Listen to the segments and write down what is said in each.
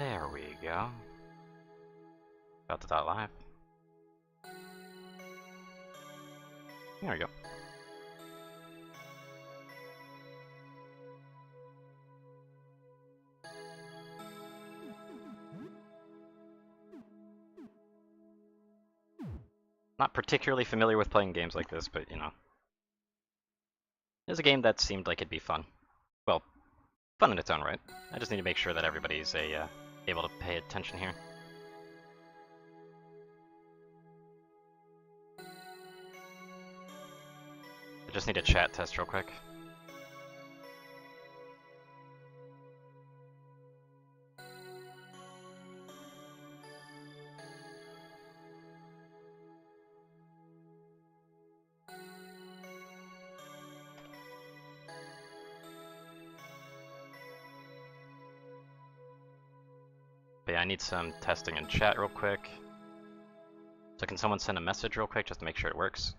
There we go. About to dot live. There we go. Not particularly familiar with playing games like this, but you know. It was a game that seemed like it'd be fun. Well, fun in its own right. I just need to make sure that everybody's able to pay attention here. I just need a chat test real quick. But yeah, I need some testing in chat real quick. So can someone send a message real quick just to make sure it works?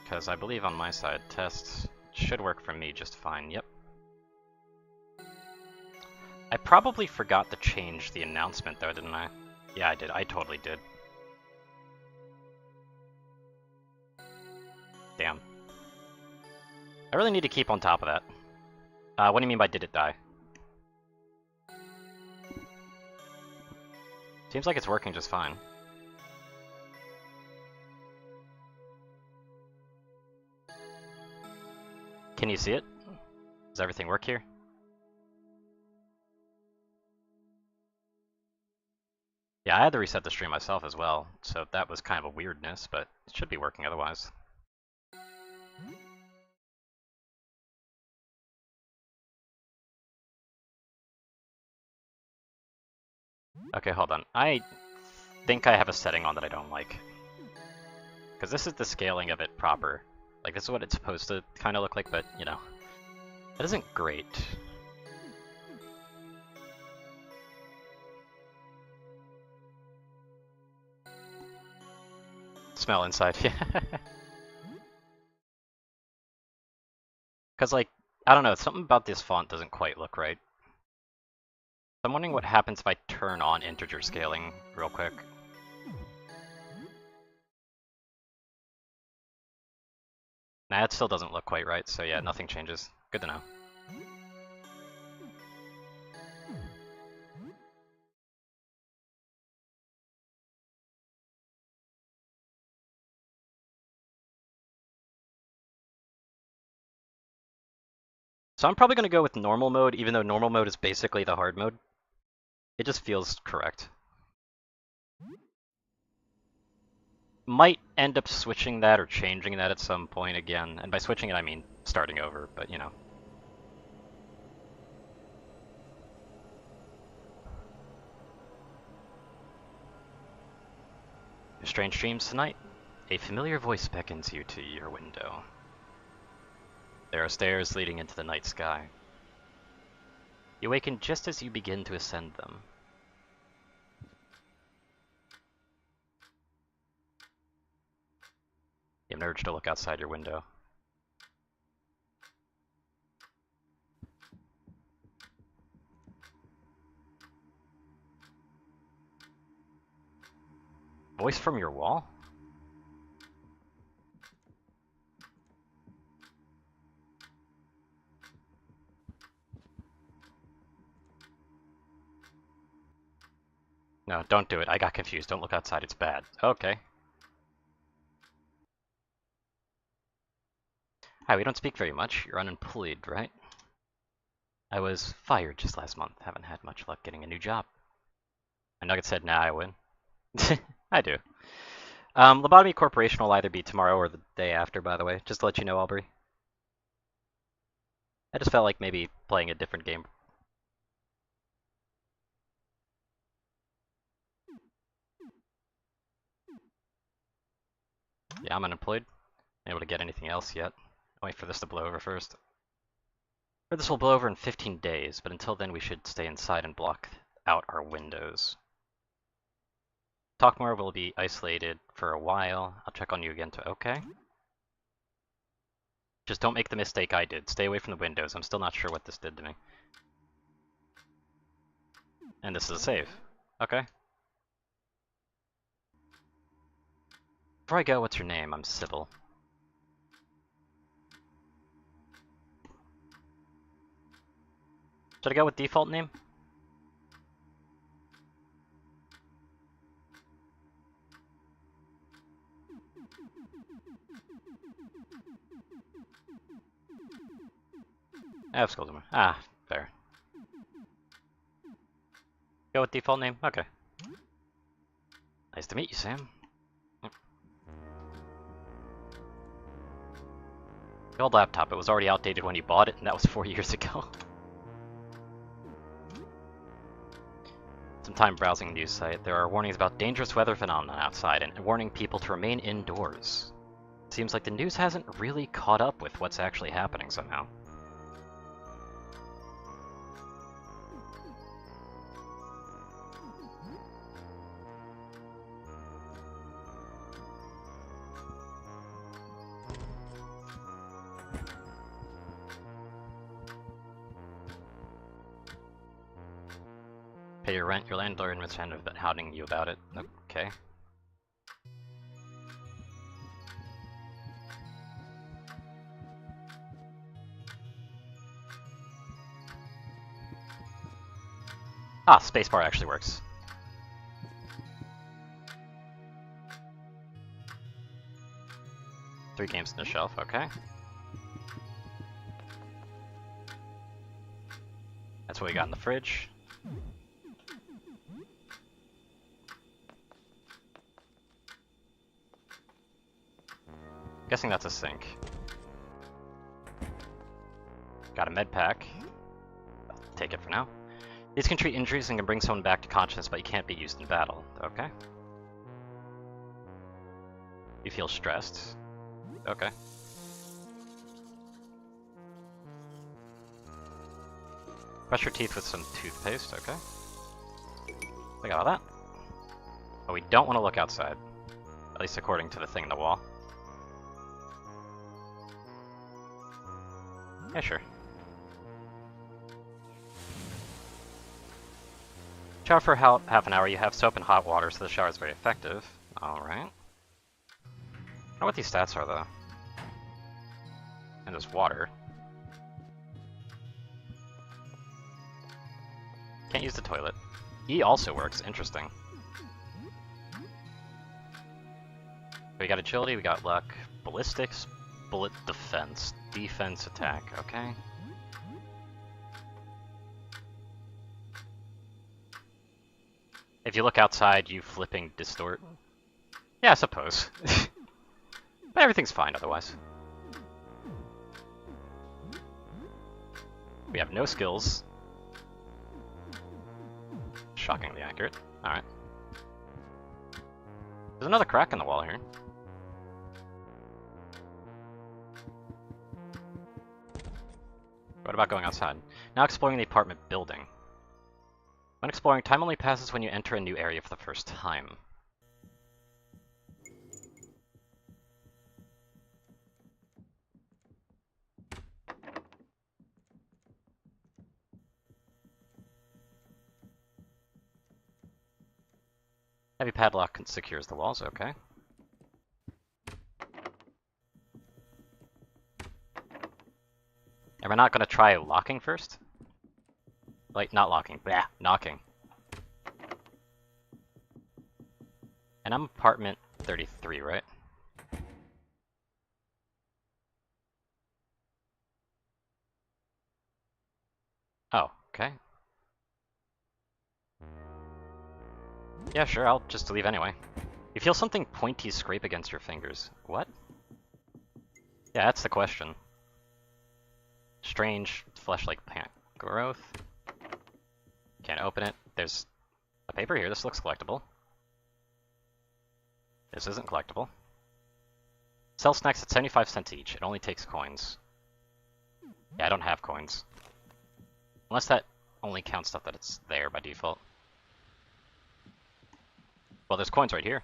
Because I believe on my side, tests should work for me just fine. Yep. I probably forgot to change the announcement though, didn't I? Yeah, I did. I totally did. Damn. I really need to keep on top of that. What do you mean by did it die? Seems like it's working just fine. Can you see it? Does everything work here? Yeah, I had to reset the stream myself as well, so that was kind of a weirdness, but it should be working otherwise. Okay, hold on. I think I have a setting on that I don't like. Because this is the scaling of it proper. Like, this is what it's supposed to kind of look like, but, you know, that isn't great. Smell inside, yeah. Because, like, I don't know, something about this font doesn't quite look right. I'm wondering what happens if I turn on integer scaling real quick. Nah, it still doesn't look quite right, so yeah, nothing changes. Good to know. So I'm probably going to go with normal mode, even though normal mode is basically the hard mode. It just feels correct. Might end up switching that or changing that at some point again, and by switching it I mean starting over, but you know. Strange dreams tonight. A familiar voice beckons you to your window. There are stairs leading into the night sky. You awaken just as you begin to ascend them. You have an urge to look outside your window. Voice from your wall? No, don't do it. I got confused. Don't look outside. It's bad. Okay. Hi, we don't speak very much. You're unemployed, right? I was fired just last month. Haven't had much luck getting a new job. And Nugget said, nah, I win. I do. Lobotomy Corporation will either be tomorrow or the day after, by the way. Just to let you know, Aubrey. I just felt like maybe playing a different game. Yeah, I'm unemployed. Not able to get anything else yet. Wait for this to blow over first. Or this will blow over in 15 days, but until then we should stay inside and block out our windows. Talkmore will be isolated for a while. I'll check on you again to okay. Just don't make the mistake I did. Stay away from the windows. I'm still not sure what this did to me. And this is a save. Okay. Before I go, what's your name? I'm Sybil. Should I go with default name? I have school tomorrow. Ah, fair. Go with default name? Okay. Nice to meet you, Sam. Yep. The old laptop, it was already outdated when you bought it, and that was 4 years ago. Some time browsing a news site. There are warnings about dangerous weather phenomena outside, and warning people to remain indoors. Seems like the news hasn't really caught up with what's actually happening somehow. Pay your rent, your landlord was kind of hounding you about it. Okay. Ah, spacebar actually works. Three games in the shelf, okay. That's what we got in the fridge. Guessing that's a sink. Got a med pack. I'll take it for now. These can treat injuries and can bring someone back to consciousness, but you can't be used in battle. Okay. You feel stressed. Okay. Brush your teeth with some toothpaste, okay. We got all that. But we don't want to look outside. At least according to the thing in the wall. Yeah, sure. Shower for half an hour. You have soap and hot water, so the shower is very effective. Alright. I don't know what these stats are, though. And there's water. Can't use the toilet. E also works. Interesting. We got agility, we got luck, ballistics, bullet defense, defense attack, okay. If you look outside, you flipping distort. Yeah, I suppose. But everything's fine otherwise. We have no skills. Shockingly accurate. Alright. There's another crack in the wall here. What about going outside? Now exploring the apartment building. When exploring, time only passes when you enter a new area for the first time. Heavy padlock secures the walls, okay. And we're not gonna try locking first? Like, not locking, blah, knocking. And I'm apartment 33, right? Oh, okay. Yeah, sure, I'll just leave anyway. You feel something pointy scrape against your fingers. What? Yeah, that's the question. Strange flesh-like plant growth. Can't open it. There's a paper here. This looks collectible. This isn't collectible. Sell snacks at 75 cents each. It only takes coins. Yeah, I don't have coins. Unless that only counts stuff that it's there by default. Well, there's coins right here.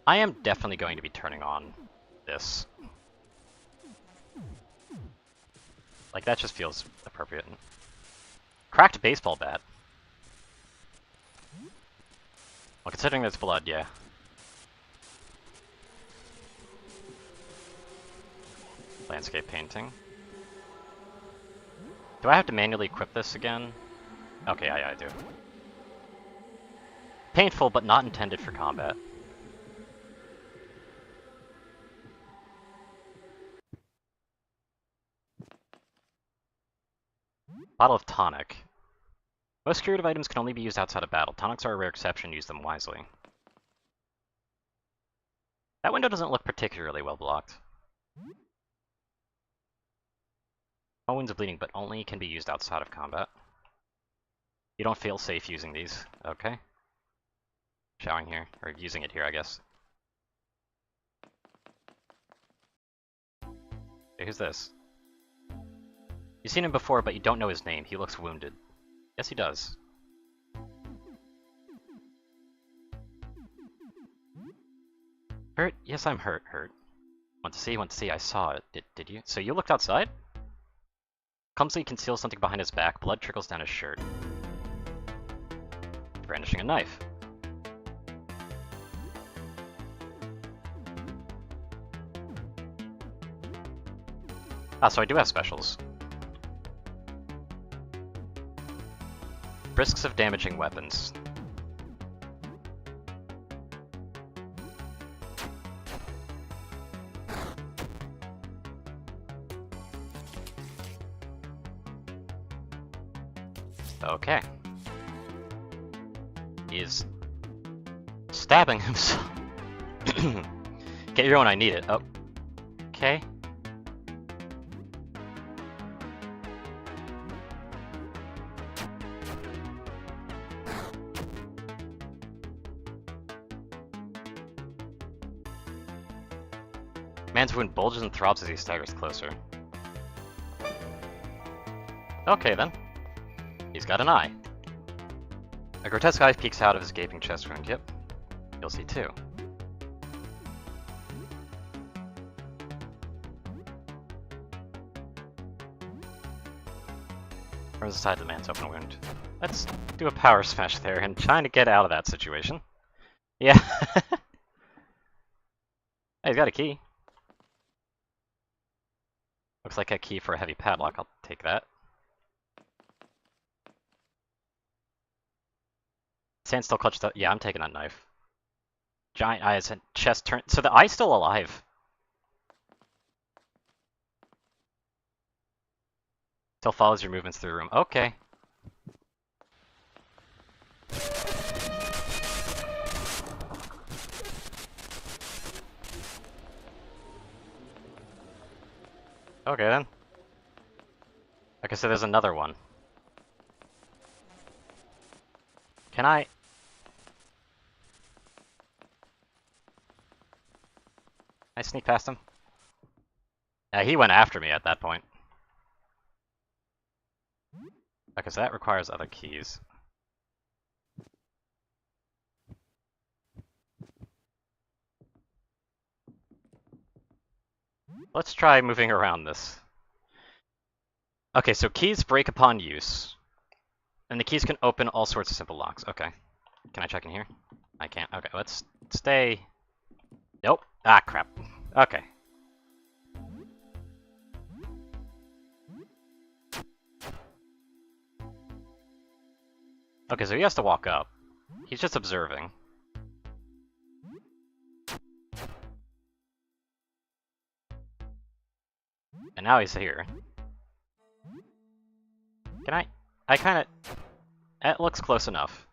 I am definitely going to be turning on this. Like, that just feels appropriate. Cracked baseball bat. Well, considering there's blood, yeah. Landscape painting. Do I have to manually equip this again? Okay, yeah, I do. Painful, but not intended for combat. Bottle of tonic. Most curative items can only be used outside of battle. Tonics are a rare exception, use them wisely. That window doesn't look particularly well blocked. No wounds of bleeding, but only can be used outside of combat. You don't feel safe using these. Okay. Showering here, or using it here, I guess. Hey, who's this? You've seen him before, but you don't know his name. He looks wounded. Yes, he does. Hurt? Yes, I'm hurt. Want to see, I saw it. Did you? So you looked outside? Clumsily conceals something behind his back. Blood trickles down his shirt. Brandishing a knife. Ah, so I do have specials. Risks of damaging weapons. Okay. He is stabbing himself. Get your own, I need it. Oh. Okay. Man's wound bulges and throbs as he staggers closer. Okay then. He's got an eye. A grotesque eye peeks out of his gaping chest wound. Yep. You'll see too. Turns aside the man's open wound. Let's do a power smash there and trying to get out of that situation. Yeah. Hey, he's got a key. Looks like a key for a heavy padlock. I'll take that. Sand still clutched up. Yeah, I'm taking that knife. Giant eyes and chest turn. So the eye's still alive. Still follows your movements through the room. Okay. Okay then. Okay, so there's another one. Can I sneak past him? Yeah, he went after me at that point. Okay, so that requires other keys. Let's try moving around this. Okay, so keys break upon use. And the keys can open all sorts of simple locks. Okay. Can I check in here? I can't. Okay, let's stay. Nope. Ah, crap. Okay. Okay, so he has to walk up. He's just observing. And now he's here. Can I kinda... It looks close enough.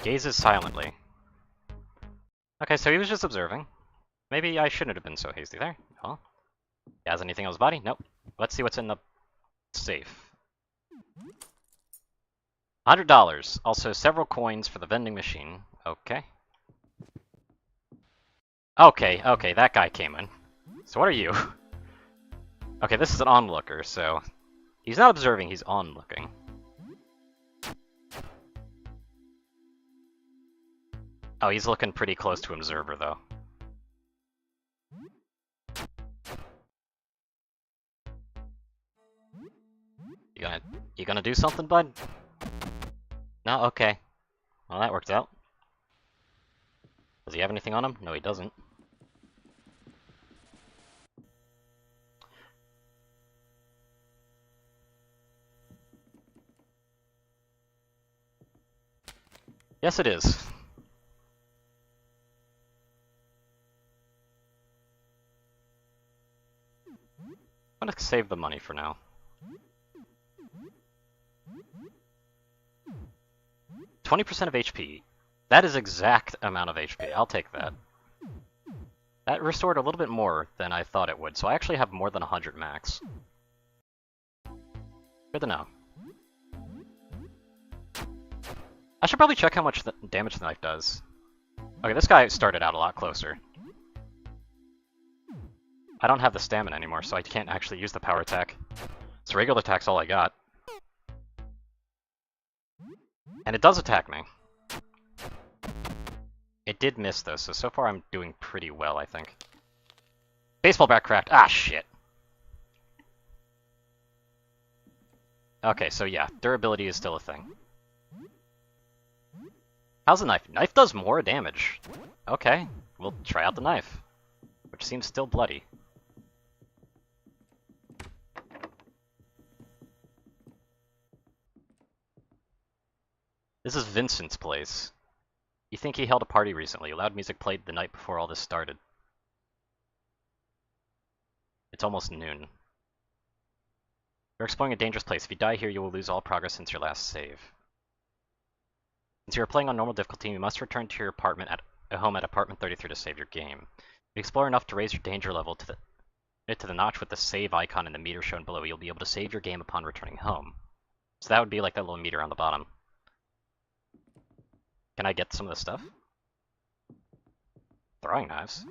Gazes silently. Okay, so he was just observing. Maybe I shouldn't have been so hasty there. Well, he has anything on his body? Nope. Let's see what's in the safe. $100. Also, several coins for the vending machine. Okay. Okay, that guy came in. So what are you? Okay, this is an onlooker, so... He's not observing, he's onlooking. Oh, he's looking pretty close to Observer, though. You gonna do something, bud? No? Okay. Well, that worked out. Does he have anything on him? No, he doesn't. Yes, it is. I'm gonna save the money for now. 20% of HP. That is exact amount of HP. I'll take that. That restored a little bit more than I thought it would, so I actually have more than 100 max. Good to know. I should probably check how much damage the knife does. Okay, this guy started out a lot closer. I don't have the stamina anymore, so I can't actually use the power attack. So regular attack's all I got. And it does attack me. It did miss though, so far I'm doing pretty well, I think. Baseball bat craft. Ah, shit. Okay, so yeah, durability is still a thing. How's the knife? Knife does more damage. Okay, we'll try out the knife, which seems still bloody. This is Vincent's place. You think he held a party recently. Loud music played the night before all this started. It's almost noon. You're exploring a dangerous place. If you die here, you will lose all progress since your last save. Since you are playing on normal difficulty, you must return to your apartment at home at apartment 33 to save your game. If you explore enough to raise your danger level to the notch with the save icon in the meter shown below, you'll be able to save your game upon returning home. So that would be like that little meter on the bottom. Can I get some of this stuff? Throwing knives?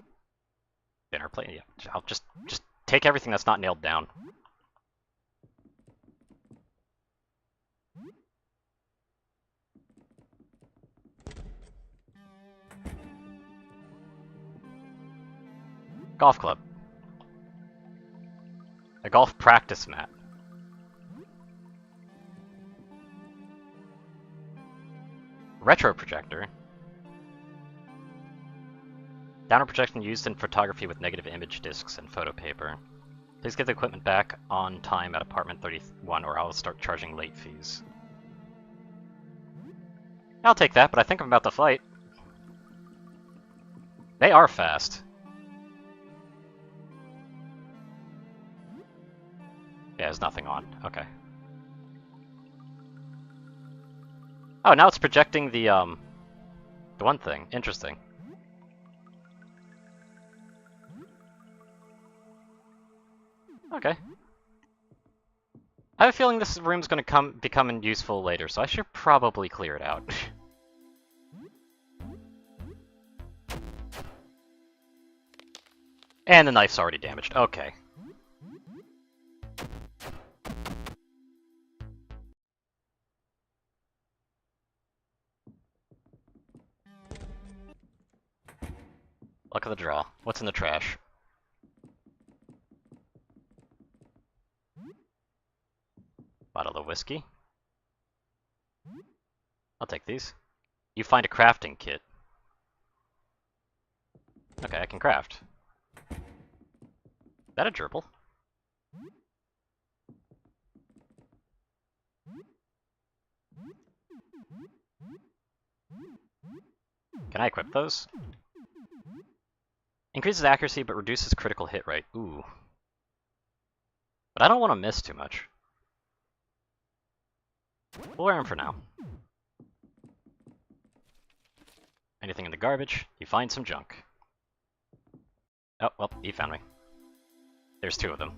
Dinner plate? Yeah, I'll just take everything that's not nailed down. Golf club. A golf practice mat. Retro projector. Downer projection used in photography with negative image discs and photo paper. Please get the equipment back on time at apartment 31 or I'll start charging late fees. I'll take that, but I think I'm about to fight. They are fast. Yeah, there's nothing on. Okay. Oh, now it's projecting the one thing. Interesting. Okay. I have a feeling this room's gonna become useful later, so I should probably clear it out. And the knife's already damaged. Okay. Luck of the draw. What's in the trash? Bottle of whiskey. I'll take these. You find a crafting kit. Okay, I can craft. Is that a gerbil? Can I equip those? Increases accuracy but reduces critical hit rate. Ooh. But I don't want to miss too much. We'll wear them for now. Anything in the garbage? You find some junk. Oh, well, he found me. There's two of them.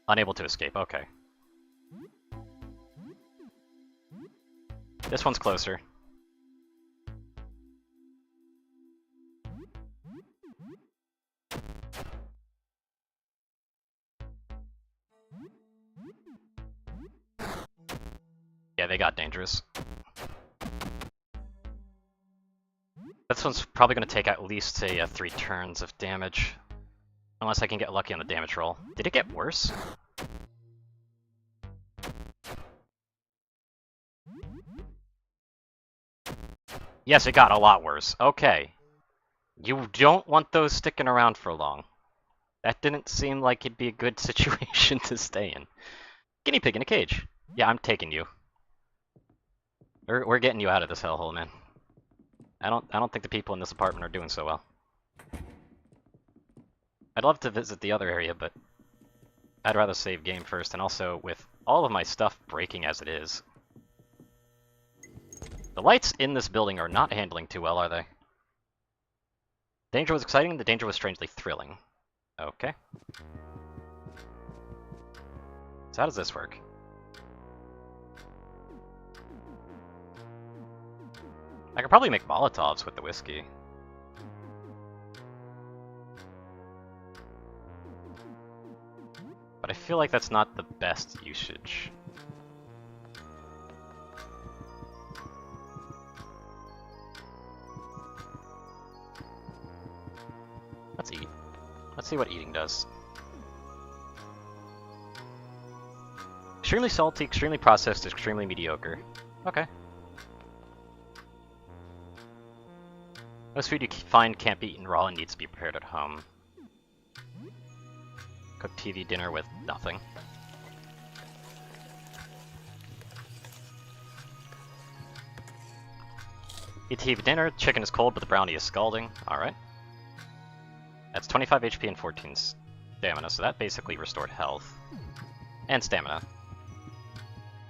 Unable to escape, okay. This one's closer. Yeah, they got dangerous. one's probably going to take at least, say, 3 turns of damage. Unless I can get lucky on the damage roll. Did it get worse? Yes, it got a lot worse. Okay. You don't want those sticking around for long. That didn't seem like it'd be a good situation to stay in. Guinea pig in a cage. Yeah, I'm taking you. We're getting you out of this hellhole, man. I don't think the people in this apartment are doing so well. I'd love to visit the other area, but I'd rather save game first, and also with all of my stuff breaking as it is. The lights in this building are not handling too well, are they? Danger was exciting, the danger was strangely thrilling. Okay. So how does this work? I could probably make Molotovs with the whiskey. But I feel like that's not the best usage. Let's eat. Let's see what eating does. Extremely salty, extremely processed, extremely mediocre. Okay. Most food you find can't be eaten raw and needs to be prepared at home. Cook TV dinner with nothing. Eat TV dinner, chicken is cold but the brownie is scalding. Alright. That's 25 HP and 14 stamina, so that basically restored health. And stamina.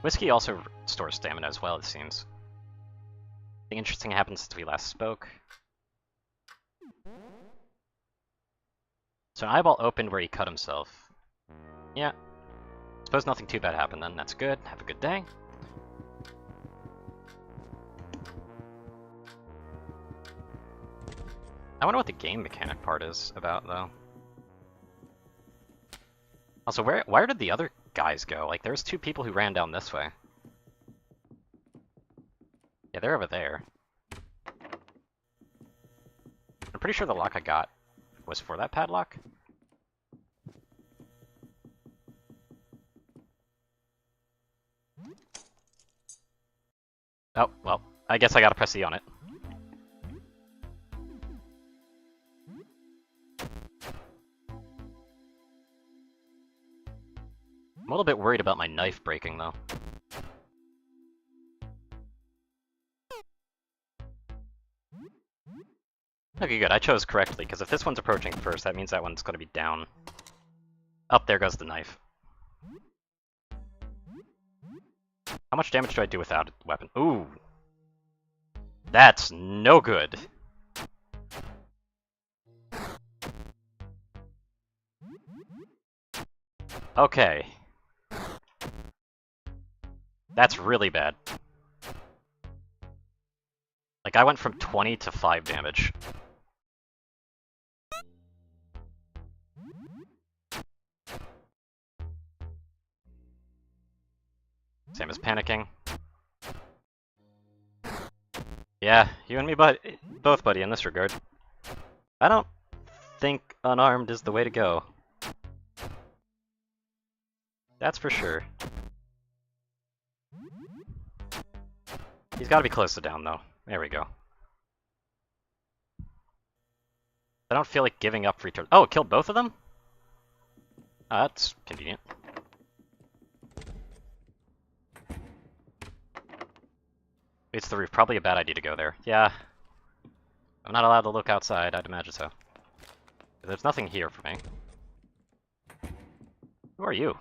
Whiskey also restores stamina as well, it seems. Something interesting happened since we last spoke. So an eyeball opened where he cut himself. Yeah. Suppose nothing too bad happened then. That's good. Have a good day. I wonder what the game mechanic part is about, though. Also, where did the other guys go? Like, there's 2 people who ran down this way. Yeah, they're over there. I'm pretty sure the lock I got was for that padlock. Oh, well, I guess I gotta press E on it. I'm a little bit worried about my knife breaking, though. Okay, good. I chose correctly, because if this one's approaching first, that means that one's going to be down. Up there goes the knife. How much damage do I do without a weapon? Ooh! That's no good! Okay. That's really bad. Like, I went from 20 to 5 damage. Sam is panicking. Yeah, you and me both, buddy, in this regard. I don't think unarmed is the way to go. That's for sure. He's gotta be close to down, though. There we go. I don't feel like giving up free turn. Oh, it killed both of them? Oh, that's convenient. It's the roof. Probably a bad idea to go there. Yeah. I'm not allowed to look outside, I'd imagine so. There's nothing here for me. Who are you?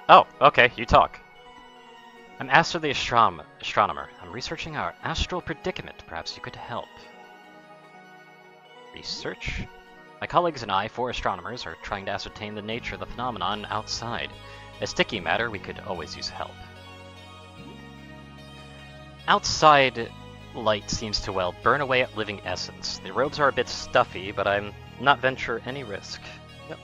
Oh, okay, you talk. I'm Aster the astronomer. I'm researching our astral predicament. Perhaps you could help. Research? My colleagues and I, 4 astronomers, are trying to ascertain the nature of the phenomenon outside. A sticky matter, we could always use help. Outside light seems to, well, burn away at living essence. The robes are a bit stuffy, but I'm not venture any risk. Yep.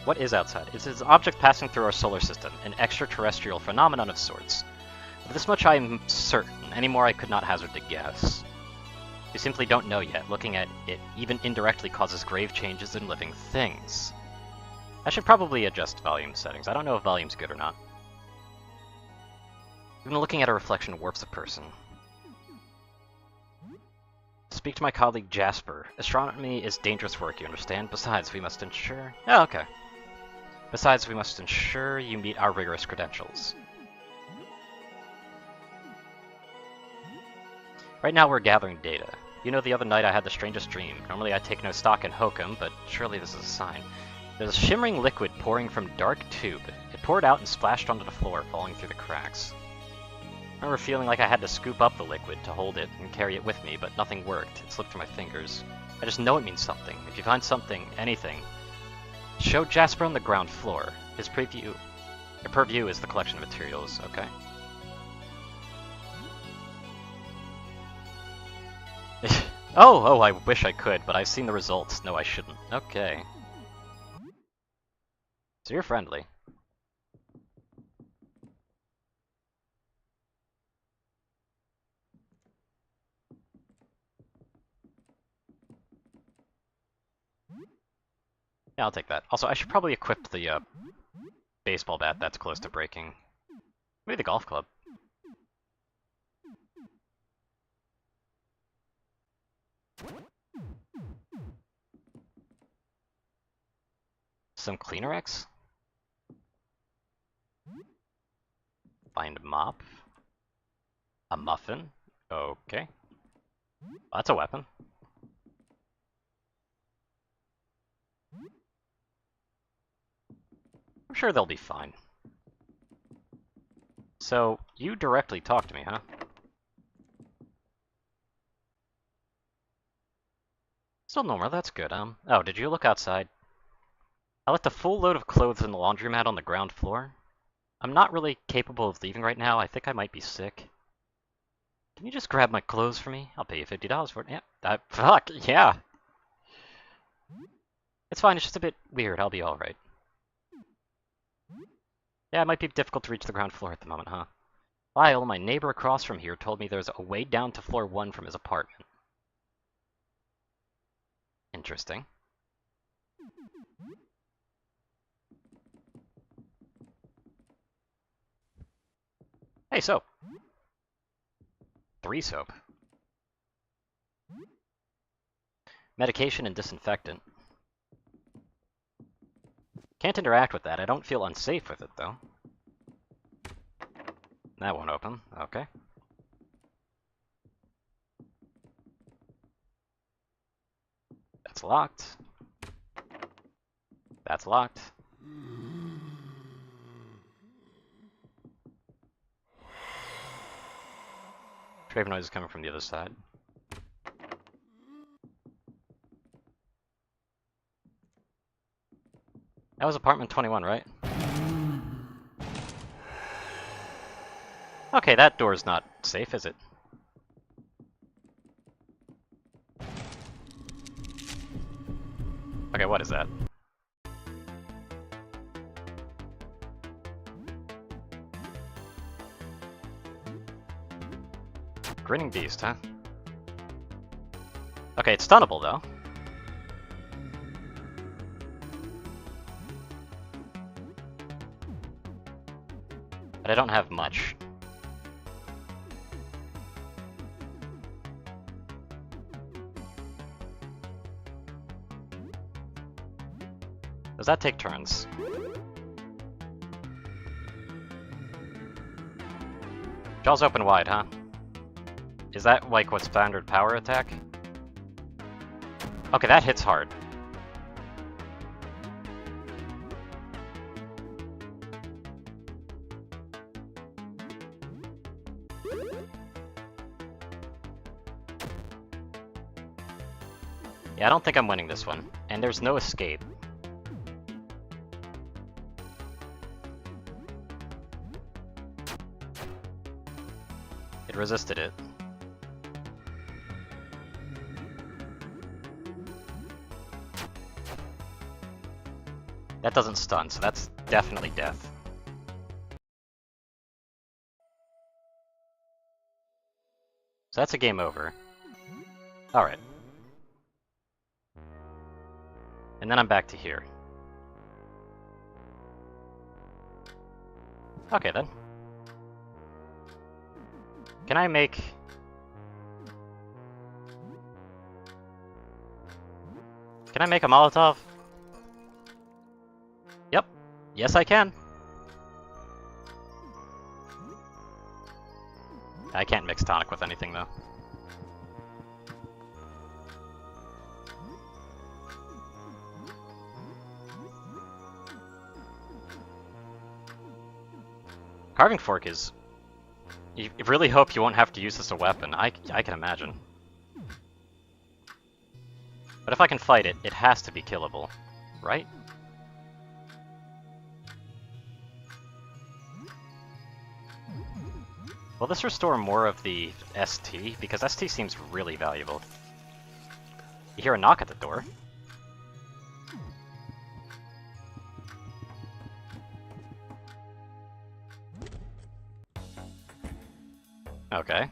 What is outside? It is an object passing through our solar system, an extraterrestrial phenomenon of sorts. Of this much I am certain, any more I could not hazard to guess. We simply don't know yet. Looking at it, even indirectly, causes grave changes in living things. I should probably adjust volume settings. I don't know if volume's good or not. Even looking at a reflection warps a person. Speak to my colleague Jasper. Astronomy is dangerous work, you understand? Besides, we must ensure... Oh, okay. Besides, we must ensure you meet our rigorous credentials. Right now we're gathering data. You know, the other night I had the strangest dream. Normally I take no stock in hokum, but surely this is a sign. There's a shimmering liquid pouring from a dark tube. It poured out and splashed onto the floor, falling through the cracks. I remember feeling like I had to scoop up the liquid to hold it and carry it with me, but nothing worked. It slipped through my fingers. I just know it means something. If you find something, anything, show Jasper on the ground floor. His purview is the collection of materials, okay? Oh, I wish I could, but I've seen the results. No, I shouldn't. Okay. So you're friendly. Yeah, I'll take that. Also, I should probably equip the baseball bat that's close to breaking. Maybe the golf club. Some Cleanerex? Find a mop. A muffin? Okay. Well, that's a weapon. I'm sure they'll be fine. So, you directly talk to me, huh? Still normal, that's good. Oh, did you look outside? I left a full load of clothes in the laundromat on the ground floor. I'm not really capable of leaving right now. I think I might be sick. Can you just grab my clothes for me? I'll pay you $50 for it. Yeah, fuck, yeah. It's fine, it's just a bit weird. I'll be alright. Yeah, it might be difficult to reach the ground floor at the moment, huh? Lyle, my neighbor across from here, told me there's a way down to floor 1 from his apartment. Interesting. Hey, soap. 3 soap. Medication and disinfectant. Can't interact with that. I don't feel unsafe with it, though. That won't open. Okay. That's locked. That's locked. Traven noise is coming from the other side. That was apartment 21, right? Okay, that door's not safe, is it? Okay, what is that? Grinning beast, huh? Okay, it's stunnable, though. But I don't have much. Does that take turns? Jaws open wide, huh? Is that like what's standard power attack? Okay, that hits hard. Yeah, I don't think I'm winning this one. And there's no escape. It resisted it. That doesn't stun, so that's definitely death. So that's a game over. Alright. And then I'm back to here. Okay then. Can I make... Can I make a Molotov? Yep. Yes, I can. I can't mix tonic with anything, though. Carving fork is... You really hope you won't have to use this as a weapon. I can imagine. But if I can fight it, it has to be killable, right? Will this restore more of the ST? Because ST seems really valuable. You hear a knock at the door. Okay.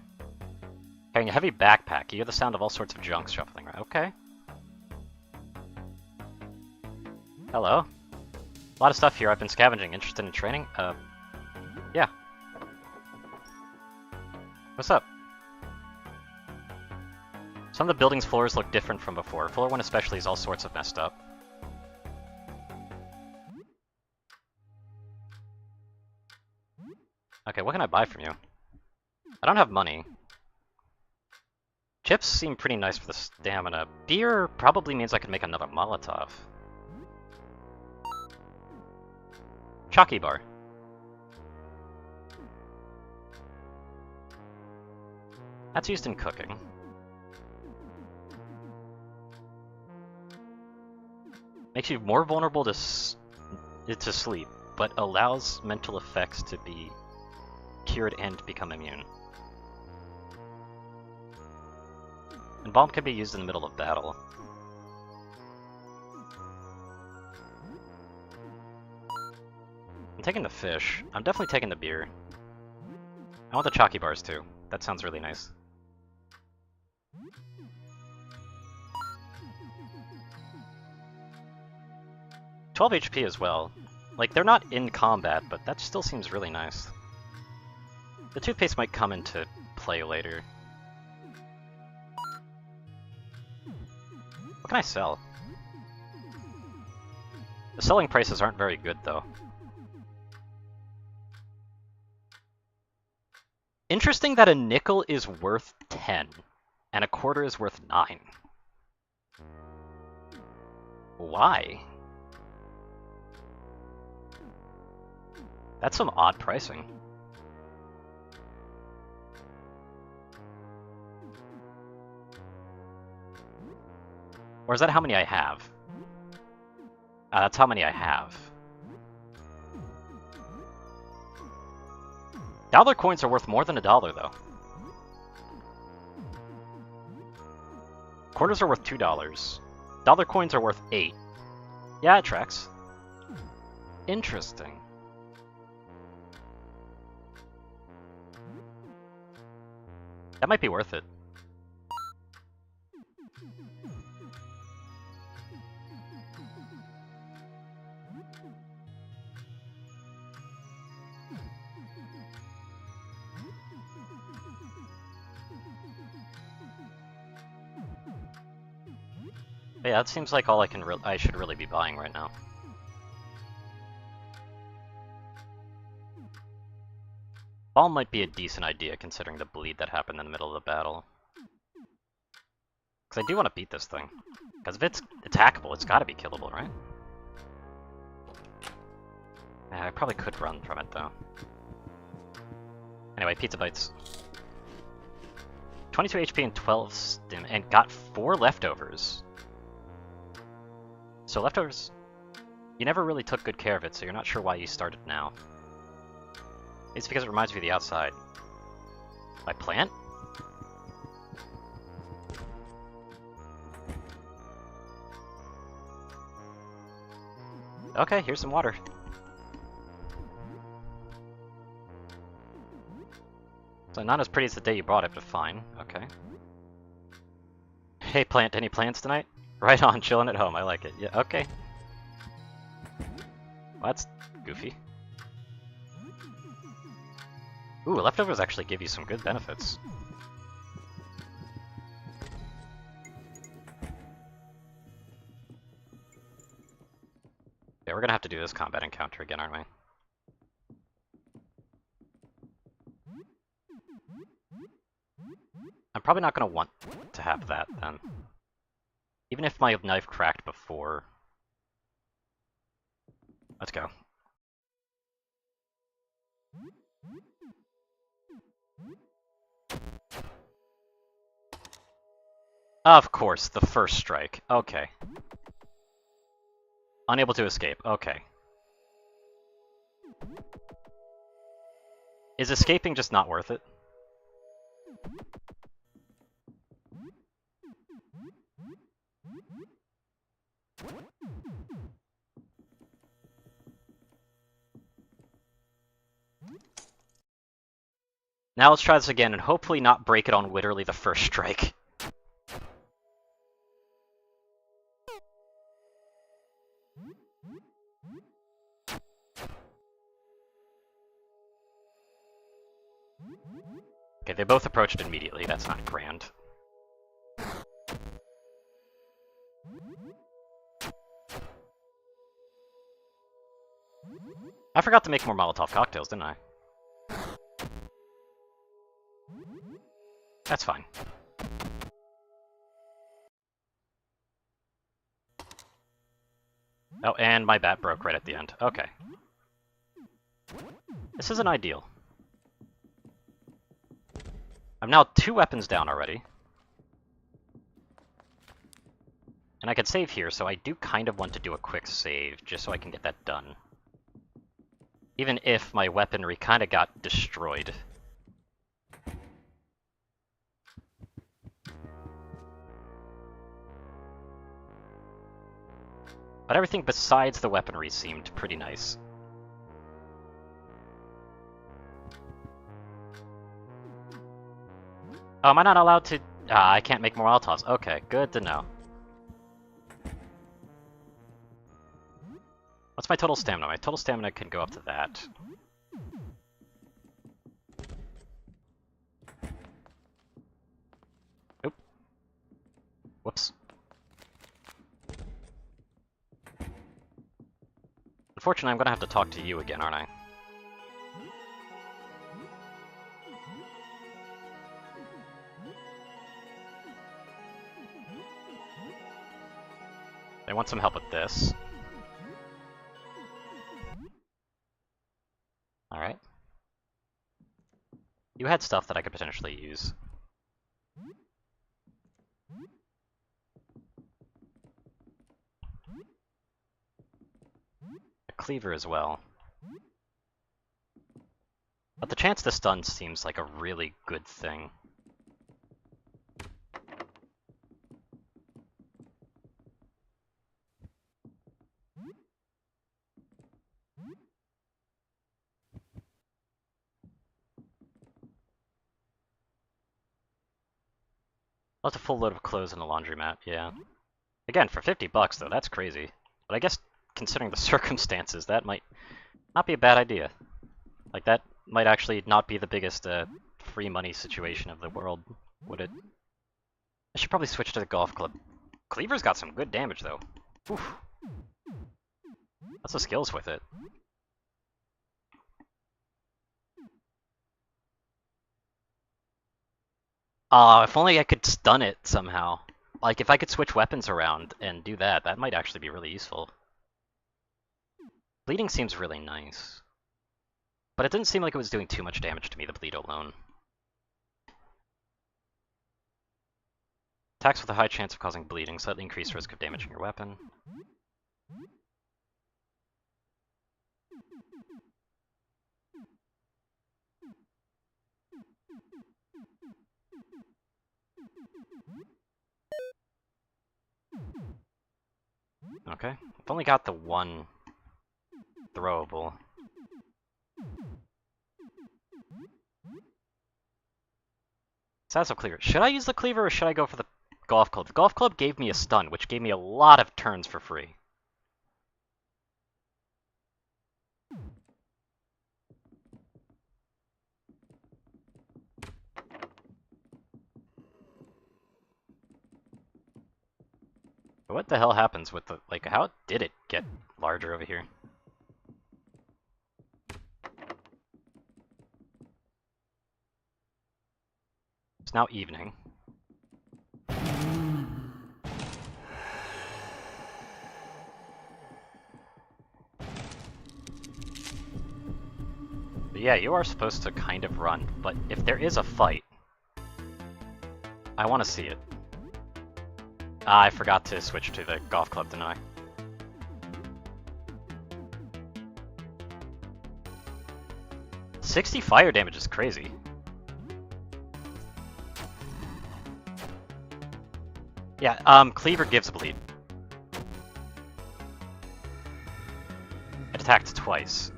Carrying a heavy backpack, you hear the sound of all sorts of junk shuffling around. Okay. Hello. A lot of stuff here. I've been scavenging. Interested in training? Yeah. What's up? Some of the building's floors look different from before. Floor 1 especially is all sorts of messed up. Okay, what can I buy from you? I don't have money. Chips seem pretty nice for the stamina. Beer probably means I could make another Molotov. Chalky bar. That's used in cooking. Makes you more vulnerable to sleep, but allows mental effects to be cured and become immune. And bomb can be used in the middle of battle. I'm taking the fish. I'm definitely taking the beer. I want the chalky bars too. That sounds really nice. $12 HP as well. Like, they're not in combat, but that still seems really nice. The toothpaste might come into play later. What can I sell? The selling prices aren't very good, though. Interesting that a nickel is worth 10, and a quarter is worth 9. Why? That's some odd pricing. Or is that how many I have? That's how many I have. Dollar coins are worth more than $1, though. Quarters are worth $2. Dollar coins are worth 8. Yeah, it tracks. Interesting. That might be worth it. But yeah, that seems like all I should really be buying right now. Ball might be a decent idea considering the bleed that happened in the middle of the battle. Because I do want to beat this thing. Because if it's attackable, it's got to be killable, right? I probably could run from it, though. Anyway, pizza bites. 22 HP and 12 stim, and got 4 leftovers. So leftovers, you never really took good care of it, so you're not sure why you started now. It's because it reminds me of the outside. My plant? Okay, here's some water. So not as pretty as the day you brought it, but fine. Okay. Hey, plant, any plans tonight? Right on, chilling at home. I like it. Yeah, okay. Well, that's goofy. Ooh, leftovers actually give you some good benefits. Yeah, we're gonna have to do this combat encounter again, aren't we? I'm probably not gonna want to have that, then. Even if my knife cracked before. Let's go. Of course, the first strike. Okay. Unable to escape. Okay. Is escaping just not worth it? Now let's try this again and hopefully not break it on literally the first strike. Okay, they both approached immediately. That's not grand. I forgot to make more Molotov cocktails, didn't I? That's fine. Oh, and my bat broke right at the end. Okay. This isn't ideal. I'm now 2 weapons down already. And I could save here, so I do kind of want to do a quick save, just so I can get that done. Even if my weaponry kind of got destroyed. But everything besides the weaponry seemed pretty nice. Oh, am I not allowed to... I can't make more Molotovs. Okay, good to know. What's my total stamina? My total stamina can go up to that. Oop. Whoops. Unfortunately, I'm gonna have to talk to you again, aren't I? I want some help with this. Alright. You had stuff that I could potentially use. A cleaver as well. But the chance to stun seems like a really good thing. That's a full load of clothes in the laundromat, yeah. Again, for 50 bucks though, that's crazy. But I guess considering the circumstances, that might not be a bad idea. Like, that might actually not be the biggest free money situation of the world, would it? I should probably switch to the golf club. Cleaver's got some good damage though. Oof. What's the skills with it? If only I could stun it somehow. Like, if I could switch weapons around and do that, that might actually be really useful. Bleeding seems really nice. But it didn't seem like it was doing too much damage to me, the bleed alone. Attacks with a high chance of causing bleeding, slightly increased risk of damaging your weapon. Okay, I've only got the one throwable. Sasso Cleaver. Should I use the Cleaver or should I go for the Golf Club? The Golf Club gave me a stun, which gave me a lot of turns for free. What the hell happens with the, like, how did it get larger over here? It's now evening. But yeah, you are supposed to kind of run, but if there is a fight, I want to see it. I forgot to switch to the Golf Club, didn't I? $60 fire damage is crazy. Yeah, Cleaver gives a bleed. It attacked twice.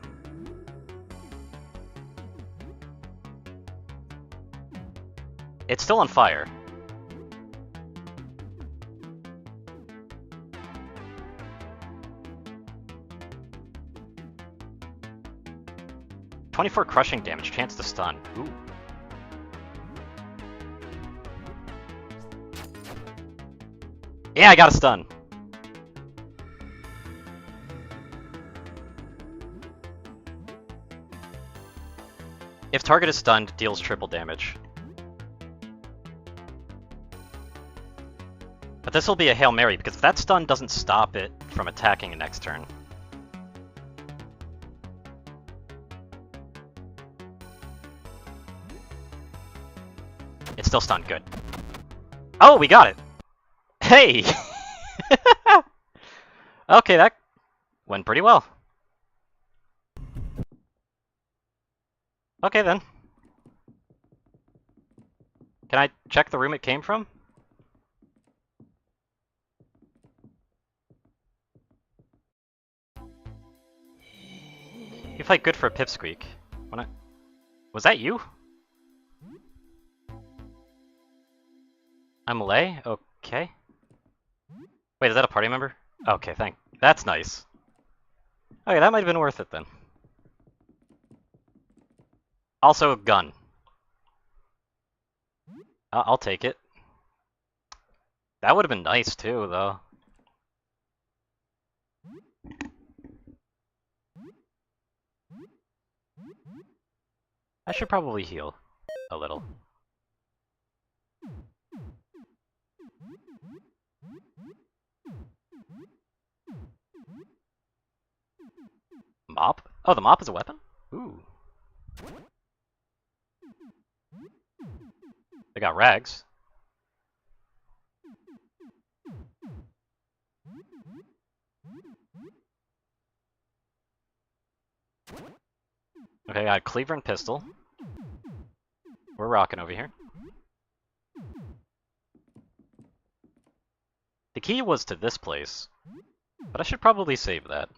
It's still on fire. $24 crushing damage, chance to stun. Ooh. Yeah, I got a stun. If target is stunned, deals triple damage. But this will be a Hail Mary, because if that stun doesn't stop it from attacking the next turn. It's still stunned, good. Oh, we got it! Hey! Okay, that went pretty well. Okay then. Can I check the room it came from? You fight good for a Pipsqueak. Was that you? I'm Malay? Okay. Wait, is that a party member? Okay, that's nice. Okay, that might have been worth it then. Also, a gun. I'll take it. That would have been nice too, though. I should probably heal a little. Mop? Oh, the mop is a weapon? Ooh. They got rags. Okay, I got a cleaver and pistol. We're rocking over here. The key was to this place, but I should probably save that.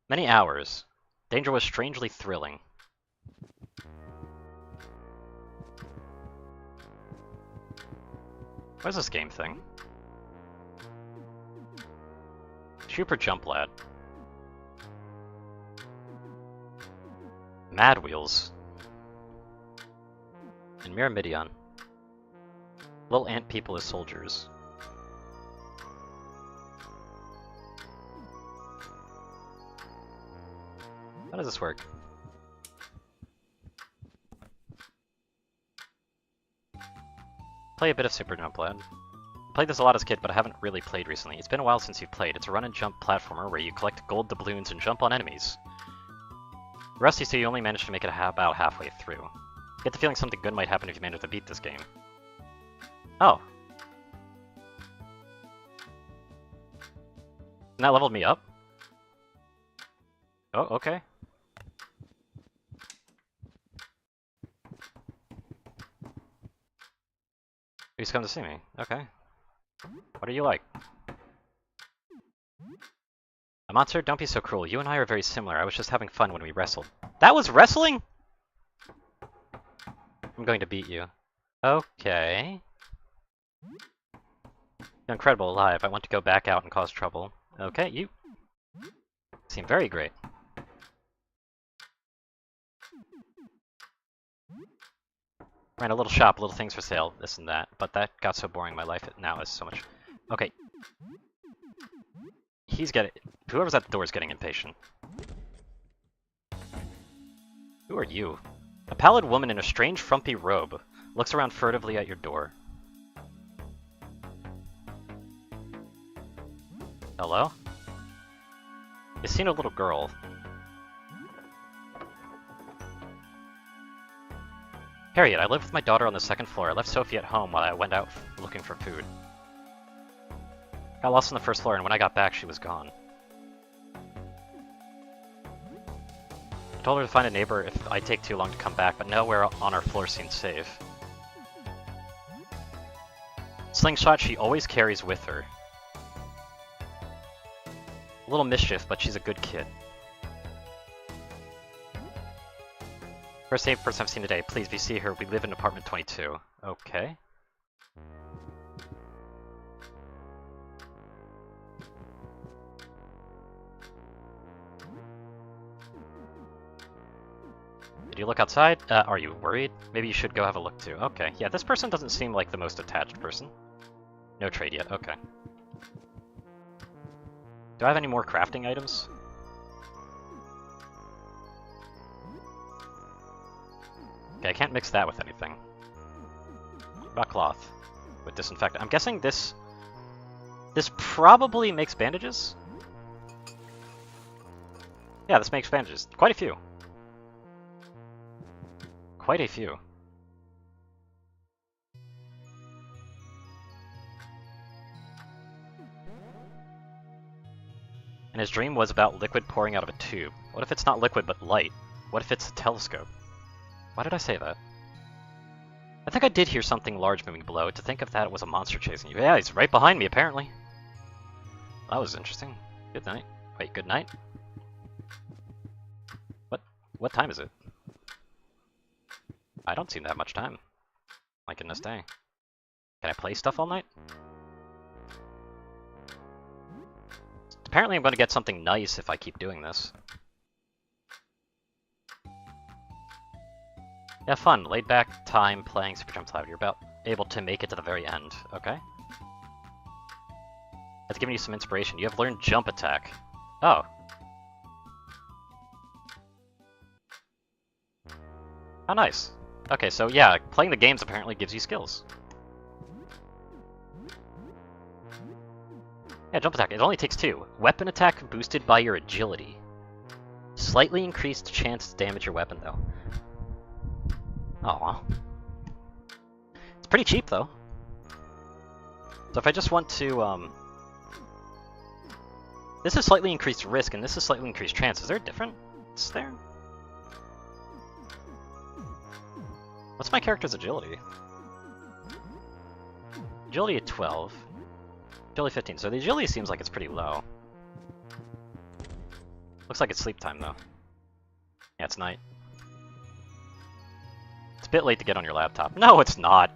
Many hours. Danger was strangely thrilling. What is this game thing? Super Jump Lad. Mad Wheels. And Myrmidion. Little ant people as soldiers. How does this work? Play a bit of Super Jump Lad. Played this a lot as a kid, but I haven't really played recently. It's been a while since you've played. It's a run and jump platformer where you collect gold doubloons and jump on enemies. Rusty, so you only managed to make it about halfway through. Get the feeling something good might happen if you manage to beat this game. Oh. And that leveled me up? Oh, okay. He's come to see me. Okay. What are you like? A monster? Don't be so cruel. You and I are very similar. I was just having fun when we wrestled. That was wrestling?! I'm going to beat you. Okay. You're incredible alive. I want to go back out and cause trouble. Okay, you seem very great. Ran a little shop, little things for sale, this and that, but that got so boring my life now is so much. Okay. Whoever's at the door is getting impatient. Who are you? A pallid woman in a strange frumpy robe looks around furtively at your door. Hello? You've seen a little girl. Harriet, I lived with my daughter on the second floor. I left Sophie at home while I went out looking for food. Got lost on the first floor, and when I got back, she was gone. I told her to find a neighbor if I'd take too long to come back, but nowhere on our floor seemed safe. Slingshot she always carries with her. A little mischief, but she's a good kid. First safe person I've seen today. Please, if you see her, we live in apartment 22. Okay. Did you look outside? Are you worried? Maybe you should go have a look too. Okay, yeah, this person doesn't seem like the most attached person. No trade yet, okay. Do I have any more crafting items? Okay, I can't mix that with anything. What about cloth? With disinfectant. I'm guessing this probably makes bandages? Yeah, this makes bandages. Quite a few. Quite a few. And his dream was about liquid pouring out of a tube. What if it's not liquid but light? What if it's a telescope? Why did I say that? I think I did hear something large moving below. To think of that, it was a monster chasing you. Yeah, he's right behind me, apparently. That was interesting. Good night. Wait, good night? What time is it? I don't seem to have much time. Like in this day. Can I play stuff all night? Apparently I'm going to get something nice if I keep doing this. Yeah, fun. Laid back time playing Super Jump Cloud. You're about able to make it to the very end. Okay. That's giving you some inspiration. You have learned Jump Attack. Oh. How nice. Okay, so yeah, playing the games apparently gives you skills. Yeah, Jump Attack. It only takes 2. Weapon Attack boosted by your agility. Slightly increased chance to damage your weapon, though. Aw. It's pretty cheap, though. So if I just want to, this is slightly increased risk, and this is slightly increased chance. Is there a difference there? What's my character's agility? Agility at 12. Agility 15. So the agility seems like it's pretty low. Looks like it's sleep time, though. Yeah, it's night. It's a bit late to get on your laptop. No, it's not!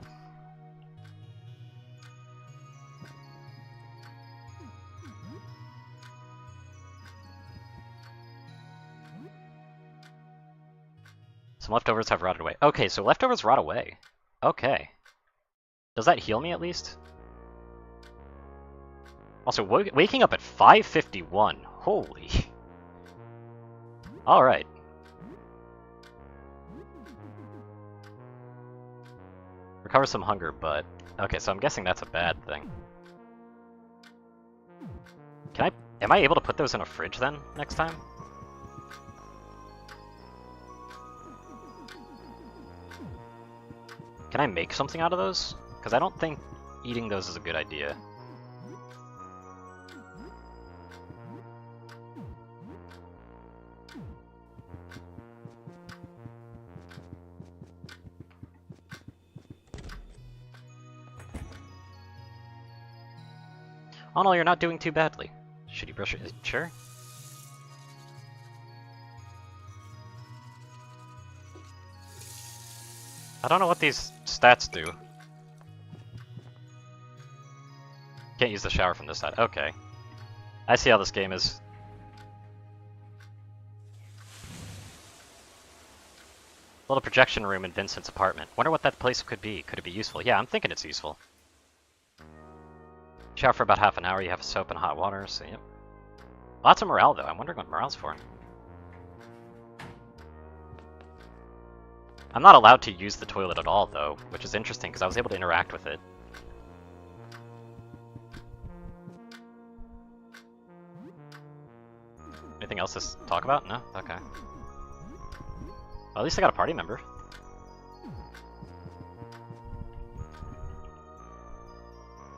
Some leftovers have rotted away. Okay, so leftovers rot away. Okay. Does that heal me at least? Also, waking up at 5:51. Holy. Alright. Recover some hunger, but... Okay, so I'm guessing that's a bad thing. Am I able to put those in a fridge then, next time? Can I make something out of those? Because I don't think eating those is a good idea. Oh no, you're not doing too badly. Should you brush it? Sure. I don't know what these stats do. Can't use the shower from this side. Okay. I see how this game is. Little projection room in Vincent's apartment. Wonder what that place could be. Could it be useful? Yeah, I'm thinking it's useful. Shower for about half an hour. You have soap and hot water, so yep. Lots of morale, though. I'm wondering what morale's for. I'm not allowed to use the toilet at all, though, which is interesting because I was able to interact with it. Anything else to talk about? No? Okay. Well, at least I got a party member.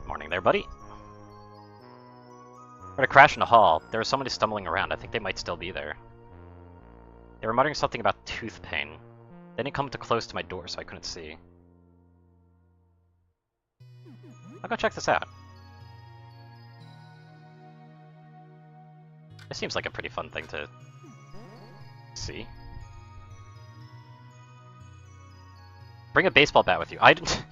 Morning there, buddy. We're gonna crash in the hall. There was somebody stumbling around. I think they might still be there. They were muttering something about tooth pain. They didn't come too close to my door, so I couldn't see. I'll go check this out. This seems like a pretty fun thing to see. Bring a baseball bat with you. I don't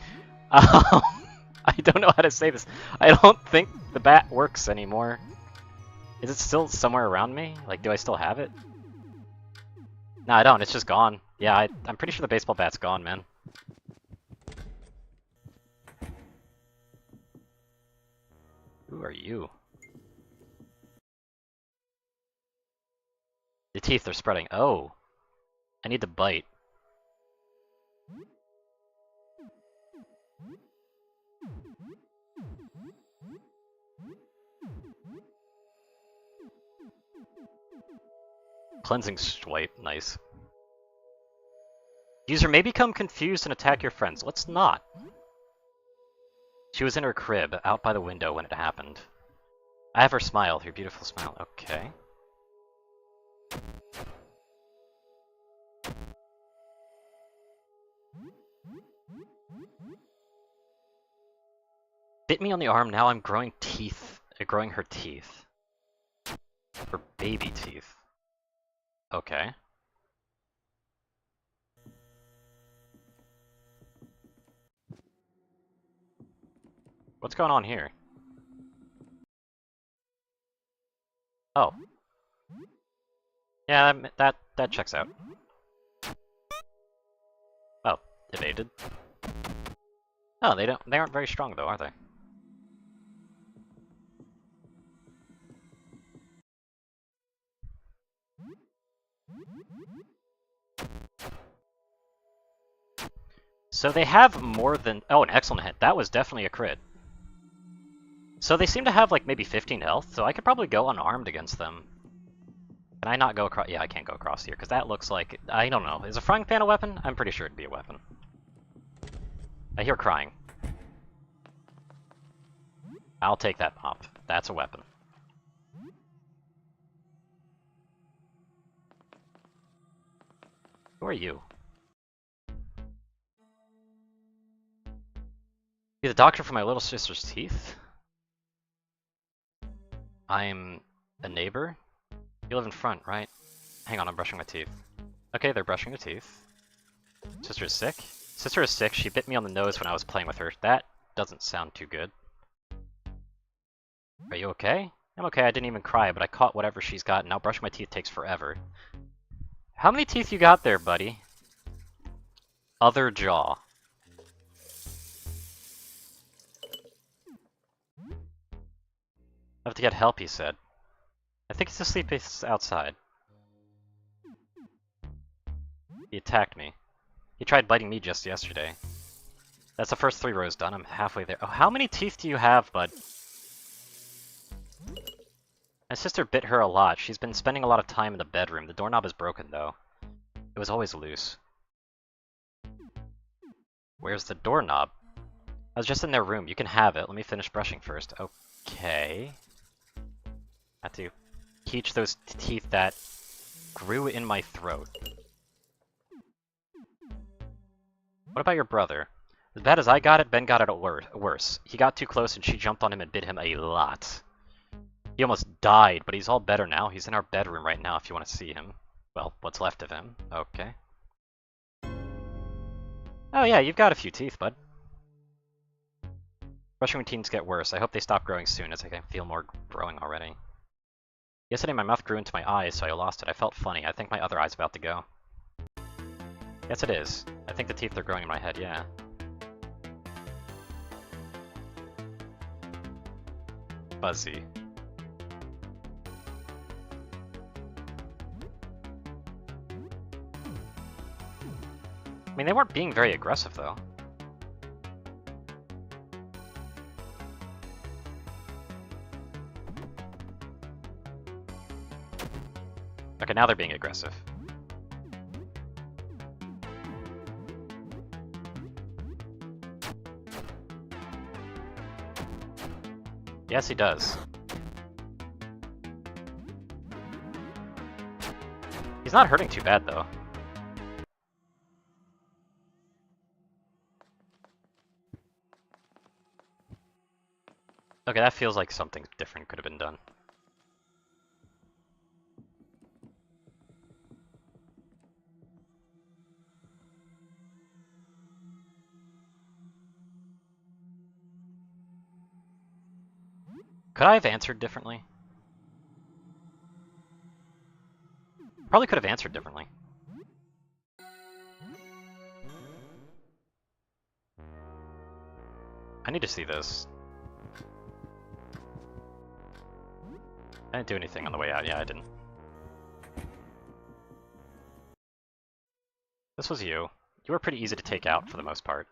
know how to say this. I don't think the bat works anymore. Is it still somewhere around me? Like, do I still have it? No, I don't. It's just gone. Yeah, I'm pretty sure the baseball bat's gone, man. Who are you? The teeth are spreading. Oh. I need to bite. Cleansing swipe. Nice. User may become confused and attack your friends. Let's not. She was in her crib, out by the window when it happened. I have her smile, her beautiful smile. Okay. Bit me on the arm, now I'm growing teeth. Growing her teeth. Her baby teeth. Okay. What's going on here? Oh. Yeah, that checks out. Oh, evaded. Oh, they aren't very strong though, are they? So they have more than... Oh, an excellent hit. That was definitely a crit. So they seem to have like maybe 15 health, so I could probably go unarmed against them. Can I not go across? Yeah, I can't go across here, because that looks like... I don't know. Is a frying pan a weapon? I'm pretty sure it'd be a weapon. I hear crying. I'll take that mop. That's a weapon. Who are you? You're the doctor for my little sister's teeth? I'm a neighbor? You live in front, right? Hang on, I'm brushing my teeth. Okay, they're brushing their teeth. Sister is sick? Sister is sick. She bit me on the nose when I was playing with her. That doesn't sound too good. Are you okay? I'm okay, I didn't even cry, but I caught whatever she's got, and now brushing my teeth takes forever. How many teeth you got there, buddy? Other jaw. I have to get help, he said. I think he's asleep outside. He attacked me. He tried biting me just yesterday. That's the first 3 rows done. I'm halfway there. Oh, how many teeth do you have, bud? My sister bit her a lot. She's been spending a lot of time in the bedroom. The doorknob is broken, though. It was always loose. Where's the doorknob? I was just in their room. You can have it. Let me finish brushing first. Okay. I have to teach those teeth that grew in my throat. What about your brother? As bad as I got it, Ben got it worse. He got too close and she jumped on him and bit him a lot. He almost died, but he's all better now. He's in our bedroom right now if you want to see him. Well, what's left of him. Okay. Oh yeah, you've got a few teeth, bud. Brushing routines get worse. I hope they stop growing soon, as I can feel more growing already. Yesterday my mouth grew into my eyes, so I lost it. I felt funny. I think my other eye's about to go. Yes, it is. I think the teeth are growing in my head, yeah. Fuzzy. I mean, they weren't being very aggressive, though. Okay, now they're being aggressive. Yes, he does. He's not hurting too bad, though. Okay, that feels like something different could have been done. Could I have answered differently? Probably could have answered differently. I need to see this. I didn't do anything on the way out. Yeah, I didn't. This was you. You were pretty easy to take out for the most part.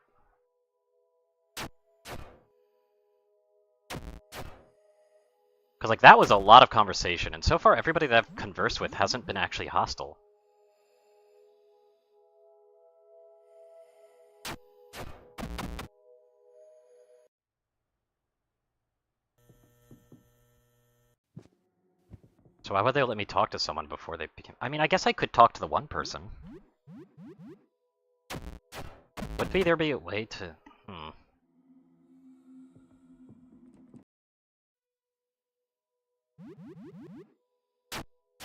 Because, like, that was a lot of conversation, and so far everybody that I've conversed with hasn't been actually hostile. So why would they let me talk to someone before they became... I mean, I guess I could talk to the one person. Would there be a way to...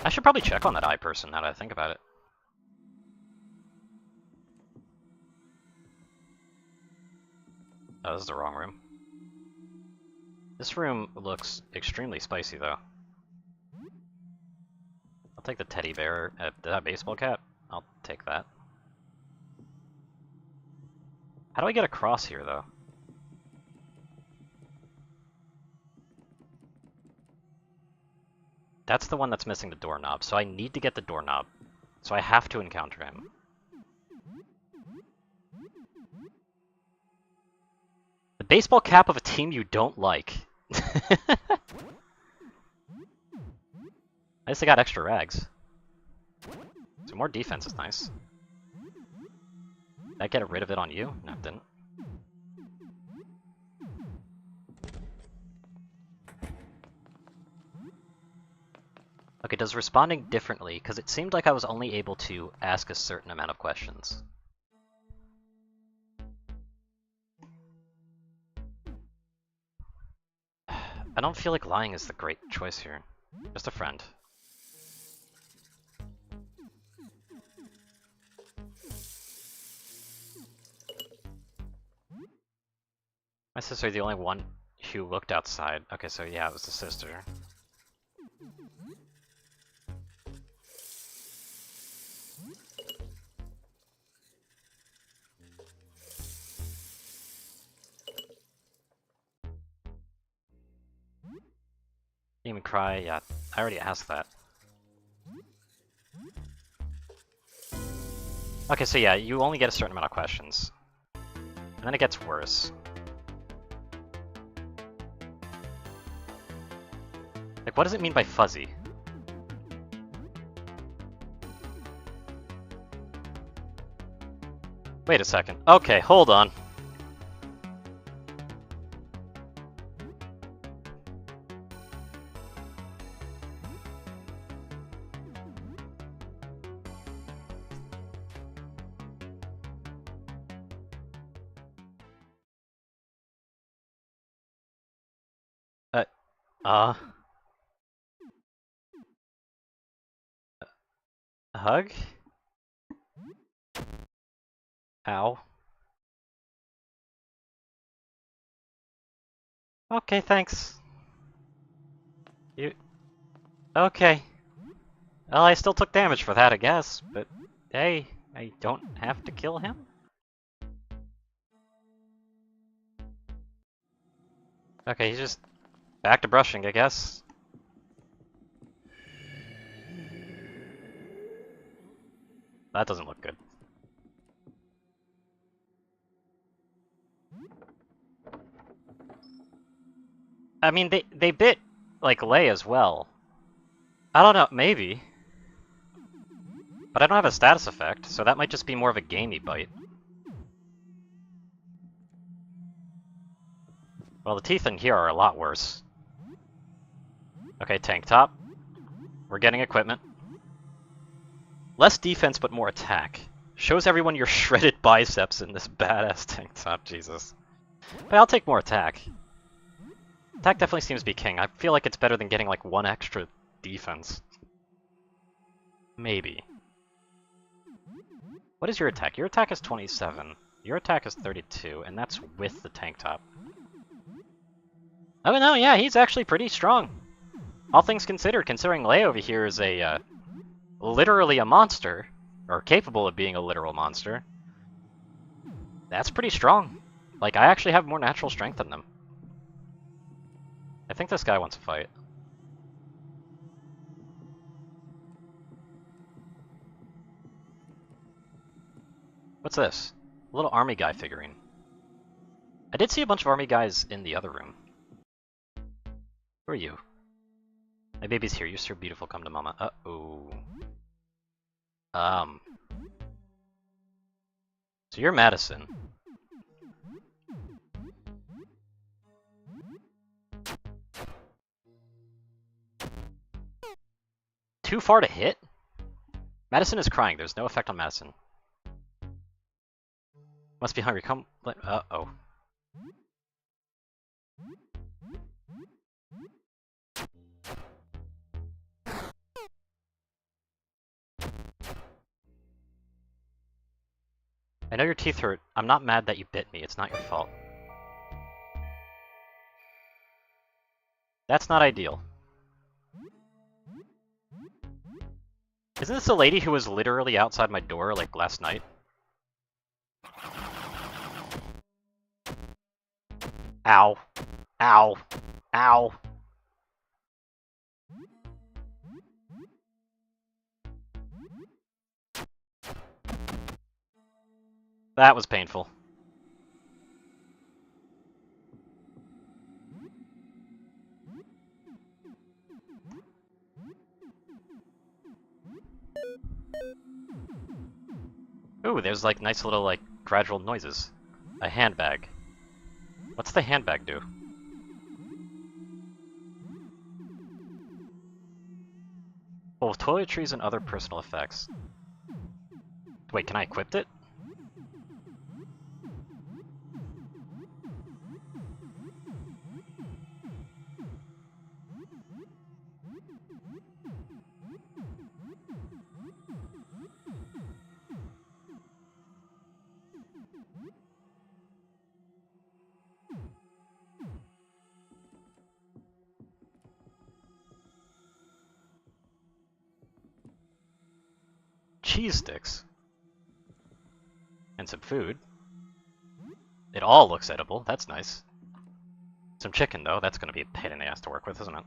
I should probably check on that eye person now that I think about it. Oh, this is the wrong room. This room looks extremely spicy, though. I'll take the teddy bear. That baseball cap? I'll take that. How do I get across here, though? That's the one that's missing the doorknob, so I need to get the doorknob. So I have to encounter him. The baseball cap of a team you don't like. I guess I got extra rags. So more defense is nice. Did I get rid of it on you? No, it didn't. Okay, does responding differently, because it seemed like I was only able to ask a certain amount of questions. I don't feel like lying is the great choice here. Just a friend. My sister, the only one who looked outside. Okay, so yeah, it was the sister. Even cry, yeah, I already asked that. Okay, so yeah, you only get a certain amount of questions. And then it gets worse. Like, what does it mean by fuzzy? Wait a second. Okay, hold on. A hug? Ow. Okay, thanks. You... Okay. Well, I still took damage for that, I guess, but hey, I don't have to kill him? Okay, he's just back to brushing, I guess. That doesn't look good. I mean, they bit, like, Lei as well. I don't know, maybe. But I don't have a status effect, so that might just be more of a gamey bite. Well, the teeth in here are a lot worse. Okay, tank top. We're getting equipment. Less defense, but more attack. Shows everyone your shredded biceps in this badass tank top, Jesus. But I'll take more attack. Attack definitely seems to be king. I feel like it's better than getting like one extra defense. Maybe. What is your attack? Your attack is 27. Your attack is 32, and that's with the tank top. Oh no, yeah, he's actually pretty strong. All things considered, considering Lei over here is a, literally a monster, or capable of being a literal monster, that's pretty strong. Like, I actually have more natural strength than them. I think this guy wants to fight. What's this? A little army guy figurine. I did see a bunch of army guys in the other room. Who are you? My baby's here. You're so beautiful. Come to mama. Uh-oh. So you're Madison. Too far to hit? Madison is crying. There's no effect on Madison. Must be hungry. Come. Uh-oh. I know your teeth hurt. I'm not mad that you bit me. It's not your fault. That's not ideal. Isn't this a lady who was literally outside my door, like, last night? Ow. Ow. Ow. That was painful. Ooh, there's like nice little like gradual noises. A handbag. What's the handbag do? Full of toiletries and other personal effects. Wait, can I equip it? Cheese sticks. And some food. It all looks edible, that's nice. Some chicken though, that's gonna be a pain in the ass to work with, isn't it?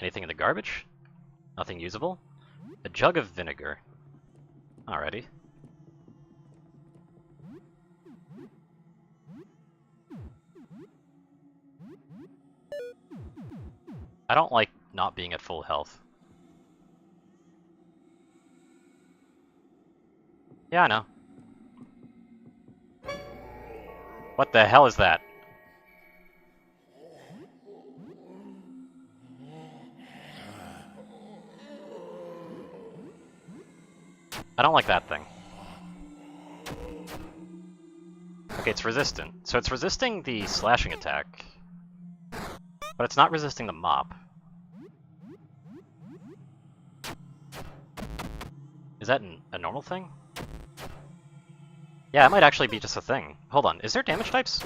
Anything in the garbage? Nothing usable? A jug of vinegar. Alrighty. I don't like not being at full health. Yeah, I know. What the hell is that? I don't like that thing. Okay, it's resistant. So it's resisting the slashing attack, but it's not resisting the mop. Is that a normal thing? Yeah, it might actually be just a thing. Hold on, is there damage types?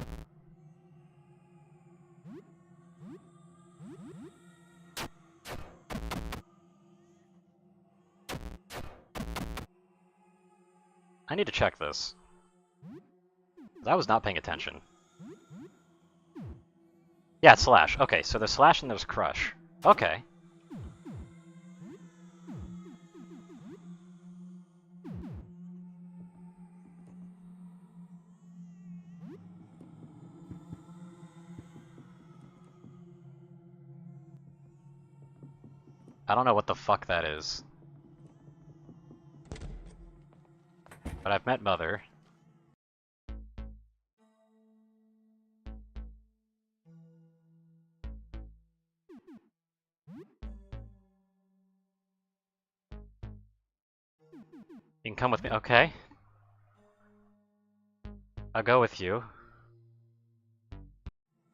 I need to check this. I was not paying attention. Yeah, it's slash. Okay, so there's slash and there's crush. Okay. I don't know what the fuck that is. But I've met Mother. You can come with me. Okay. I'll go with you.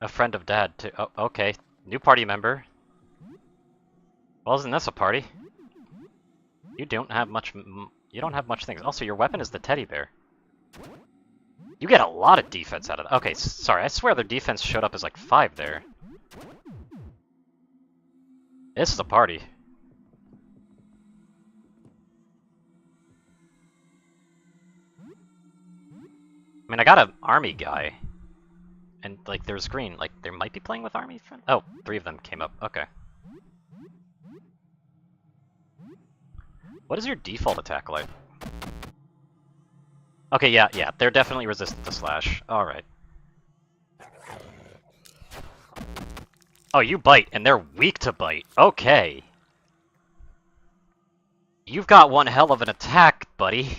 A friend of Dad, too. Oh, okay. New party member. Well, isn't this a party? You don't have much. You don't have much things. Also, your weapon is the teddy bear. You get a lot of defense out of that. Okay, sorry. I swear their defense showed up as like 5 there. This is a party. I mean, I got an army guy. And, like, there's green. Like, they might be playing with army friends? Oh, 3 of them came up. Okay. What is your default attack like? Okay, yeah, they're definitely resistant to slash. Alright. Oh, you bite, and they're weak to bite. Okay. You've got one hell of an attack, buddy.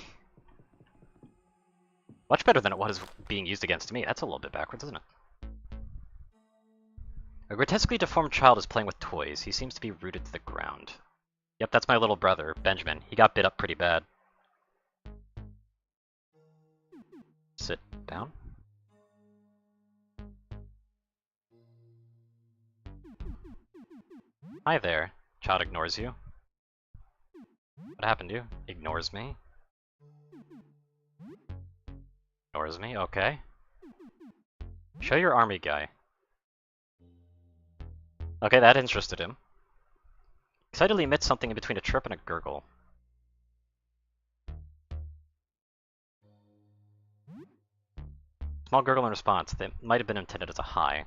Much better than it was being used against me. That's a little bit backwards, isn't it? A grotesquely deformed child is playing with toys. He seems to be rooted to the ground. Yep, that's my little brother, Benjamin. He got bit up pretty bad. Sit down. Hi there. Child ignores you. What happened to you? Ignores me. Ignores me, okay. Show your army guy. Okay, that interested him. Excitedly emits something in between a chirp and a gurgle. Small gurgle in response. They might have been intended as a hi.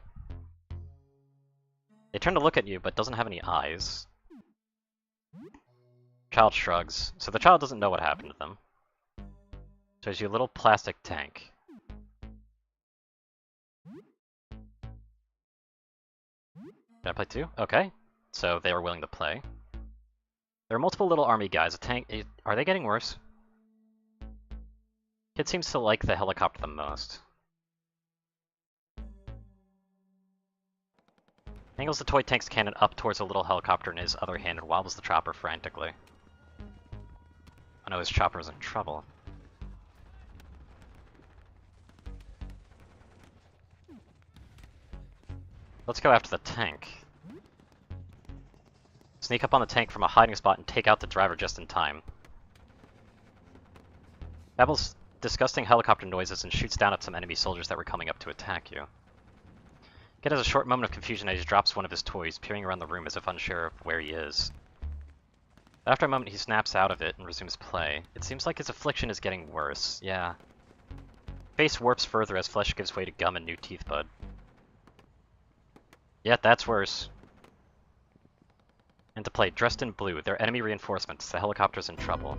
They turn to look at you, but doesn't have any eyes. Child shrugs. So the child doesn't know what happened to them. Shows you a little plastic tank. Did I play 2? Okay. So they were willing to play. There are multiple little army guys. A tank. Are they getting worse? Kid seems to like the helicopter the most. Angles the toy tank's cannon up towards a little helicopter in his other hand and wobbles the chopper frantically. Oh no, his chopper is in trouble. Let's go after the tank. Sneak up on the tank from a hiding spot and take out the driver just in time. Babbles disgusting helicopter noises and shoots down at some enemy soldiers that were coming up to attack you. Kid has a short moment of confusion as he drops one of his toys, peering around the room as if unsure of where he is. After a moment, he snaps out of it and resumes play. It seems like his affliction is getting worse. Yeah. Face warps further as flesh gives way to gum and new teeth bud. Yeah, that's worse. And to play, dressed in blue, they're enemy reinforcements. The helicopter's in trouble.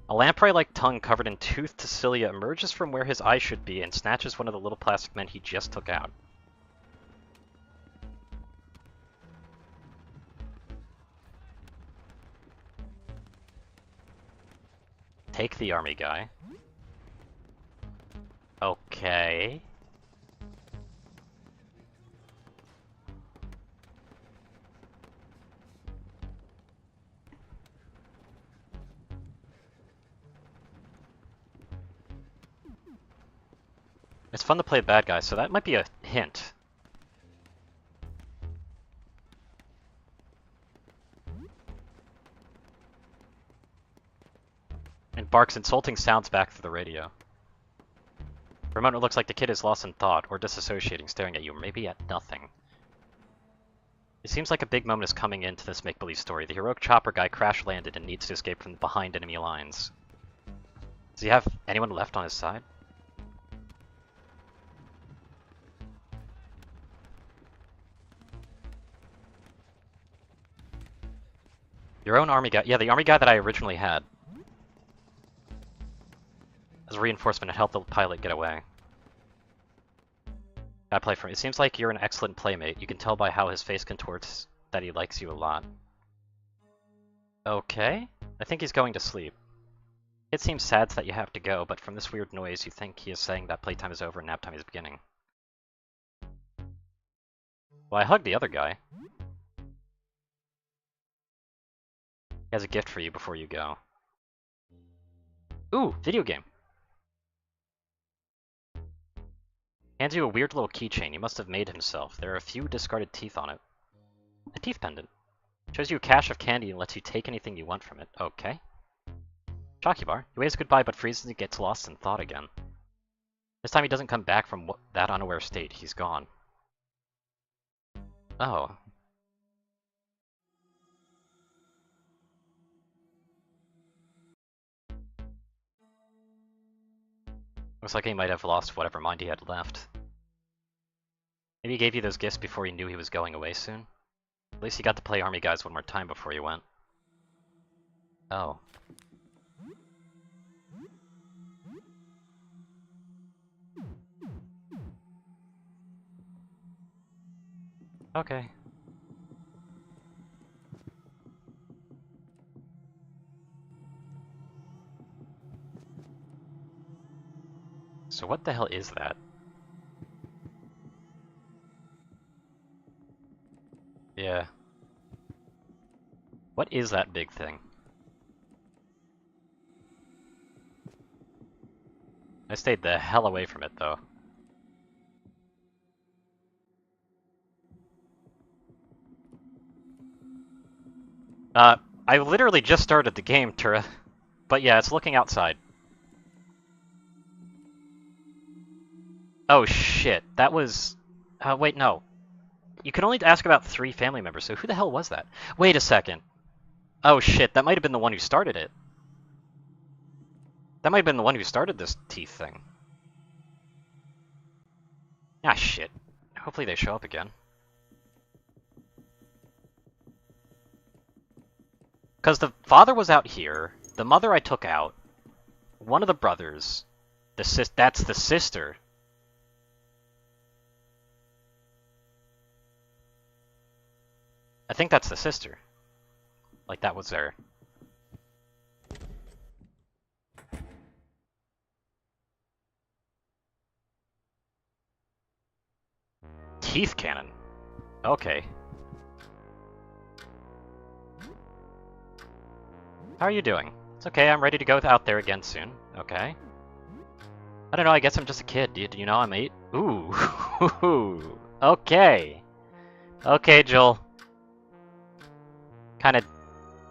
A lamprey-like tongue covered in toothed cilia emerges from where his eye should be and snatches one of the little plastic men he just took out. Take the army guy. Okay. It's fun to play bad guys, so that might be a hint. And barks insulting sounds back through the radio. For a moment it looks like the kid is lost in thought, or disassociating, staring at you, or maybe at nothing. It seems like a big moment is coming into this make-believe story. The heroic chopper guy crash-landed and needs to escape from behind enemy lines. Does he have anyone left on his side? Your own army guy. Yeah, the army guy that I originally had. As a reinforcement to help the pilot get away. I play for him. It seems like you're an excellent playmate. You can tell by how his face contorts that he likes you a lot. Okay. I think he's going to sleep. It seems sad that you have to go, but from this weird noise you think he is saying that playtime is over and nap time is beginning. Well, I hugged the other guy. He has a gift for you before you go. Ooh, video game. Hands you a weird little keychain he must have made himself. There are a few discarded teeth on it. A teeth pendant. Shows you a cache of candy and lets you take anything you want from it. Okay. Chalky bar. He waves goodbye but freezes and gets lost in thought again. This time he doesn't come back from that unaware state. He's gone. Oh. Looks like he might have lost whatever mind he had left. Maybe he gave you those gifts before he knew he was going away soon? At least he got to play Army Guys one more time before he went. Oh. Okay. So what the hell is that? Yeah. What is that big thing? I stayed the hell away from it, though. I literally just started the game, Tura. But yeah, it's looking outside. Oh shit, that was... wait, no. You can only ask about 3 family members, so who the hell was that? Wait a second. Oh shit, that might have been the one who started it. That might have been the one who started this teeth thing. Ah shit. Hopefully they show up again. Because the father was out here, the mother I took out, one of the brothers, that's the sister. I think that's the sister. Like that was there. Teeth cannon. Okay. How are you doing? It's okay, I'm ready to go out there again soon. Okay. I don't know, I guess I'm just a kid. Do you know I'm 8? Ooh. Okay. Okay, Joel.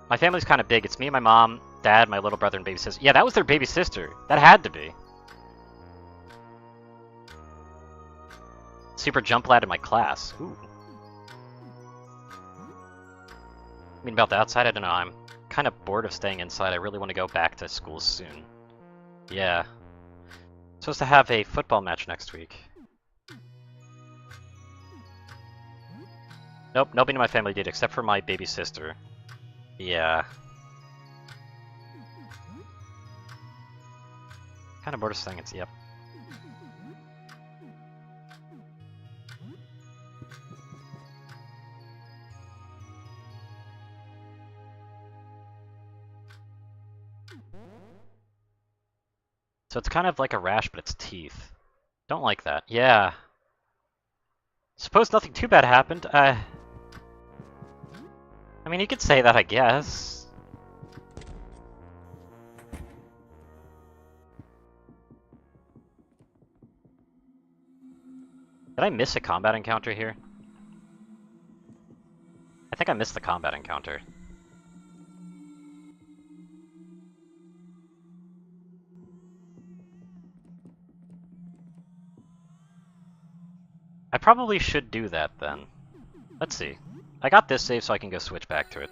My family's kind of big. It's me, my mom, dad, my little brother, and baby sister. Yeah, that was their baby sister. That had to be. Super jump lad in my class. Ooh. I mean, about the outside, I don't know. I'm kind of bored of staying inside. I really want to go back to school soon. Yeah. Supposed to have a football match next week. Nope, nobody in my family did except for my baby sister. Yeah. Kind of bored of saying it's yep. So it's kind of like a rash, but it's teeth. Don't like that. Yeah. Suppose nothing too bad happened. I mean, you could say that, I guess. Did I miss a combat encounter here? I think I missed the combat encounter. I probably should do that then. Let's see. I got this save so I can go switch back to it.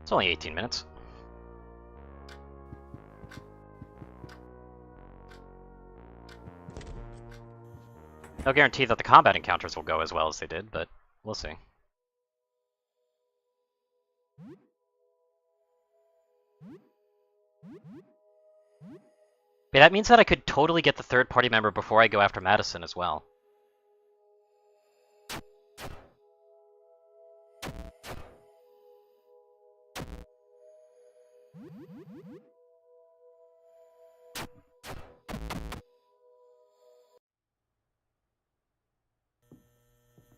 It's only 18 minutes. No guarantee that the combat encounters will go as well as they did, but we'll see. Yeah, that means that I could totally get the third party member before I go after Madison as well.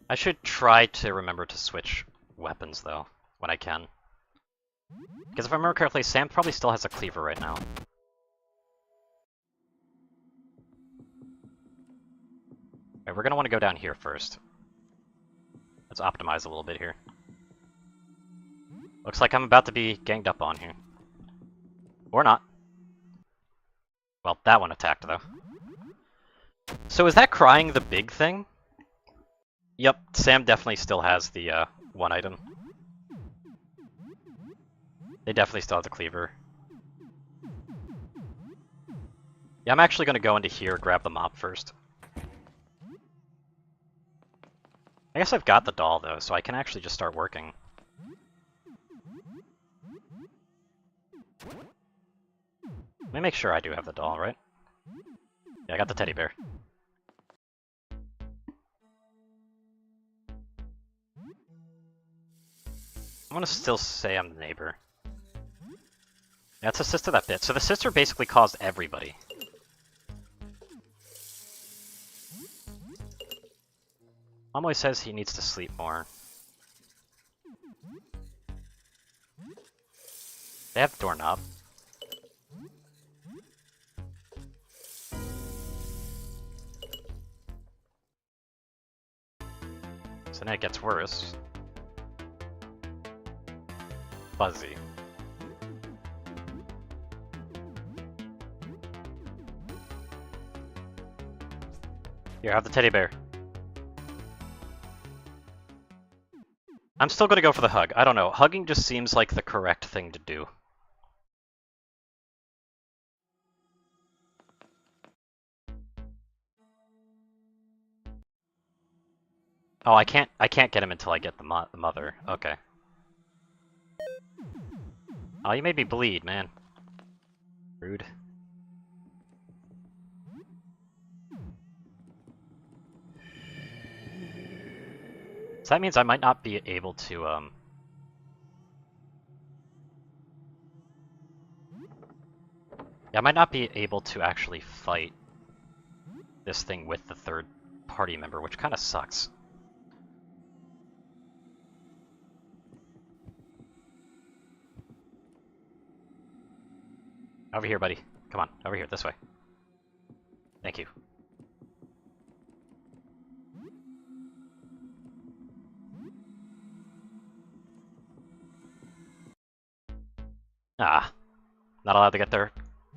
I should try to remember to switch weapons, though, when I can. Because if I remember correctly, Sam probably still has a cleaver right now. Alright, we're gonna want to go down here first. Let's optimize a little bit here. Looks like I'm about to be ganged up on here. Or not. Well, that one attacked, though. So is that crying the big thing? Yep, Sam definitely still has the one item. They definitely still have the cleaver. Yeah, I'm actually gonna go into here, grab the mop first. I guess I've got the doll, though, so I can actually just start working. Let me make sure I do have the doll, right? Yeah, I got the teddy bear. I'm gonna still say I'm the neighbor. Yeah, it's a sister that bit. So the sister basically caused everybody. Mom always says he needs to sleep more. They have doorknob. So then it gets worse. Fuzzy. Here, have the teddy bear. I'm still gonna go for the hug. I don't know. Hugging just seems like the correct thing to do. Oh, I can't get him until I get the mother. Okay. Oh, you made me bleed, man. Rude. So that means I might not be able to, yeah, I might not be able to actually fight this thing with the third party member, which kind of sucks. Over here, buddy. Come on, over here, this way. Thank you. Ah, not allowed to get their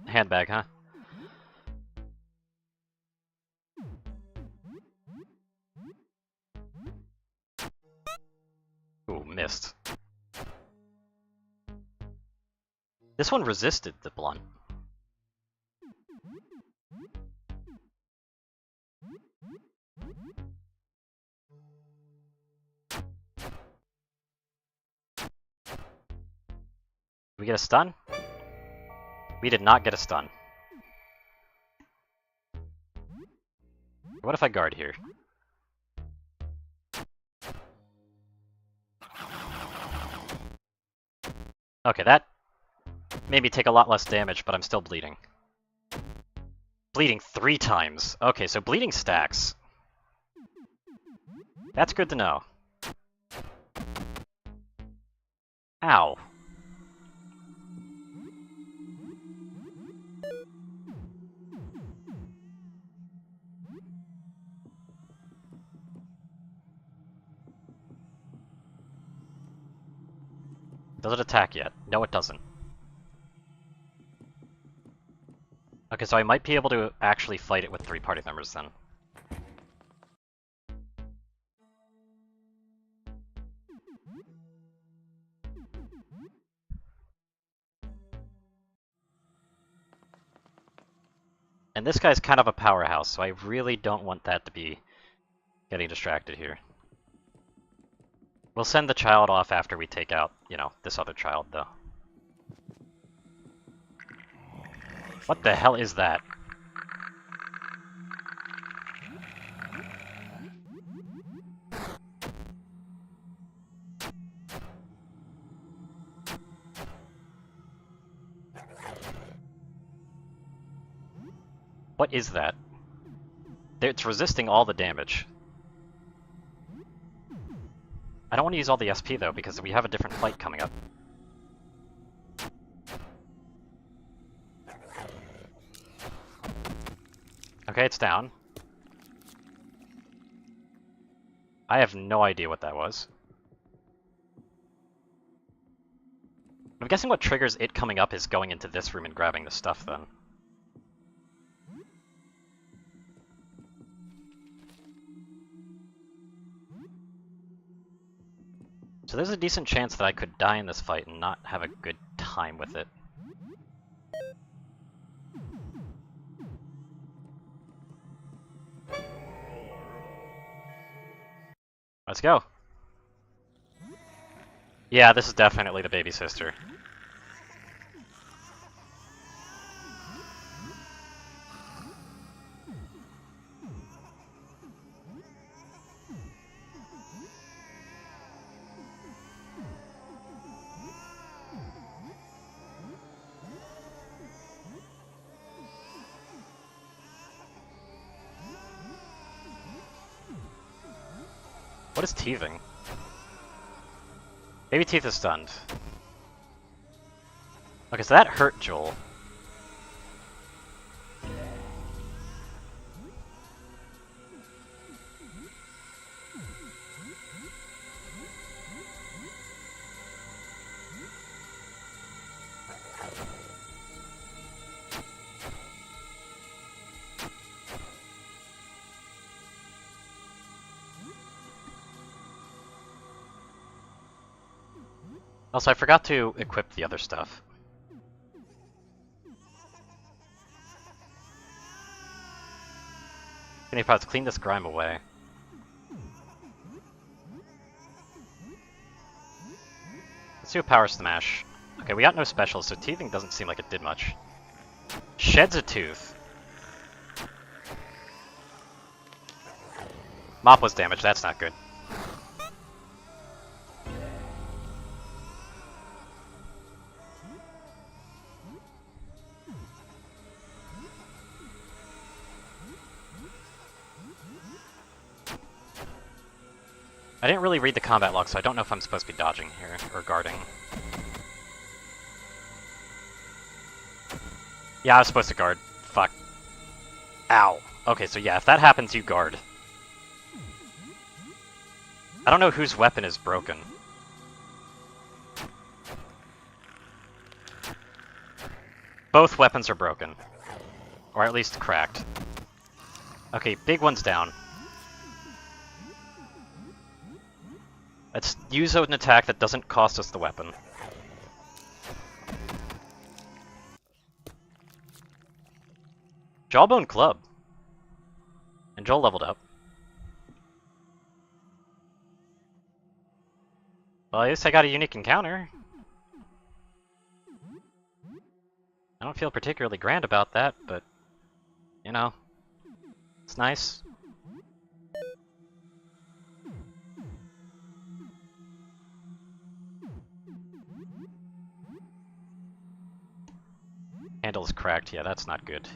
handbag, huh? Ooh, missed. This one resisted the blunt. Did we get a stun? We did not get a stun. What if I guard here? Okay, that made me take a lot less damage, but I'm still bleeding. Bleeding 3 times. Okay, so bleeding stacks. That's good to know. Ow. Does it attack yet? No, it doesn't. Okay, so I might be able to actually fight it with 3 party members then. And this guy's kind of a powerhouse, so I really don't want that to be getting distracted here. We'll send the child off after we take out, you know, this other child, though. What the hell is that? What is that? It's resisting all the damage. I don't want to use all the SP though, because we have a different fight coming up. Okay, it's down. I have no idea what that was. I'm guessing what triggers it coming up is going into this room and grabbing the stuff then. So there's a decent chance that I could die in this fight and not have a good time with it. Let's go. Yeah, this is definitely the baby sister. What is teething? Baby Teeth is stunned. Okay, so that hurt Joel. Also, I forgot to equip the other stuff. Any pods, clean this grime away. Let's do a power smash. Okay, we got no specials, so teething doesn't seem like it did much. Sheds a tooth. Mop was damaged, that's not good. I didn't really read the combat log, so I don't know if I'm supposed to be dodging here, or guarding. Yeah, I was supposed to guard. Fuck. Ow. Okay, so yeah, if that happens, you guard. I don't know whose weapon is broken. Both weapons are broken. Or at least cracked. Okay, big one's down. Let's use an attack that doesn't cost us the weapon. Jawbone Club. And Joel leveled up. Well, at least I got a unique encounter. I don't feel particularly grand about that, but, you know, it's nice. Handle's cracked, yeah, that's not good.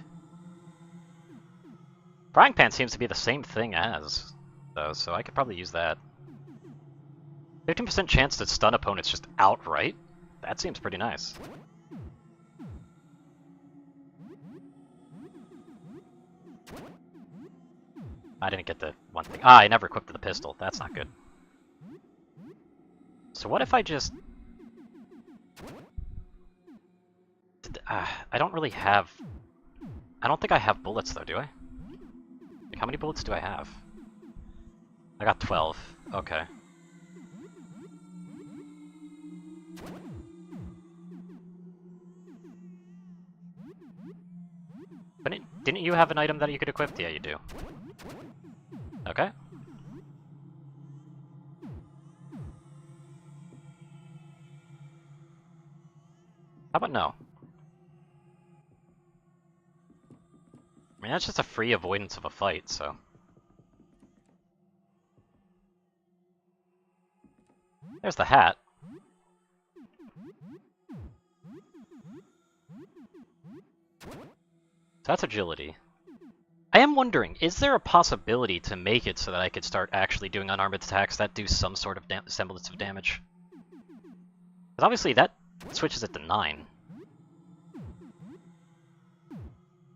Frying pan seems to be the same thing as, though, so I could probably use that. 15% chance to stun opponents just outright? That seems pretty nice. I didn't get the one thing. Ah, I never equipped the pistol. That's not good. So what if I just I don't really have... I don't think I have bullets though, do I? Like, how many bullets do I have? I got 12. Okay. But didn't you have an item that you could equip? Yeah, you do. Okay. How about no? I mean, that's just a free avoidance of a fight, so... There's the hat. So that's agility. I am wondering, is there a possibility to make it so that I could start actually doing unarmed attacks that do some sort of semblance of damage? Because obviously that switches it to 9.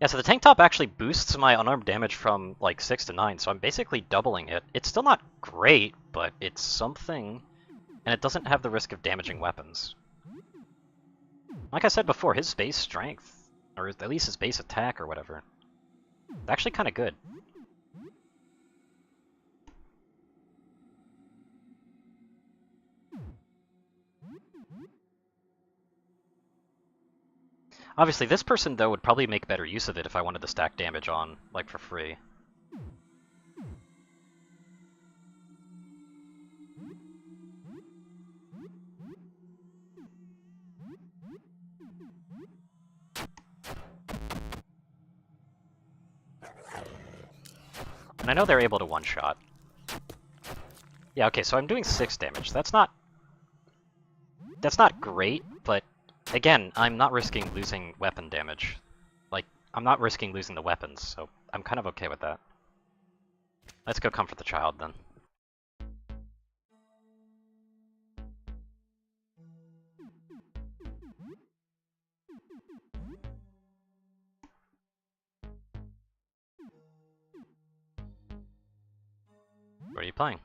Yeah, so the tank top actually boosts my unarmed damage from like 6 to 9, so I'm basically doubling it. It's still not great, but it's something, and it doesn't have the risk of damaging weapons. Like I said before, his base strength, or at least his base attack or whatever, it's actually kind of good. Obviously, this person, though, would probably make better use of it if I wanted to stack damage on, like, for free. And I know they're able to one-shot. Yeah, okay, so I'm doing 6 damage. That's not great, but again, I'm not risking losing weapon damage. Like, I'm not risking losing the weapons, so I'm kind of okay with that. Let's go comfort the child, then. What are you playing?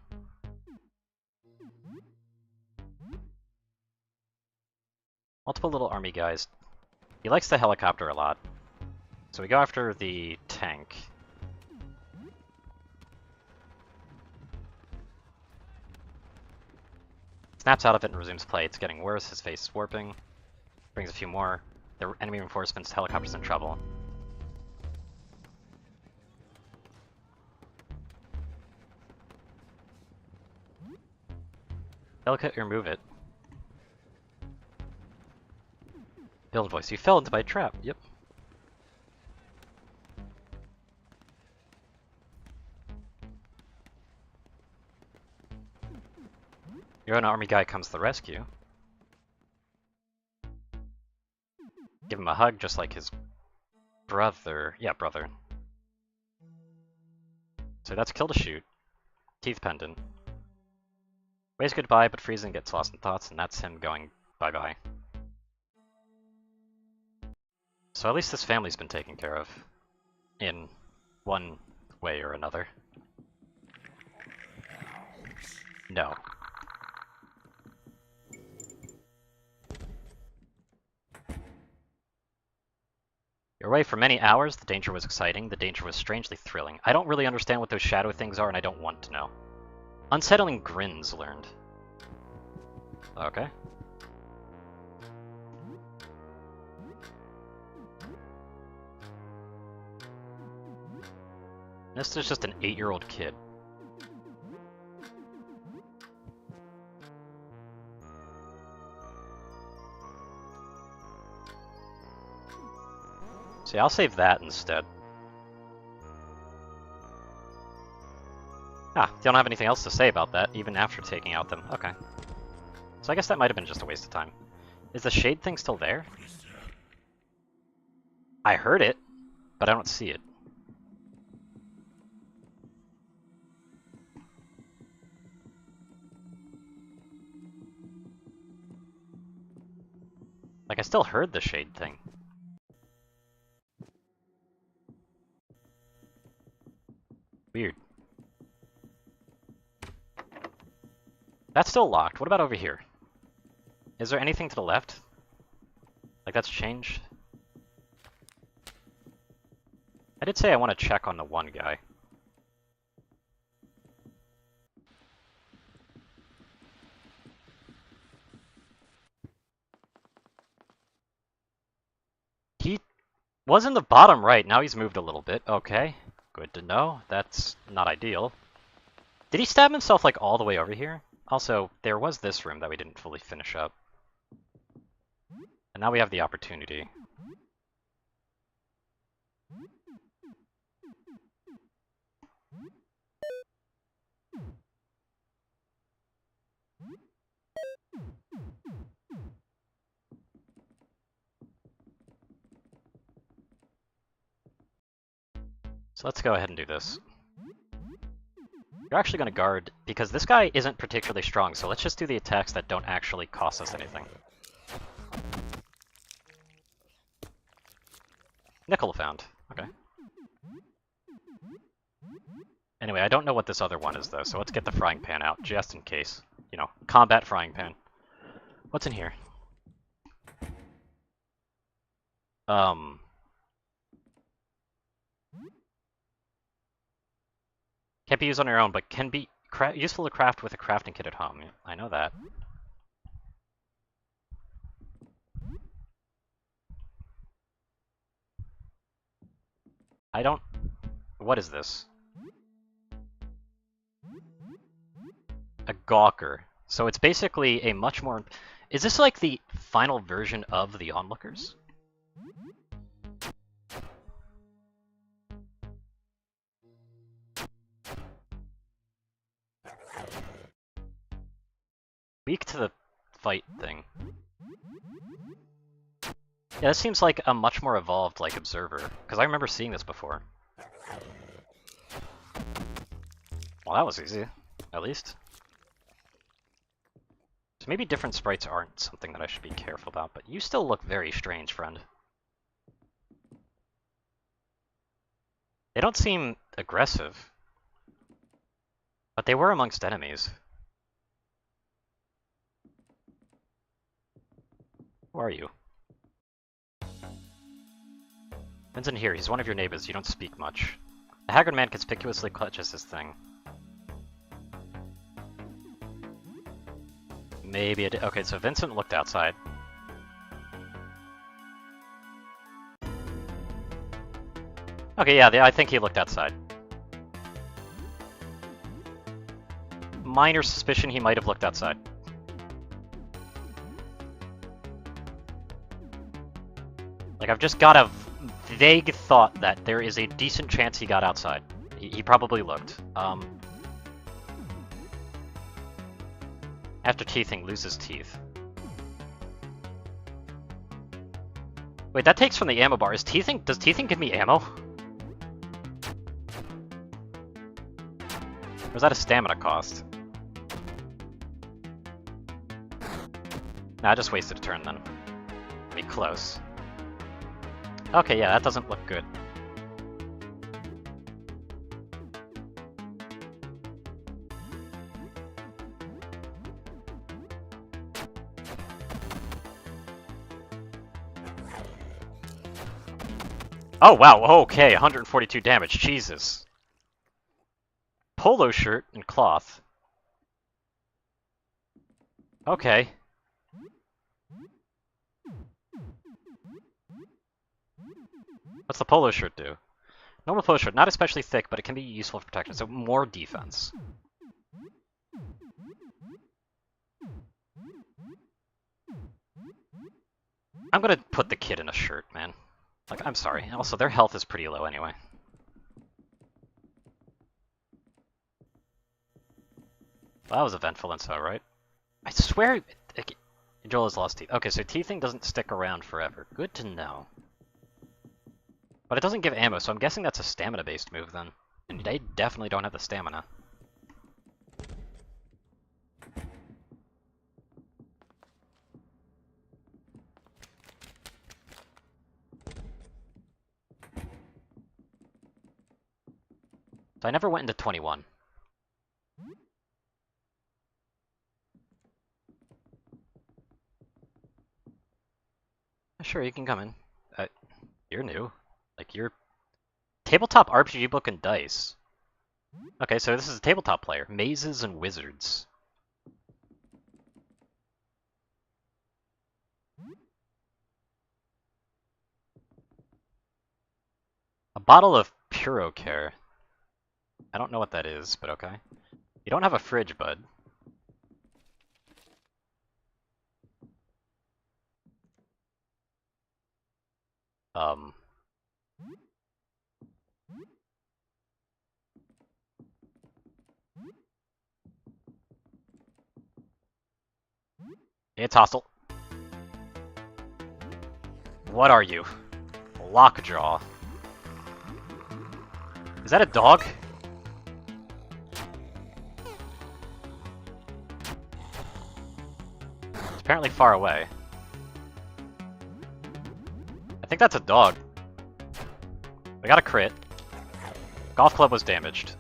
Multiple little army guys. He likes the helicopter a lot. So we go after the tank. Snaps out of it and resumes play. It's getting worse, his face is warping. Brings a few more. The enemy reinforcements, helicopter's in trouble. Delicate, remove it. Build voice. You fell into my trap. Yep. Your own army guy comes to the rescue. Give him a hug, just like his brother. Yeah, brother. So that's kill to shoot. Teeth pendant. Waves goodbye, but Friesen gets lost in thoughts, and that's him going bye-bye. So at least this family's been taken care of. In one way or another. No. You're away for many hours. The danger was exciting. The danger was strangely thrilling. I don't really understand what those shadow things are, and I don't want to know. Unsettling grins learned. Okay. This is just an 8-year-old kid. See, I'll save that instead. Ah, you don't have anything else to say about that, even after taking out them. Okay. So I guess that might have been just a waste of time. Is the shade thing still there? I heard it, but I don't see it. Like, I still heard the shade thing. Weird. That's still locked. What about over here? Is there anything to the left? Like, that's changed? I did say I want to check on the one guy. He was in the bottom right, now he's moved a little bit. Okay, good to know. That's not ideal. Did he stab himself like all the way over here? Also, there was this room that we didn't fully finish up. And now we have the opportunity. So let's go ahead and do this. You're actually going to guard, because this guy isn't particularly strong, so let's just do the attacks that don't actually cost us anything. Nickel found. Okay. Anyway, I don't know what this other one is, though, so let's get the frying pan out, just in case. You know, combat frying pan. What's in here? Can't be used on your own, but can be useful to craft with a crafting kit at home. I know that. I don't... What is this? A gawker. So it's basically a much more... Is this like the final version of the onlookers? Weak to the fight thing. Yeah, this seems like a much more evolved, like, observer. Because I remember seeing this before. Well, that was easy. At least. So maybe different sprites aren't something that I should be careful about, but you still look very strange, friend. They don't seem aggressive. But they were amongst enemies. Who are you? Vincent here, he's one of your neighbors, you don't speak much. The haggard man conspicuously clutches his thing. Maybe it. Okay, so Vincent looked outside. Okay, yeah, I think he looked outside. Minor suspicion he might have looked outside. Like, I've just got a vague thought that there is a decent chance he got outside. He probably looked. After teething, loses teeth. Wait, that takes from the ammo bar. Does teething give me ammo? Or is that a stamina cost? Nah, I just wasted a turn then. Be close. Okay, yeah, that doesn't look good. Oh, wow, okay, 142 damage, Jesus. Polo shirt and cloth. Okay. What's the polo shirt do? Normal polo shirt, not especially thick, but it can be useful for protection, so more defense. I'm gonna put the kid in a shirt, man. Like, I'm sorry. Also, their health is pretty low anyway. Well, that was eventful and so, right? I swear... Joel has lost teeth. Okay, so teething doesn't stick around forever. Good to know. But it doesn't give ammo, so I'm guessing that's a stamina-based move then. And they definitely don't have the stamina. So I never went into 21. Sure, you can come in. You're new. Like, you're Tabletop RPG book and dice. Okay, so this is a tabletop player. Mazes and Wizards. A bottle of Purocare. I don't know what that is, but okay. You don't have a fridge, bud. It's hostile. What are you? Lockjaw. Is that a dog? It's apparently far away. I think that's a dog. We got a crit. Golf club was damaged.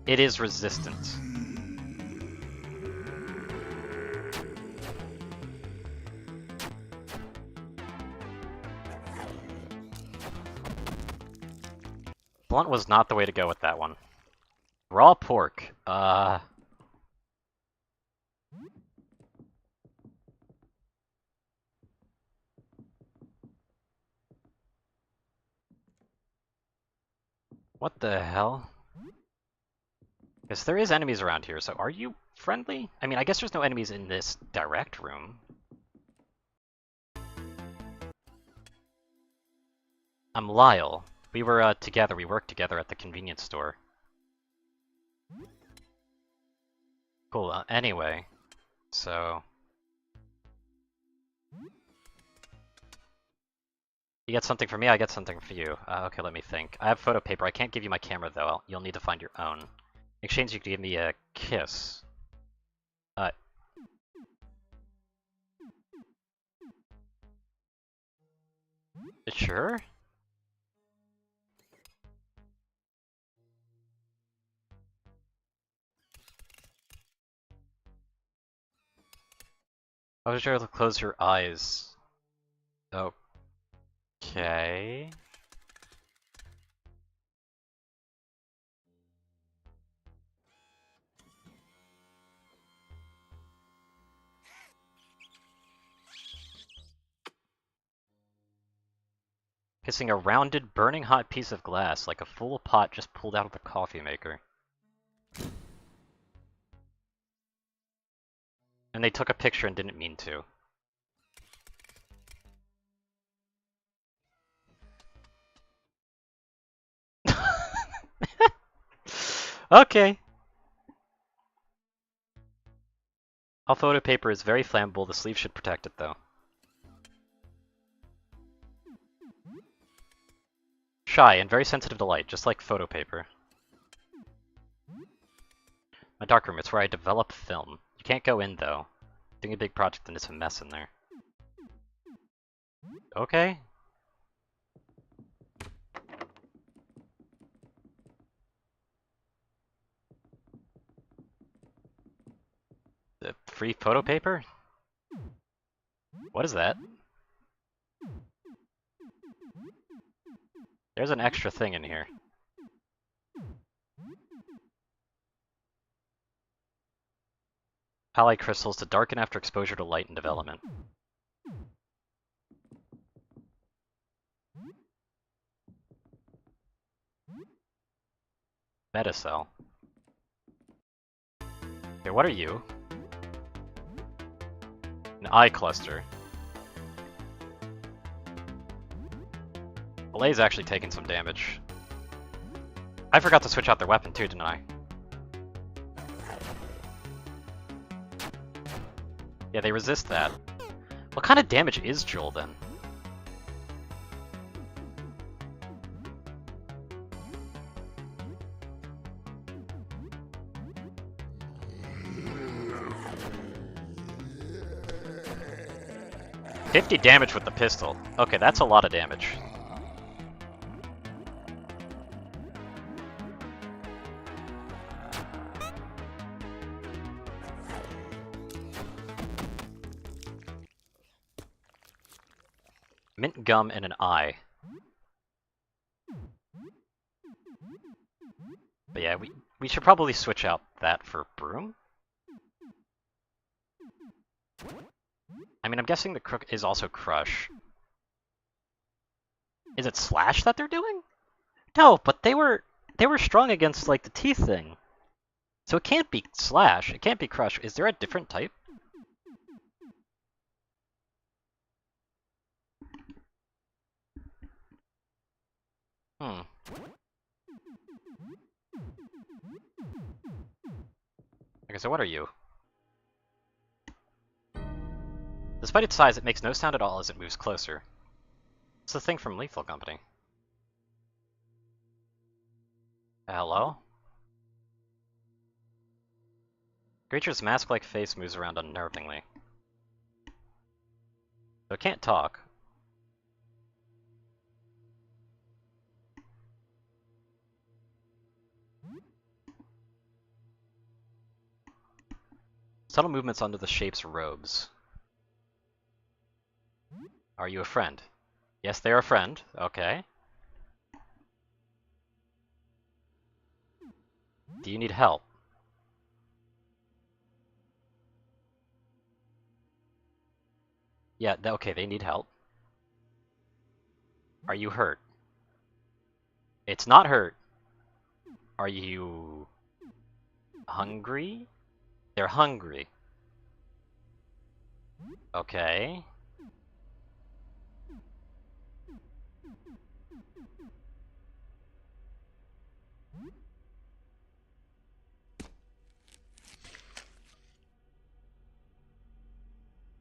It is resistant. Blunt was not the way to go with that one. Raw pork. What the hell? Guess there is enemies around here, so are you friendly? I mean, I guess there's no enemies in this direct room. I'm Lyle. We were, together. We worked together at the convenience store. Cool, anyway. So... You get something for me, I get something for you. Okay, let me think. I have photo paper. I can't give you my camera, though. You'll need to find your own. In exchange, you can give me a kiss. Sure? I was sure to close your eyes. Okay. Kissing a rounded, burning hot piece of glass, like a full pot just pulled out of the coffee maker. And they took a picture and didn't mean to. Okay. All photo paper is very flammable. The sleeve should protect it, though. Shy and very sensitive to light, just like photo paper. My darkroom, it's where I develop film. You can't go in, though. Doing a big project and it's a mess in there. Okay. The free photo paper? What is that? There's an extra thing in here. Halide crystals to darken after exposure to light and development. Metacell. Okay, what are you? An eye cluster. Belay's actually taking some damage. I forgot to switch out their weapon too, didn't I? Yeah, they resist that. What kind of damage is Joel then? $50 damage with the pistol. Okay, that's a lot of damage. Mint gum and an eye. But yeah, we should probably switch out that for broom. I mean, I'm guessing the crook is also crush. Is it slash that they're doing? No, but they were strong against like the teeth thing. So it can't be slash, it can't be crush. Is there a different type? Hmm. Okay, so what are you? Despite its size, it makes no sound at all as it moves closer. It's the thing from Lethal Company. Hello? Creature's mask-like face moves around unnervingly. So it can't talk. Subtle movements under the shape's robes. Are you a friend? Yes, they're a friend. Okay. Do you need help? Yeah, okay, they need help. Are you hurt? It's not hurt. Are you hungry? They're hungry. Okay.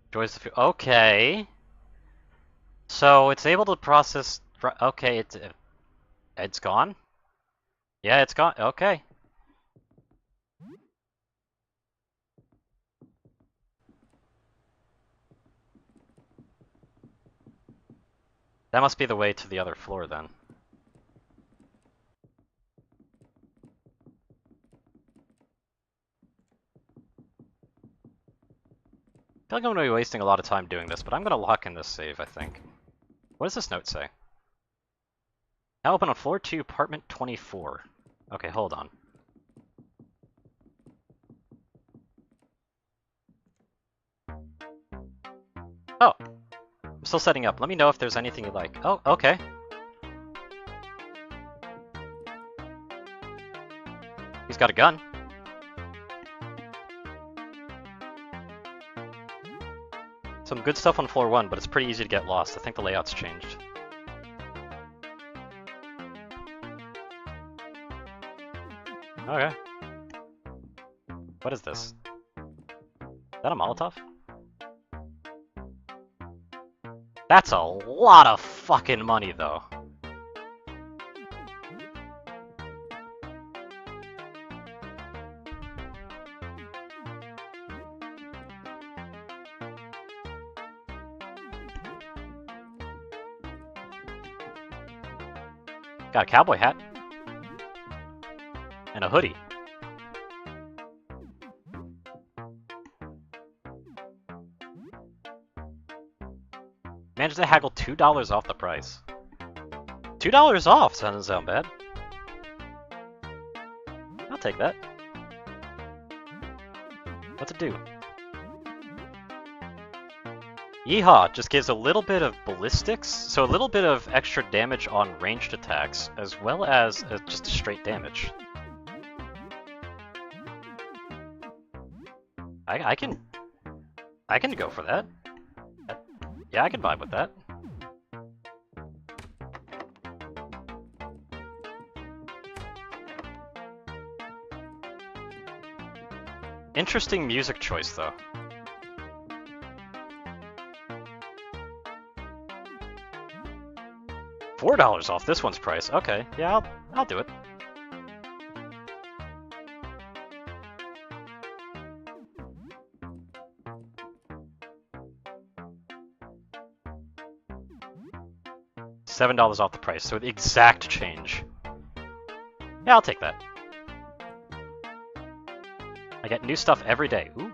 Enjoys the food. Okay. So it's able to process. Okay, it's gone. Yeah, it's gone. Okay. That must be the way to the other floor then. I feel like I'm going to be wasting a lot of time doing this, but I'm going to lock in this save, I think. What does this note say? Now open on floor 2, apartment 24. Okay, hold on. Oh! I'm still setting up. Let me know if there's anything you like. Oh, okay. He's got a gun. Some good stuff on floor 1, but it's pretty easy to get lost. I think the layout's changed. Okay. What is this? Is that a Molotov? That's a lot of fucking money, though. Got a cowboy hat. And a hoodie. Managed to haggle $2 off the price. $2 off doesn't sound bad. I'll take that. What's it do? Yeehaw just gives a little bit of ballistics, so a little bit of extra damage on ranged attacks, as well as just straight damage. I can go for that. Yeah, I can vibe with that. Interesting music choice, though. $4 off this one's price. Okay, yeah, I'll do it. $7 off the price, so the exact change. Yeah, I'll take that. I get new stuff every day. Ooh.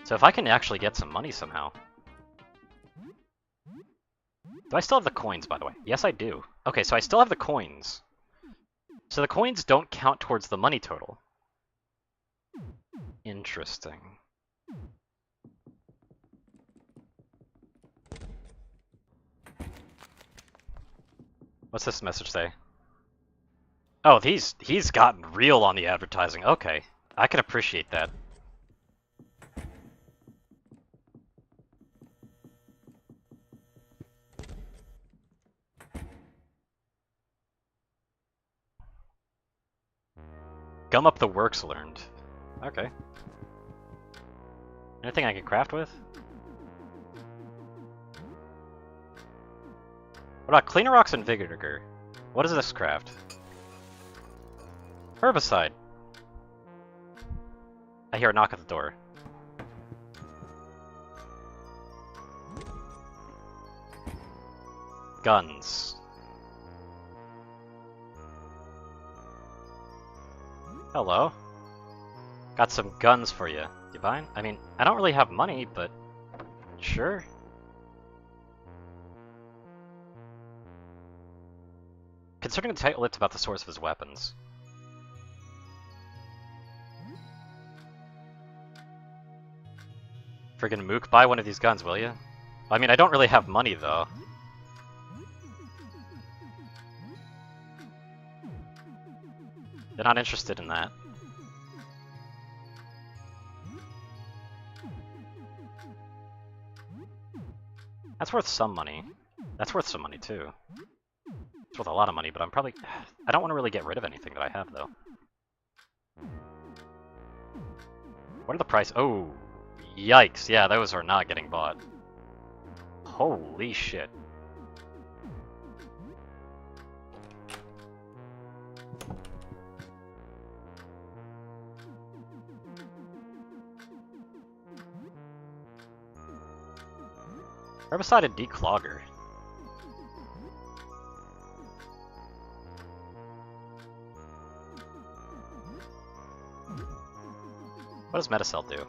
So if I can actually get some money somehow. Do I still have the coins, by the way? Yes, I do. Okay, so I still have the coins. So the coins don't count towards the money total. Interesting. What's this message say? Oh, he's gotten real on the advertising. Okay, I can appreciate that. Gum up the works learned. Okay. Anything I can craft with? What about cleaner rocks and vinegar? What does this craft? Herbicide. I hear a knock at the door. Guns. Hello. Got some guns for you. You buying? I mean, I don't really have money, but sure. Concerning the tight-lipped about the source of his weapons. Friggin' Mook, buy one of these guns, will you? I mean, I don't really have money, though. They're not interested in that. That's worth some money. That's worth some money, too. It's worth a lot of money, but I'm probably... I don't want to really get rid of anything that I have, though. What are the prices? Oh, yikes. Yeah, those are not getting bought. Holy shit. Herbicide and declogger. What does Metacell do?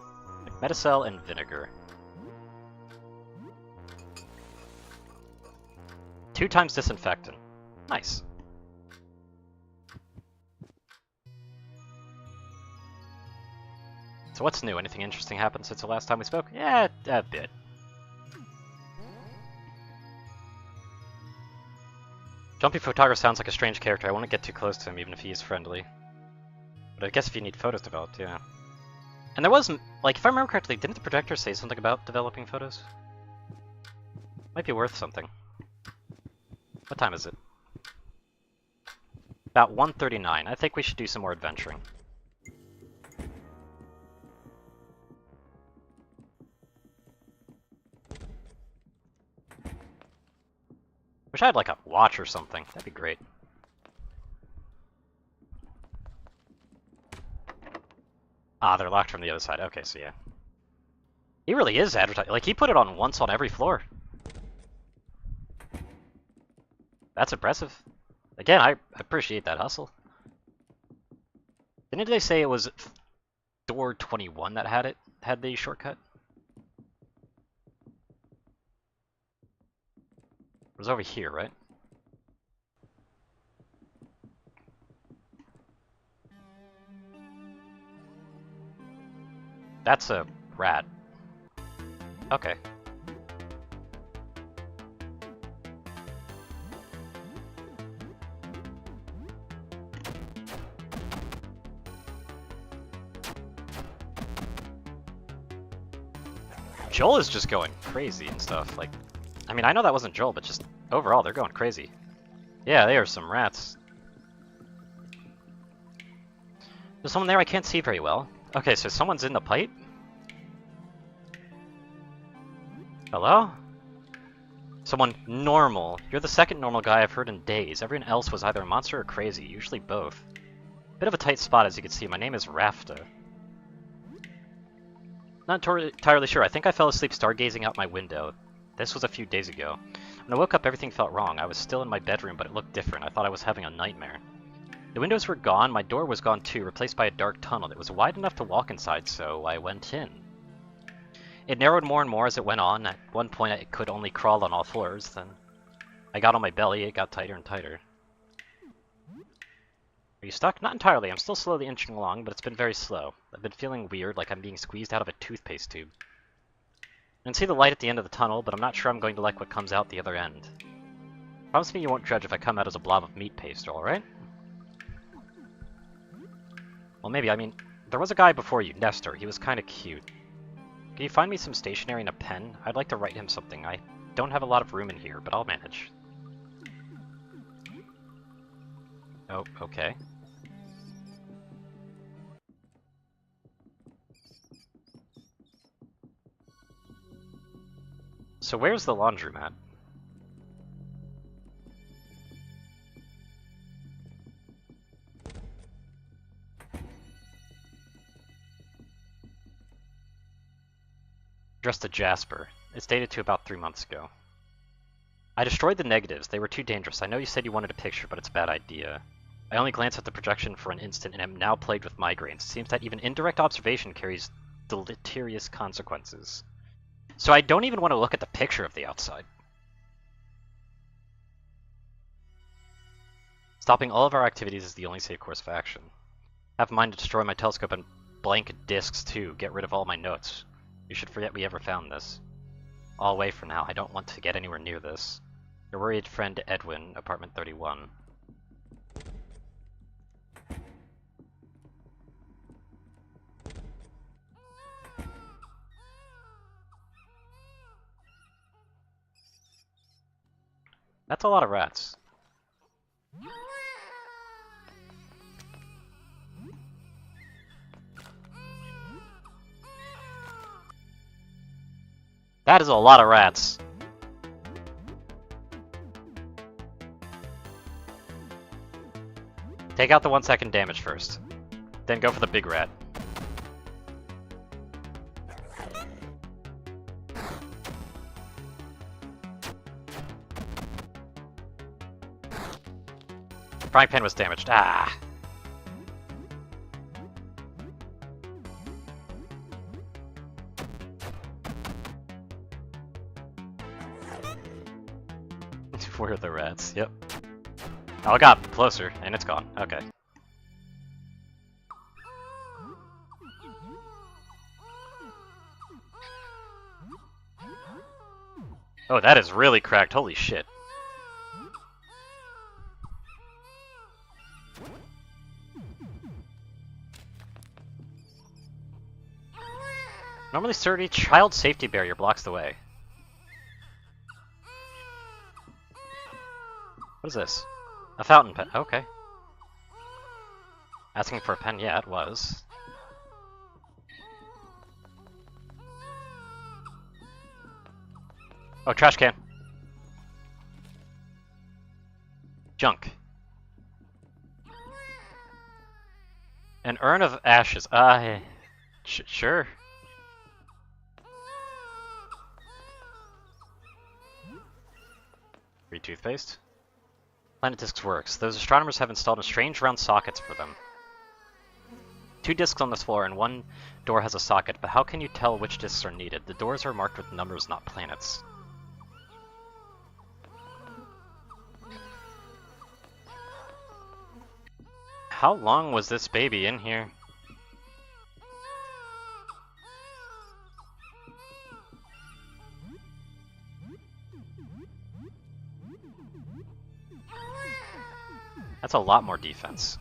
Metacell and vinegar. 2 times disinfectant. Nice. So what's new? Anything interesting happened since the last time we spoke? Yeah, a bit. Jumpy Photographer sounds like a strange character. I won't get too close to him, even if he is friendly. But I guess if you need photos developed, yeah. And there was, like, if I remember correctly, didn't the projector say something about developing photos? Might be worth something. What time is it? About 1:39. I think we should do some more adventuring. Wish I had, like, a watch or something. That'd be great. Ah, they're locked from the other side. Okay, so yeah. He really is advertising. Like, he put it on once on every floor. That's impressive. Again, I appreciate that hustle. Didn't they say it was door 21 that had the shortcut? It was over here, right? That's a rat. Okay. Joel is just going crazy and stuff. Like, I mean, I know that wasn't Joel, but just overall, they're going crazy. Yeah, they are some rats. There's someone there I can't see very well. Okay, so someone's in the pipe? Hello? Someone normal. You're the second normal guy I've heard in days. Everyone else was either a monster or crazy, usually both. Bit of a tight spot, as you can see. My name is Rafta. Not entirely sure. I think I fell asleep stargazing out my window. This was a few days ago. When I woke up, everything felt wrong. I was still in my bedroom, but it looked different. I thought I was having a nightmare. The windows were gone, my door was gone too, replaced by a dark tunnel that was wide enough to walk inside, so I went in. It narrowed more and more as it went on. At one point, I could only crawl on all fours, then I got on my belly, it got tighter and tighter. Are you stuck? Not entirely, I'm still slowly inching along, but it's been very slow. I've been feeling weird, like I'm being squeezed out of a toothpaste tube. I can see the light at the end of the tunnel, but I'm not sure I'm going to like what comes out the other end. Promise me you won't judge if I come out as a blob of meat paste, alright? Well, maybe, I mean, there was a guy before you, Nestor. He was kinda cute. Can you find me some stationery and a pen? I'd like to write him something. I don't have a lot of room in here, but I'll manage. Oh, okay. So where's the laundromat? Addressed to Jasper. It's dated to about 3 months ago. I destroyed the negatives. They were too dangerous. I know you said you wanted a picture, but it's a bad idea. I only glanced at the projection for an instant and am now plagued with migraines. It seems that even indirect observation carries deleterious consequences. So I don't even want to look at the picture of the outside. Stopping all of our activities is the only safe course of action. I have in mind to destroy my telescope and blank discs too. Get rid of all my notes. You should forget we ever found this. All away for now. I don't want to get anywhere near this. Your worried friend Edwin, apartment 31. That's a lot of rats. That is a lot of rats. Take out the 1 second damage first. Then go for the big rat. Frying pan was damaged. Ah! Where are the rats? Yep. Oh, it got closer, and it's gone. Okay. Oh, that is really cracked. Holy shit. Normally sturdy child safety barrier blocks the way. What is this? A fountain pen. Okay. Asking for a pen? Yeah, it was. Oh, trash can. Junk. An urn of ashes. Sure. Free toothpaste. Planet Discs works. Those astronomers have installed strange round sockets for them. 2 discs on this floor and 1 door has a socket, but how can you tell which discs are needed? The doors are marked with numbers, not planets. How long was this baby in here? That's a lot more defense.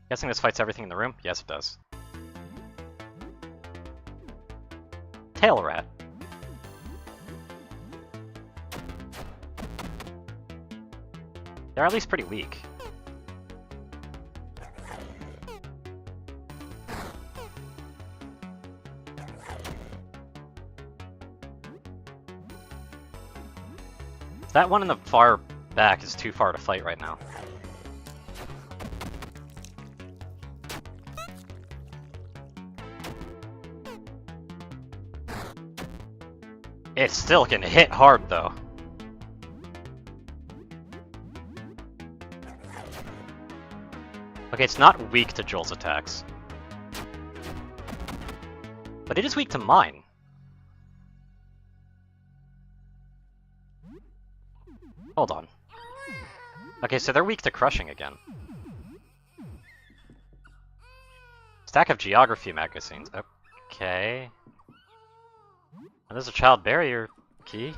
Guessing this fights everything in the room? Yes, it does. Tail rat. They're at least pretty weak. That one in the far back is too far to fight right now. It still can hit hard, though. Okay, it's not weak to Joel's attacks. But it is weak to mine. Hold on. Okay, so they're weak to crushing again. Stack of geography magazines. Okay. And there's a child barrier key.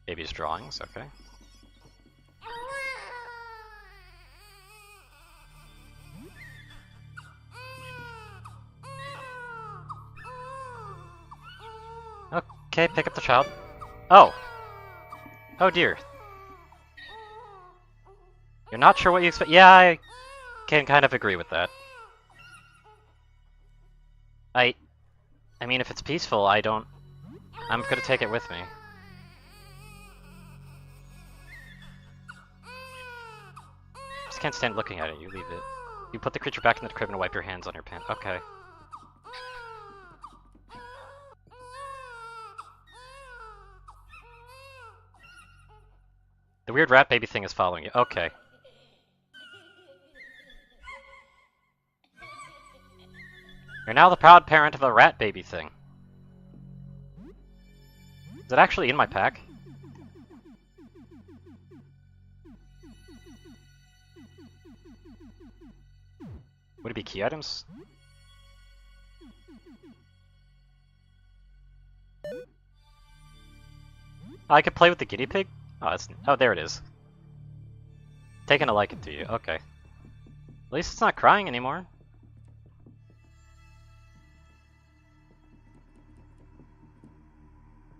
Baby's drawings, okay. Okay, pick up the child. Oh! Oh dear. You're not sure what you expect? Yeah, I can kind of agree with that. I mean, if it's peaceful, I'm gonna take it with me. Just can't stand looking at it, you leave it. You put the creature back in the crib and wipe your hands on your pants. Okay. The weird rat baby thing is following you. Okay. You're now the proud parent of a rat baby thing. Is it actually in my pack? Would it be key items? I could play with the guinea pig? Oh, there it is. Taking a liking to you, okay. At least it's not crying anymore.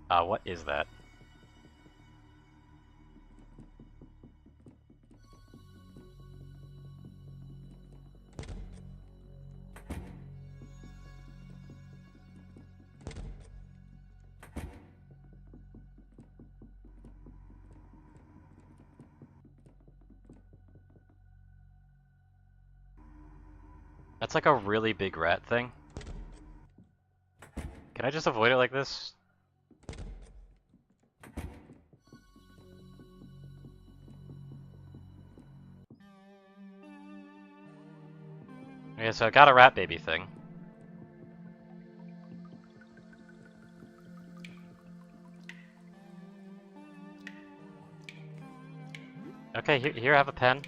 What is that? That's like a really big rat thing. Can I just avoid it like this? Okay, so I got a rat baby thing. Okay, here I have a pen.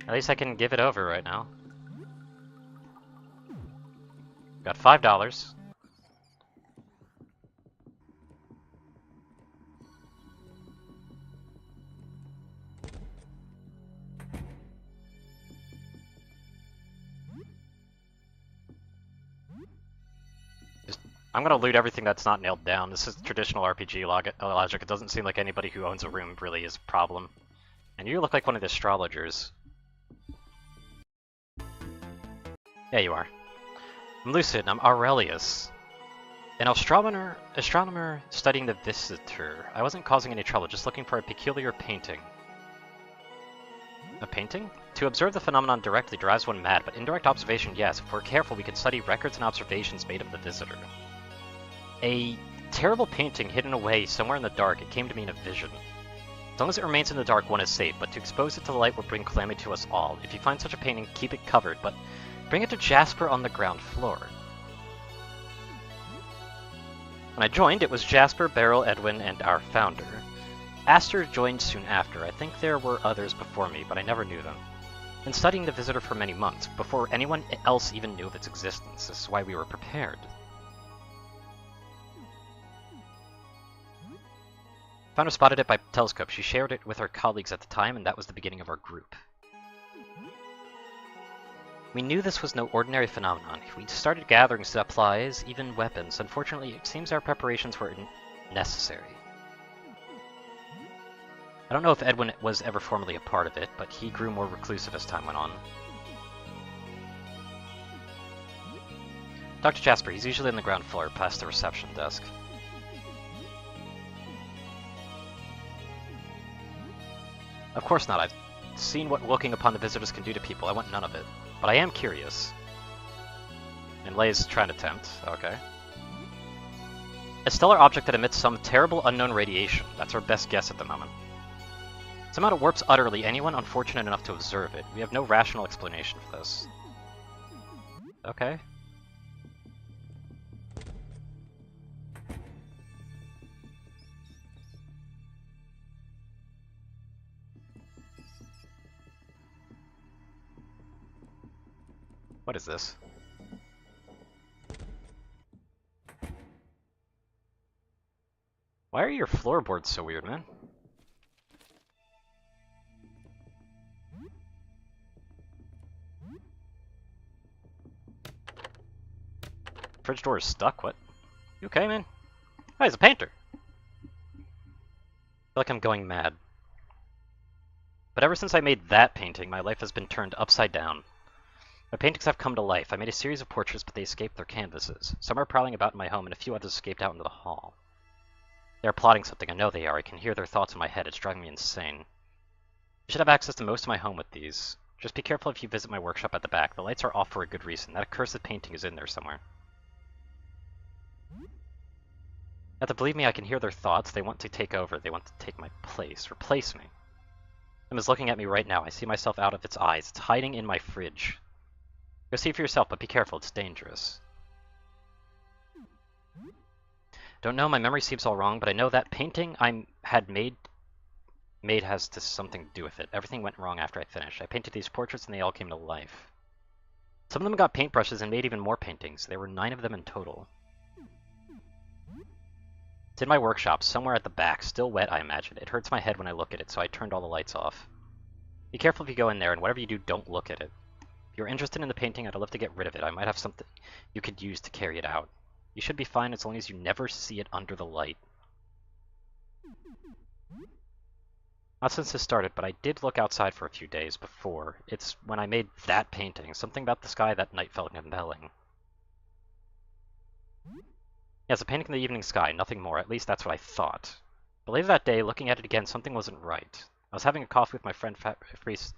At least I can give it over right now. Got $5. I'm gonna loot everything that's not nailed down. This is traditional RPG logic. It doesn't seem like anybody who owns a room really is a problem. And you look like one of the astrologers. Yeah, you are. I'm Lucid, and I'm Aurelius. An astronomer studying the visitor. I wasn't causing any trouble, just looking for a peculiar painting. A painting? To observe the phenomenon directly drives one mad, but indirect observation, yes. If we're careful, we can study records and observations made of the visitor. A terrible painting hidden away somewhere in the dark. It came to me in a vision. As long as it remains in the dark, one is safe, but to expose it to the light will bring calamity to us all. If you find such a painting, keep it covered, but bring it to Jasper on the ground floor. When I joined, it was Jasper, Beryl, Edwin, and our founder. Aster joined soon after. I think there were others before me, but I never knew them. Been studying the visitor for many months, before anyone else even knew of its existence. This is why we were prepared. Founder spotted it by telescope. She shared it with her colleagues at the time, and that was the beginning of our group. We knew this was no ordinary phenomenon. We started gathering supplies, even weapons. Unfortunately, it seems our preparations were necessary. I don't know if Edwin was ever formally a part of it, but he grew more reclusive as time went on. Dr. Jasper, he's usually on the ground floor, past the reception desk. Of course not. I've seen what looking upon the visitors can do to people. I want none of it. But I am curious. And Lei's trying to tempt. Okay. A stellar object that emits some terrible unknown radiation. That's our best guess at the moment. Somehow it warps utterly anyone unfortunate enough to observe it. We have no rational explanation for this. Okay. What is this? Why are your floorboards so weird, man? Fridge door is stuck, what? You okay, man? Oh, he's a painter! I feel like I'm going mad. But ever since I made that painting, my life has been turned upside down. My paintings have come to life. I made a series of portraits, but they escaped their canvases. Some are prowling about in my home, and a few others escaped out into the hall. They are plotting something. I know they are. I can hear their thoughts in my head. It's driving me insane. You should have access to most of my home with these. Just be careful if you visit my workshop at the back. The lights are off for a good reason. That accursed painting is in there somewhere. You have to believe me, I can hear their thoughts. They want to take over. They want to take my place. Replace me. Them is looking at me right now. I see myself out of its eyes. It's hiding in my fridge. Go see for yourself, but be careful. It's dangerous. Don't know, my memory seems all wrong, but I know that painting I had made has something to do with it. Everything went wrong after I finished. I painted these portraits and they all came to life. Some of them got paintbrushes and made even more paintings. There were 9 of them in total. It's in my workshop, somewhere at the back, still wet, I imagine. It hurts my head when I look at it, so I turned all the lights off. Be careful if you go in there, and whatever you do, don't look at it. If you're interested in the painting, I'd love to get rid of it. I might have something you could use to carry it out. You should be fine as long as you never see it under the light. Not since this started, but I did look outside for a few days before. It's when I made that painting. Something about the sky that night felt compelling. Yes, a painting in the evening sky, nothing more. At least that's what I thought. But later that day, looking at it again, something wasn't right. I was having a coffee with my friend Fabrice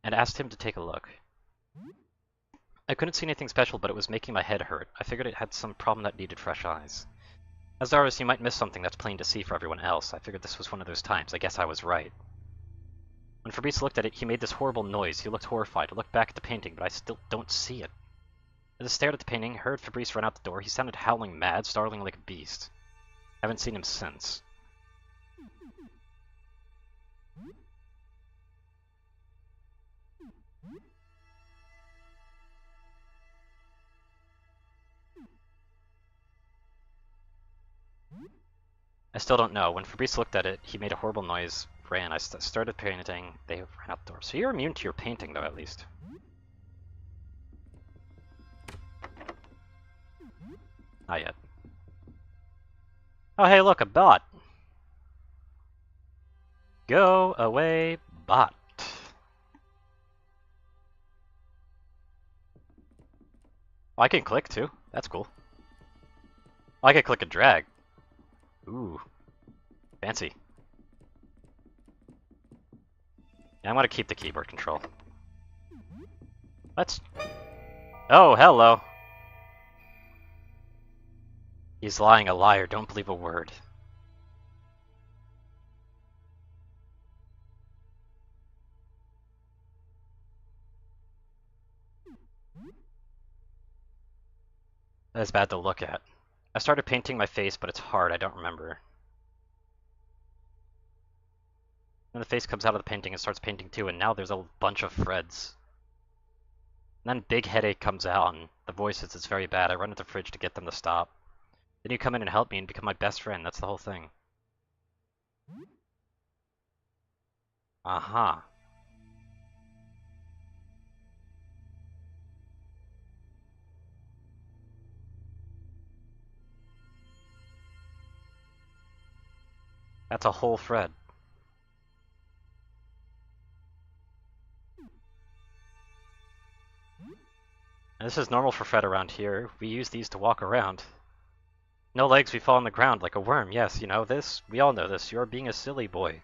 and asked him to take a look. I couldn't see anything special, but it was making my head hurt. I figured it had some problem that needed fresh eyes. As Darvis, you might miss something that's plain to see for everyone else. I figured this was one of those times. I guess I was right. When Fabrice looked at it, he made this horrible noise. He looked horrified. I looked back at the painting, but I still don't see it. As I stared at the painting, heard Fabrice run out the door. He sounded howling mad, snarling like a beast. I haven't seen him since. I still don't know. When Fabrice looked at it, he made a horrible noise, ran. I started painting. They ran out the door. So you're immune to your painting, though, at least. Not yet. Oh, hey, look, a bot. Go away, bot. Oh, I can click, too. That's cool. Oh, I can click and drag. Ooh. Fancy. Yeah, I'm gonna keep the keyboard control. Let's... Oh, hello. He's lying, a liar. Don't believe a word. That is bad to look at. I started painting my face, but it's hard. I don't remember. Then the face comes out of the painting and starts painting too, and now there's a bunch of Freds. And then big headache comes out, and the voice says it's very bad. I run to the fridge to get them to stop. Then you come in and help me and become my best friend. That's the whole thing. Aha. That's a whole Fred. And this is normal for Fred around here. We use these to walk around. No legs, we fall on the ground like a worm. Yes, you know this. We all know this. You're being a silly boy.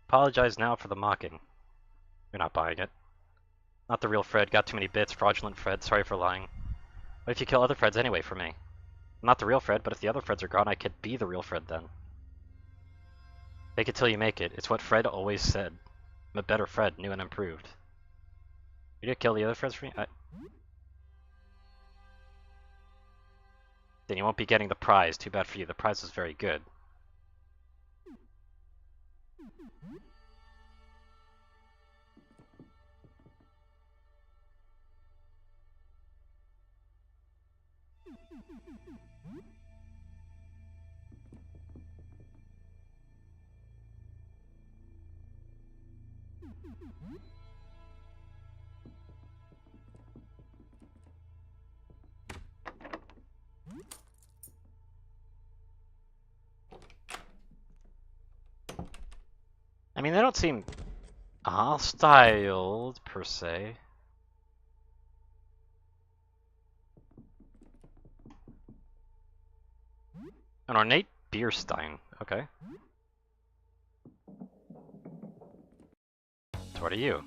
Apologize now for the mocking. You're not buying it. Not the real Fred. Got too many bits. Fraudulent Fred. Sorry for lying. What if you kill other Freds anyway for me? I'm not the real Fred, but if the other Freds are gone, I could be the real Fred then. Fake it till you make it. It's what Fred always said. I'm a better Fred, new and improved. You gonna kill the other Freds for me? Then you won't be getting the prize. Too bad for you. The prize was very good. I mean, they don't seem hostile, per se. An ornate beer stein. Okay. So what are you?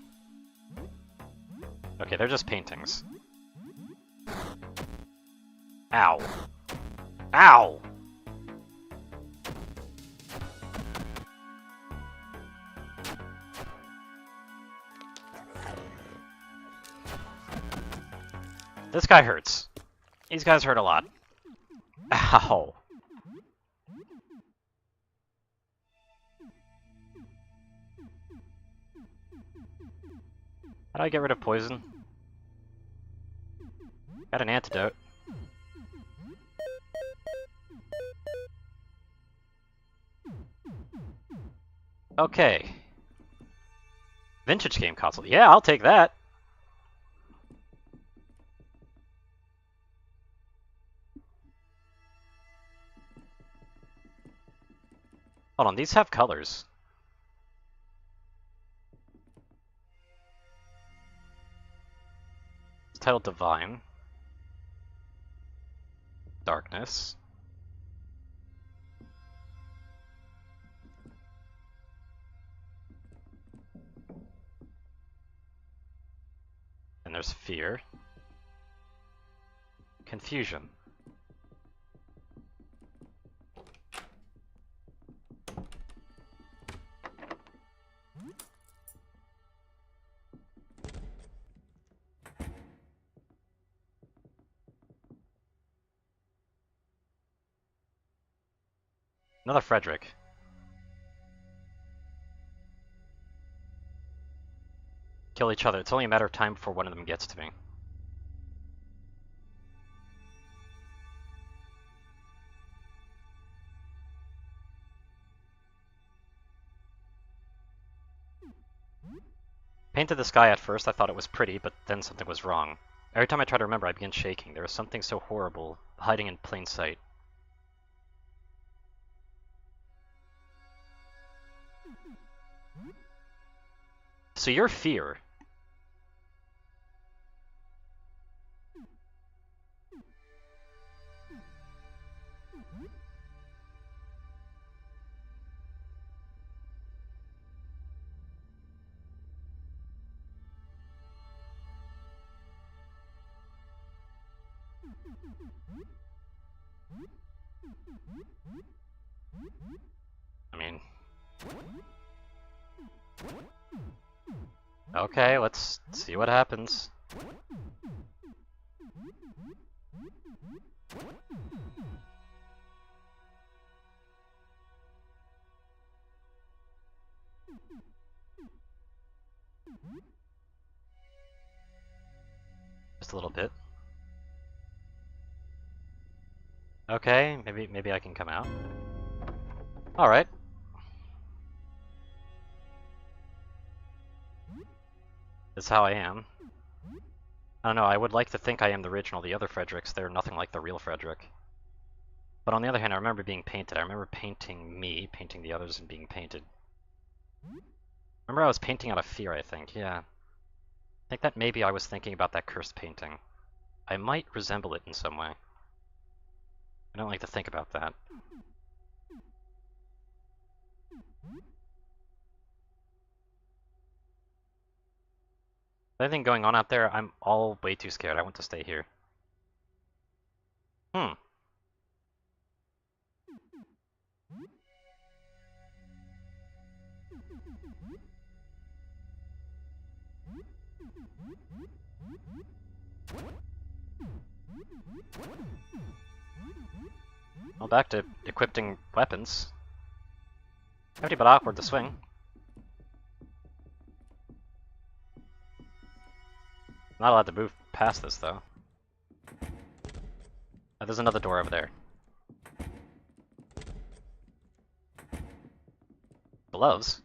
Okay, they're just paintings. Ow. Ow! This guy hurts. These guys hurt a lot. Ow. How do I get rid of poison? Got an antidote. Okay. Vintage game console. Yeah, I'll take that. Hold on, these have colors. It's titled Divine. Darkness. And there's Fear. Confusion. Another Frederick. Kill each other. It's only a matter of time before one of them gets to me. Painted the sky at first, I thought it was pretty, but then something was wrong. Every time I try to remember, I begin shaking. There was something so horrible, hiding in plain sight. So you're Fear. I mean... Okay, let's see what happens. Just a little bit. Okay, maybe I can come out. Alright. That's how I am. I don't know, I would like to think I am the original. The other Fredericks, they're nothing like the real Frederick. But on the other hand, I remember being painted. I remember painting me, painting the others, and being painted. Remember I was painting out of Fear, I think, yeah. think that maybe I was thinking about that cursed painting. I might resemble it in some way. I don't like to think about that. Anything going on out there? I'm all way too scared. I want to stay here. Hmm. Well, back to equipping weapons. Empty but awkward to swing. Not allowed to move past this, though. Oh, there's another door over there. Gloves?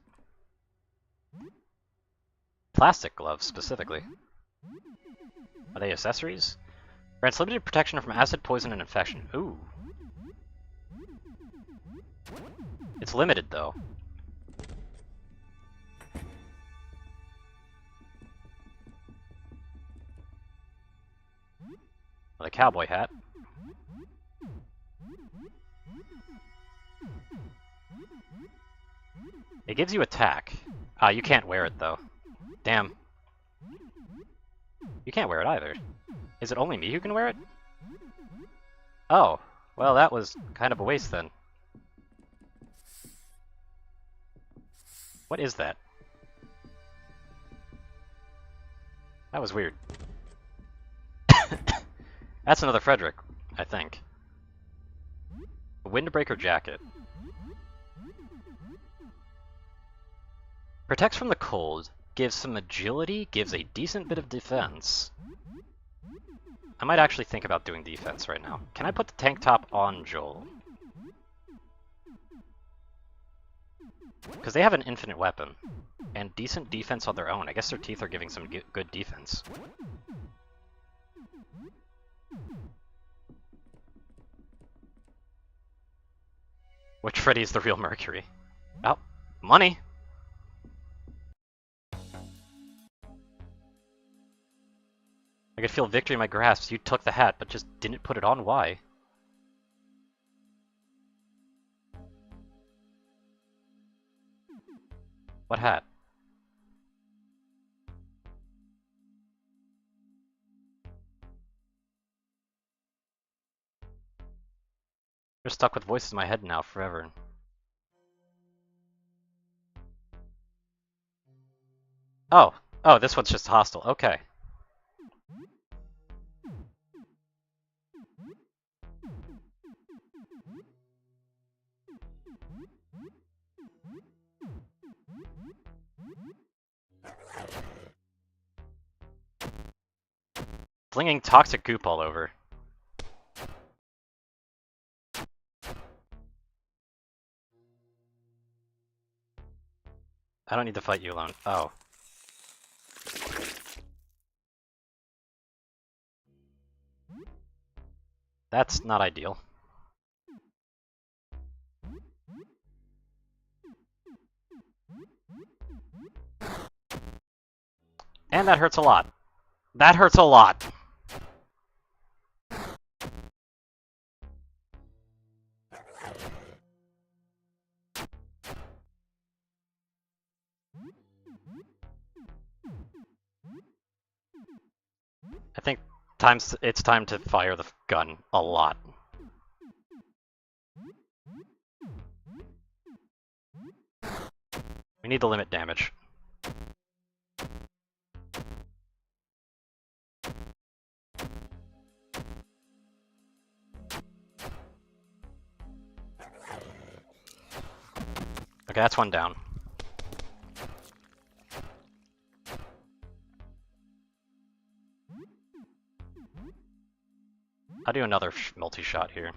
Plastic gloves, specifically. Are they accessories? Grants limited protection from acid, poison, and infection. Ooh. It's limited, though. With a cowboy hat. It gives you attack. You can't wear it, though. Damn. You can't wear it either. Is it only me who can wear it? Oh. Well, that was kind of a waste, then. What is that? That was weird. That's another Frederick, I think. A windbreaker jacket. Protects from the cold, gives some agility, gives a decent bit of defense. I might actually think about doing defense right now. Can I put the tank top on Joel? Because they have an infinite weapon, and decent defense on their own. I guess their teeth are giving some good defense. Which Freddy is the real Mercury? Oh, money! I could feel victory in my grasp. You took the hat, but just didn't put it on. Why? What hat? You're stuck with voices in my head now forever. Oh. Oh, this one's just hostile. Okay. Flinging toxic goop all over. I don't need to fight you alone. Oh. That's not ideal. And that hurts a lot. That hurts a lot. I think it's time to fire the gun a lot. We need to limit damage. Okay, that's one down. I'll do another multi-shot here.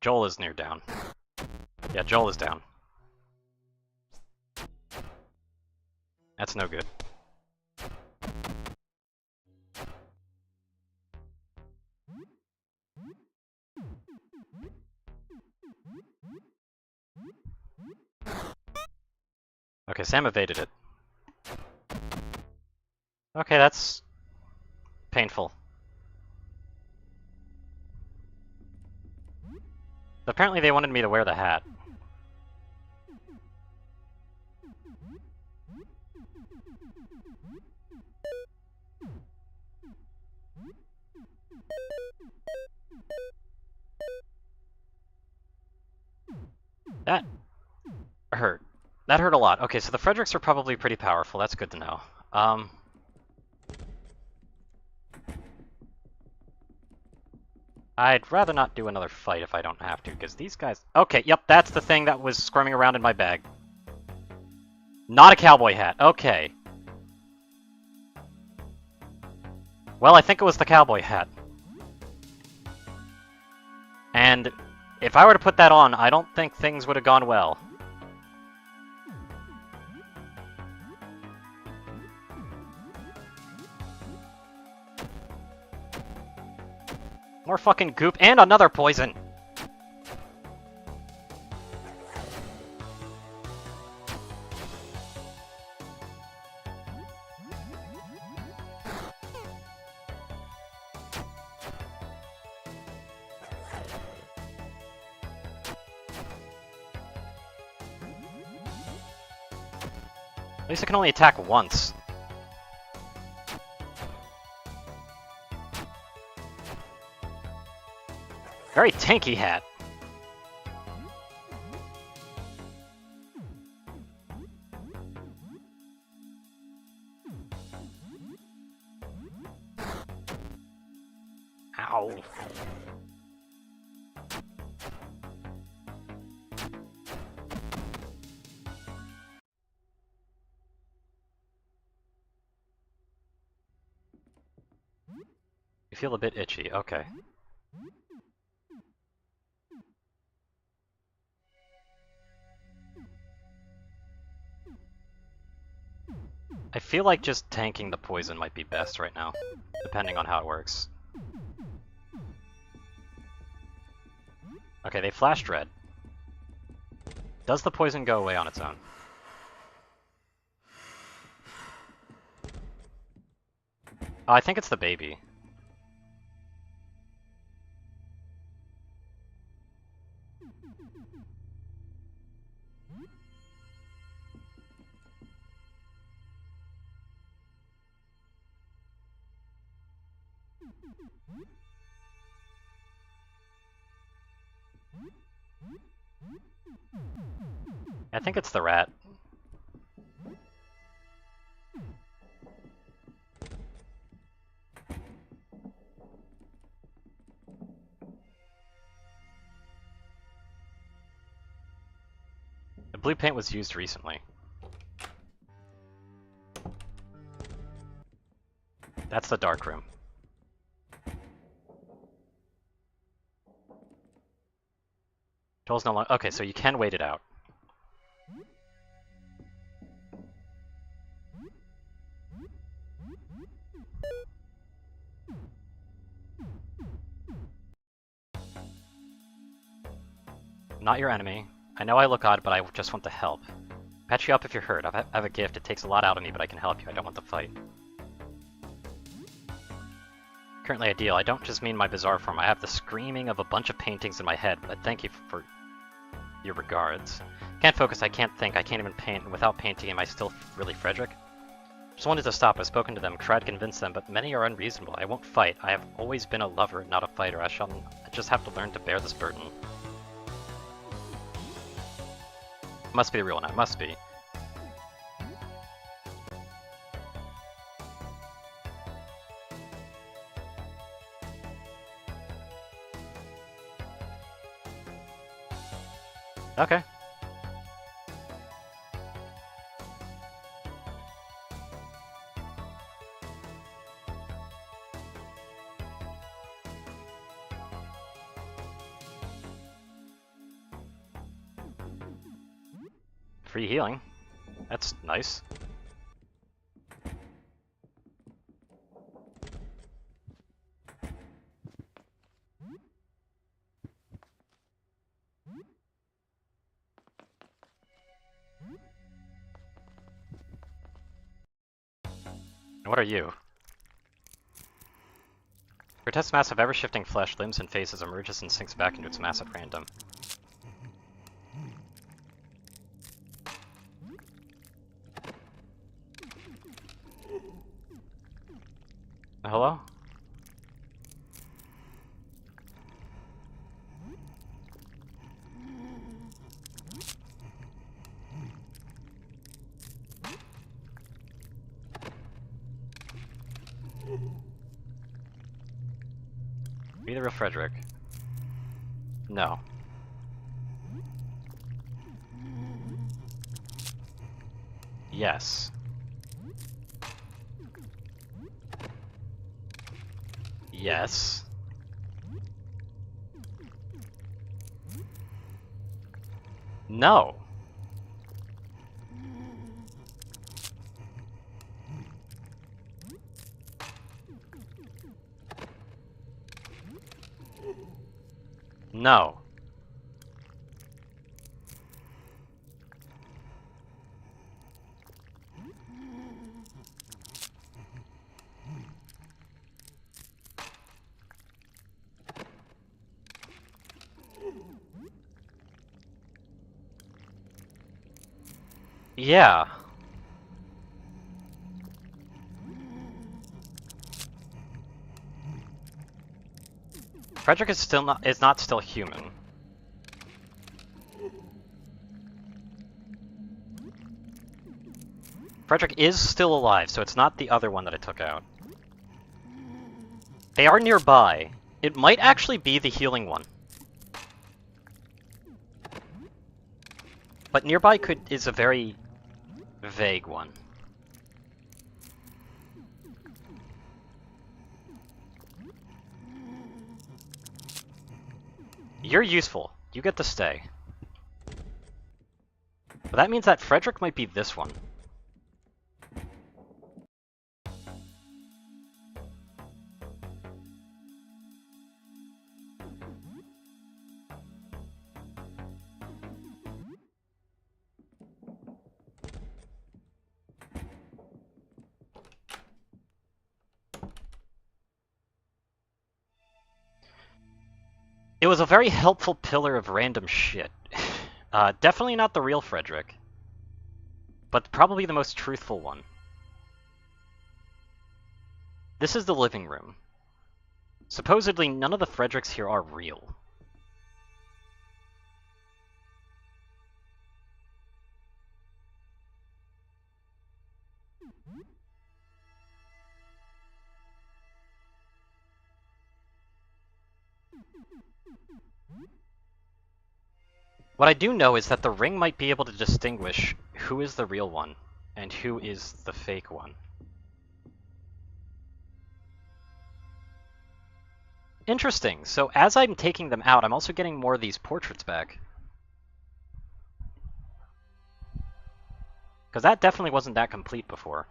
Joel is near down. Yeah, Joel is down. That's no good. Okay, Sam evaded it. Okay, that's painful. Apparently they wanted me to wear the hat. That hurt. That hurt a lot. Okay, so the Fredericks are probably pretty powerful. That's good to know. I'd rather not do another fight if I don't have to, because these guys... Okay, yep, that's the thing that was squirming around in my bag. Not a cowboy hat. Okay. Well, I think it was the cowboy hat. And if I were to put that on, I don't think things would have gone well. More fucking goop, and another poison! At least I can only attack once. Very tanky hat. Ow. You feel a bit itchy, okay. I feel like just tanking the poison might be best right now, depending on how it works. Okay, they flashed red. Does the poison go away on its own? Oh, I think it's the baby. I think it's the rat. The blue paint was used recently. That's the dark room. Joel's no longer... Okay, so you can wait it out. Not your enemy. I know I look odd, but I just want to help. Patch you up if you're hurt. I have a gift. It takes a lot out of me, but I can help you. I don't want to fight. Currently ideal. I don't just mean my bizarre form. I have the screaming of a bunch of paintings in my head, but I thank you for your regards. Can't focus, I can't think, I can't even paint, and without painting am I still really Frederick? Just wanted to stop. I've spoken to them, tried to convince them, but many are unreasonable. I won't fight. I have always been a lover, not a fighter. I just have to learn to bear this burden. Must be the real one. It must be. Okay. Free healing. That's nice. What are you? Grotesque mass of ever-shifting flesh, limbs, and faces emerges and sinks back into its mass at random. Hello? Be the real Frederick. No. Yes. Yes. No. No. Yeah. Frederick is not still human. Frederick is still alive, so it's not the other one that I took out. They are nearby. It might actually be the healing one. But nearby is a very vague one. You're useful. You get to stay. But that means that Frederick might be this one. It was a very helpful pillar of random shit. Definitely not the real Frederick. But probably the most truthful one. This is the living room. Supposedly, none of the Fredericks here are real. What I do know is that the ring might be able to distinguish who is the real one and who is the fake one. Interesting. So as I'm taking them out, I'm also getting more of these portraits back. Because that definitely wasn't that complete before.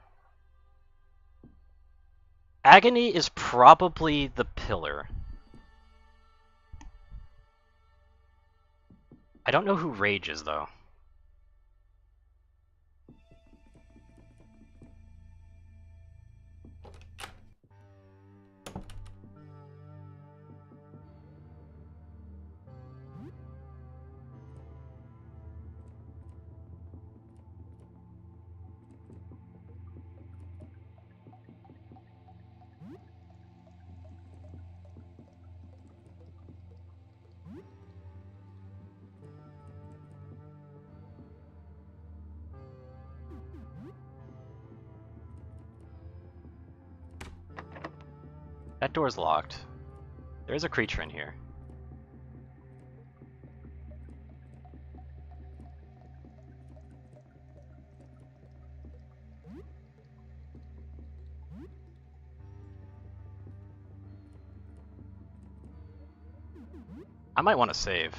Agony is probably the pillar. I don't know who Rage is, though. That door's locked. There is a creature in here. I might want to save.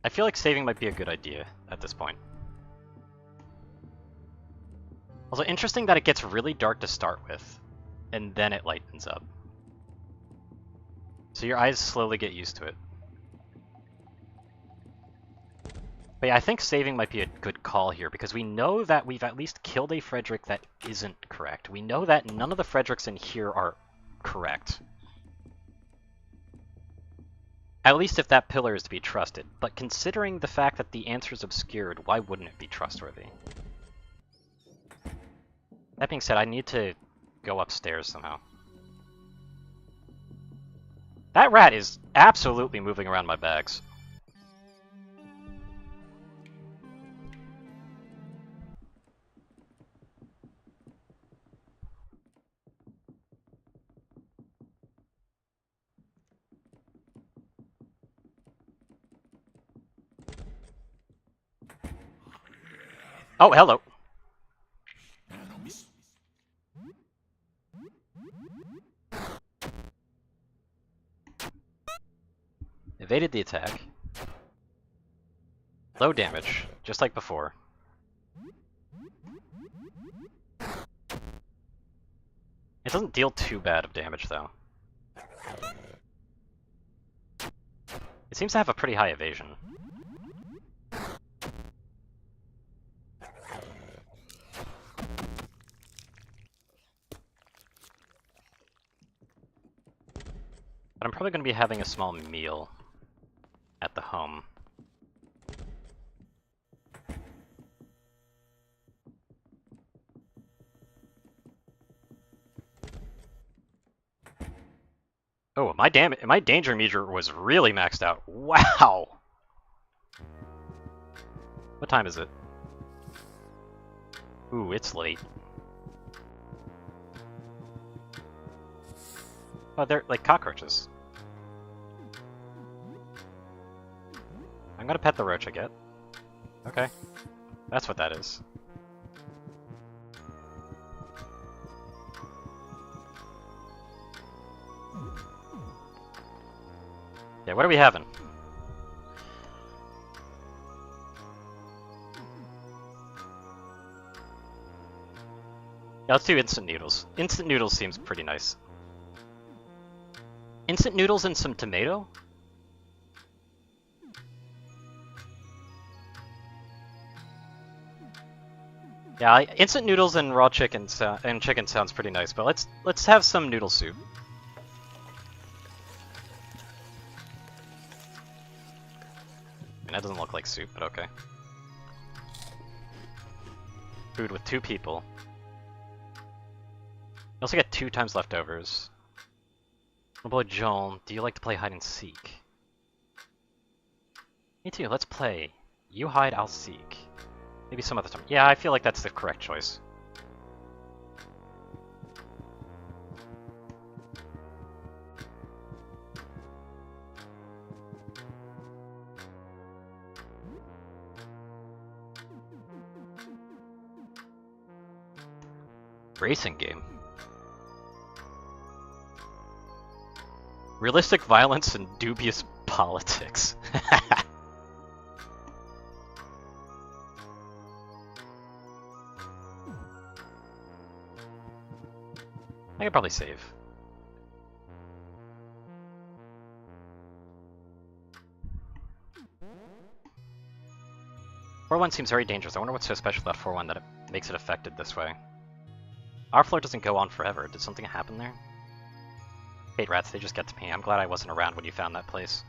I feel like saving might be a good idea at this point. Also, interesting that it gets really dark to start with, and then it lightens up. So your eyes slowly get used to it. But yeah, I think saving might be a good call here, because we know that we've at least killed a Frederick that isn't correct. We know that none of the Fredericks in here are correct. At least if that pillar is to be trusted. But considering the fact that the answer is obscured, why wouldn't it be trustworthy? That being said, I need to go upstairs somehow. That rat is absolutely moving around my bags. Oh, hello. Evaded the attack. Low damage, just like before. It doesn't deal too bad of damage, though. It seems to have a pretty high evasion. But I'm probably going to be having a small meal at the home. Oh, my danger meter was really maxed out. Wow! What time is it? Ooh, it's late. Oh, they're like cockroaches. I'm gonna pet the roach I get. Okay. That's what that is. Yeah, what are we having? Yeah, let's do instant noodles. Instant noodles seems pretty nice. Instant noodles and some tomato? Yeah, instant noodles and raw chicken chicken sounds pretty nice, but let's have some noodle soup. I mean, that doesn't look like soup, but okay. Food with 2 people. You also get 2 times leftovers. Oh boy, Joel, do you like to play hide and seek? Me too, let's play. You hide, I'll seek. Maybe some other time. Yeah, I feel like that's the correct choice. Racing game. Realistic violence and dubious politics. I could probably save. Floor 1 seems very dangerous. I wonder what's so special about floor 1 that it makes it affected this way. Our floor doesn't go on forever. Did something happen there? Hate rats, they just get to me. I'm glad I wasn't around when you found that place.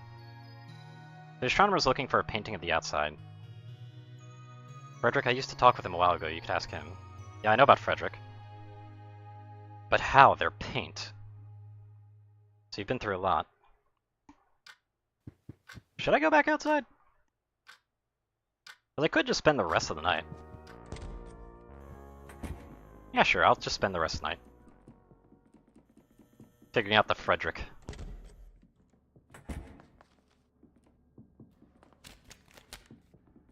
The astronomer's looking for a painting of the outside. Frederick, I used to talk with him a while ago. You could ask him. Yeah, I know about Frederick. But how? They're paint. So you've been through a lot. Should I go back outside? Well, I could just spend the rest of the night. Yeah, sure, I'll just spend the rest of the night. Figuring out the Frederick.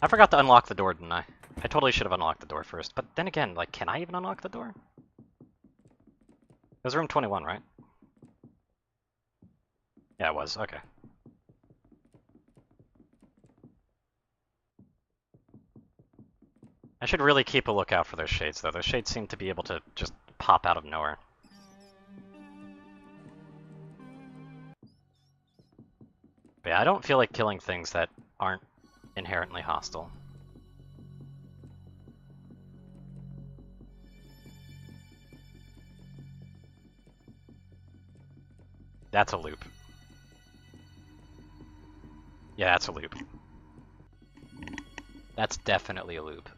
I forgot to unlock the door, didn't I? I totally should have unlocked the door first. But then again, like, can I even unlock the door? It was room 21, right? Yeah, it was. Okay. I should really keep a lookout for those shades, though. Those shades seem to be able to just pop out of nowhere. But yeah, I don't feel like killing things that aren't inherently hostile. That's a loop. Yeah, that's a loop. That's definitely a loop.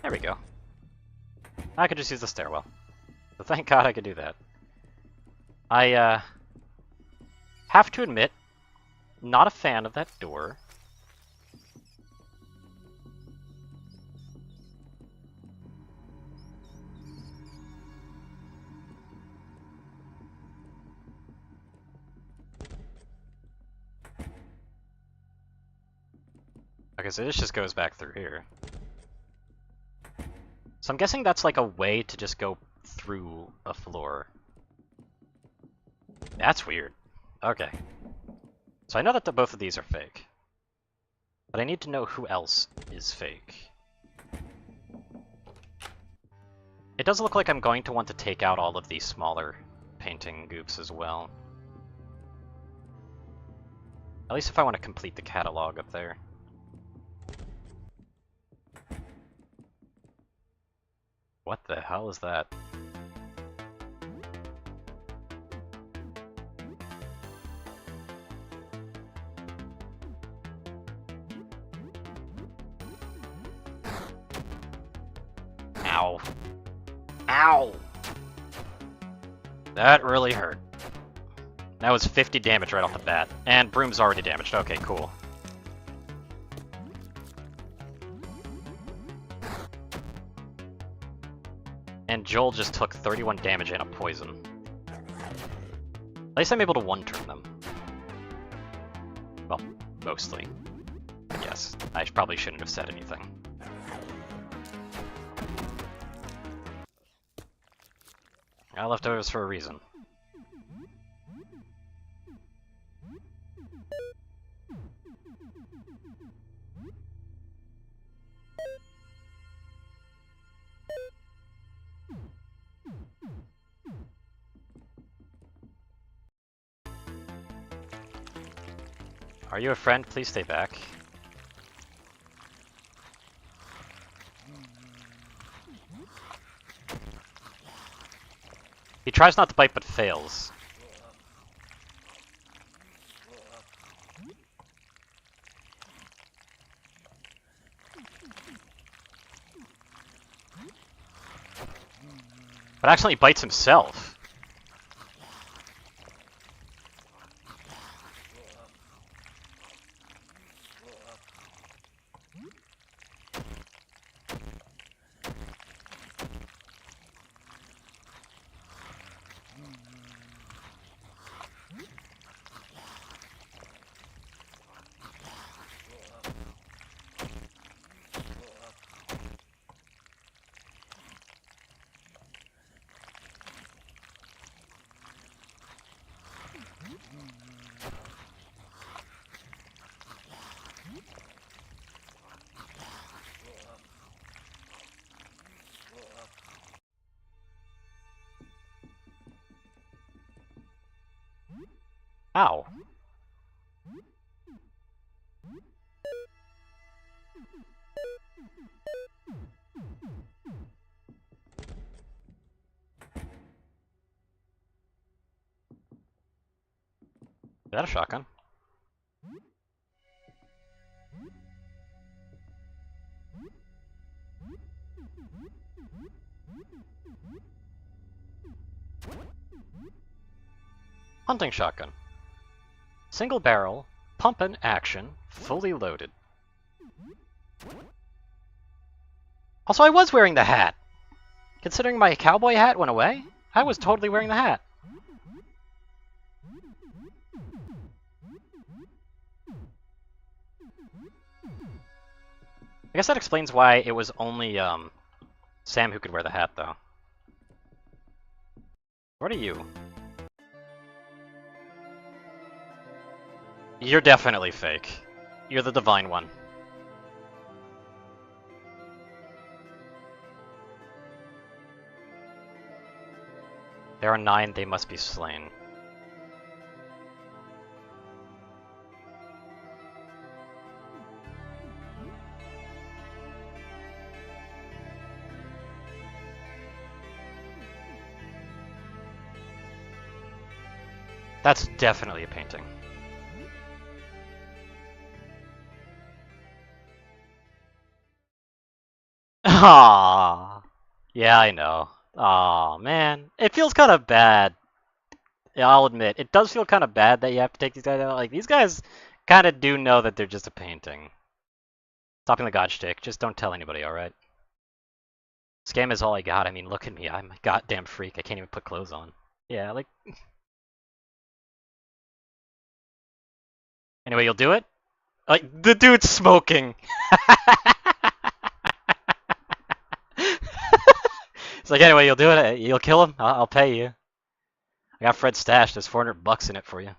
There we go. I could just use the stairwell. So thank God I could do that. I, have to admit, not a fan of that door. Okay, so this just goes back through here. So I'm guessing that's like a way to just go through a floor. That's weird. Okay. So I know that both of these are fake. But I need to know who else is fake. It does look like I'm going to want to take out all of these smaller painting goops as well. At least if I want to complete the catalog up there. What the hell is that? Ow. Ow! That really hurt. That was 50 damage right off the bat. And Broom's already damaged. Okay, cool. And Joel just took 31 damage and a poison. At least I'm able to one-turn them. Well, mostly. I guess. I probably shouldn't have said anything. I left leftovers for a reason. Are you a friend? Please stay back. He tries not to bite but fails. But actually bites himself. Ow. Is that a shotgun? Hunting shotgun. Single barrel, pumpin' action, fully loaded. Also, I was wearing the hat! Considering my cowboy hat went away, I was totally wearing the hat. I guess that explains why it was only, Sam who could wear the hat, though. What are you? You're definitely fake. You're the divine one. There are 9, they must be slain. That's definitely a painting. Ah, yeah, I know. Aw, man. It feels kind of bad. Yeah, I'll admit, it does feel kind of bad that you have to take these guys out. Like, these guys kind of do know that they're just a painting. Stopping the god shtick, just don't tell anybody, alright? Scam is all I got. I mean, look at me. I'm a goddamn freak. I can't even put clothes on. Yeah, like... Anyway, you'll do it? Like, the dude's smoking! It's like, anyway, you'll do it? You'll kill him? I'll pay you. I got Fred's stash. There's 400 bucks in it for you. I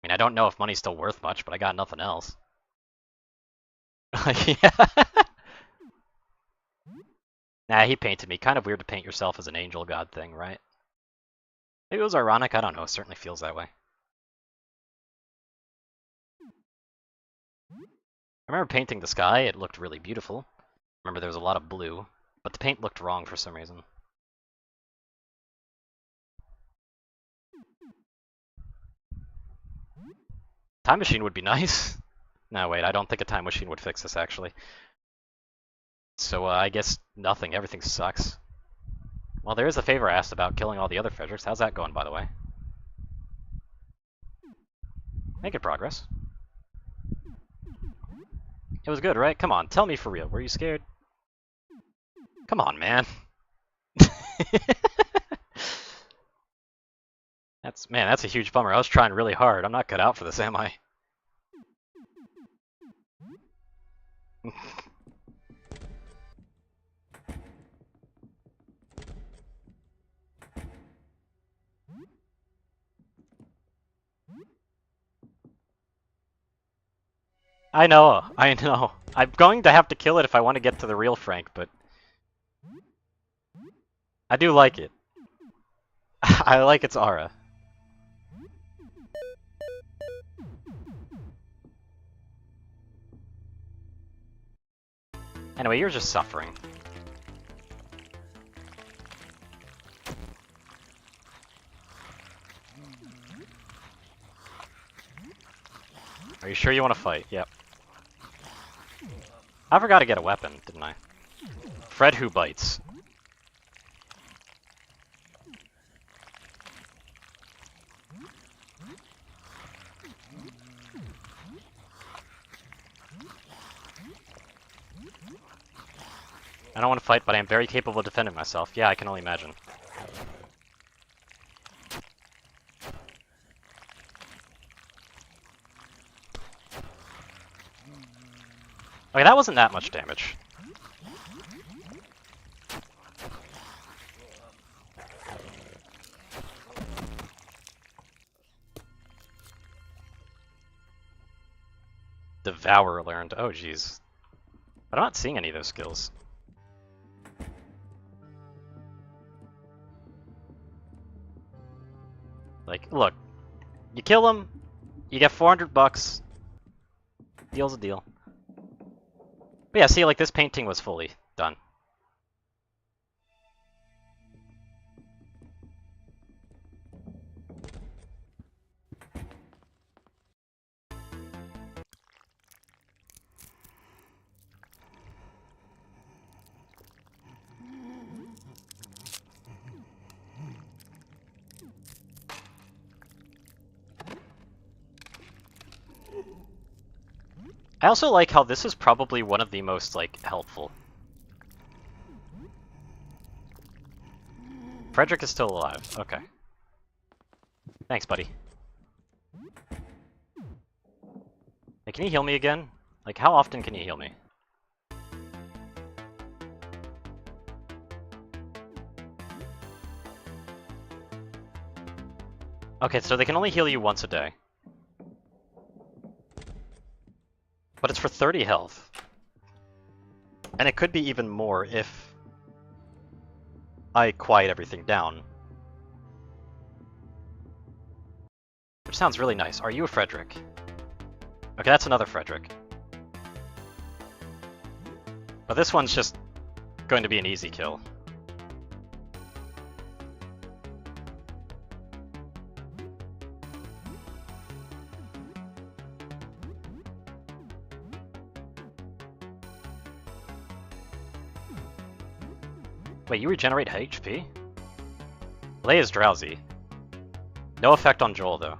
mean, I don't know if money's still worth much, but I got nothing else. Yeah. Nah, he painted me. Kind of weird to paint yourself as an angel god thing, right? Maybe it was ironic. I don't know. It certainly feels that way. I remember painting the sky. It looked really beautiful. Remember there was a lot of blue, but the paint looked wrong for some reason. Time machine would be nice. No, wait, I don't think a time machine would fix this, actually. So, I guess nothing. Everything sucks. Well, there is a favor asked about killing all the other Fredericks. How's that going, by the way? Making progress. It was good, right? Come on, tell me for real. Were you scared? Come on, man. That's a huge bummer. I was trying really hard. I'm not cut out for this, am I? I know. I'm going to have to kill it if I want to get to the real Frank, but... I do like it. I like its aura. Anyway, you're just suffering. Are you sure you want to fight? Yep. I forgot to get a weapon, didn't I? Fred who bites. I don't want to fight, but I am very capable of defending myself. Yeah, I can only imagine. Okay, that wasn't that much damage. Devour learned. Oh, jeez. But I'm not seeing any of those skills. Like, look. You kill him, you get 400 bucks. Deal's a deal. But yeah, see, like, this painting was fully done. I also like how this is probably one of the most, like, helpful. Frederick is still alive. Okay. Thanks, buddy. Hey, can you heal me again? Like, how often can you heal me? Okay, so they can only heal you once a day. But it's for 30 health. And it could be even more if... I quiet everything down. Which sounds really nice. Are you a Frederick? Okay, that's another Frederick. But this one's just going to be an easy kill. Wait, you regenerate HP? Lei is drowsy. No effect on Joel, though.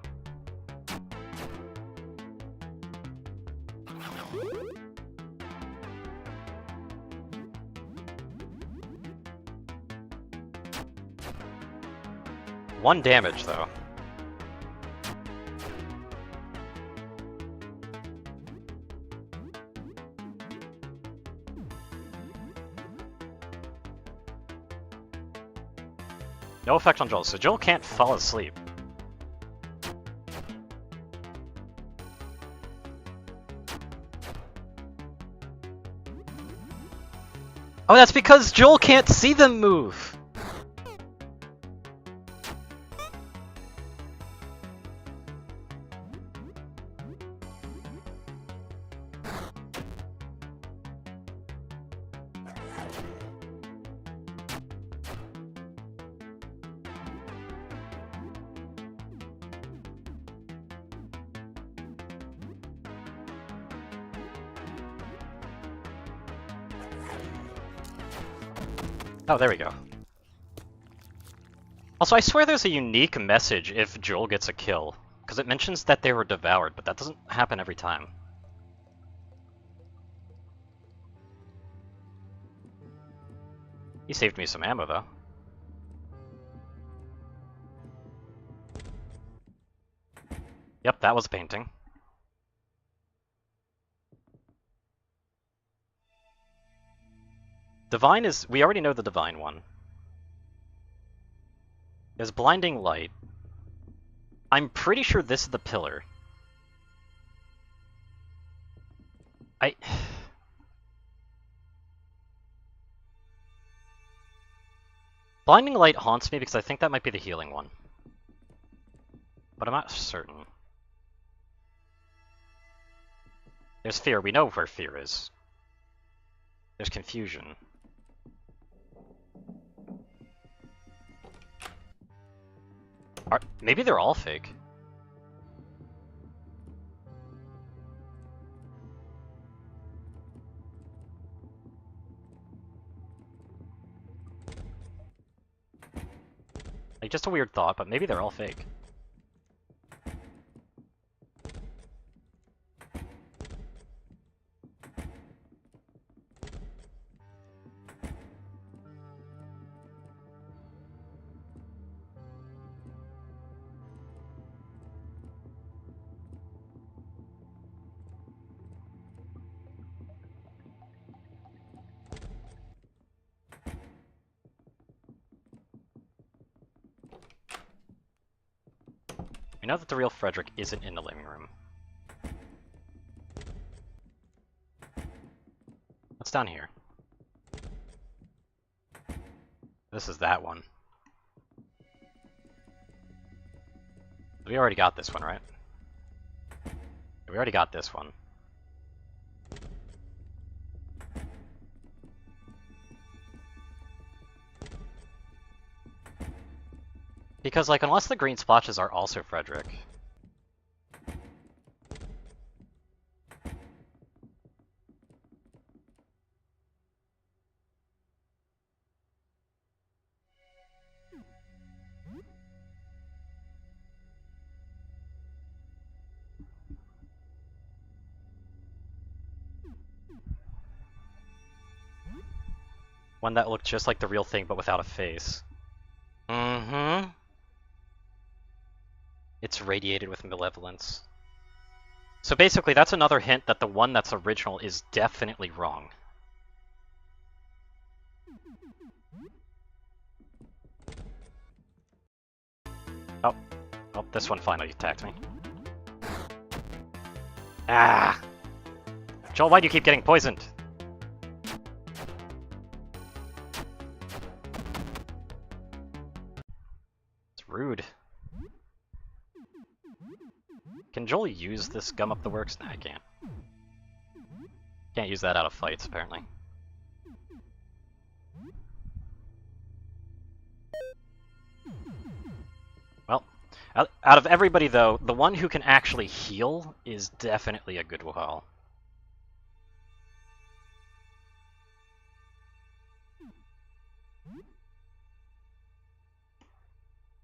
One damage, though. No effect on Joel, so Joel can't fall asleep. Oh, that's because Joel can't see them move! Oh, there we go. Also, I swear there's a unique message if Joel gets a kill, because it mentions that they were devoured, but that doesn't happen every time. He saved me some ammo, though. Yep, that was a painting. Divine is... we already know the Divine one. There's Blinding Light. I'm pretty sure this is the pillar. Blinding Light haunts me because I think that might be the healing one. But I'm not certain. There's Fear. We know where Fear is. There's Confusion. Maybe they're all fake. Like, just a weird thought, but maybe they're all fake. We know that the real Frederick isn't in the living room. What's down here? This is that one. We already got this one, right? We already got this one. Because, like, unless the green splotches are also Frederick. One that looked just like the real thing, but without a face. Mm-hmm. It's radiated with malevolence. So basically, that's another hint that the one that's original is definitely wrong. Oh. Oh, this one finally attacked me. Ah! Joel, why do you keep getting poisoned? Rude. Can Joel use this gum up the works? Nah, I can't. Can't use that out of fights, apparently. Well, out of everybody, though, the one who can actually heal is definitely a good Wahal.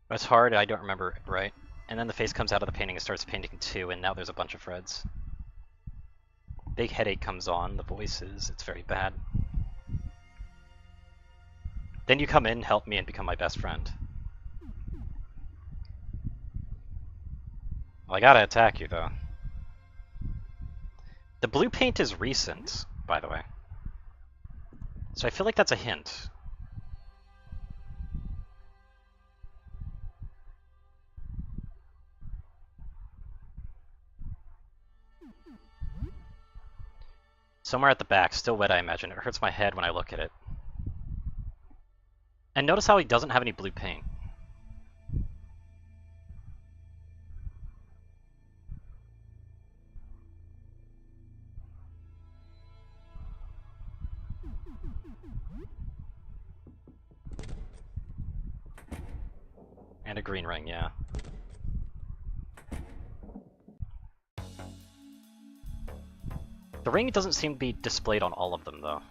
It's hard, I don't remember it right. And then the face comes out of the painting and starts painting too, and now there's a bunch of Freds. Big headache comes on, the voices, it's very bad. Then you come in, help me, and become my best friend. Well, I gotta attack you, though. The blue paint is recent, by the way. So I feel like that's a hint. Somewhere at the back, still wet I imagine. It hurts my head when I look at it. And notice how he doesn't have any blue paint. And a green ring, yeah. The ring doesn't seem to be displayed on all of them, though.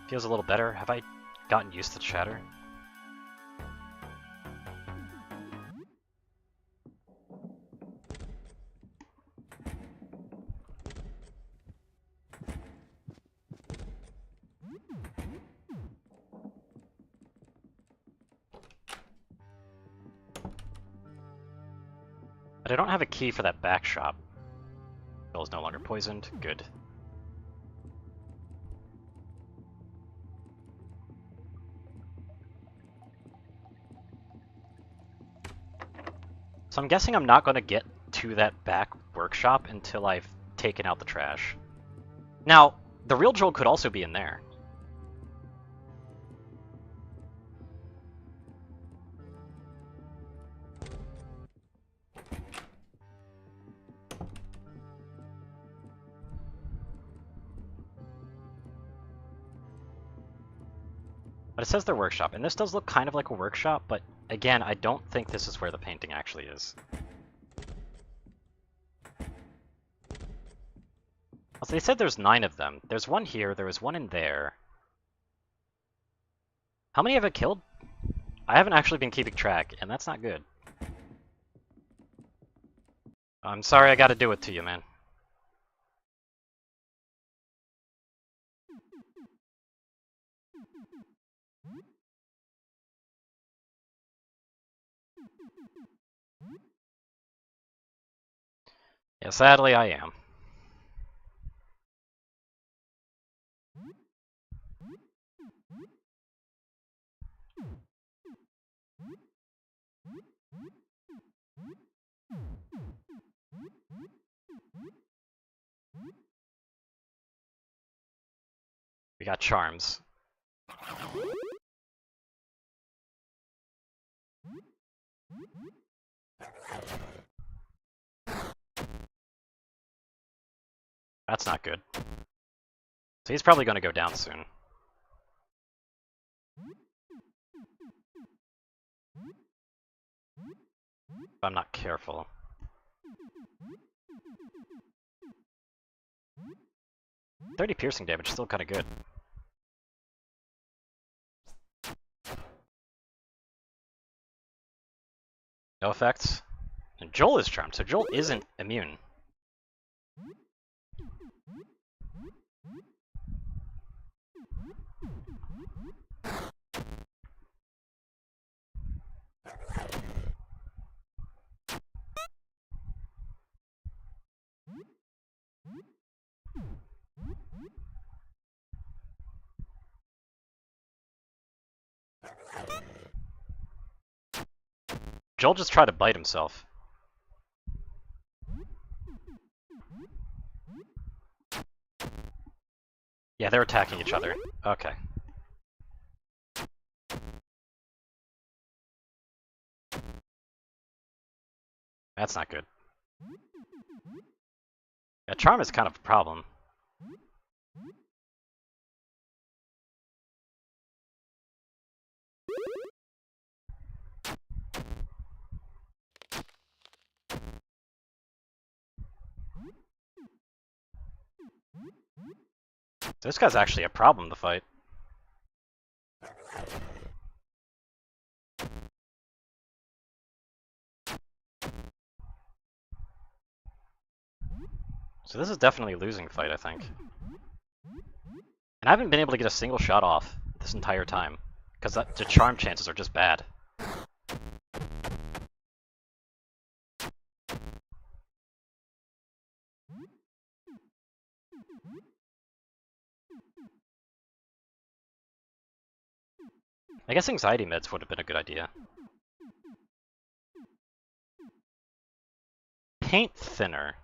Feels a little better. Have I gotten used to chatter? But I don't have a key for that back shop. Bill is no longer poisoned. Good. So I'm guessing I'm not going to get to that back workshop until I've taken out the trash. Now, the real Joel could also be in there. But it says their workshop, and this does look kind of like a workshop, but again, I don't think this is where the painting actually is. Also, they said there's 9 of them. There's one here, there was one in there. How many have I killed? I haven't actually been keeping track, and that's not good. I'm sorry I gotta do it to you, man. Yeah, sadly I am. We got charms. That's not good. So he's probably going to go down soon. If I'm not careful. $30 piercing damage, still kind of good. No effects. And Joel is charmed, so Joel isn't immune. Joel just tried to bite himself. Yeah, they're attacking each other. Okay. That's not good. Yeah, charm is kind of a problem. This guy's actually a problem to fight. So this is definitely a losing fight, I think. And I haven't been able to get a single shot off this entire time, because the charm chances are just bad. I guess anxiety meds would have been a good idea. Paint thinner.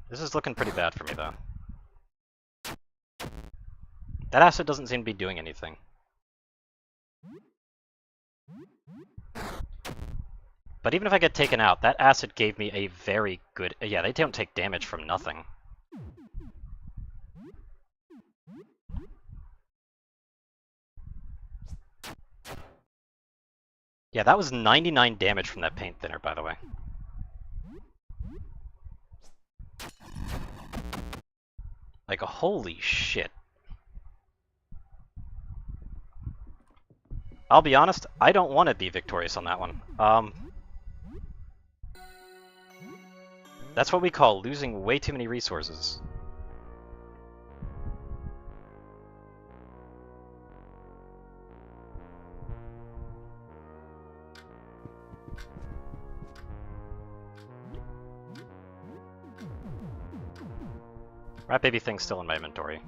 This is looking pretty bad for me, though. That acid doesn't seem to be doing anything. But even if I get taken out, that acid gave me a very good... Yeah, they don't take damage from nothing. Yeah, that was 99 damage from that paint thinner, by the way. Like, holy shit. I'll be honest, I don't want to be victorious on that one. That's what we call losing way too many resources. Rat baby thing's still in my inventory.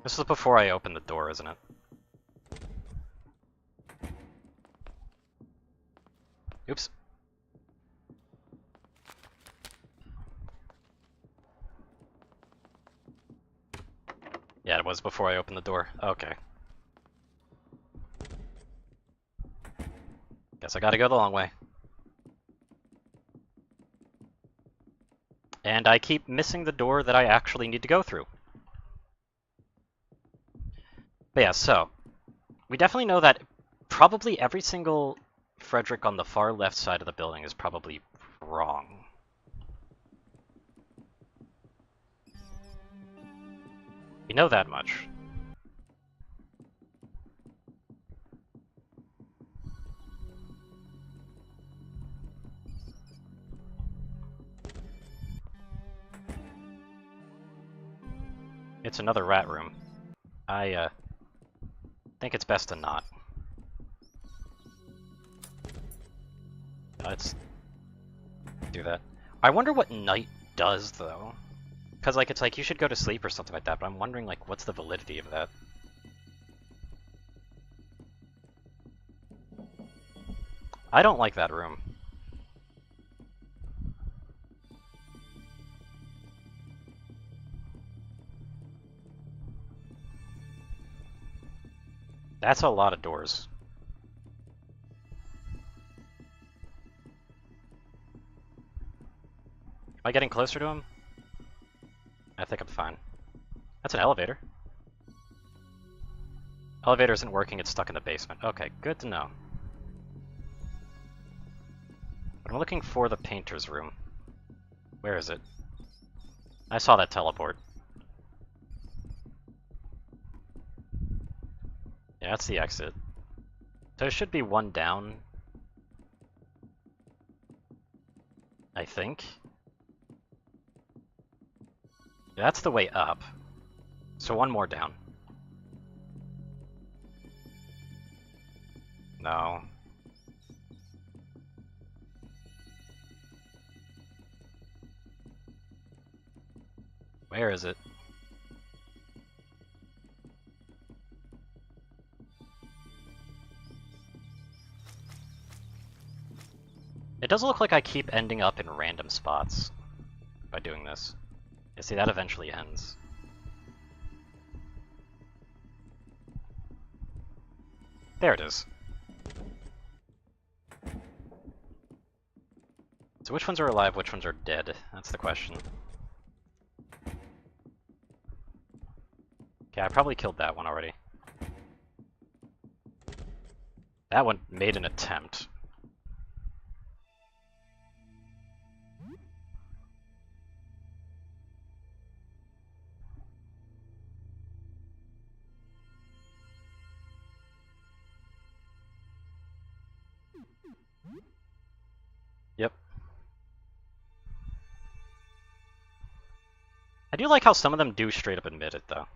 This was before I opened the door, isn't it? Oops. Yeah, it was before I opened the door. Okay. Guess I gotta go the long way. And I keep missing the door that I actually need to go through. But yeah, so, we definitely know that probably every single Frederick on the far left side of the building is probably wrong. We know that much. It's another rat room. I think it's best to not. Let's do that. I wonder what night does, though. Because, like, it's like you should go to sleep or something like that, but I'm wondering, like, what's the validity of that? I don't like that room. That's a lot of doors. Am I getting closer to him? I think I'm fine. That's an elevator. Elevator isn't working, it's stuck in the basement. Okay, good to know. But I'm looking for the painter's room. Where is it? I saw that teleport. Yeah, that's the exit. So there should be one down. I think. That's the way up. So one more down. No. Where is it? It does look like I keep ending up in random spots by doing this. You see, that eventually ends. There it is. So which ones are alive, which ones are dead? That's the question. Okay, I probably killed that one already. That one made an attempt. Yep. I do like how some of them do straight up admit it, though.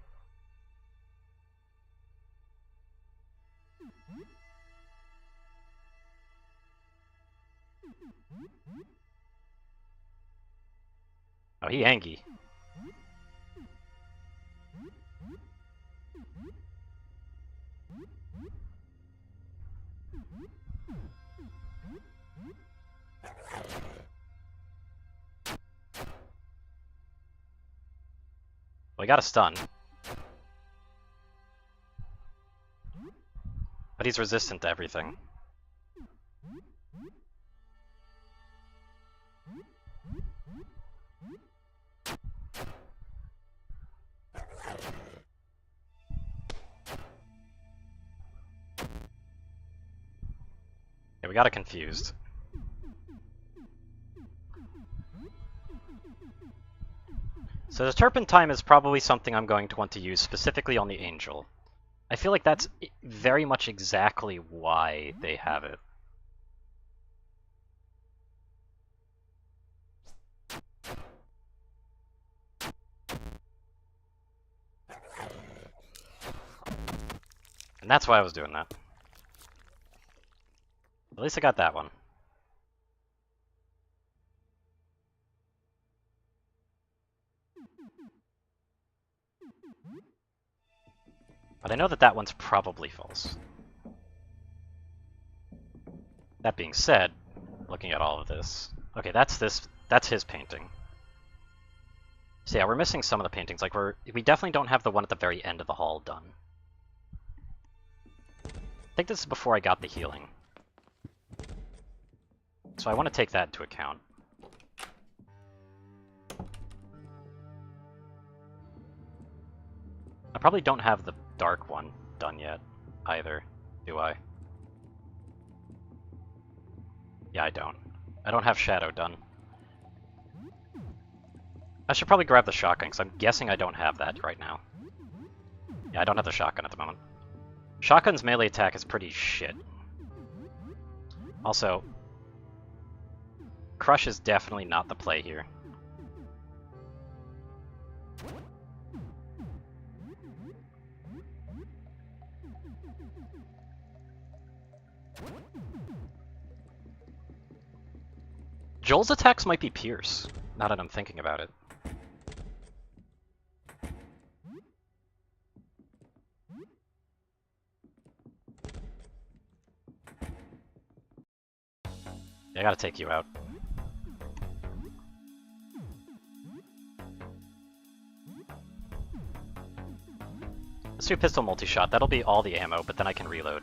Oh, he Angie. Well, he got a stun. But he's resistant to everything. Yeah, we got it confused. So the Turpentine is probably something I'm going to want to use specifically on the Angel. I feel like that's very much exactly why they have it. And that's why I was doing that. At least I got that one. But I know that that one's probably false. That being said, looking at all of this, okay, that's his painting. So yeah, we're missing some of the paintings. Like we definitely don't have the one at the very end of the hall done. I think this is before I got the healing. So I want to take that into account. I probably don't have the dark one done yet, either, do I? Yeah, I don't. I don't have Shadow done. I should probably grab the shotgun, because I'm guessing I don't have that right now. Yeah, I don't have the shotgun at the moment. Shotgun's melee attack is pretty shit. Also, Crush is definitely not the play here. Joel's attacks might be Pierce, now that I'm thinking about it. I gotta take you out. Let's do pistol multi-shot. That'll be all the ammo, but then I can reload.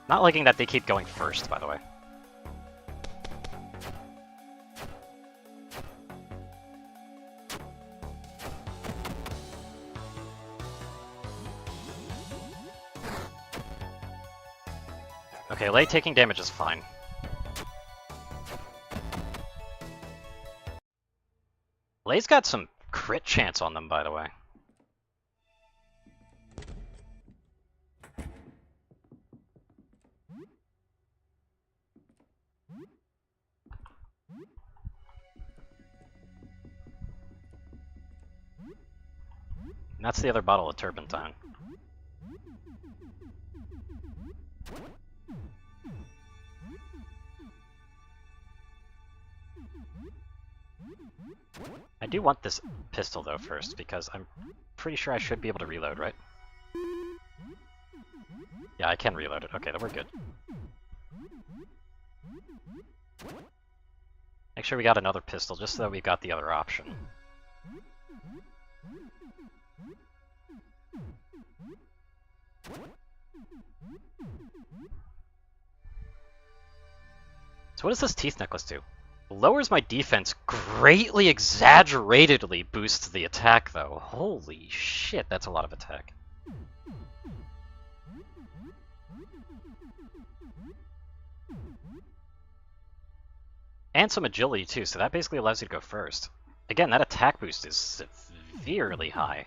Not liking that they keep going first, by the way. Okay, Lei taking damage is fine. Lei's got some crit chance on them, by the way. That's the other bottle of turpentine. I do want this pistol though first, because I'm pretty sure I should be able to reload, right? Yeah, I can reload it. Okay, then we're good. Make sure we got another pistol, just so that we got the other option. So what does this teeth necklace do? Lowers my defense, greatly exaggeratedly boosts the attack though. Holy shit, that's a lot of attack. And some agility too, so that basically allows you to go first. Again, that attack boost is severely high.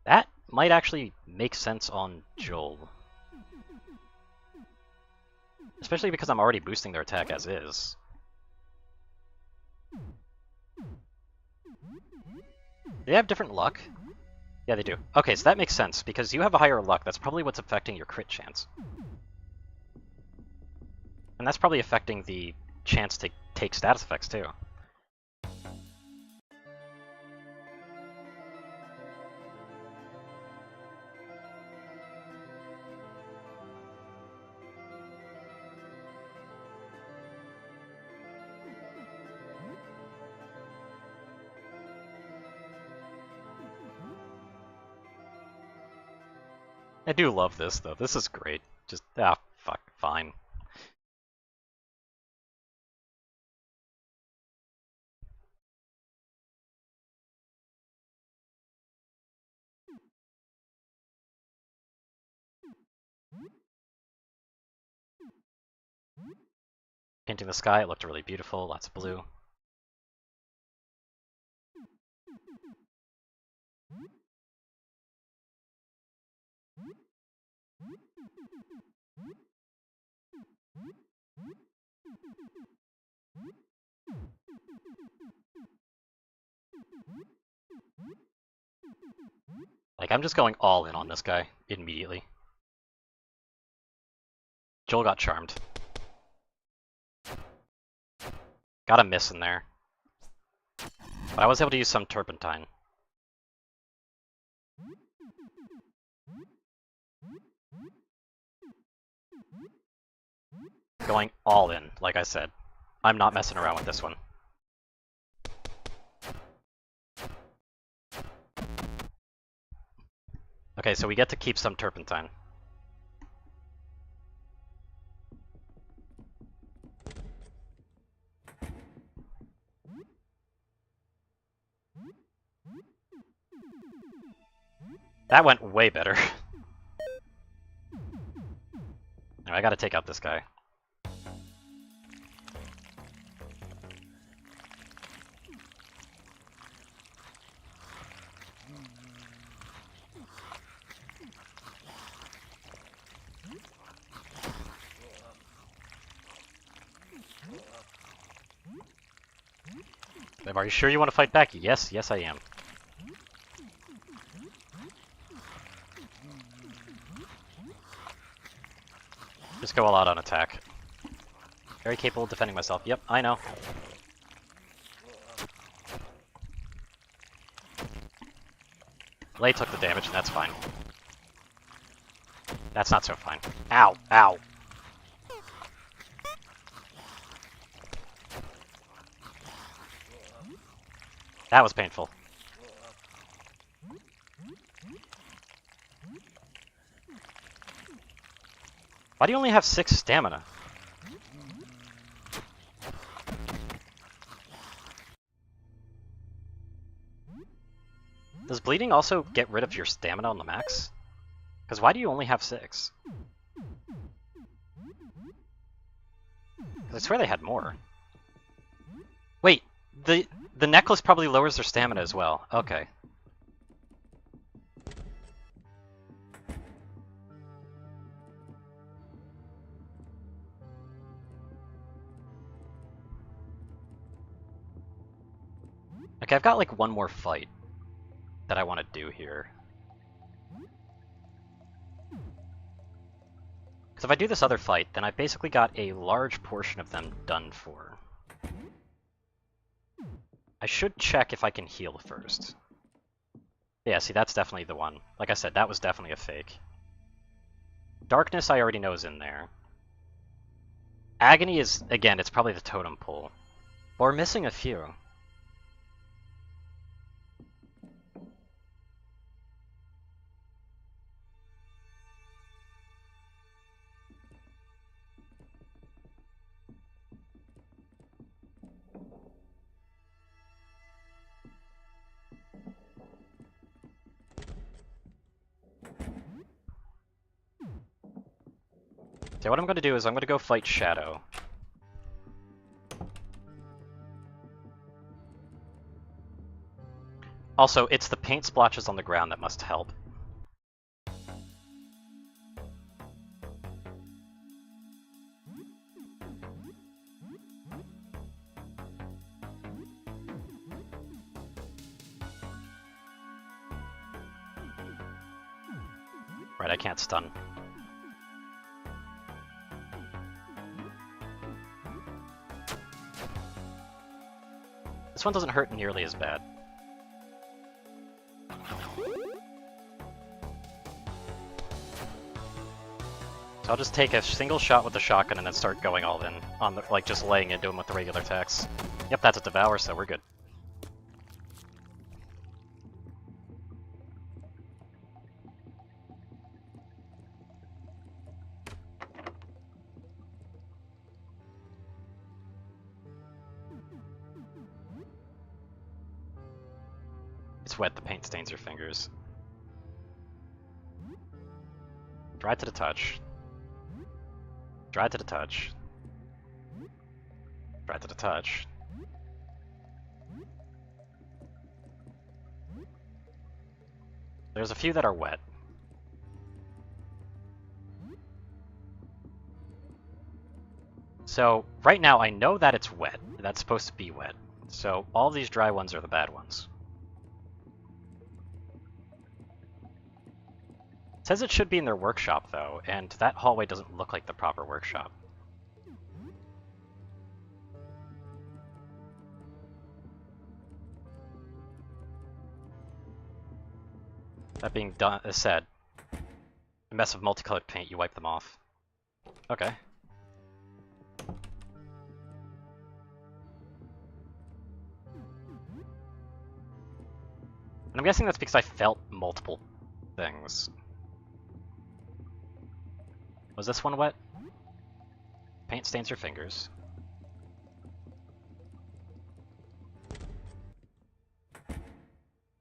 That might actually make sense on Joel. Especially because I'm already boosting their attack as is. Do they have different luck? Yeah, they do. Okay, so that makes sense, because you have a higher luck. That's probably what's affecting your crit chance. And that's probably affecting the chance to take status effects, too. I do love this, though. This is great. Just, fuck, fine. Painting the sky, it looked really beautiful, lots of blue. Like, I'm just going all in on this guy immediately. Joel got charmed. Got a miss in there. But I was able to use some turpentine. Going all in, like I said. I'm not messing around with this one. Okay, so we get to keep some turpentine. That went way better. I gotta take out this guy. Are you sure you want to fight back? Yes, yes I am. Just go all out on attack. Very capable of defending myself. Yep, I know. Lei took the damage, and that's fine. That's not so fine. Ow, ow. That was painful. Why do you only have 6 stamina? Does bleeding also get rid of your stamina on the max? Because why do you only have 6? I swear they had more. Wait, the necklace probably lowers their stamina as well. Okay. Like, I've got like one more fight that I want to do here. Because if I do this other fight, then I've basically got a large portion of them done for. I should check if I can heal first. Yeah, see, that's definitely the one. Like I said, that was definitely a fake. Darkness I already know is in there. Agony is, again, it's probably the totem pole. But we're missing a few. So what I'm going to do is I'm going to go fight Shadow. Also, it's the paint splotches on the ground that must help. Right, I can't stun. This one doesn't hurt nearly as bad. So I'll just take a single shot with the shotgun and then start going all in on the, like, just laying into him with the regular attacks. Yep, that's a devour, so we're good. It's wet, the paint stains your fingers. Dry to the touch. Dry to the touch. Dry to the touch. There's a few that are wet. So, right now I know that it's wet. That's supposed to be wet. So, all these dry ones are the bad ones. It says it should be in their workshop, though, and that hallway doesn't look like the proper workshop. That being said, a mess of multicolored paint, you wipe them off. Okay. And I'm guessing that's because I felt multiple things. Was this one wet? Paint stains your fingers.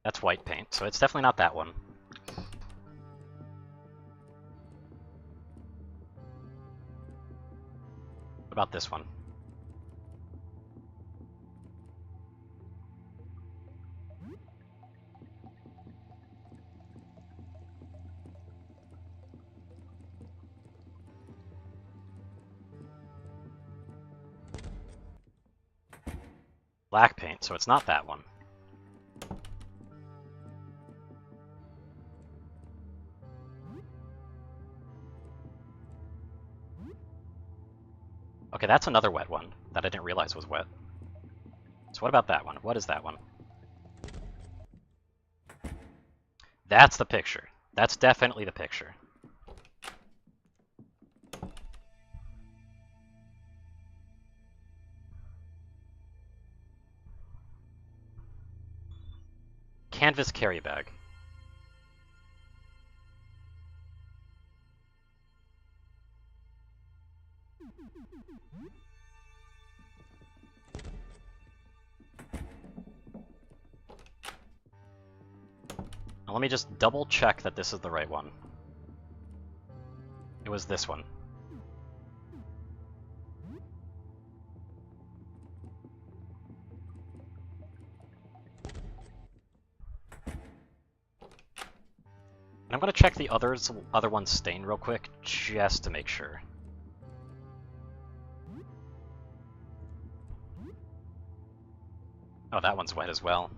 That's white paint, so it's definitely not that one. What about this one? Black paint, so it's not that one. Okay, that's another wet one that I didn't realize was wet. So what about that one? What is that one? That's the picture. That's definitely the picture. Canvas carry bag. Now let me just double check that this is the right one. It was this one. And I'm gonna check the other one's stain real quick, just to make sure. Oh, that one's wet as well.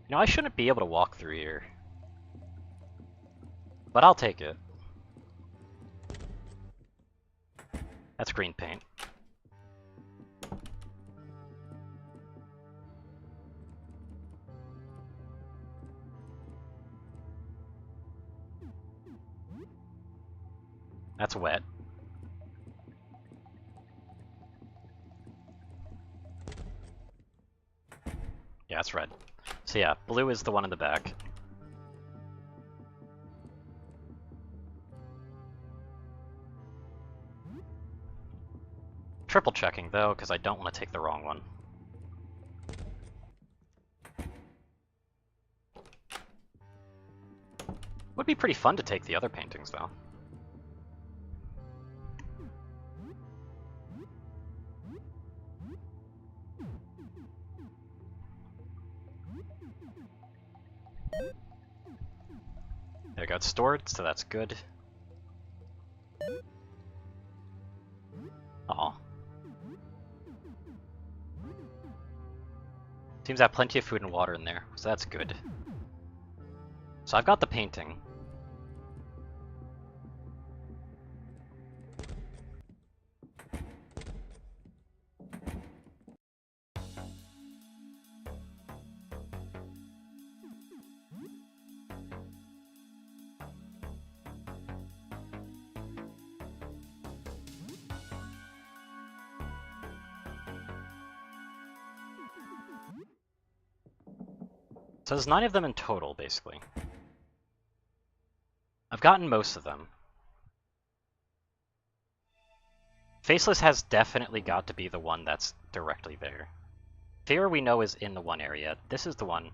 You know, I shouldn't be able to walk through here. But I'll take it. That's green paint. That's wet. Yeah, it's red. So yeah, blue is the one in the back. Triple checking though, because I don't want to take the wrong one. Would be pretty fun to take the other paintings though. There we go, it's stored, so that's good. Aw. Seems to have plenty of food and water in there, so that's good. So I've got the painting. So there's 9 of them in total, basically. I've gotten most of them. Faceless has definitely got to be the one that's directly there. Fear we know is in the one area. This is the one.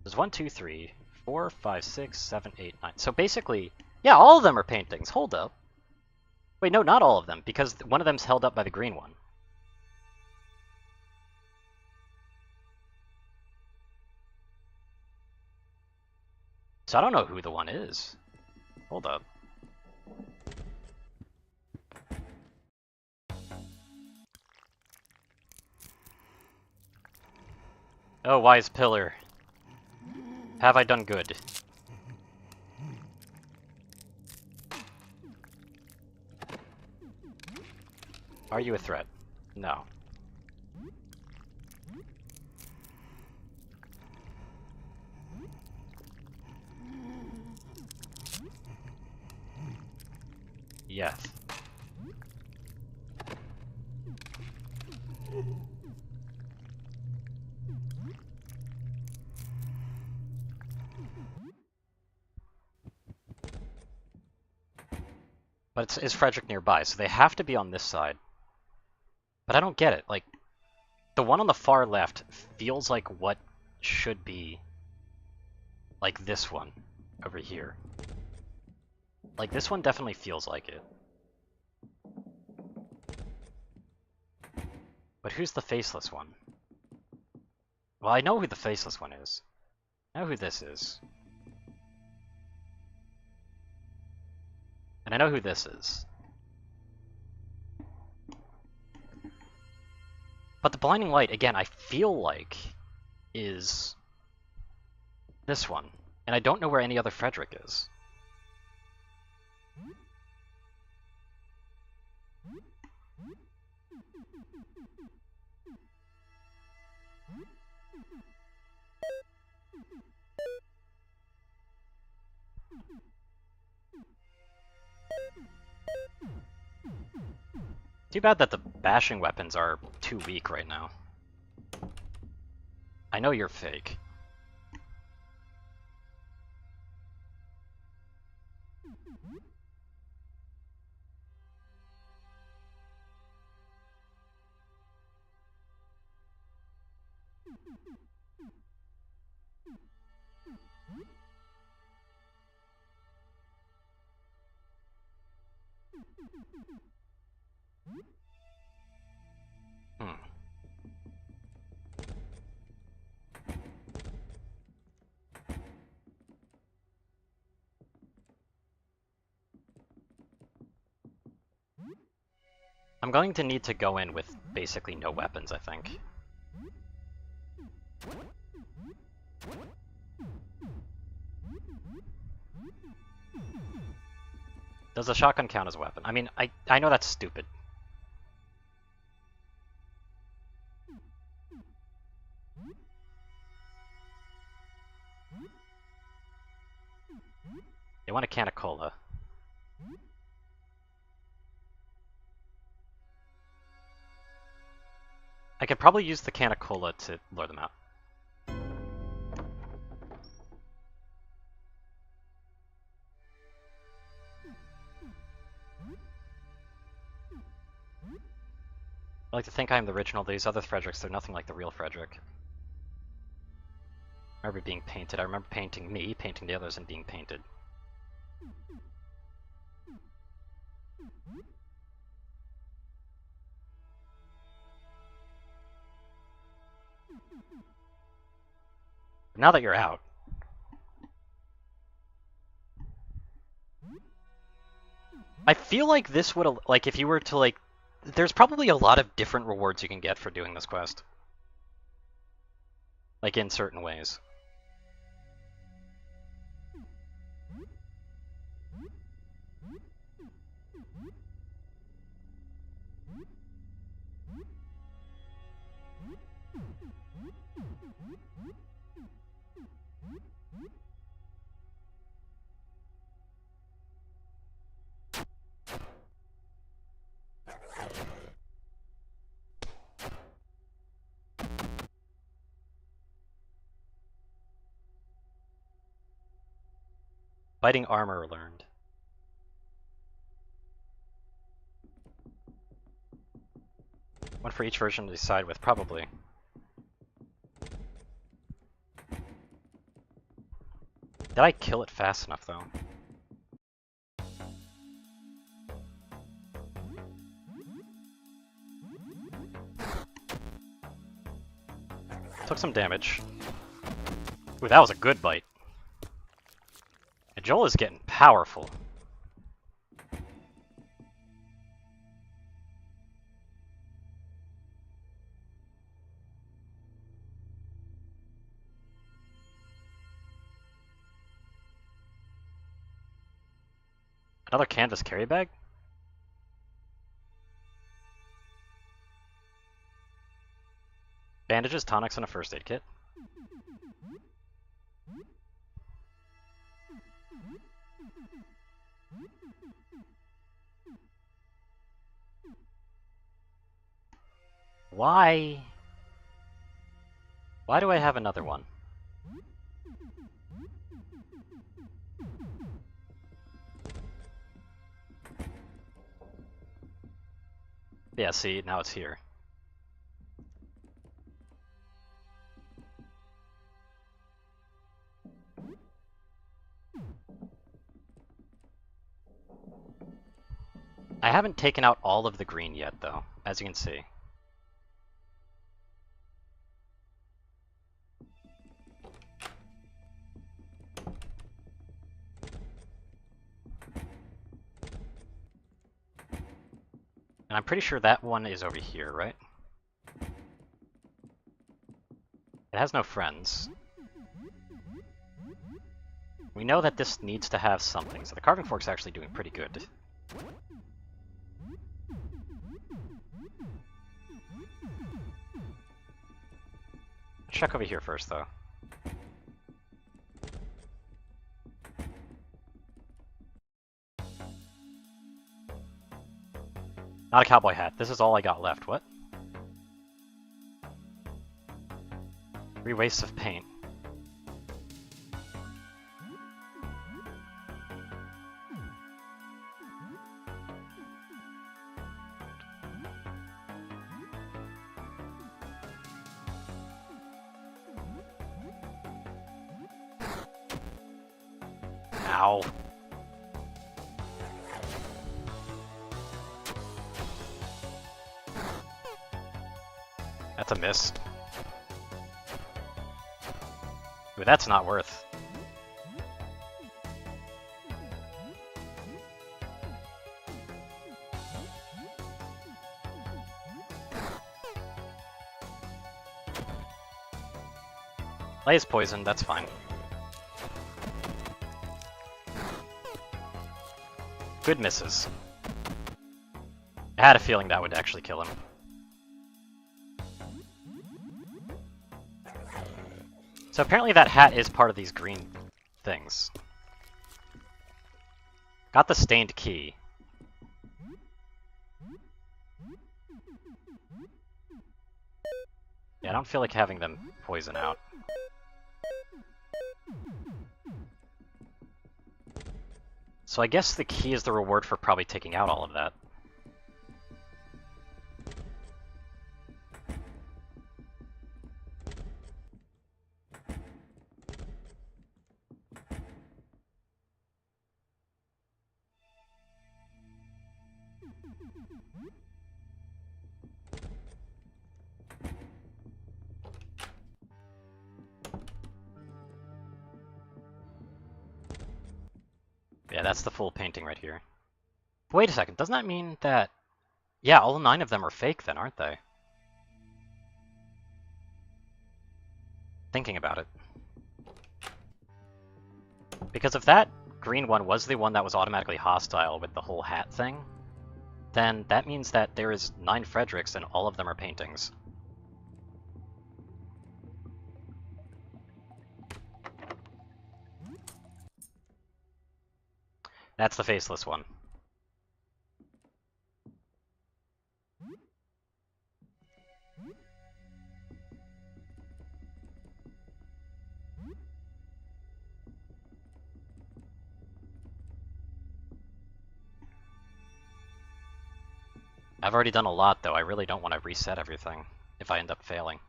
There's 1, 2, 3, 4, 5, 6, 7, 8, 9. So basically, yeah, all of them are paintings. Hold up. Wait, no, not all of them, because one of them's held up by the green one. So I don't know who the one is. Hold up. Oh, wise pillar. Have I done good? Are you a threat? No. Yes. But is Frederick nearby? So they have to be on this side. But I don't get it. Like, the one on the far left feels like what should be like this one over here. Like, this one definitely feels like it. But who's the faceless one? Well, I know who the faceless one is. I know who this is. And I know who this is. But the blinding light, again, I feel like is this one. And I don't know where any other Frederick is. Too bad that the bashing weapons are too weak right now. I know you're fake. Hmm. I'm going to need to go in with basically no weapons, I think. Does a shotgun count as a weapon? I mean, I know that's stupid. They want a can of cola. I could probably use the can of cola to lure them out. I like to think I'm the original. These other Fredericks, they're nothing like the real Frederick. I remember being painted. I remember painting me, painting the others, and being painted. Now that you're out, I feel like this would, like, if you were to, like, there's probably a lot of different rewards you can get for doing this quest. Like, in certain ways. Fighting armor learned. One for each version to decide with, probably. Did I kill it fast enough, though? Took some damage. Ooh, that was a good bite. And Joel is getting powerful. Another canvas carry bag? Bandages, tonics, and a first aid kit. Why? Why do I have another one? Yeah, see, now it's here. I haven't taken out all of the green yet, though, as you can see. And I'm pretty sure that one is over here, right? It has no friends. We know that this needs to have something, so the carving fork's actually doing pretty good. Check over here first, though. Not a cowboy hat. This is all I got left. What? 3 wastes of paint. Ow. That's a miss. Ooh, that's not worth. Lei is poisoned, that's fine. Good misses. I had a feeling that would actually kill him. So apparently that hat is part of these green things. Got the stained key. Yeah, I don't feel like having them poison out. So I guess the key is the reward for probably taking out all of that. Yeah, that's the full painting right here. Wait a second, doesn't that mean that... Yeah, all 9 of them are fake then, aren't they? Thinking about it. Because if that green one was the one that was automatically hostile with the whole hat thing, then that means that there is 9 Fredericks and all of them are paintings. That's the faceless one. I've already done a lot though, I really don't want to reset everything if I end up failing.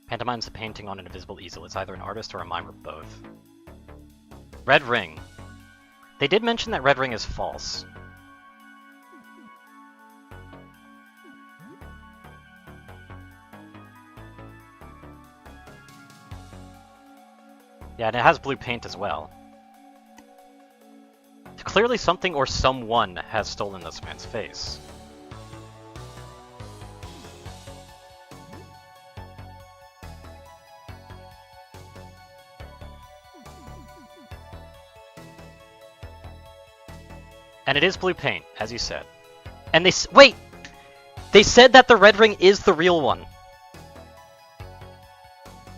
Pantomime's a painting on an invisible easel. It's either an artist or a mime or both. Red ring. They did mention that red ring is false. Yeah, and it has blue paint as well. Clearly something or someone has stolen this man's face. And it is blue paint, as you said. And wait! They said that the red ring is the real one.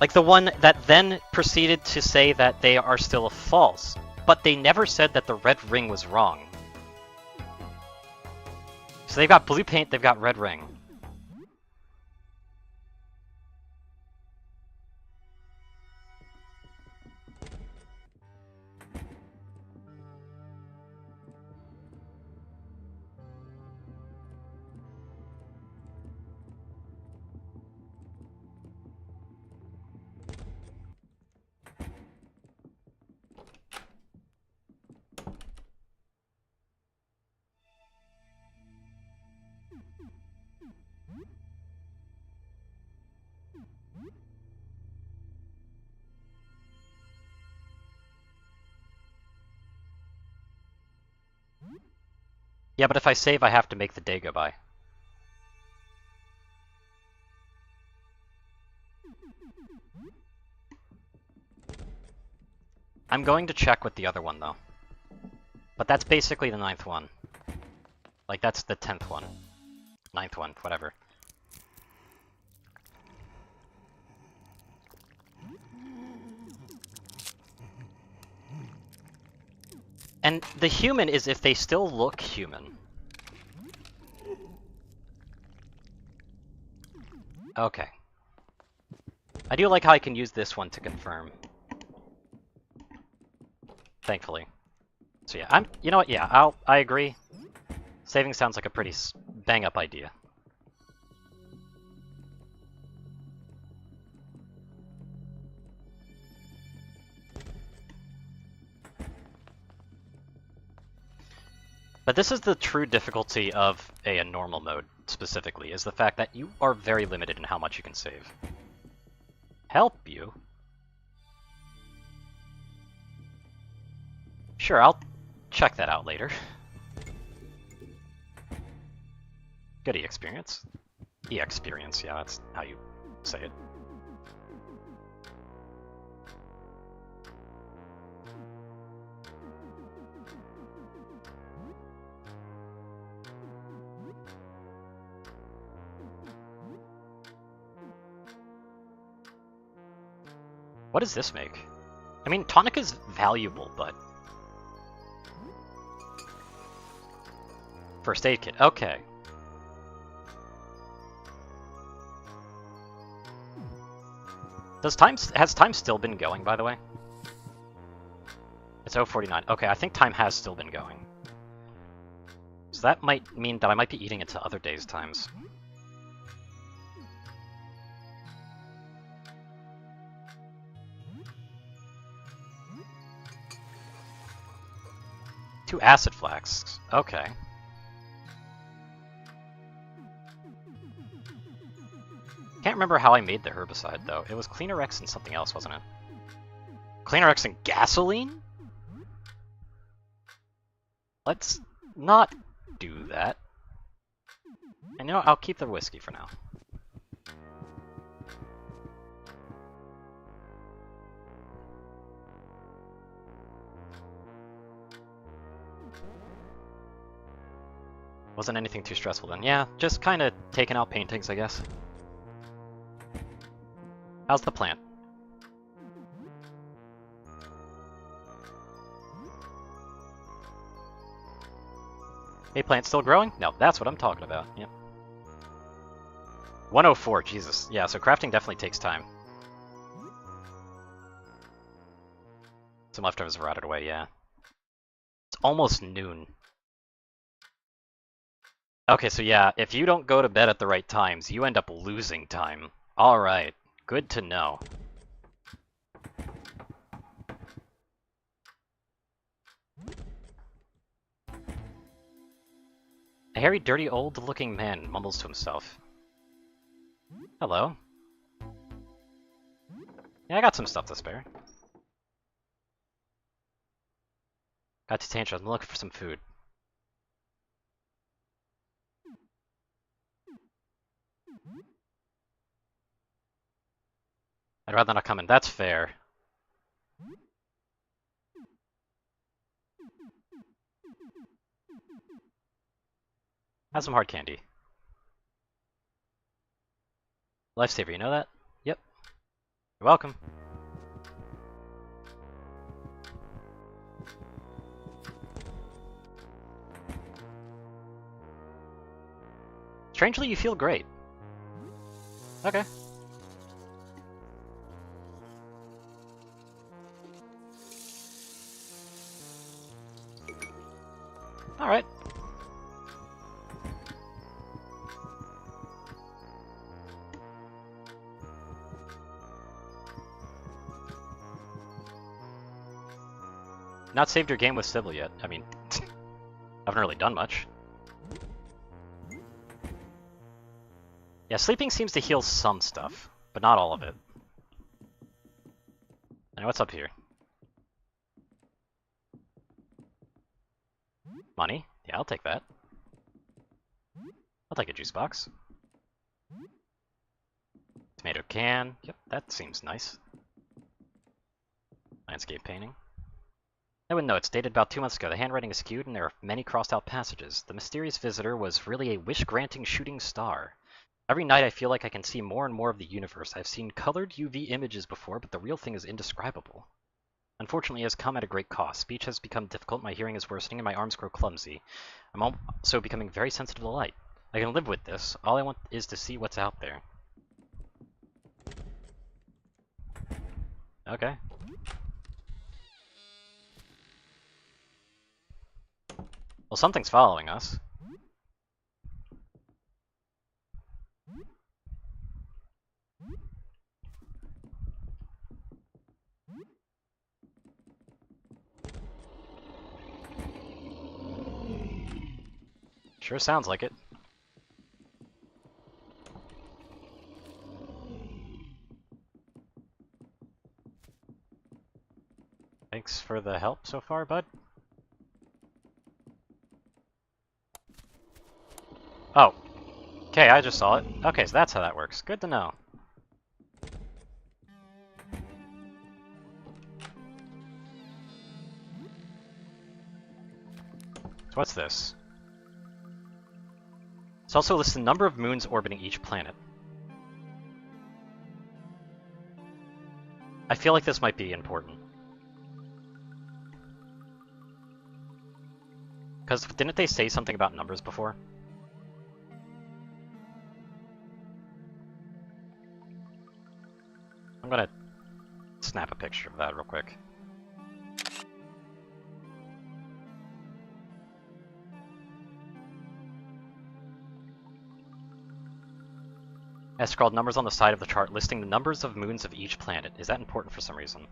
Like the one that then proceeded to say that they are still false. But they never said that the red ring was wrong. So they've got blue paint, they've got red ring. Yeah, but if I save, I have to make the day go by. I'm going to check with the other one, though. But that's basically the 9th one. Like, that's the 10th one. 9th one, whatever. And the human is if they still look human. Okay. I do like how I can use this one to confirm. Thankfully. So yeah, you know what, yeah, I agree. Saving sounds like a pretty bang-up idea. But this is the true difficulty of a normal mode, specifically, is the fact that you are very limited in how much you can save. Help you? Sure, I'll check that out later. Good E-experience. E-experience, yeah, that's how you say it. What does this make? I mean, tonic is valuable, but... First aid kit, okay. Has time still been going, by the way? It's 0:49. Okay, I think time has still been going. So that might mean that I might be eating into other days' times. Two acid flasks. Okay. Can't remember how I made the herbicide, though. It was Cleaner-X and something else, wasn't it? Cleaner-X and gasoline? Let's not do that. And you know, I'll keep the whiskey for now. Wasn't anything too stressful then. Yeah, just kind of taking out paintings, I guess. How's the plant? Hey, plant still growing? No, that's what I'm talking about. Yep. 104, Jesus. Yeah, so crafting definitely takes time. Some leftovers have rotted away, yeah. It's almost noon. Okay, so yeah, if you don't go to bed at the right times, you end up losing time. Alright, good to know. A hairy, dirty, old-looking man mumbles to himself. Hello. Yeah, I got some stuff to spare. Got to Tantra, I'm looking for some food. I'd rather not come in, that's fair. Have some hard candy. Lifesaver, you know that? Yep. You're welcome. Strangely, you feel great. Okay. Alright. Not saved your game with Sybil yet. I mean, haven't really done much. Yeah, sleeping seems to heal some stuff, but not all of it. And what's up here? Money? Yeah, I'll take that. I'll take a juice box. Tomato can. Yep, that seems nice. Landscape painting. I wouldn't know, it's dated about 2 months ago. The handwriting is skewed and there are many crossed out passages. The mysterious visitor was really a wish-granting shooting star. Every night I feel like I can see more and more of the universe. I've seen colored UV images before, but the real thing is indescribable. Unfortunately, it has come at a great cost. Speech has become difficult, my hearing is worsening, and my arms grow clumsy. I'm also becoming very sensitive to light. I can live with this. All I want is to see what's out there. Okay. Well, something's following us. Sure sounds like it. Thanks for the help so far, bud. Oh. Okay, I just saw it. Okay, so that's how that works. Good to know. So what's this? It's also lists the number of moons orbiting each planet. I feel like this might be important. Because didn't they say something about numbers before? I'm gonna snap a picture of that real quick. I scrawled numbers on the side of the chart listing the numbers of moons of each planet. Is that important for some reason?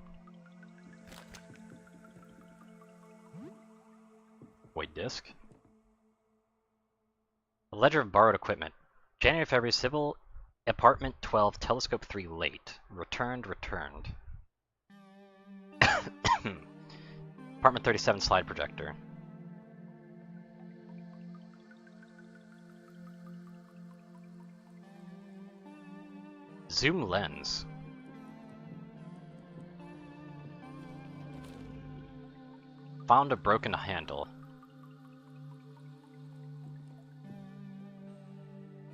Void disk. A ledger of borrowed equipment. January, February, Civil Apartment 12, Telescope 3 late. Returned. Apartment 37 slide projector. Zoom lens. Found a broken handle.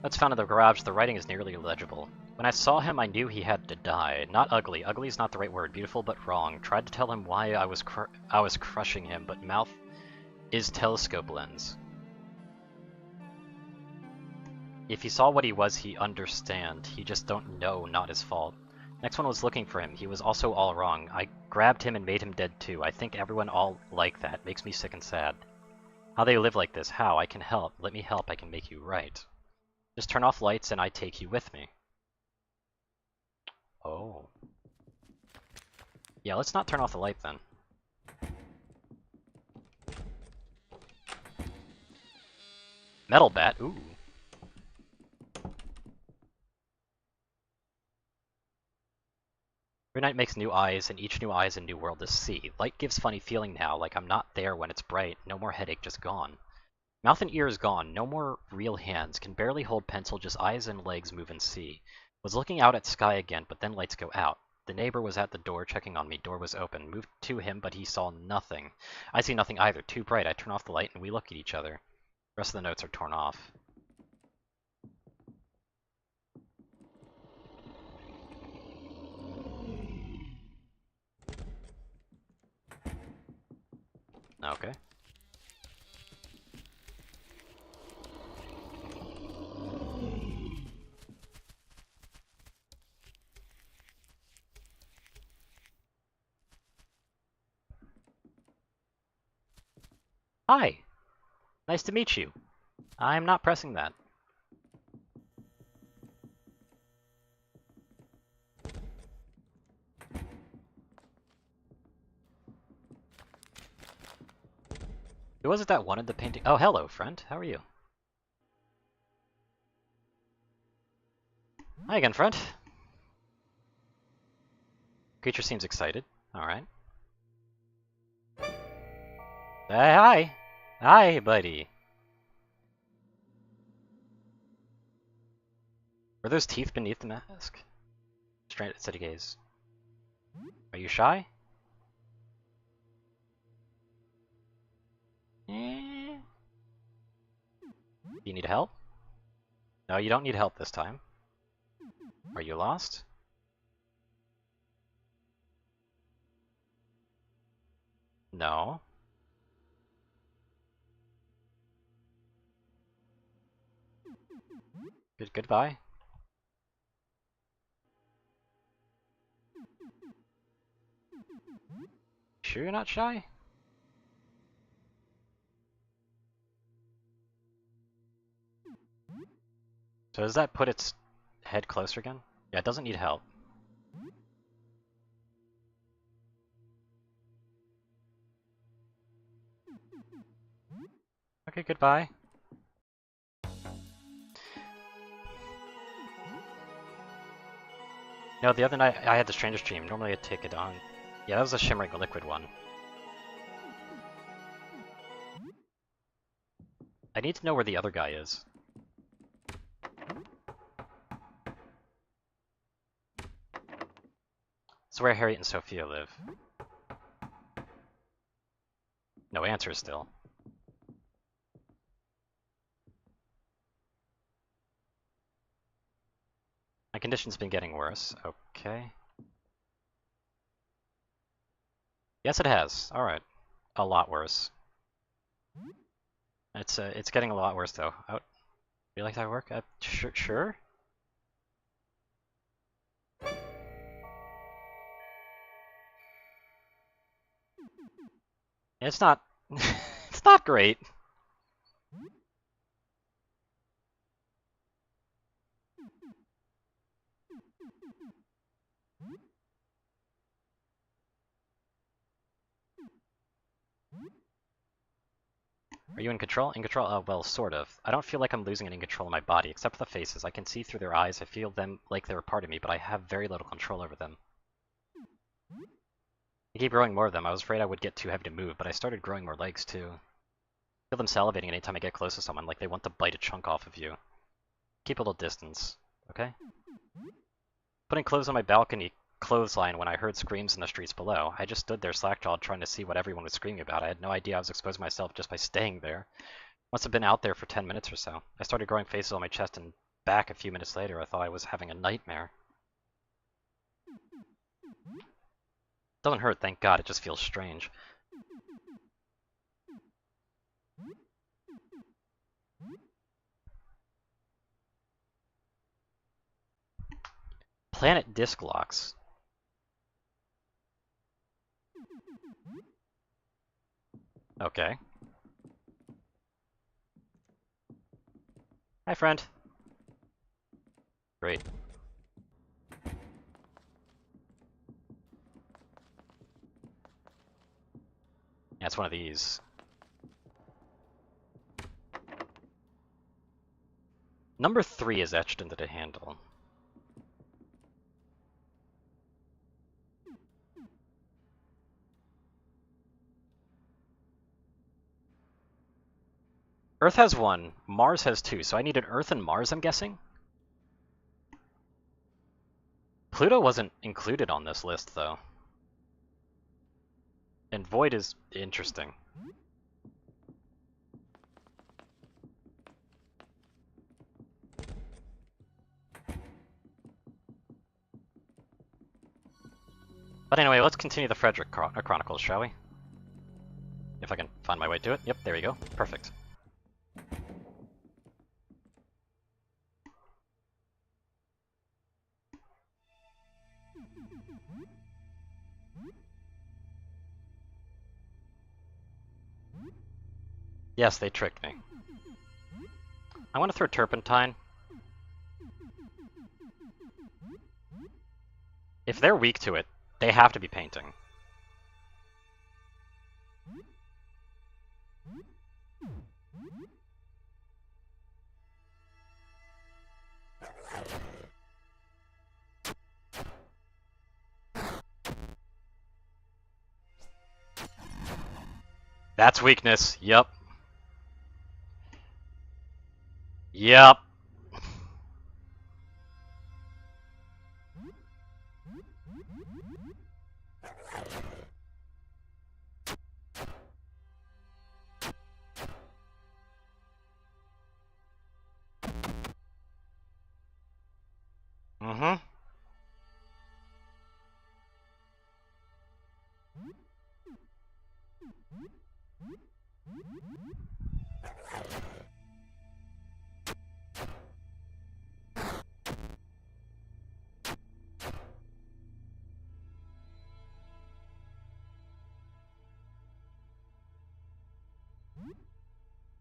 That's found in the garage. The writing is nearly illegible. When I saw him, I knew he had to die. Not ugly. Ugly is not the right word. Beautiful, but wrong. Tried to tell him why I was crushing him, but mouth is telescope lens. If he saw what he was, he understand. He just don't know, not his fault. Next one was looking for him. He was also all wrong. I grabbed him and made him dead too. I think everyone all like that. Makes me sick and sad. How they live like this? How? I can help. Let me help. I can make you right. Just turn off lights and I take you with me. Oh. Yeah, let's not turn off the light then. Metal bat, ooh. Every night makes new eyes, and each new eye is a new world to see. Light gives funny feeling now, like I'm not there when it's bright. No more headache, just gone. Mouth and ear is gone, no more real hands. Can barely hold pencil, just eyes and legs move and see. Was looking out at sky again, but then lights go out. The neighbor was at the door checking on me. Door was open. Moved to him, but he saw nothing. I see nothing either. Too bright. I turn off the light and we look at each other. The rest of the notes are torn off. Okay. Hi! Nice to meet you. I'm not pressing that. Who was it that wanted the painting? Oh, hello, friend. How are you? Hi again, friend. Creature seems excited. Alright. Hi! Hi, buddy. Were those teeth beneath the mask? Straight at steady gaze. Are you shy? Do you need help? No, you don't need help this time. Are you lost? No. Goodbye. Sure you're not shy? So does that put its head closer again? Yeah, it doesn't need help. Okay, goodbye. No, the other night I had the strangest dream. Normally I'd take it on. Yeah, that was a shimmering liquid one. I need to know where the other guy is. It's where Harriet and Sophia live. No answer still. My condition's been getting worse. Okay. Yes, it has. Alright. A lot worse. It's getting a lot worse though. Oh, you like that work? Sure? It's not it's not great. Are you in control? In control? Well, sort of. I don't feel like I'm losing any control of my body, except for the faces. I can see through their eyes. I feel them like they're a part of me, but I have very little control over them. I keep growing more of them. I was afraid I would get too heavy to move, but I started growing more legs, too. I feel them salivating anytime I get close to someone, like they want to bite a chunk off of you. Keep a little distance, okay? Putting clothes on my balcony clothesline when I heard screams in the streets below. I just stood there slack-jawed trying to see what everyone was screaming about. I had no idea I was exposing myself just by staying there. Must have been out there for 10 minutes or so. I started growing faces on my chest and back a few minutes later. I thought I was having a nightmare. Doesn't hurt, thank God. It just feels strange. Planet disc locks. Okay. Hi, friend. Great. Yeah, it's one of these. Number 3 is etched into the handle. Earth has 1, Mars has 2, so I needed Earth and Mars, I'm guessing? Pluto wasn't included on this list, though. And Void is interesting. But anyway, let's continue the Frederick Chronicles, shall we? If I can find my way to it. Yep, there we go. Perfect. Yes, they tricked me. I want to throw Turpentine. If they're weak to it, they have to be painting. That's weakness. Yep. Yep. Mm-hmm.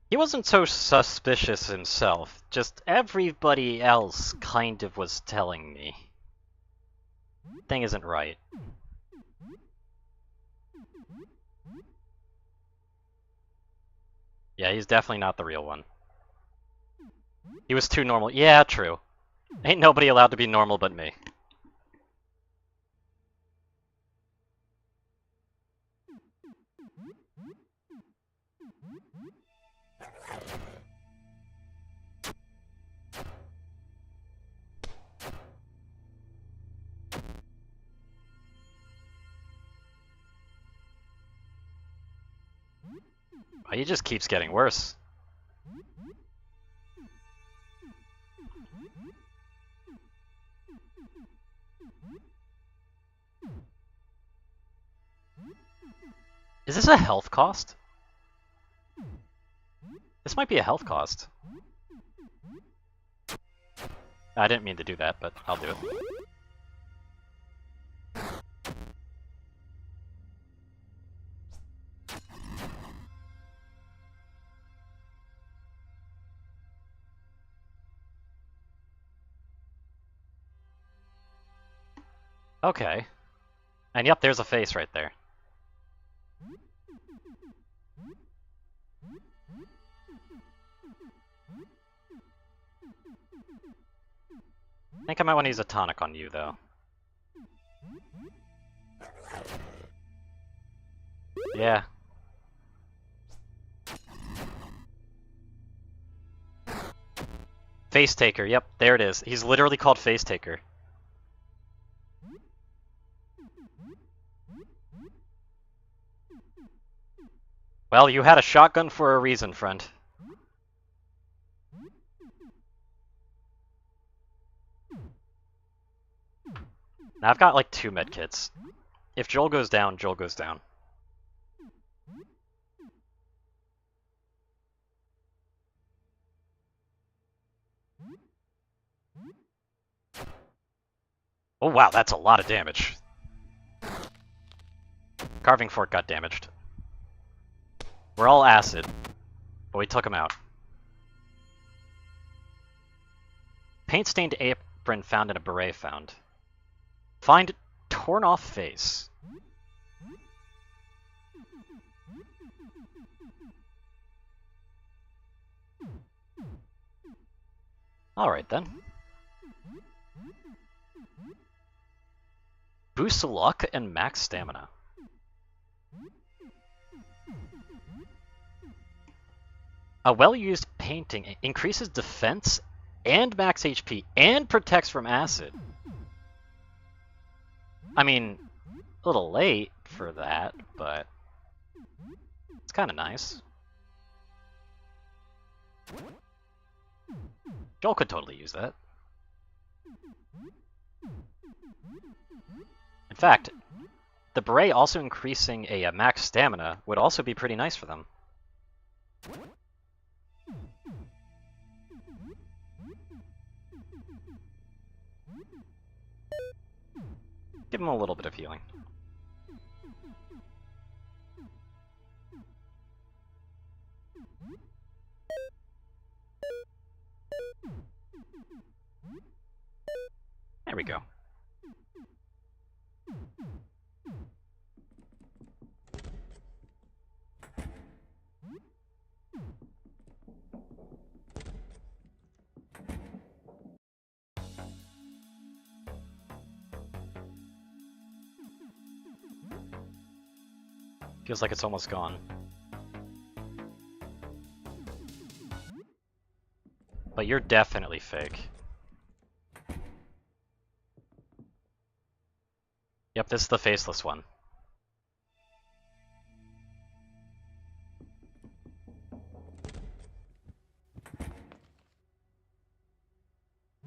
He wasn't so suspicious himself, just everybody else kind of was telling me. Thing isn't right. Yeah, he's definitely not the real one. He was too normal. Yeah, true. Ain't nobody allowed to be normal but me. Oh, he just keeps getting worse. Is this a health cost? This might be a health cost. I didn't mean to do that, but I'll do it. Okay. And yep, there's a face right there. I think I might want to use a tonic on you, though. Yeah. Face Taker, yep, there it is. He's literally called Face Taker. Well, you had a shotgun for a reason, friend. Now I've got like 2 medkits. If Joel goes down, Joel goes down. Oh wow, that's a lot of damage. Carving Fork got damaged. We're all acid, but we took him out. Paint-stained apron found in a beret found. Find torn off face. Alright then. Boosts luck and max stamina. A well-used painting increases defense and max HP and protects from acid. I mean, a little late for that, but it's kind of nice. Joel could totally use that. In fact, the beret also increasing a max stamina would also be pretty nice for them. Give him a little bit of healing. There we go. Feels like it's almost gone. But you're definitely fake. Yep, this is the faceless one.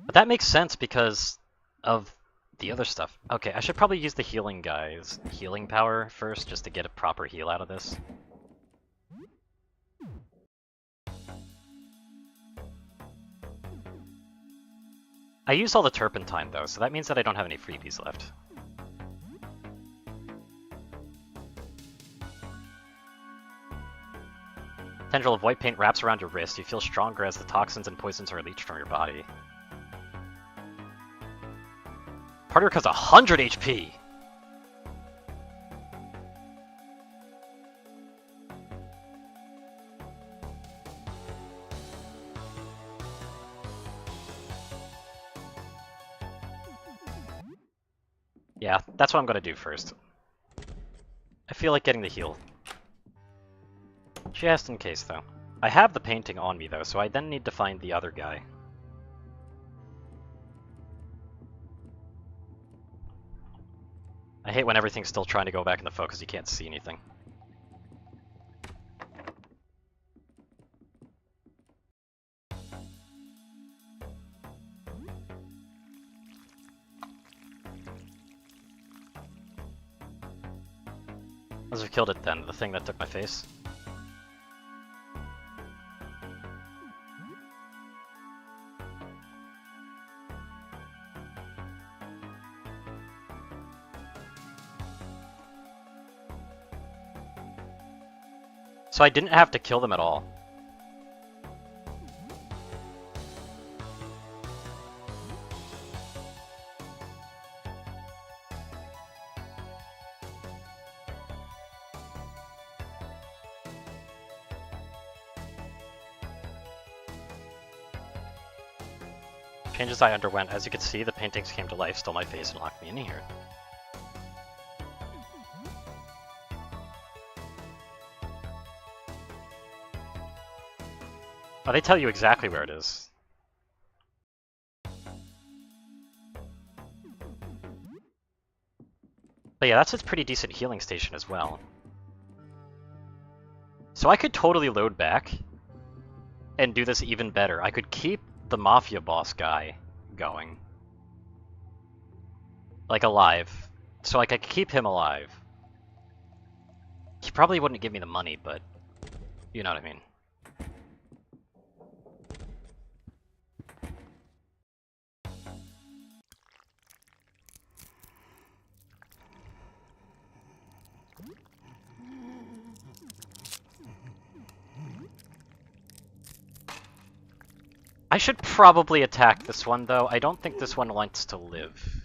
But that makes sense because of the other stuff. Okay, I should probably use the healing guy's healing power first just to get a proper heal out of this. I used all the turpentine though, so that means that I don't have any freebies left. Tendril of white paint wraps around your wrist. You feel stronger as the toxins and poisons are leached from your body. Party has 100 HP! Yeah, that's what I'm gonna do first. I feel like getting the heal. Just in case, though. I have the painting on me, though, so I then need to find the other guy. I hate when everything's still trying to go back into focus, you can't see anything. Must have killed it then, the thing that took my face. So I didn't have to kill them at all. Changes I underwent. As you can see, the paintings came to life, stole my face, and locked me in here. Oh, they tell you exactly where it is. But yeah, that's a pretty decent healing station as well. So I could totally load back and do this even better. I could keep the Mafia boss guy going. Like, alive. So like, I could keep him alive. He probably wouldn't give me the money, but you know what I mean. I should probably attack this one, though. I don't think this one wants to live.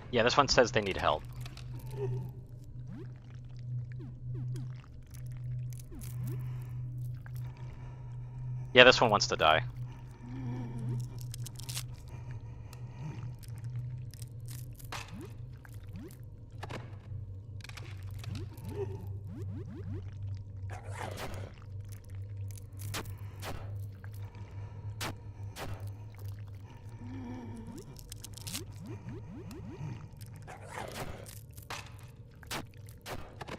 Yeah, this one says they need help. Yeah, this one wants to die.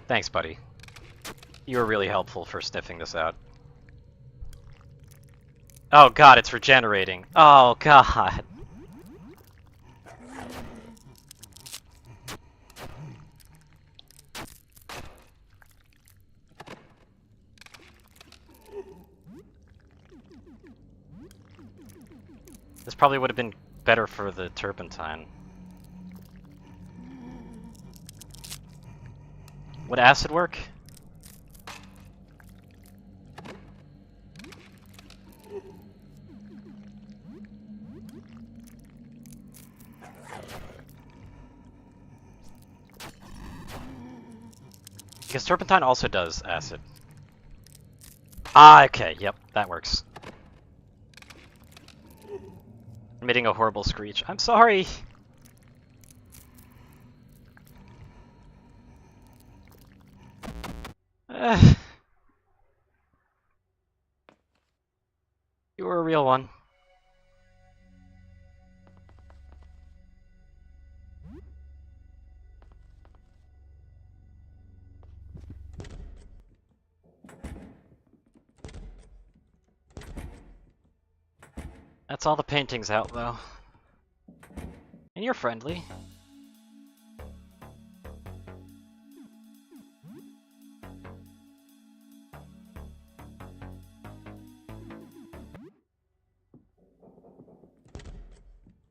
Thanks, buddy. You were really helpful for sniffing this out. Oh god, it's regenerating. Oh god. This probably would have been better for the turpentine. Would acid work? Because turpentine also does acid. Ah, okay, yep, that works. Emitting a horrible screech. I'm sorry! You were a real one. That's all the paintings out, though. And you're friendly.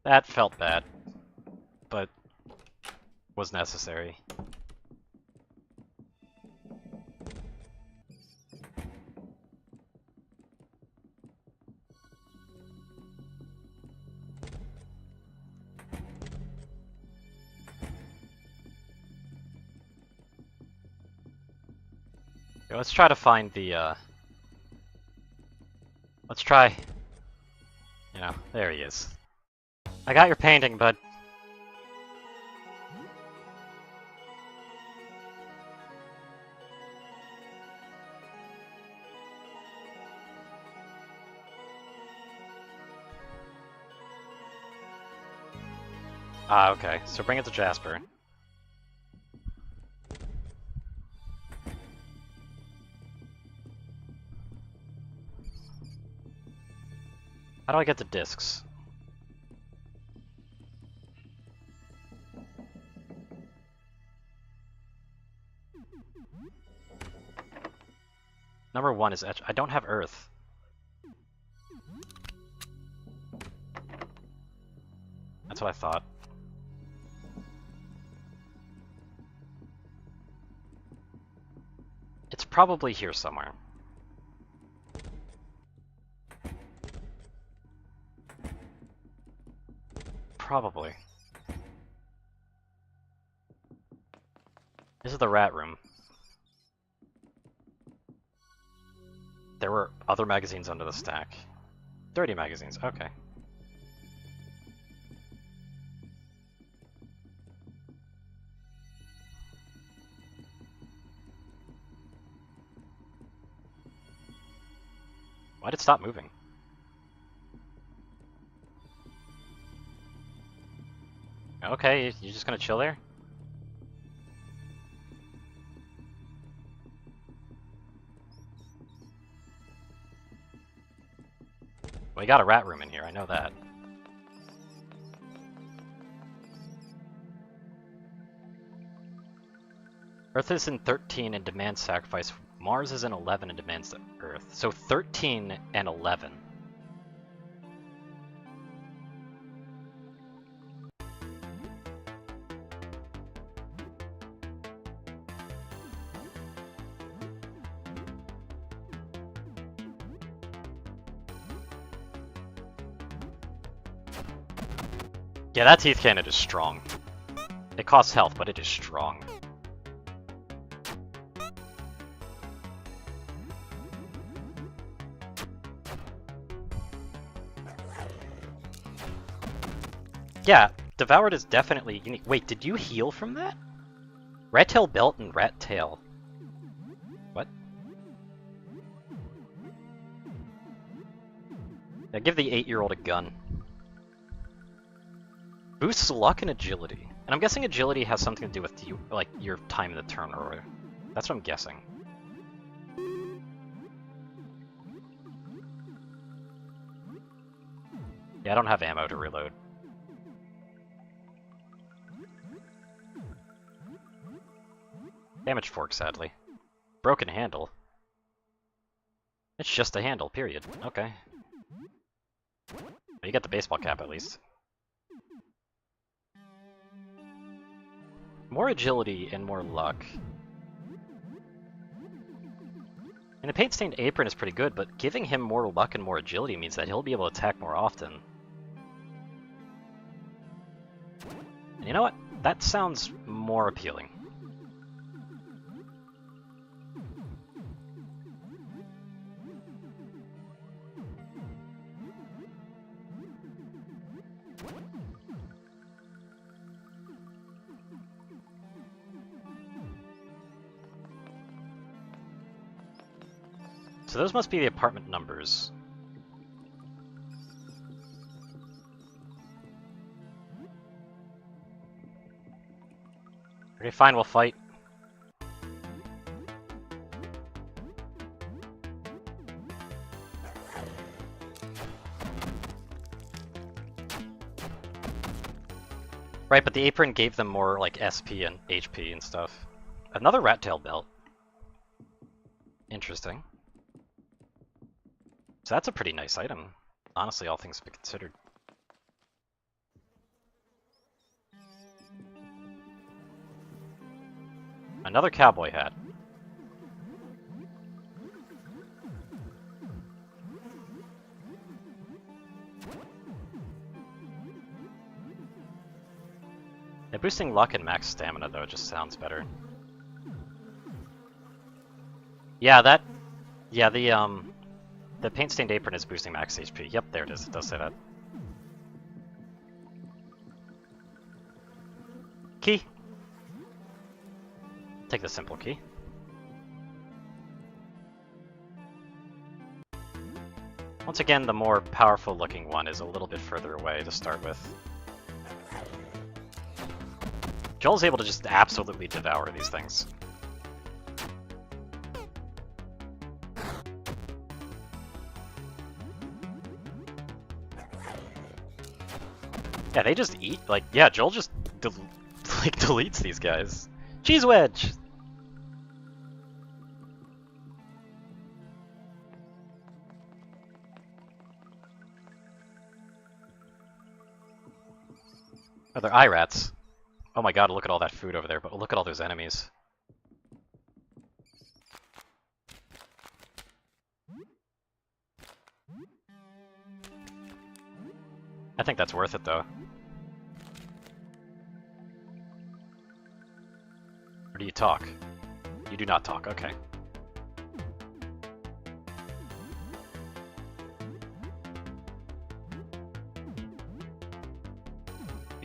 That felt bad, but was necessary. Okay, let's try to find the, let's try... You know, there he is. I got your painting, bud. Ah, okay. So bring it to Jasper. How do I get the discs? Number 1 is etch. I don't have earth. That's what I thought. It's probably here somewhere. Probably. This is the rat room. There were other magazines under the stack. 30 magazines, okay. Why did it stop moving? Okay, you're just gonna chill there? Well, you got a rat room in here, I know that. Earth is in 13 and demands sacrifice. Mars is in 11 and demands the Earth. So 13 and 11. Yeah, that teeth cannon is strong. It costs health, but it is strong. Yeah, Devoured is definitely unique. Wait, did you heal from that? Rat tail belt and rat tail. What? Yeah, give the 8-year-old a gun. Boosts luck and agility. And I'm guessing agility has something to do with you, like your time in the turn, or that's what I'm guessing. Yeah, I don't have ammo to reload. Damaged fork, sadly. Broken handle. It's just a handle, period. Okay. Well, you got the baseball cap, at least. More agility and more luck. And the paint-stained apron is pretty good, but giving him more luck and more agility means that he'll be able to attack more often. And you know what? That sounds more appealing. So those must be the apartment numbers. Okay, fine, we'll fight. Right, but the apron gave them more, like, SP and HP and stuff. Another rat tail belt. Interesting. So that's a pretty nice item, honestly, all things considered. Another cowboy hat. Yeah, boosting luck and max stamina, though, just sounds better. Yeah, the paint-stained apron is boosting max HP. Yep, there it is. It does say that. Key. Take the simple key. Once again, the more powerful looking one is a little bit further away to start with. Joel's able to just absolutely devour these things. Yeah, they just eat. Like, yeah, Joel just like deletes these guys. Cheese wedge. Oh, they're eye rats. Oh my god, look at all that food over there, but look at all those enemies. I think that's worth it, though. Or do you talk? You do not talk, okay.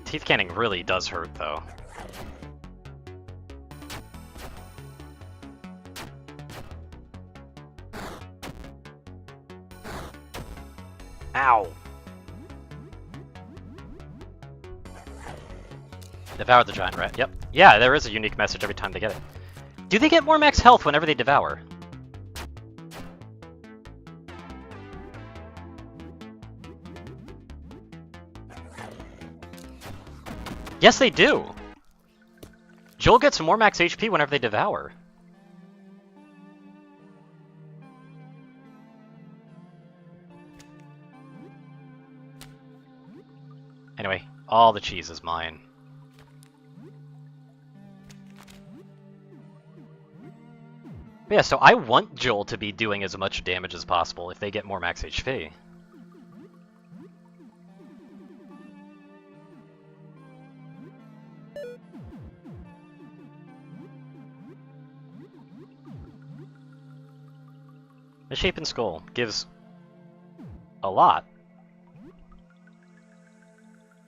Teeth canning really does hurt, though. Ow! Devour the giant rat, yep. Yeah, there is a unique message every time they get it. Do they get more max health whenever they devour? Yes, they do! Joel gets more max HP whenever they devour. Anyway, all the cheese is mine. But yeah, so I want Joel to be doing as much damage as possible if they get more max HP. The Shapen Skull gives a lot.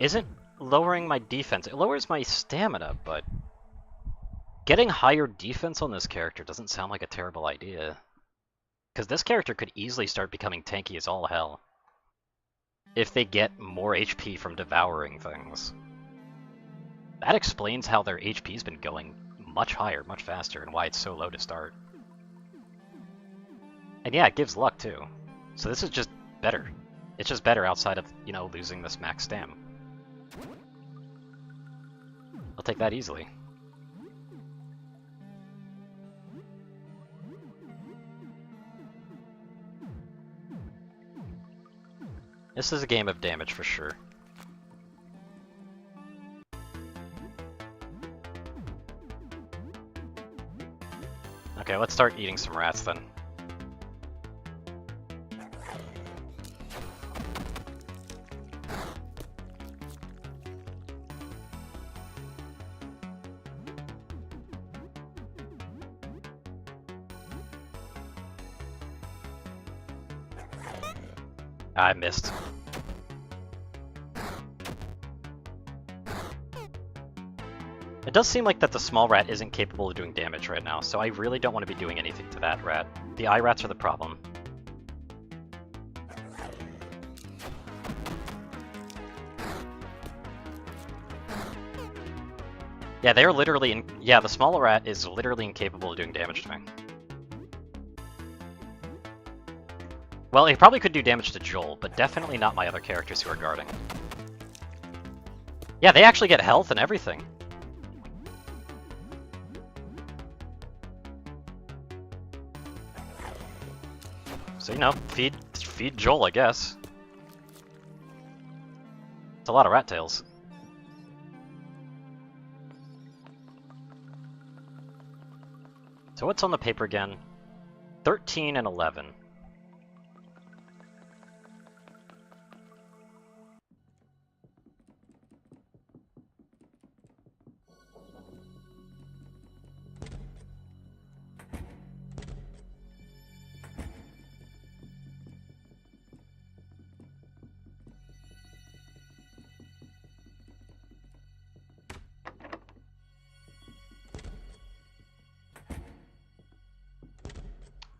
Isn't lowering my defense. It lowers my stamina, but getting higher defense on this character doesn't sound like a terrible idea. Because this character could easily start becoming tanky as all hell if they get more HP from devouring things. That explains how their HP's been going much higher, much faster, and why it's so low to start. And yeah, it gives luck too. So this is just better. It's just better outside of, you know, losing this max stam. I'll take that easily. This is a game of damage for sure. Okay, let's start eating some rats then. I missed. It does seem like that the small rat isn't capable of doing damage right now, so I really don't want to be doing anything to that rat. The eye rats are the problem. Yeah, they're literally yeah, the small rat is literally incapable of doing damage to me. Well, he probably could do damage to Joel, but definitely not my other characters who are guarding. Yeah, they actually get health and everything. So, you know, feed Joel, I guess. It's a lot of rat tails. So what's on the paper again? 13 and 11.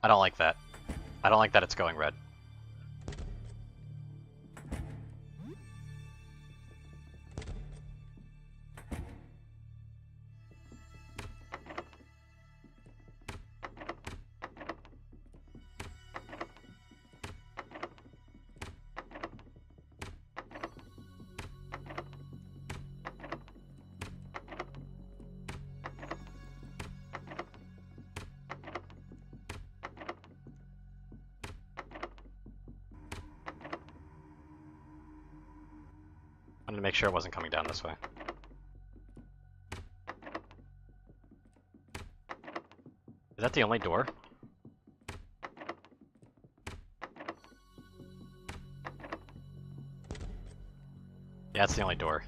I don't like that. I don't like that it's going red. wanted to make sure it wasn't coming down this way. Is that the only door? Yeah, it's the only door.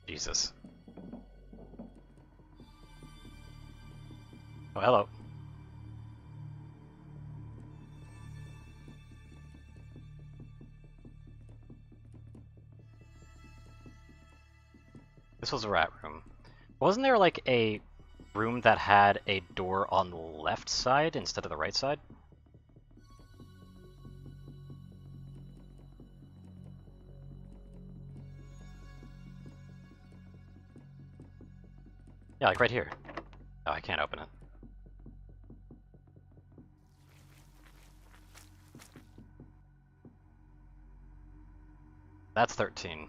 Jesus. Oh, hello. This was a rat room. Wasn't there like a room that had a door on the left side instead of the right side? Yeah, like right here. Oh, I can't open it. That's 13.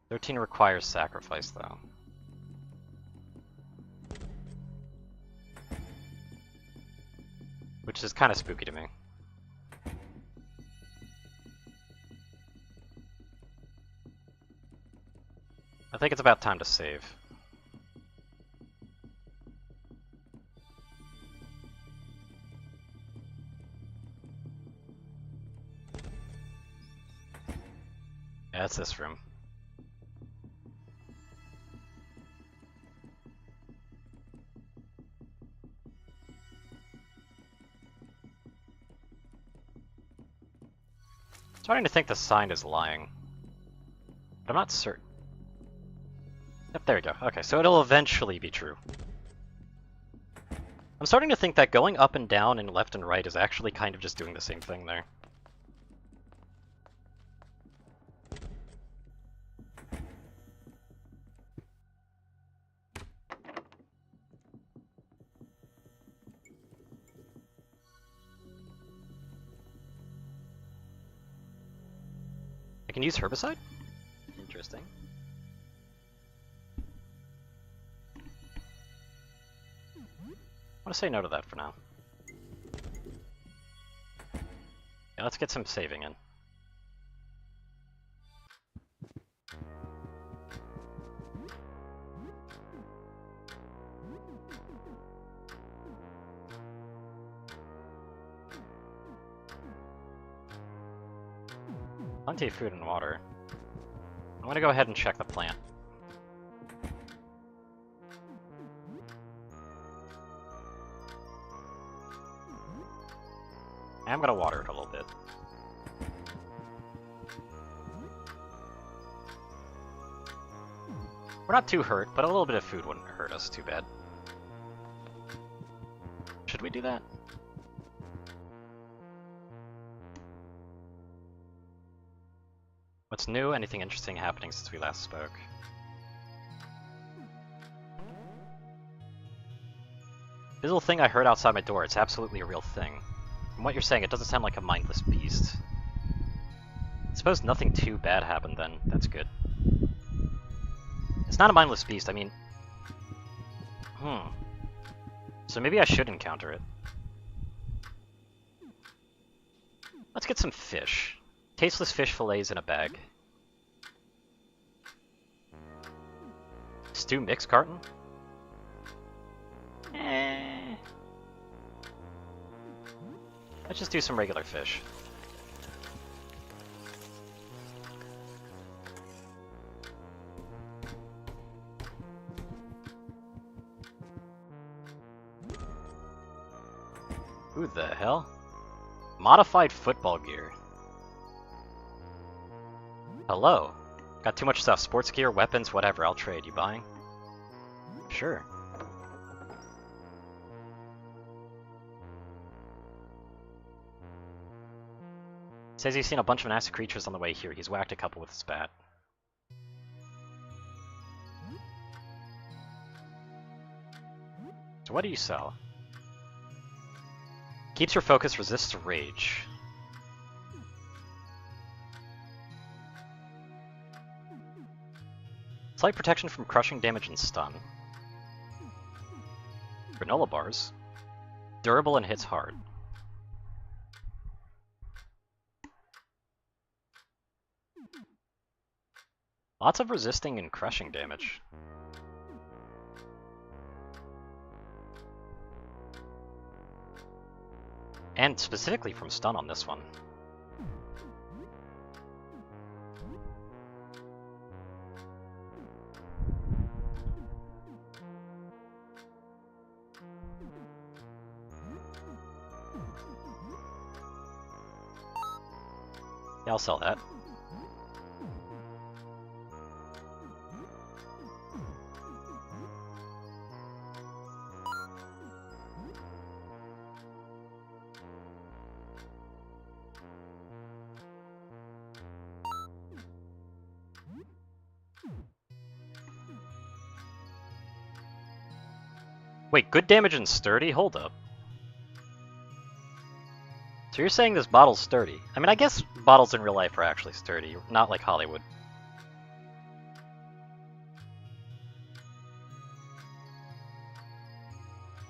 "13 requires sacrifice, though. Which is kind of spooky to me. I think it's about time to save. Yeah, it's this room. Starting to think the sign is lying, but I'm not certain. Yep, there we go. Okay, so it'll eventually be true. I'm starting to think that going up and down and left and right is actually kind of just doing the same thing there. I can use herbicide? Interesting. I'm gonna say no to that for now. Yeah, let's get some saving in. Plenty of food and water. I'm gonna go ahead and check the plant. I'm gonna water it a little bit. We're not too hurt, but a little bit of food wouldn't hurt us too bad. Should we do that? What's new? Anything interesting happening since we last spoke? This little thing I heard outside my door, it's absolutely a real thing. From what you're saying, it doesn't sound like a mindless beast. I suppose nothing too bad happened then. That's good. It's not a mindless beast, I mean... So maybe I should encounter it. Let's get some fish. Tasteless fish fillets in a bag. Stew mix carton? Let's just do some regular fish. Who the hell? Modified football gear. Hello. Got too much stuff. Sports gear, weapons, whatever. I'll trade. You buying? Sure. Says he's seen a bunch of nasty creatures on the way here. He's whacked a couple with his bat. So what do you sell? Keeps your focus, resists rage. Slight protection from crushing damage and stun. Granola bars. Durable and hits hard. Lots of resisting and crushing damage. And specifically from stun on this one. Yeah, I'll sell that. Wait, good damage and sturdy? Hold up. So you're saying this bottle's sturdy. I mean, I guess bottles in real life are actually sturdy, not like Hollywood.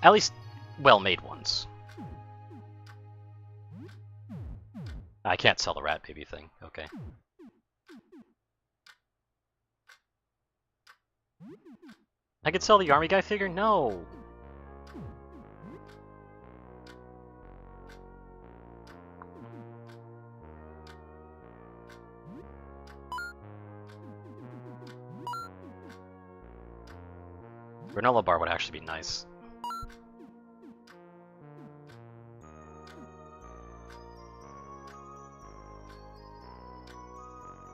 At least, well-made ones. I can't sell the rat baby thing, okay. I could sell the army guy figure? No! Granola bar would actually be nice.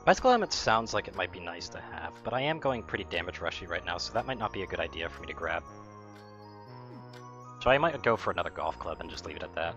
Bicycle helmet sounds like it might be nice to have, but I am going pretty damage rushy right now, so that might not be a good idea for me to grab. So I might go for another golf club and just leave it at that.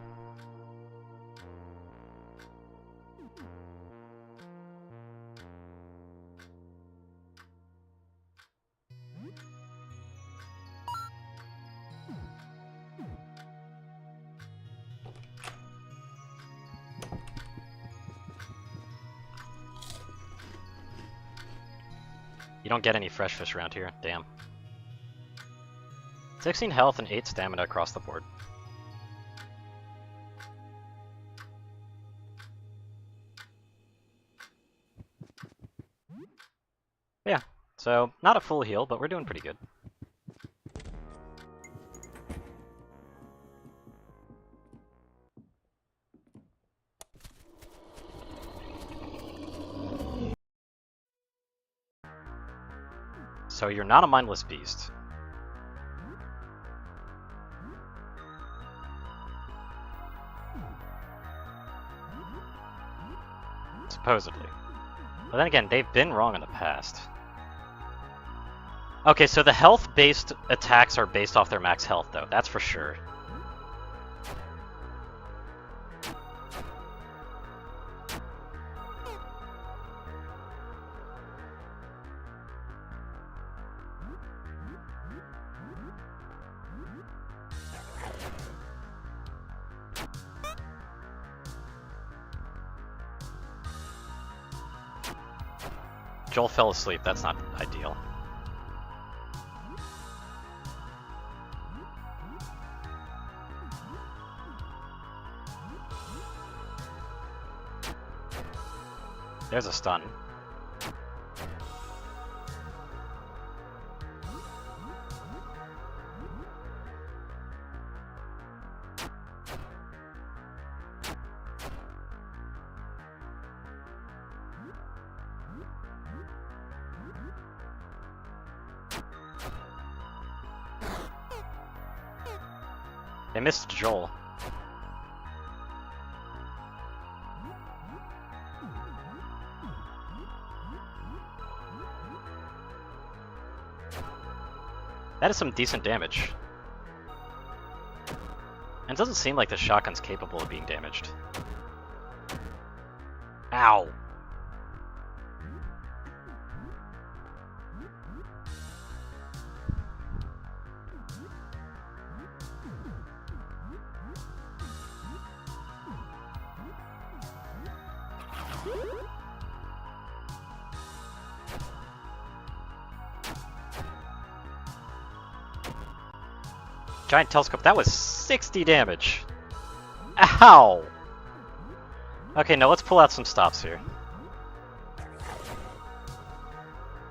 You don't get any fresh fish around here, damn. 16 health and 8 stamina across the board. Yeah, so not a full heal, but we're doing pretty good. So you're not a mindless beast. Supposedly. But then again, they've been wrong in the past. Okay, so the health-based attacks are based off their max health, though. That's for sure. Joel fell asleep. That's not ideal. There's a stun. They missed Joel. That is some decent damage. And it doesn't seem like the shotgun's capable of being damaged. Ow! Giant telescope, that was 60 damage! Ow! Okay, now let's pull out some stops here.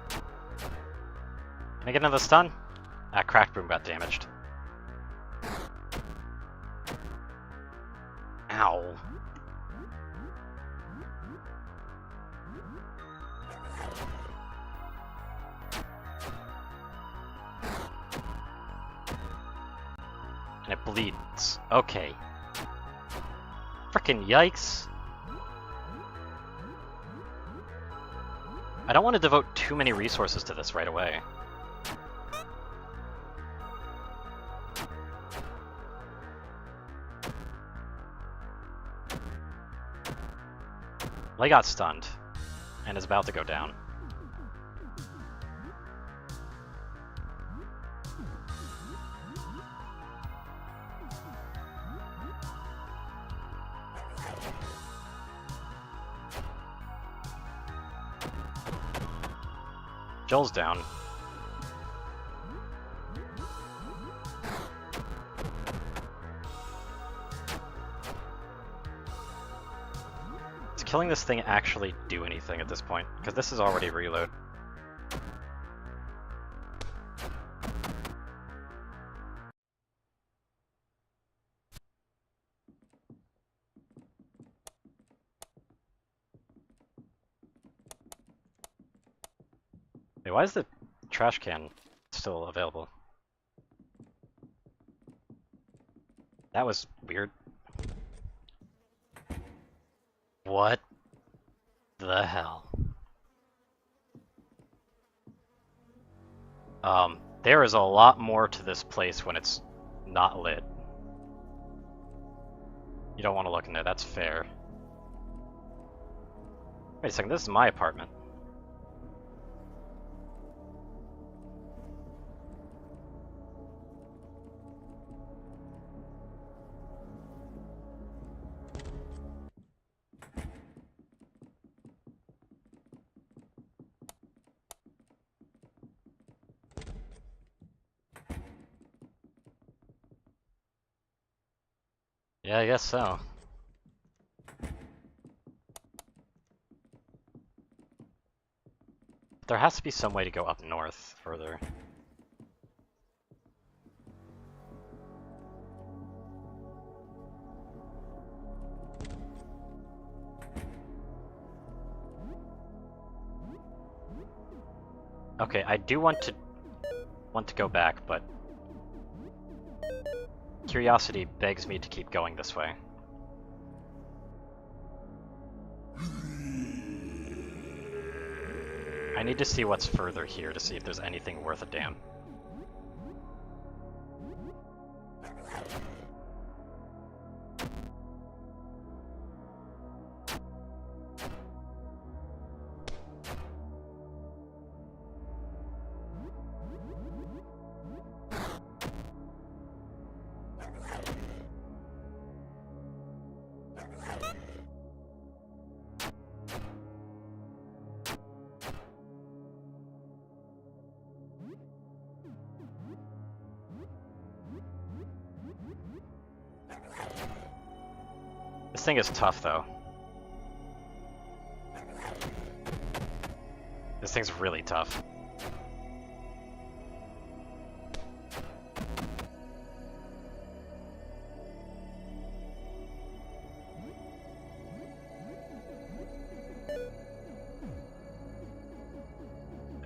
Can I get another stun? Ah, Crack Boom got damaged. Ow. And it bleeds. Okay. Frickin' yikes. I don't want to devote too many resources to this right away. Lei got stunned, and is about to go down. Joel's down. Does killing this thing actually do anything at this point? Because this is already reload. Wait, why is the trash can still available? That was weird. What the hell? There is a lot more to this place when it's not lit. You don't want to look in there, that's fair. Wait a second, this is my apartment. Yeah, I guess so. There has to be some way to go up north further. Okay, I do want to go back, but curiosity begs me to keep going this way. I need to see what's further here to see if there's anything worth a damn. This thing is tough, though. This thing's really tough.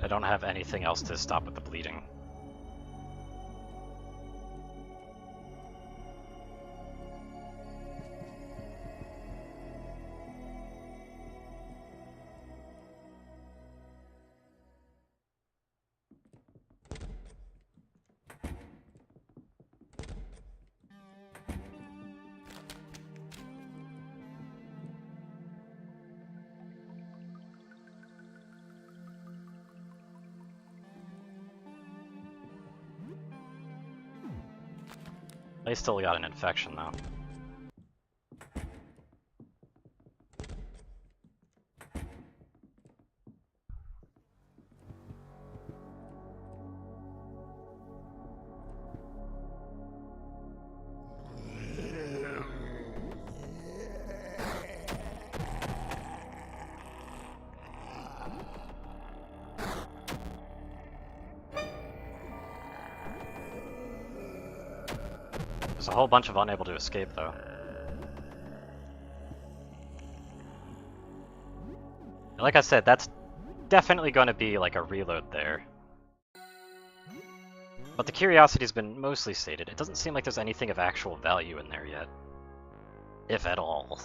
I don't have anything else to stop with the bleeding. They still got an infection, though. There's a whole bunch of unable to escape, though. Like I said, that's definitely going to be like a reload there. But the curiosity's been mostly sated. It doesn't seem like there's anything of actual value in there yet. If at all.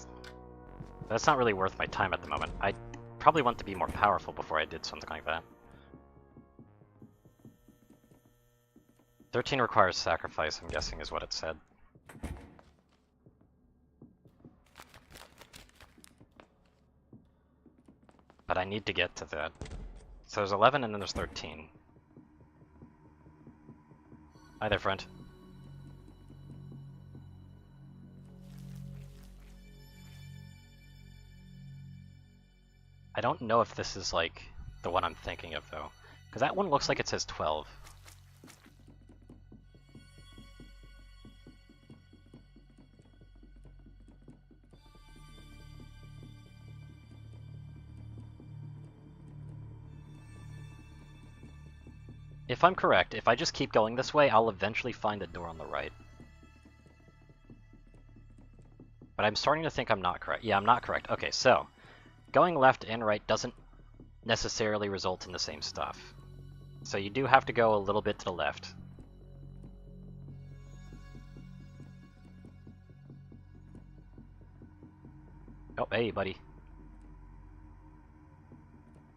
That's not really worth my time at the moment. I probably want to be more powerful before I did something like that. 13 requires sacrifice, I'm guessing is what it said. But I need to get to that. So there's 11 and then there's 13. Hi there, friend. I don't know if this is like the one I'm thinking of though, because that one looks like it says 12. If I'm correct, if I just keep going this way, I'll eventually find a door on the right. But I'm starting to think I'm not correct. Yeah, I'm not correct. Okay, so going left and right doesn't necessarily result in the same stuff. So you do have to go a little bit to the left. Oh, hey, buddy.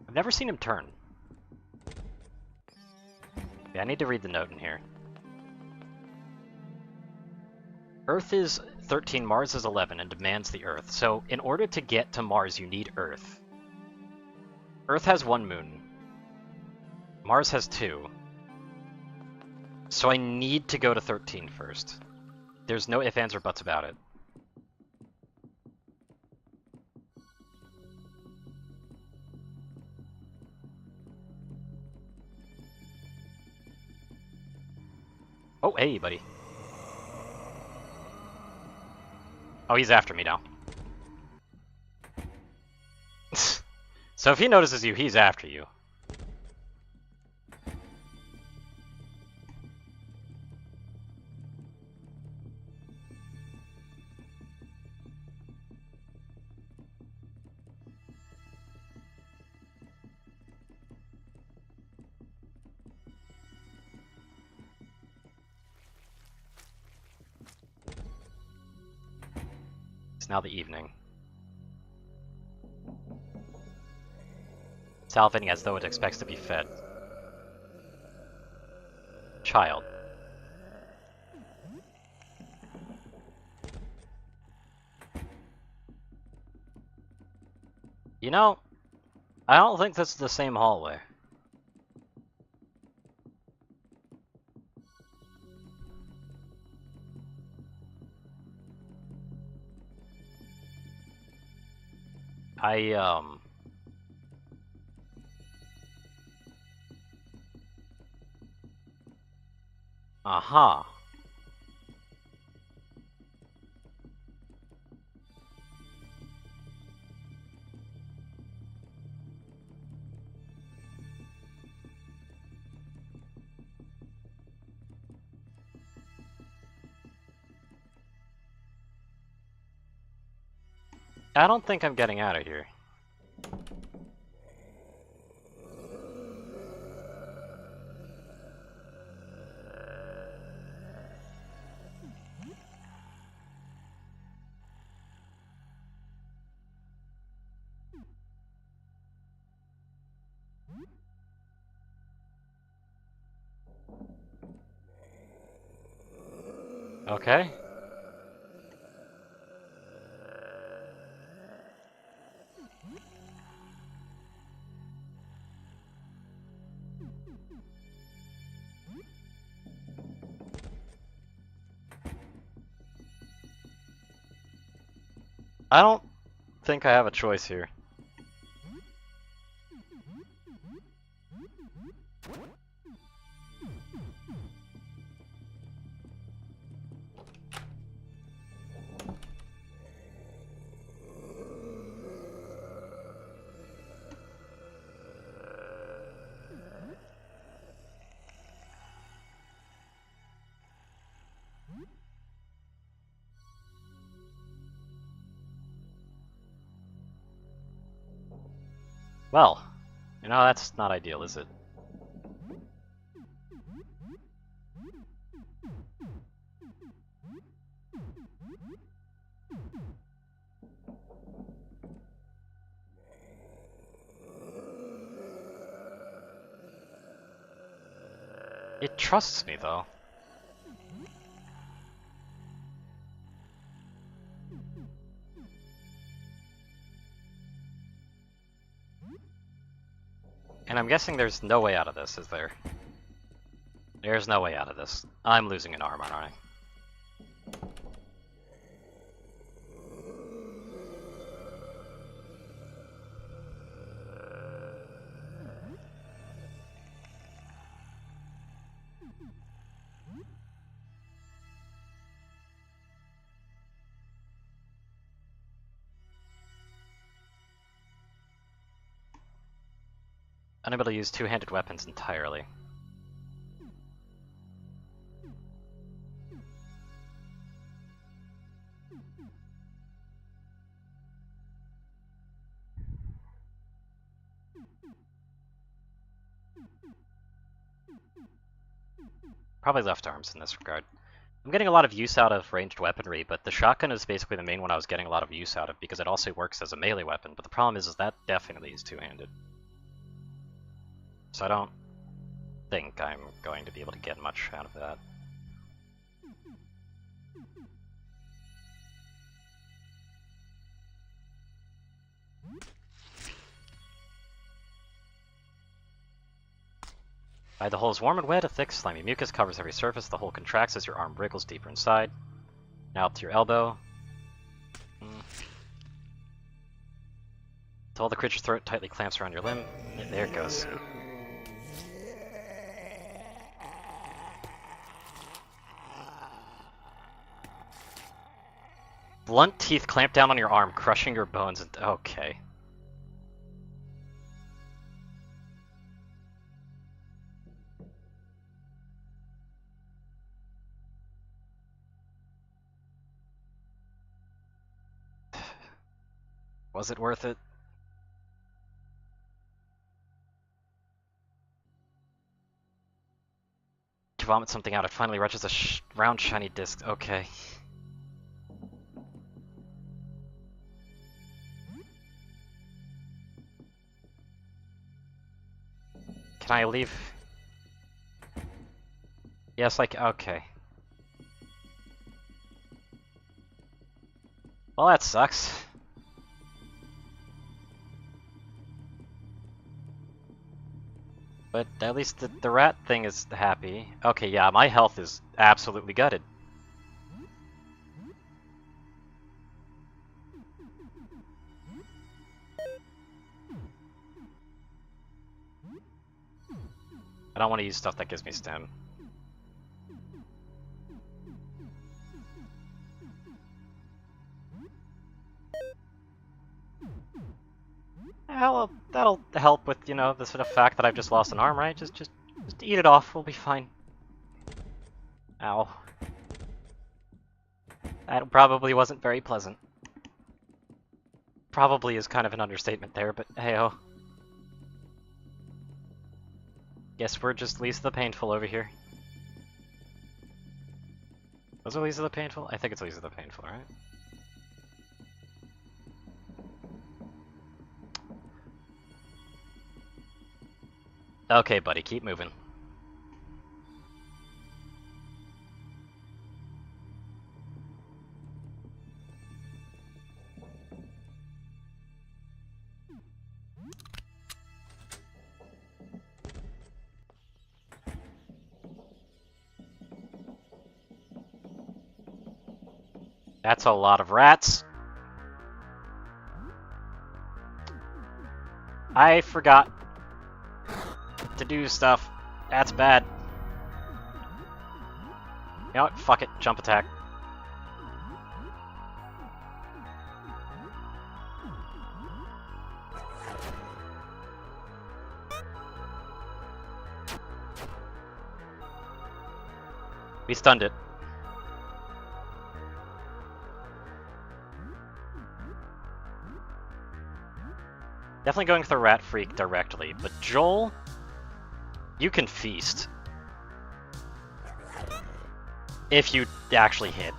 I've never seen him turn. Yeah, I need to read the note in here. Earth is 13, Mars is 11, and demands the Earth. So in order to get to Mars, you need Earth. Earth has 1 moon. Mars has 2. So I need to go to 13 first. There's no ifs, ands, or buts about it. Oh, hey, buddy. Oh, he's after me now. So if he notices you, he's after you. It's now the evening. Salivating as though it expects to be fed. Child. You know, I don't think this is the same hallway. Aha. I don't think I'm getting out of here. Okay. I don't think I have a choice here. Well, you know, that's not ideal, is it? It trusts me, though. And I'm guessing there's no way out of this, is there? There's no way out of this. I'm losing an arm, aren't I? Unable to use two-handed weapons entirely. Probably left arms in this regard. I'm getting a lot of use out of ranged weaponry, but the shotgun is basically the main one I was getting a lot of use out of because it also works as a melee weapon, but the problem is that definitely is two-handed. So I don't think I'm going to be able to get much out of that. The hole is warm and wet, a thick, slimy mucus covers every surface. The hole contracts as your arm wriggles deeper inside. Now up to your elbow. Until the creature's throat tightly clamps around your limb. There it goes. Blunt teeth clamp down on your arm, crushing your bones. Okay. Was it worth it? To vomit something out, it finally reaches a round, shiny disc. Okay. Can I leave? Yes, like, okay. Well, that sucks. But at least the rat thing is happy. Okay, yeah, my health is absolutely gutted. I don't want to use stuff that gives me stem. That'll help with, you know, the sort of fact that I've just lost an arm, right? Just eat it off, we'll be fine. Ow. That probably wasn't very pleasant. Probably is kind of an understatement there, but hey-oh. Guess we're just least of the painful over here. Was it least of the painful? I think it's least of the painful, right? Okay, buddy, keep moving. That's a lot of rats. I forgot to do stuff. That's bad. You know what? Fuck it. Jump attack. We stunned it. Definitely going for the Rat Freak directly, but Joel, you can feast. If you actually hit.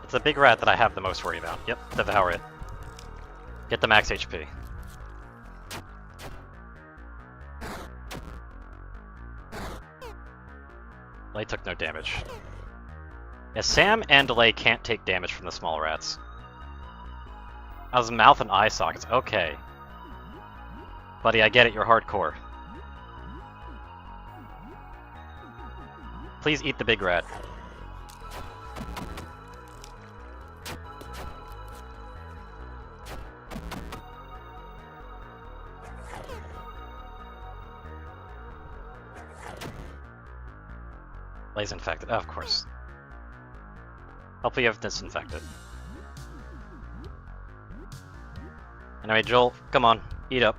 It's the big rat that I have the most worry about. Yep, devour it. Get the max HP. Lay took no damage. Yeah, Sam and Delay can't take damage from the small rats. I was mouth and eye sockets. Okay. Buddy, I get it, you're hardcore. Please eat the big rat. Lay's infected. Oh, of course. Hopefully you have disinfected. Anyway, Joel, come on, eat up.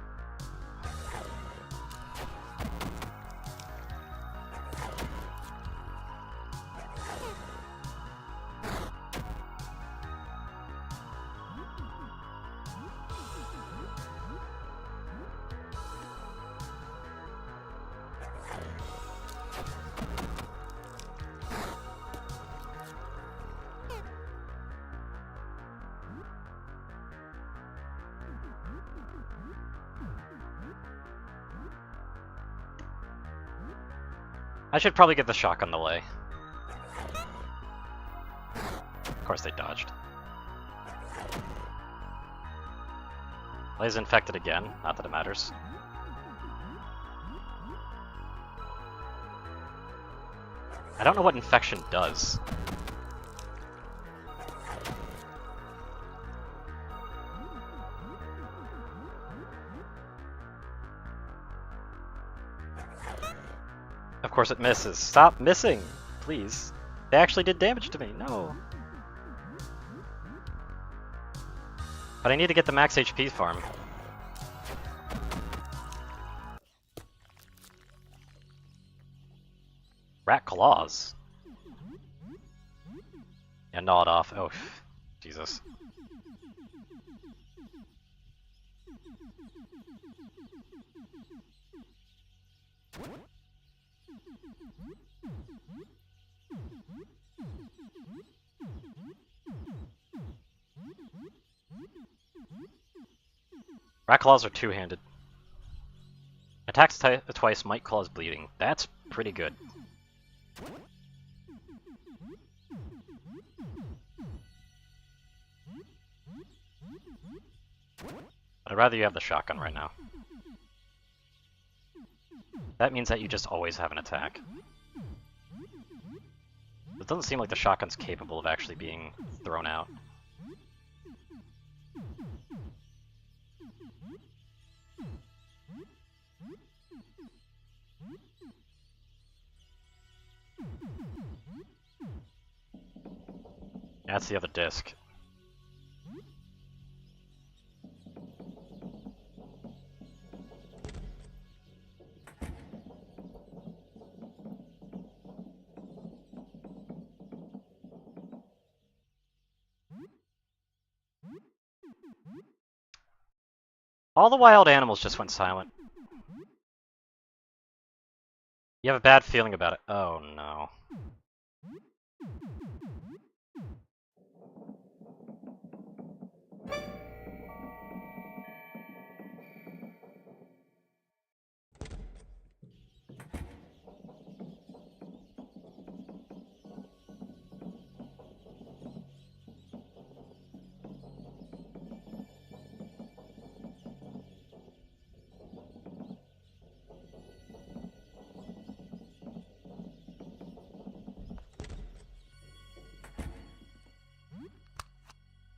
I should probably get the shock on the Lay. Of course they dodged. Lay's infected again, not that it matters. I don't know what infection does. Of course it misses. Stop missing, please. They actually did damage to me. No. But I need to get the max HP farm. Rat claws. Yeah, gnaw it off. Oh, Jesus. Rat claws are two-handed. Attacks twice might cause bleeding. That's pretty good. But I'd rather you have the shotgun right now. That means that you just always have an attack. It doesn't seem like the shotgun's capable of actually being thrown out. That's the other disc. All the wild animals just went silent. You have a bad feeling about it. Oh no.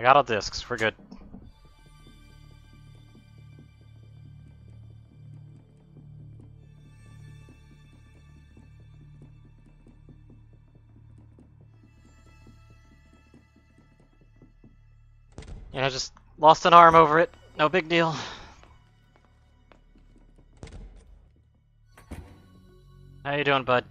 I got all discs, we're good. You know, just Lost an arm over it. No big deal. How you doing, bud?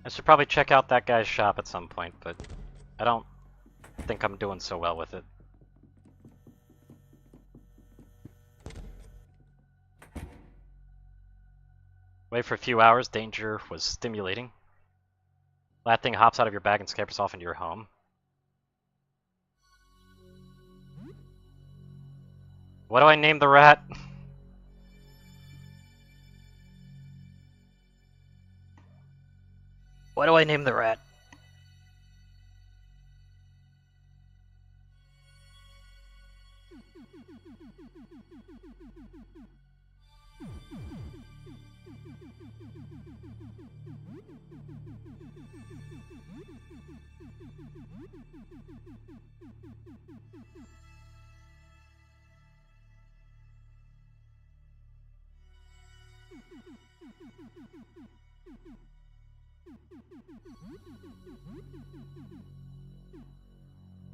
I should probably check out that guy's shop at some point, but I don't think I'm doing so well with it. Wait for a few hours, danger was stimulating. That thing hops out of your bag and scampers off into your home. What do I name the rat? What do I name the rat?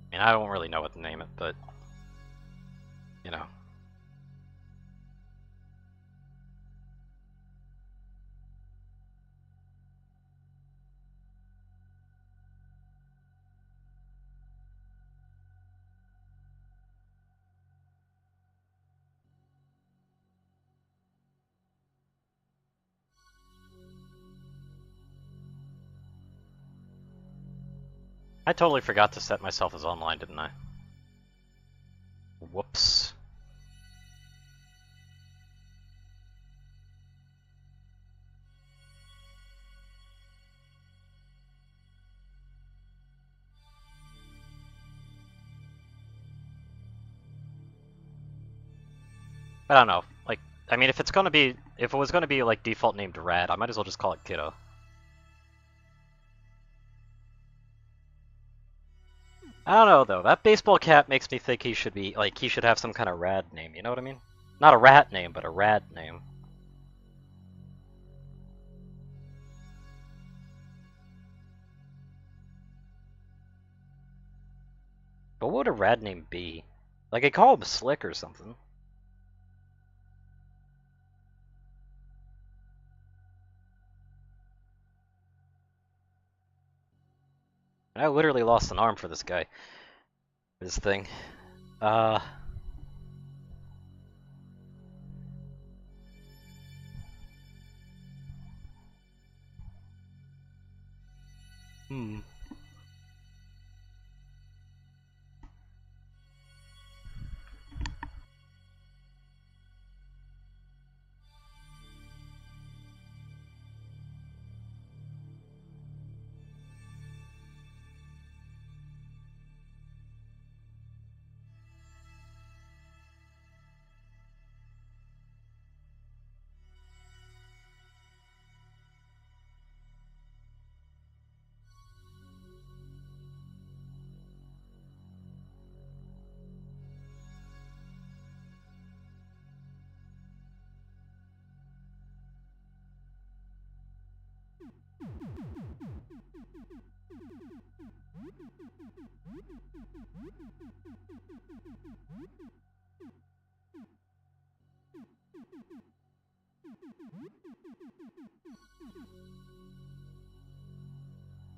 I mean, I don't really know what to name it, but, you know. I totally forgot to set myself as online, didn't I? Whoops. I don't know. Like, I mean, if it was gonna be like default named Rad, I might as well just call it Kiddo. I don't know though. That baseball cap makes me think he should have some kind of rad name. You know what I mean? Not a rat name, but a rad name. But what would a rad name be? Like, I call him Slick or something. I literally lost an arm for this guy. This thing. Hmm.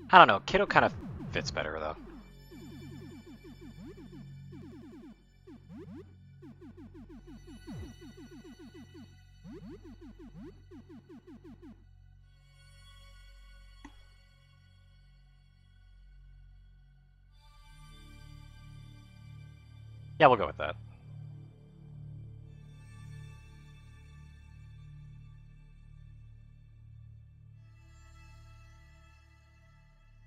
I don't know. Kiddo kind of fits better though. Yeah, we'll go with that.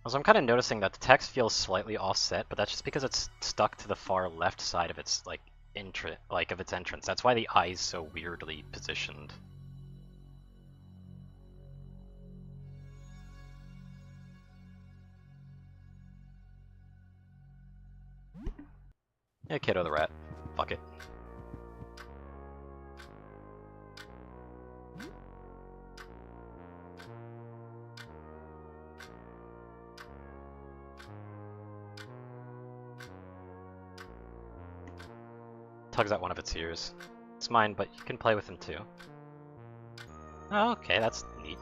Also, I'm kind of noticing that the text feels slightly offset, but that's just because it's stuck to the far left side of its of its entrance. That's why the eye's so weirdly positioned. Yeah, Kiddo the rat. Fuck it. plugs out one of its ears. It's mine, but you can play with him too. Oh, okay, that's neat.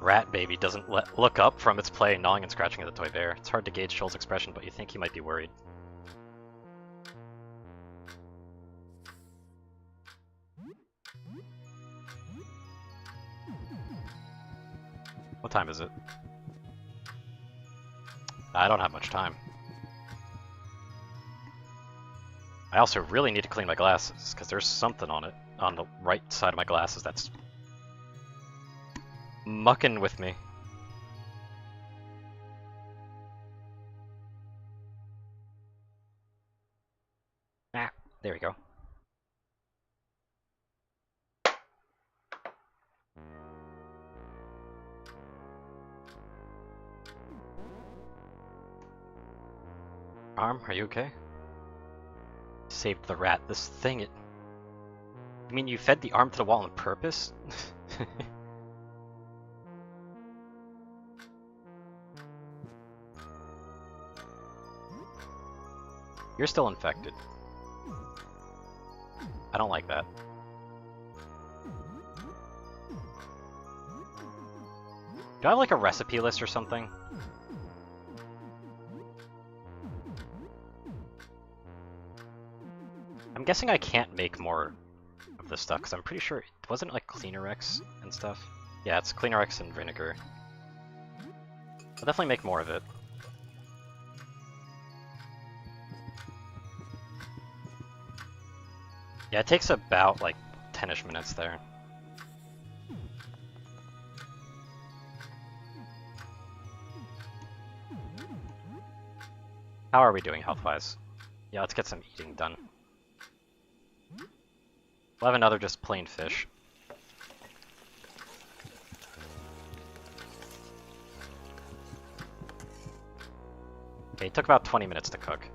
Rat Baby doesn't look up from its play, gnawing and scratching at the toy bear. It's hard to gauge Joel's expression, but you think he might be worried. What time is it? I don't have much time. I also really need to clean my glasses, because there's something on it, on the right side of my glasses that's mucking with me. Ah, there we go. Arm, are you okay? Saved the rat. This thing, it... You mean you fed the arm to the wall on purpose? You're still infected. I don't like that. Do I have like a recipe list or something? I'm guessing I can't make more of this stuff because I'm pretty sure it wasn't like Cleanerex and stuff. Yeah, it's Cleanerex and vinegar. I'll definitely make more of it. Yeah, it takes about like 10-ish minutes there. How are we doing health-wise? Yeah, let's get some eating done. We'll have another just plain fish. Okay, it took about 20 minutes to cook.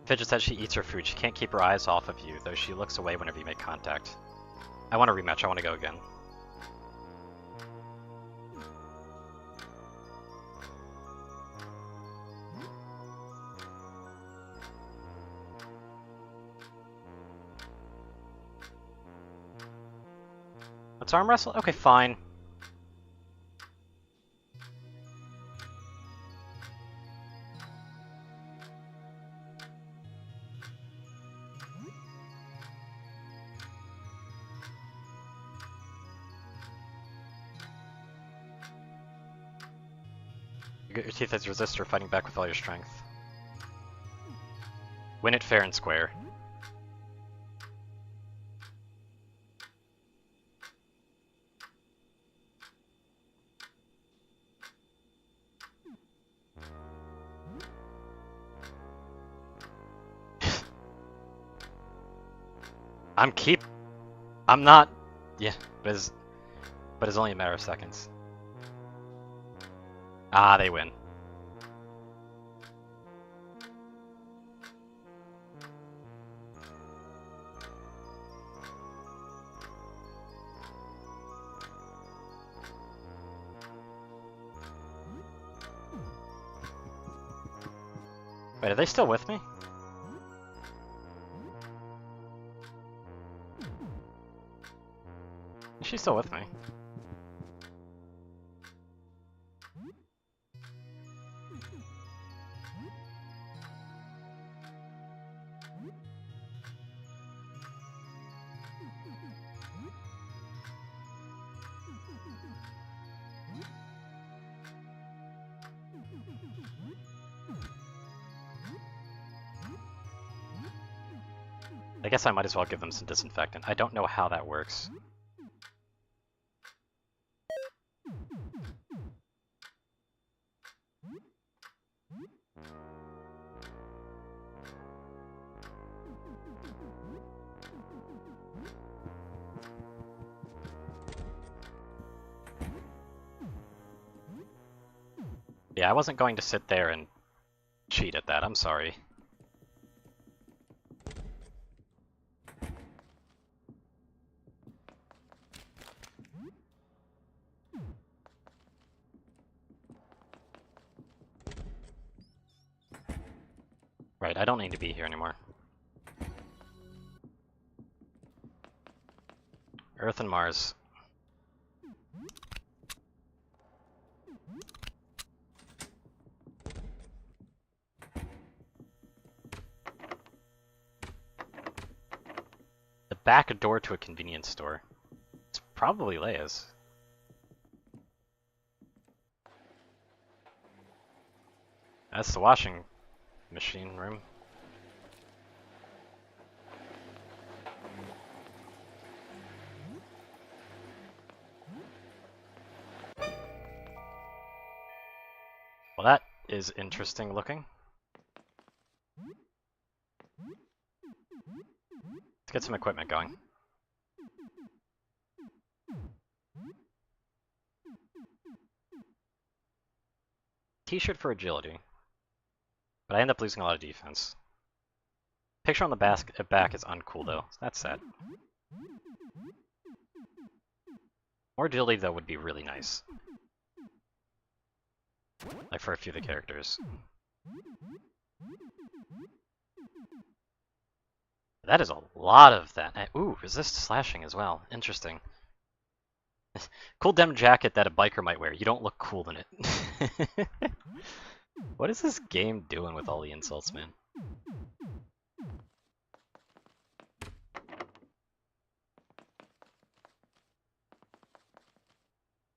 Fidget says she eats her food. She can't keep her eyes off of you, though she looks away whenever you make contact. I want a rematch. I want to go again. Let's arm wrestle? Okay, fine. You get your teeth as resistor, fighting back with all your strength. Win it fair and square. I'm not... Yeah, but it's only a matter of seconds. Ah, they win. Wait, are they still with me? She's still with me. I guess I might as well give them some disinfectant. I don't know how that works. Yeah, I wasn't going to sit there and cheat at that, I'm sorry. Right, I don't need to be here anymore. Earth and Mars. The back door to a convenience store. It's probably Leia's. That's the washing machine room. Well, that is interesting looking. Let's get some equipment going. T-shirt for agility. But I end up losing a lot of defense. Picture on the back is uncool though, so that's sad. More agility though would be really nice. Like for a few of the characters. That is a lot of that. Ooh, resist slashing as well. Interesting. Cool denim jacket that a biker might wear. You don't look cool in it. What is this game doing with all the insults, man?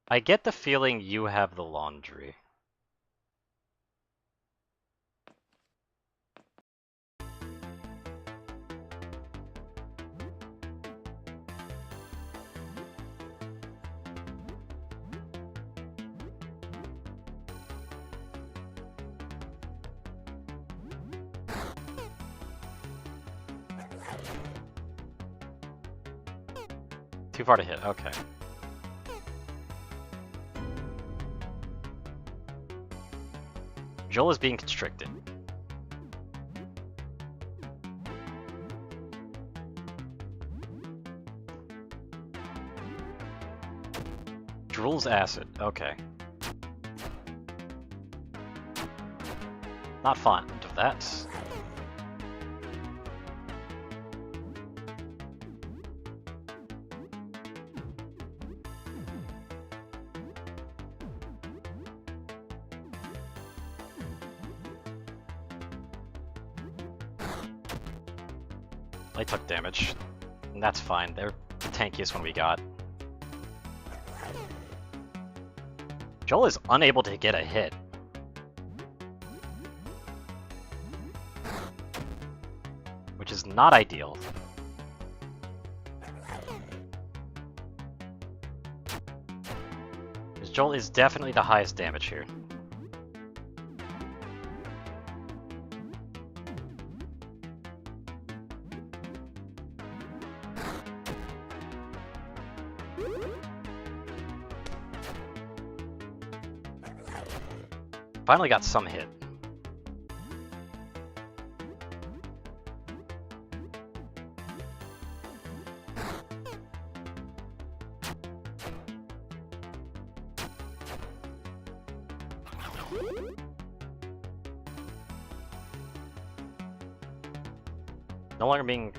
I get the feeling you have the laundry. Too far to hit, okay. Joel is being constricted. Drools acid, okay. Not fond of that. They took damage. And that's fine, they're the tankiest one we got. Joel is unable to get a hit. Which is not ideal. Because Joel is definitely the highest damage here. Finally got some hit. No longer being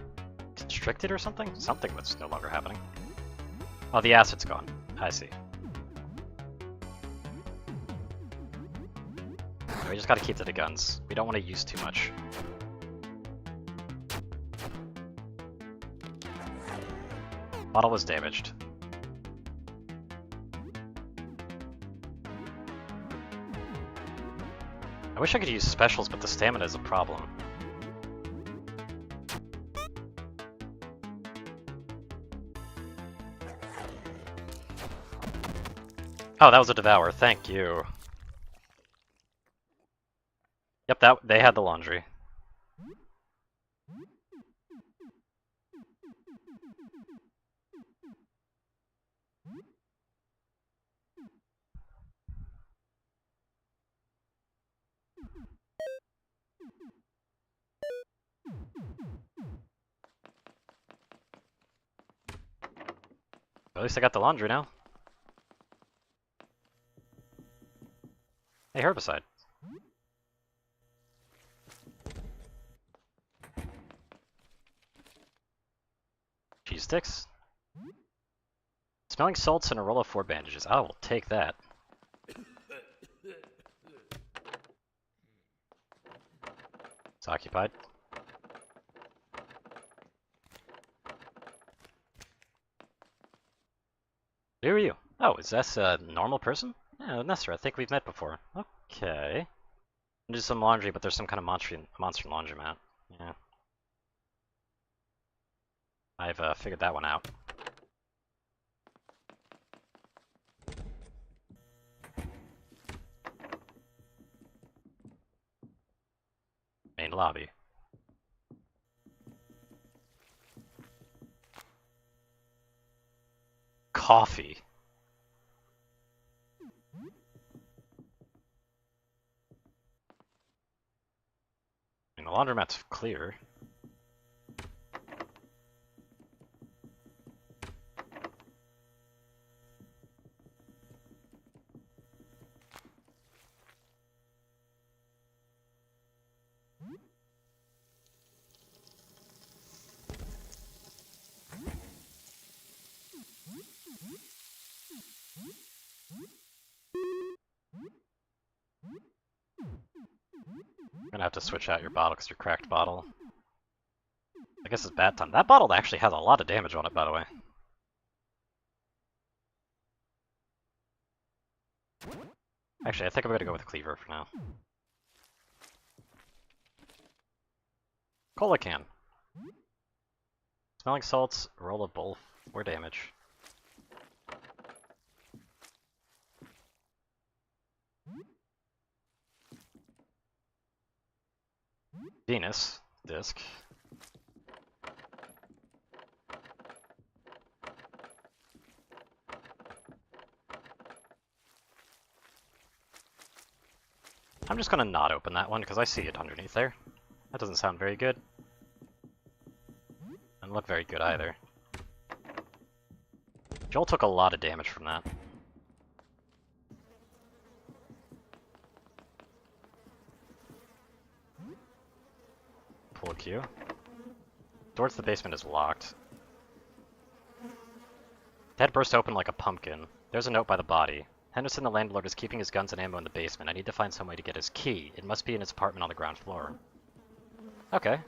constricted or something? Something was no longer happening. Oh, the acid's gone. I see. We just gotta keep to the guns. We don't want to use too much. Bottle was damaged. I wish I could use specials, but the stamina is a problem. Oh, that was a Devour. Thank you. Yep, they had the laundry. At least I got the laundry now. Hey, herbicide. Cheese sticks. Smelling salts and a roll of 4 bandages. I will take that. It's occupied. Who are you? Oh, is this a normal person? Yeah, Nestor, I think we've met before. Okay. Do some laundry, but there's some kind of monster laundromat. Yeah. I've figured that one out. Main lobby. Coffee. I mean, the laundromat's clear. I'm gonna have to switch out your bottle because your cracked bottle. I guess it's bad time. That bottle actually has a lot of damage on it, by the way. Actually, I think I'm gonna go with Cleaver for now. Cola can. Smelling salts, roll of both, 4 damage. Venus disc. I'm just gonna not open that one because I see it underneath there. That doesn't sound very good. Doesn't look very good either. Joel took a lot of damage from that. Pull a Q. Door to the basement is locked. The head burst open like a pumpkin. There's a note by the body. Henderson, the landlord, is keeping his guns and ammo in the basement. I need to find some way to get his key. It must be in his apartment on the ground floor. Okay.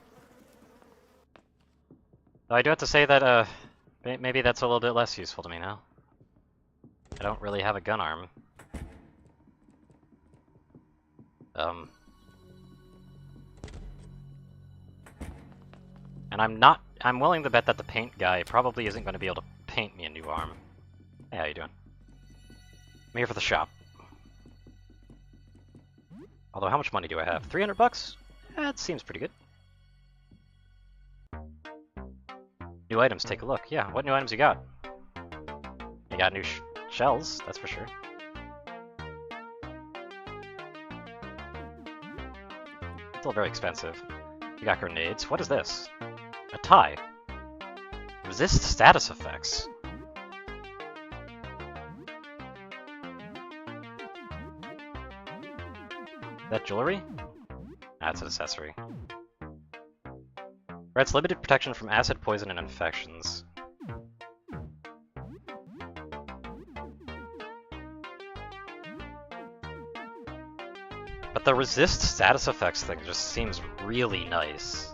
Though I do have to say that, maybe that's a little bit less useful to me now. I don't really have a gun arm. And I'm willing to bet that the paint guy probably isn't going to be able to paint me a new arm. Hey, how you doing? I'm here for the shop. Although, how much money do I have? 300 bucks? That seems pretty good. New items, take a look. Yeah, what new items you got? You got new shells, that's for sure. Still very expensive. You got grenades. What is this? A tie. Resist status effects. That jewelry? That's an accessory. Grants limited protection from acid, poison, and infections. But the resist status effects thing just seems really nice.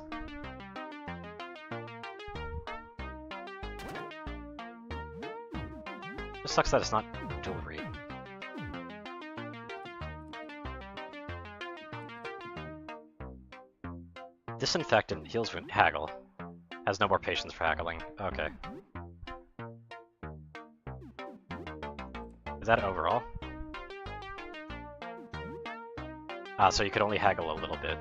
It sucks that it's not jewelry. Disinfectant heals wound. Haggle. Has no more patience for haggling. Okay. Is that overall? Ah, so you could only haggle a little bit.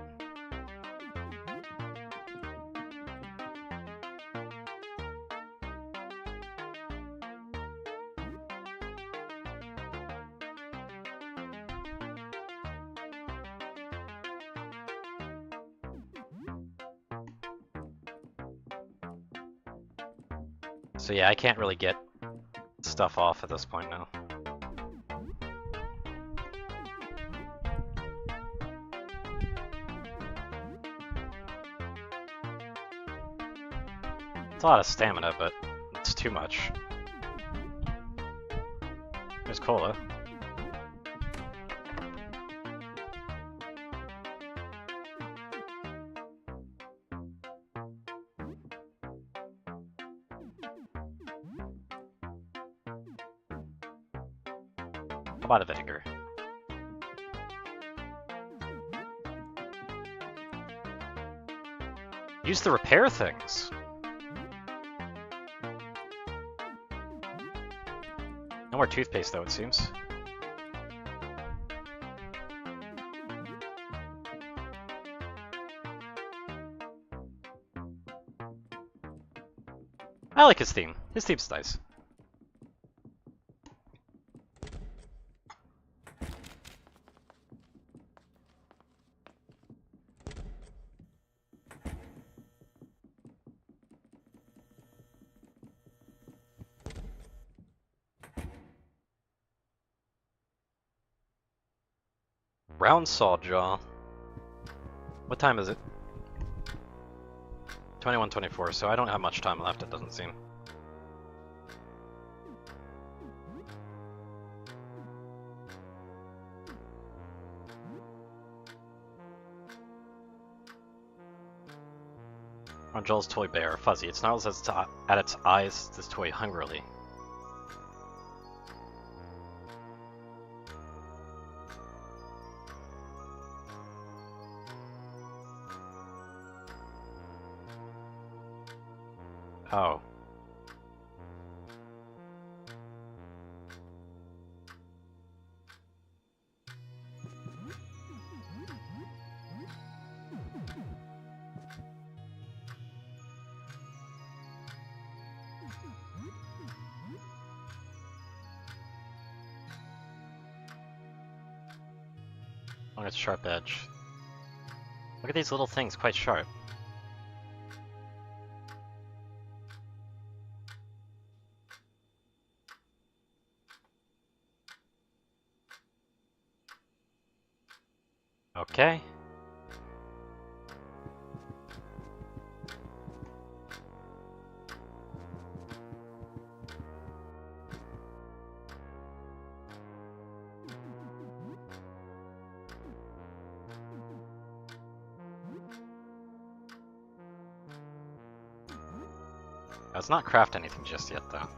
So yeah, I can't really get stuff off at this point now. It's a lot of stamina, but it's too much. There's cola. I'll buy the vinegar. Use the repair things. No more toothpaste though, it seems. I like his theme. His theme's nice. Round saw jaw. What time is it? 21:24, so I don't have much time left, it doesn't seem. On Joel's toy bear, Fuzzy. It snarls at its eyes, this toy hungrily. Oh. On its sharp edge. Look at these little things, quite sharp. Okay. Let's not craft anything just yet, though.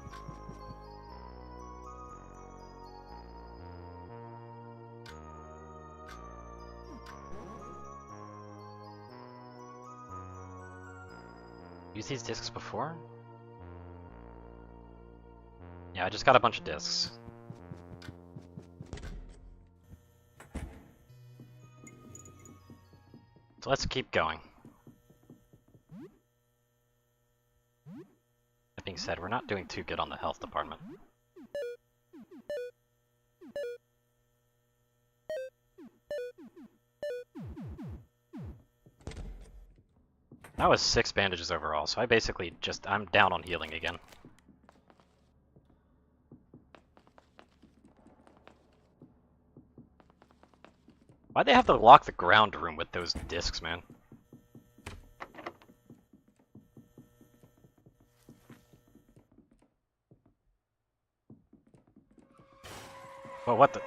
Used these discs before? Yeah, I just got a bunch of discs. So let's keep going. That being said, we're not doing too good on the health department. That was 6 bandages overall, so I basically I'm down on healing again. Why'd they have to lock the ground room with those discs, man? Well, what the...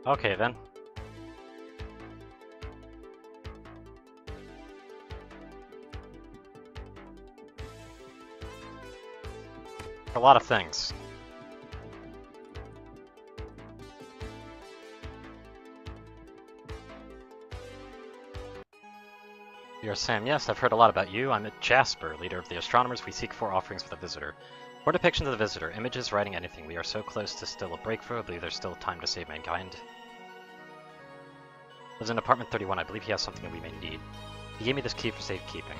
Okay, then. A lot of things. You're Sam. Yes, I've heard a lot about you. I'm Jasper, leader of the astronomers. We seek 4 offerings for the visitor. 4 depictions of the visitor. Images, writing, anything. We are so close to still a breakthrough. I believe there's still time to save mankind. Lives in apartment 31. I believe he has something that we may need. He gave me this key for safekeeping.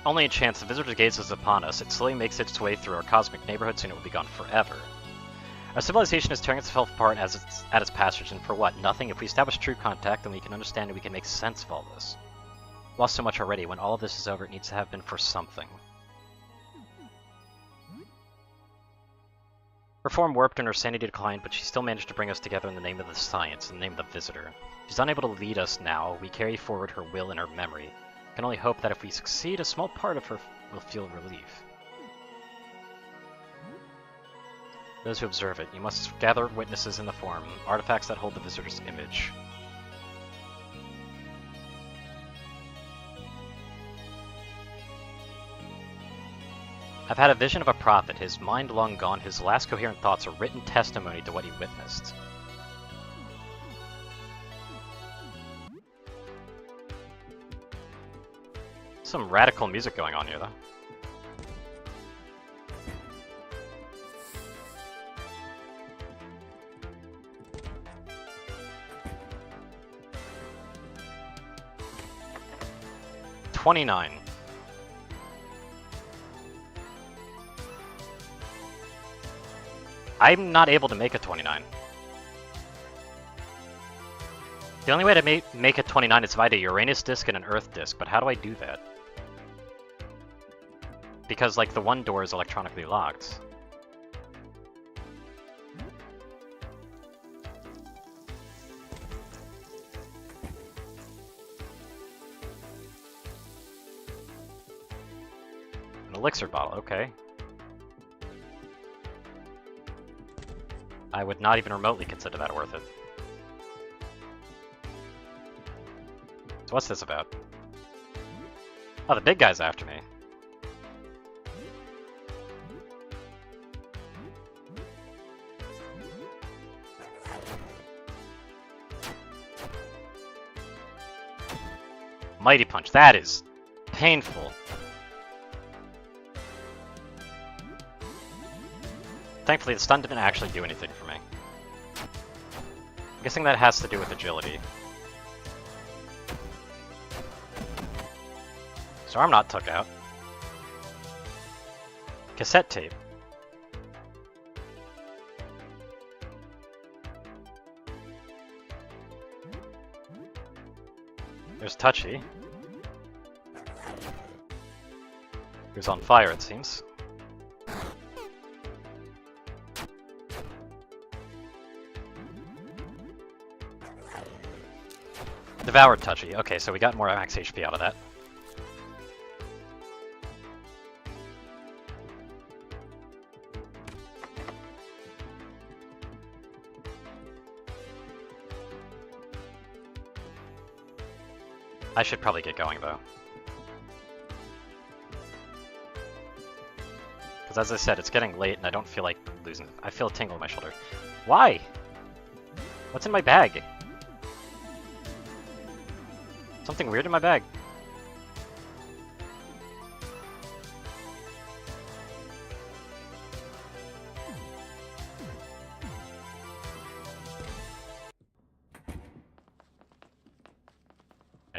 only a chance the visitor's gaze is upon us. It slowly makes its way through our cosmic neighborhood, soon it will be gone forever. Our civilization is tearing itself apart at its passage, and for what? Nothing. If we establish true contact, then we can understand and we can make sense of all this. Lost so much already. When all of this is over, it needs to have been for something. Her form warped and her sanity declined, but she still managed to bring us together in the name of the science, in the name of the visitor. She's unable to lead us now. We carry forward her will and her memory. We can only hope that if we succeed, a small part of her will feel relief. Those who observe it, you must gather witnesses in the form, artifacts that hold the visitor's image. I've had a vision of a prophet, his mind long gone, his last coherent thoughts are written testimony to what he witnessed. Some radical music going on here, though. $29. I'm not able to make a 29. The only way to make a 29 is via a Uranus disk and an Earth disk, but how do I do that? Because, like, the one door is electronically locked. An elixir bottle, okay. I would not even remotely consider that worth it. So what's this about? Oh, the big guy's after me. Mighty Punch, that is painful. Thankfully, the stun didn't actually do anything for me. I'm guessing that has to do with agility. So I'm not took out. Cassette tape. There's Touchy. Who's on fire, it seems. Devoured Touchy. Okay, so we got more max HP out of that. I should probably get going, though. Because as I said, it's getting late and I don't feel like losing. I feel a tingle in my shoulder. Why? What's in my bag? Something weird in my bag.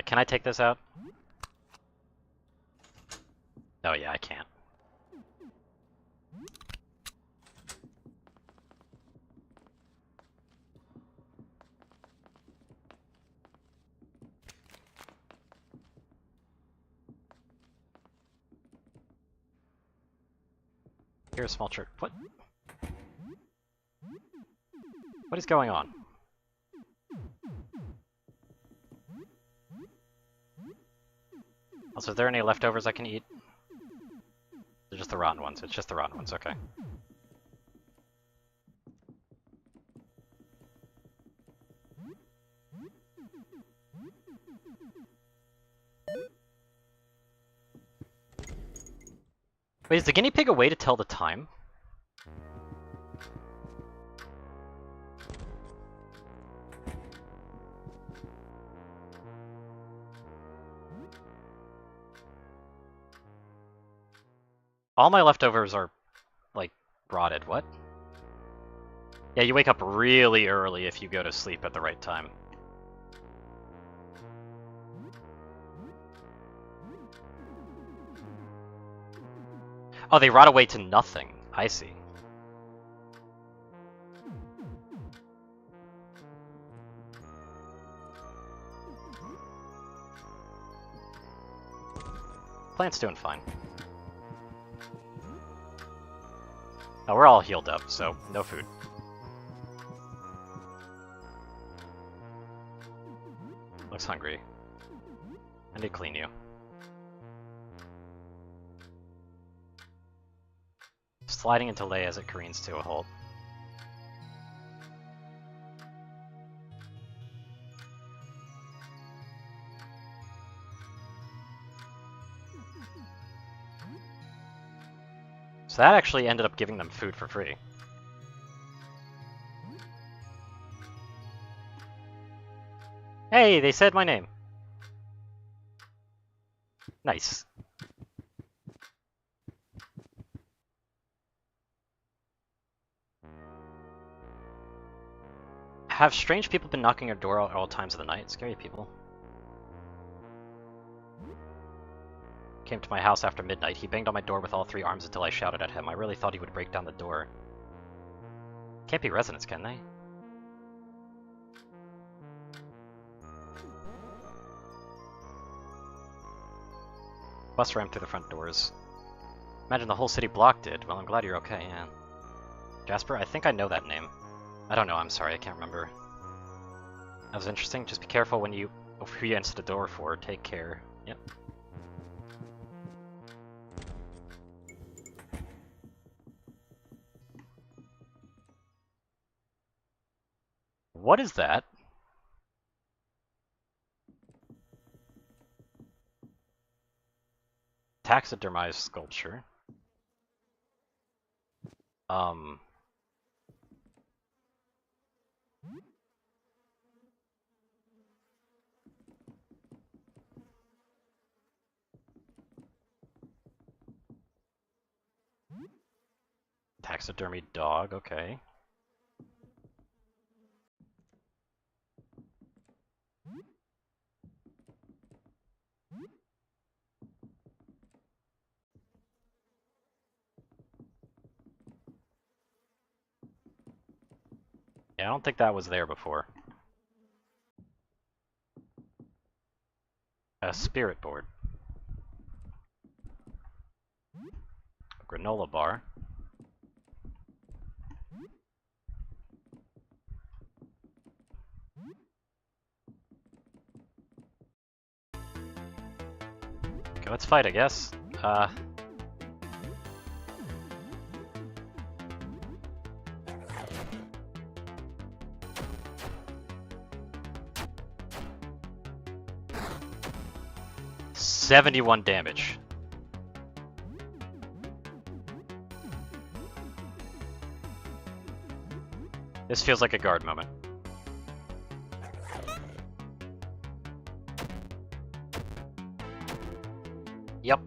Can I take this out? Oh yeah, I can't. Here's a small church. What? What is going on? Also, are there any leftovers I can eat? They're just the rotten ones. It's just the rotten ones, okay. Wait, is the guinea pig a way to tell the time? All my leftovers are, like, rotted. What? Yeah, you wake up really early if you go to sleep at the right time. Oh, they rot away to nothing. I see. Plant's doing fine. Oh, we're all healed up, so no food. Looks hungry. I need to clean you. Sliding into lay as it careens to a halt. So that actually ended up giving them food for free. Hey, they said my name. Nice. Have strange people been knocking your door at all times of the night? Scary people. Came to my house after midnight. He banged on my door with all 3 arms until I shouted at him. I really thought he would break down the door. Can't be residents, can they? Bus rammed through the front doors. Imagine the whole city blocked it. Well, I'm glad you're okay, yeah. Jasper, I think I know that name. I don't know, I'm sorry, I can't remember. That was interesting. Just be careful who you answer the door for. Take care. Yep. What is that? Taxidermized sculpture. Taxidermy dog, okay. Yeah, I don't think that was there before. A spirit board. A granola bar. Okay, let's fight, I guess. 71 damage. This feels like a guard moment. Yep.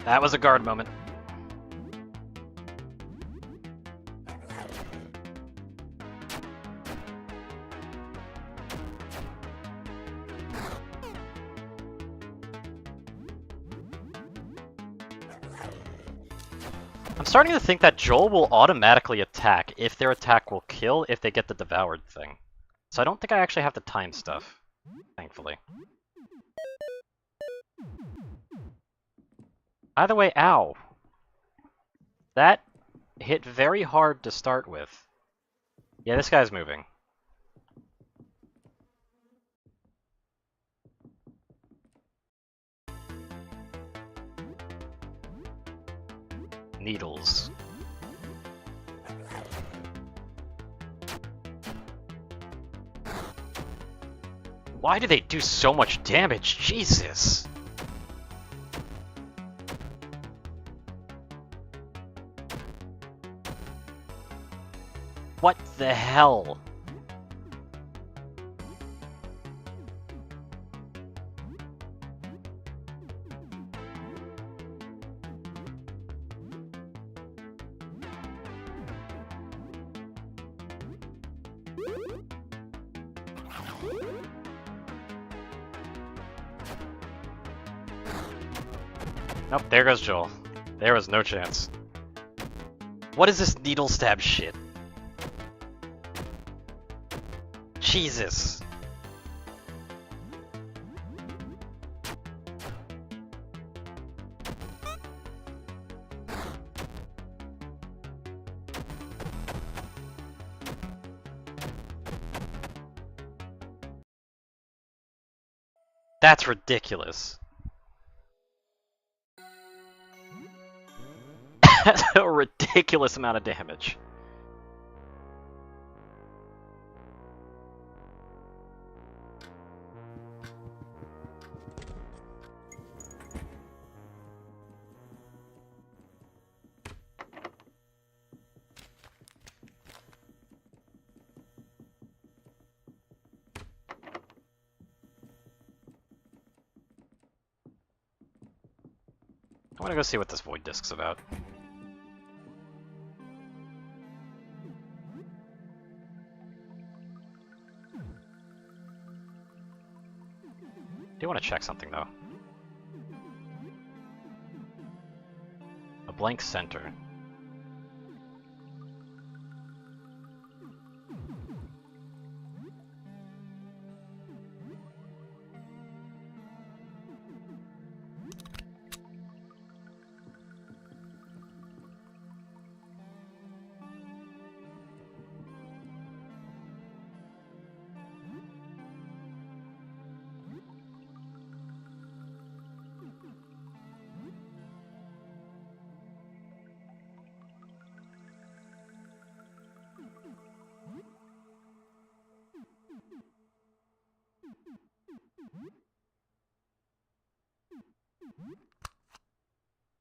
That was a guard moment. I'm starting to think that Joel will automatically attack if their attack will kill if they get the devoured thing. So I don't think I actually have to time stuff, thankfully. Either way, ow. That hit very hard to start with. Yeah, this guy's moving. Needles. Why do they do so much damage? Jesus! What the hell? Nope, there goes Joel. There was no chance. What is this needle stab shit? Jesus. That's ridiculous. That's a ridiculous amount of damage. I want to go see what this void disk's about. I do want to check something though. A blank center.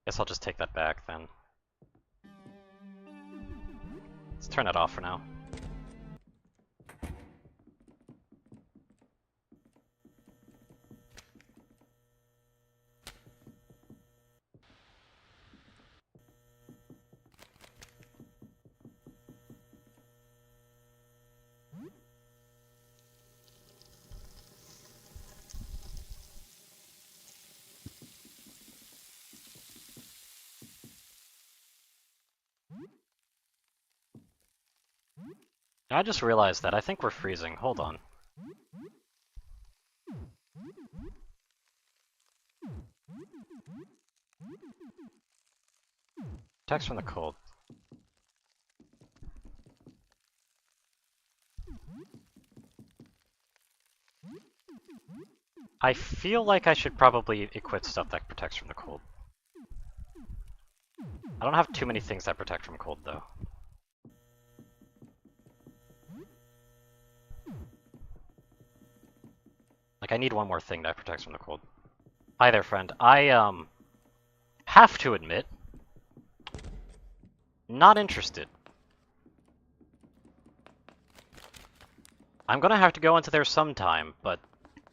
Guess I'll just take that back then. Let's turn it off for now. I just realized that I think we're freezing. Hold on. Text from the cold. I feel like I should probably equip stuff that protects from the cold. I don't have too many things that protect from cold though. Like, I need one more thing that protects from the cold. Hi there, friend. I, have to admit, not interested. I'm gonna have to go into there sometime, but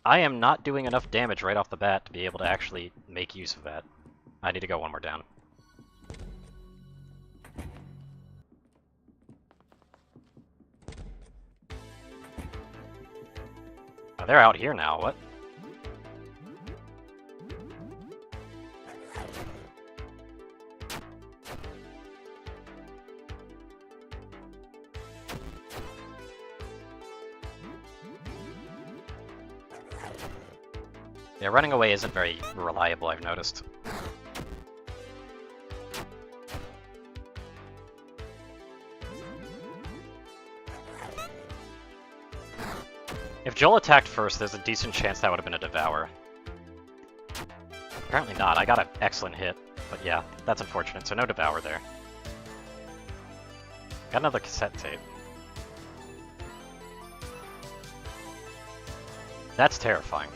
I am not doing enough damage right off the bat to be able to actually make use of that. I need to go one more down. Oh, they're out here now, what? Yeah, running away isn't very reliable, I've noticed. If Joel attacked first, there's a decent chance that would have been a Devour. Apparently not. I got an excellent hit, but yeah, that's unfortunate, so no Devour there. Got another cassette tape. That's terrifying.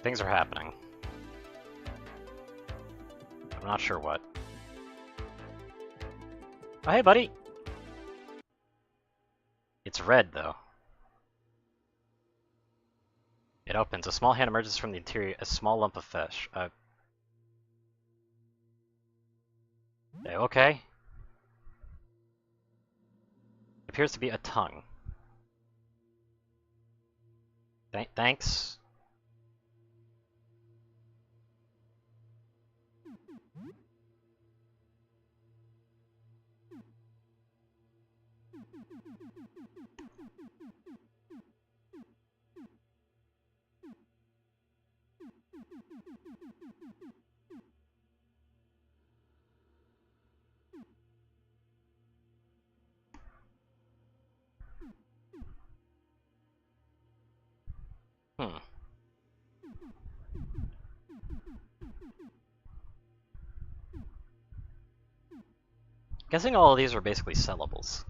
Things are happening. I'm not sure what. Oh, hey, buddy! It's red, though. It opens. A small hand emerges from the interior. A small lump of fish. Okay. Appears to be a tongue. Thanks. Hmm. Guessing all of these are basically sellables.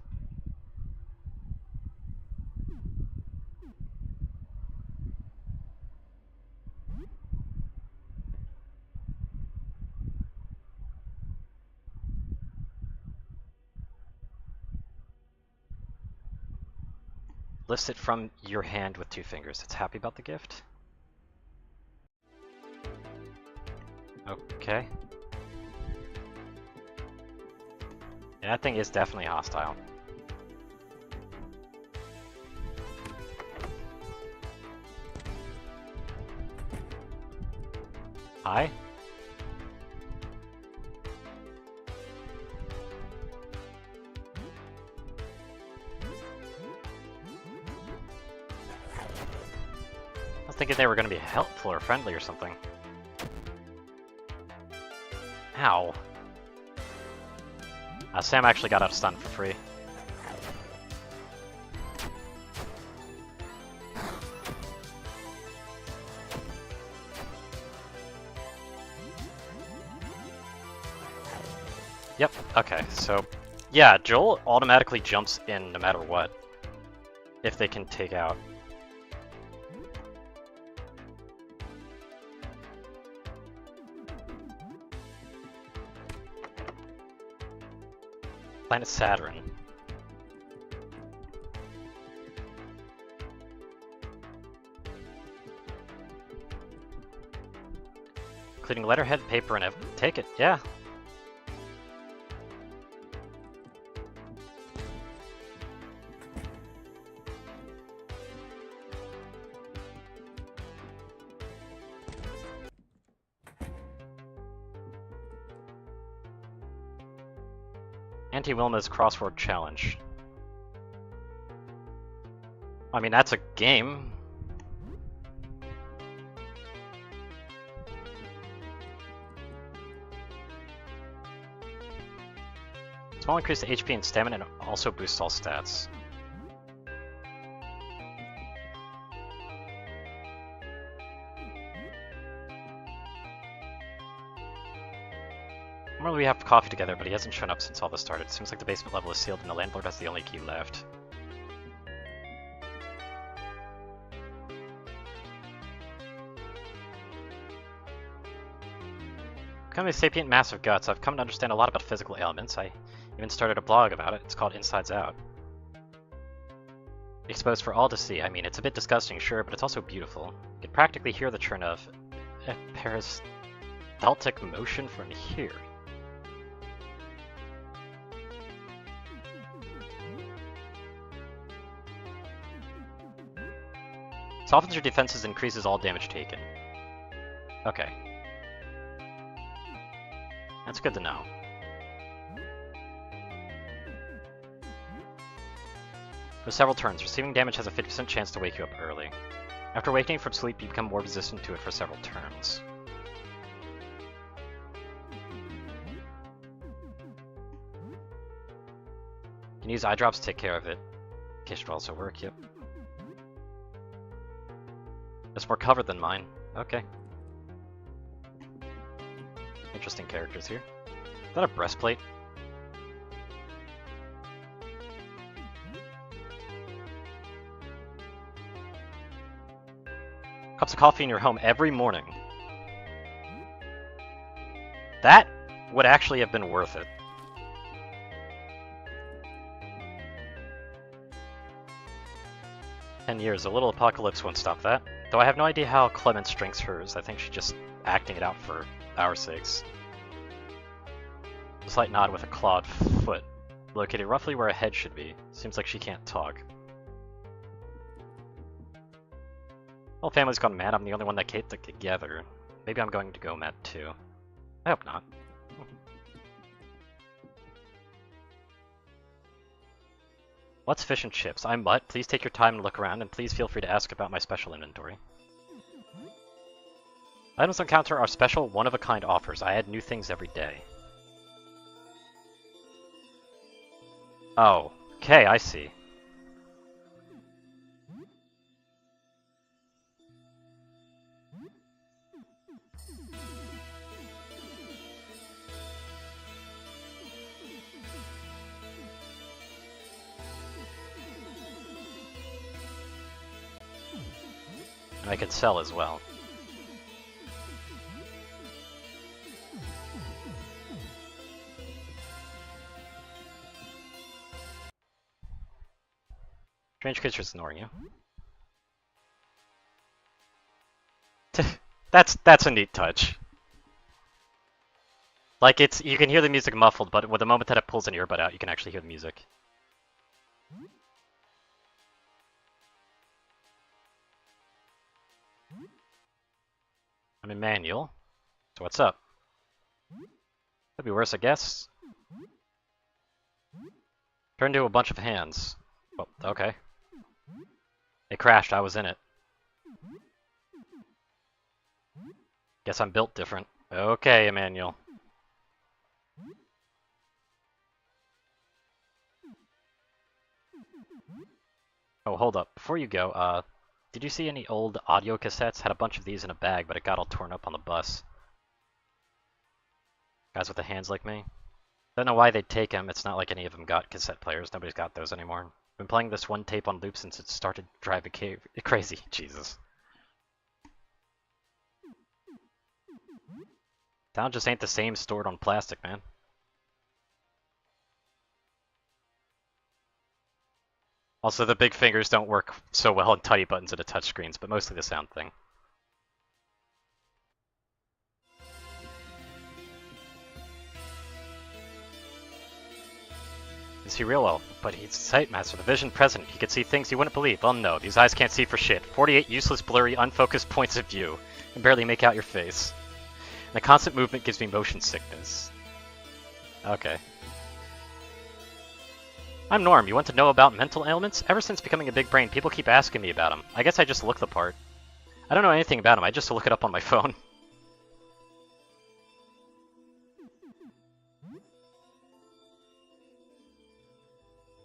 Lifts it from your hand with 2 fingers. It's happy about the gift. Okay. Yeah, that thing is definitely hostile. Hi? I was thinking they were going to be helpful or friendly or something. Ow. Sam actually got out of stun for free. Yep, okay, so yeah, Joel automatically jumps in no matter what, if they can take out. Planet Saturn. Including letterhead, paper, and take it, yeah. Auntie Wilma's Crossword Challenge. I mean, that's a game. Small increase to HP and stamina and also boosts all stats. Normally we have coffee together, but he hasn't shown up since all this started. Seems like the basement level is sealed and the landlord has the only key left. Becoming a sapient mass of guts, I've come to understand a lot about physical ailments. I even started a blog about it. It's called Insides Out. Exposed for all to see. I mean, it's a bit disgusting, sure, but it's also beautiful. You can practically hear the churn of peristaltic motion from here. Softens your defenses, increases all damage taken. Okay. That's good to know. For several turns, receiving damage has a 50% chance to wake you up early. After waking from sleep, you become more resistant to it for several turns. You can use eye drops to take care of it. In case it will also work, yep. It's more covered than mine. Okay. Interesting characters here. Is that a breastplate? Cups of coffee in your home every morning. That would actually have been worth it. $10 a little apocalypse won't stop that. Though I have no idea how Clemence drinks hers. I think she's just acting it out for our sakes. slight nod with a clawed foot, located roughly where a head should be. Seems like she can't talk. Whole family's gone mad. I'm the only one that kept it together. Maybe I'm going to go mad too. I hope not. What's fish and chips? I'm Mutt. Please take your time and look around, and please feel free to ask about my special inventory. Items on counter are special, one-of-a-kind offers. I add new things every day. Oh, okay, I see. And I could sell as well. Strange creature's ignoring you. That's a neat touch. Like, you can hear the music muffled, but with the moment that it pulls an earbud out, you can actually hear the music. I'm Emmanuel. So what's up? Could be worse, I guess. Turned into a bunch of hands. Well, okay. It crashed, I was in it. Guess I'm built different. Okay, Emmanuel. Oh, hold up. Before you go, did you see any old audio cassettes? Had a bunch of these in a bag, but it got all torn up on the bus. Guys with the hands like me. Don't know why they'd take them. It's not like any of them got cassette players. Nobody's got those anymore. Been playing this one tape on loop since it started driving crazy. Jesus. Sound just ain't the same stored on plastic, man. Also, the big fingers don't work so well on tiny buttons at a touchscreens, but mostly the sound thing. Is he real? Well, but he's sight master, the vision present. He could see things you wouldn't believe. Oh no, these eyes can't see for shit. 48 useless, blurry, unfocused points of view. Can barely make out your face. And the constant movement gives me motion sickness. Okay. I'm Norm. You want to know about mental ailments? Ever since becoming a big brain, people keep asking me about them. I guess I just look the part. I don't know anything about them. I just look it up on my phone.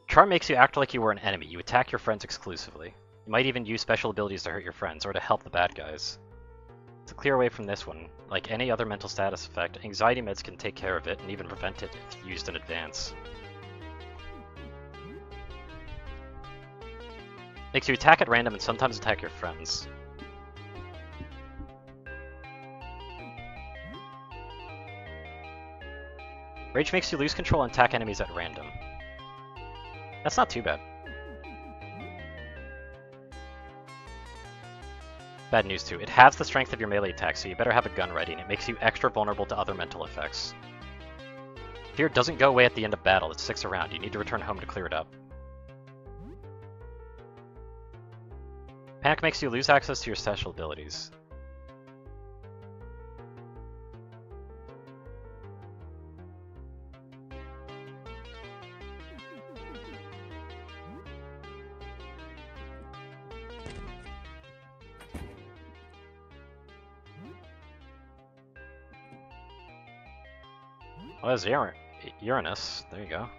Charm makes you act like you were an enemy. You attack your friends exclusively. You might even use special abilities to hurt your friends, or to help the bad guys. To clear away from this one, like any other mental status effect, anxiety meds can take care of it and even prevent it if used in advance. Makes you attack at random and sometimes attack your friends. Rage makes you lose control and attack enemies at random. That's not too bad. Bad news too. It halves the strength of your melee attack, so you better have a gun ready, and it makes you extra vulnerable to other mental effects. Fear doesn't go away at the end of battle, it sticks around. You need to return home to clear it up. Panic makes you lose access to your special abilities. Oh, there's Uranus. There you go.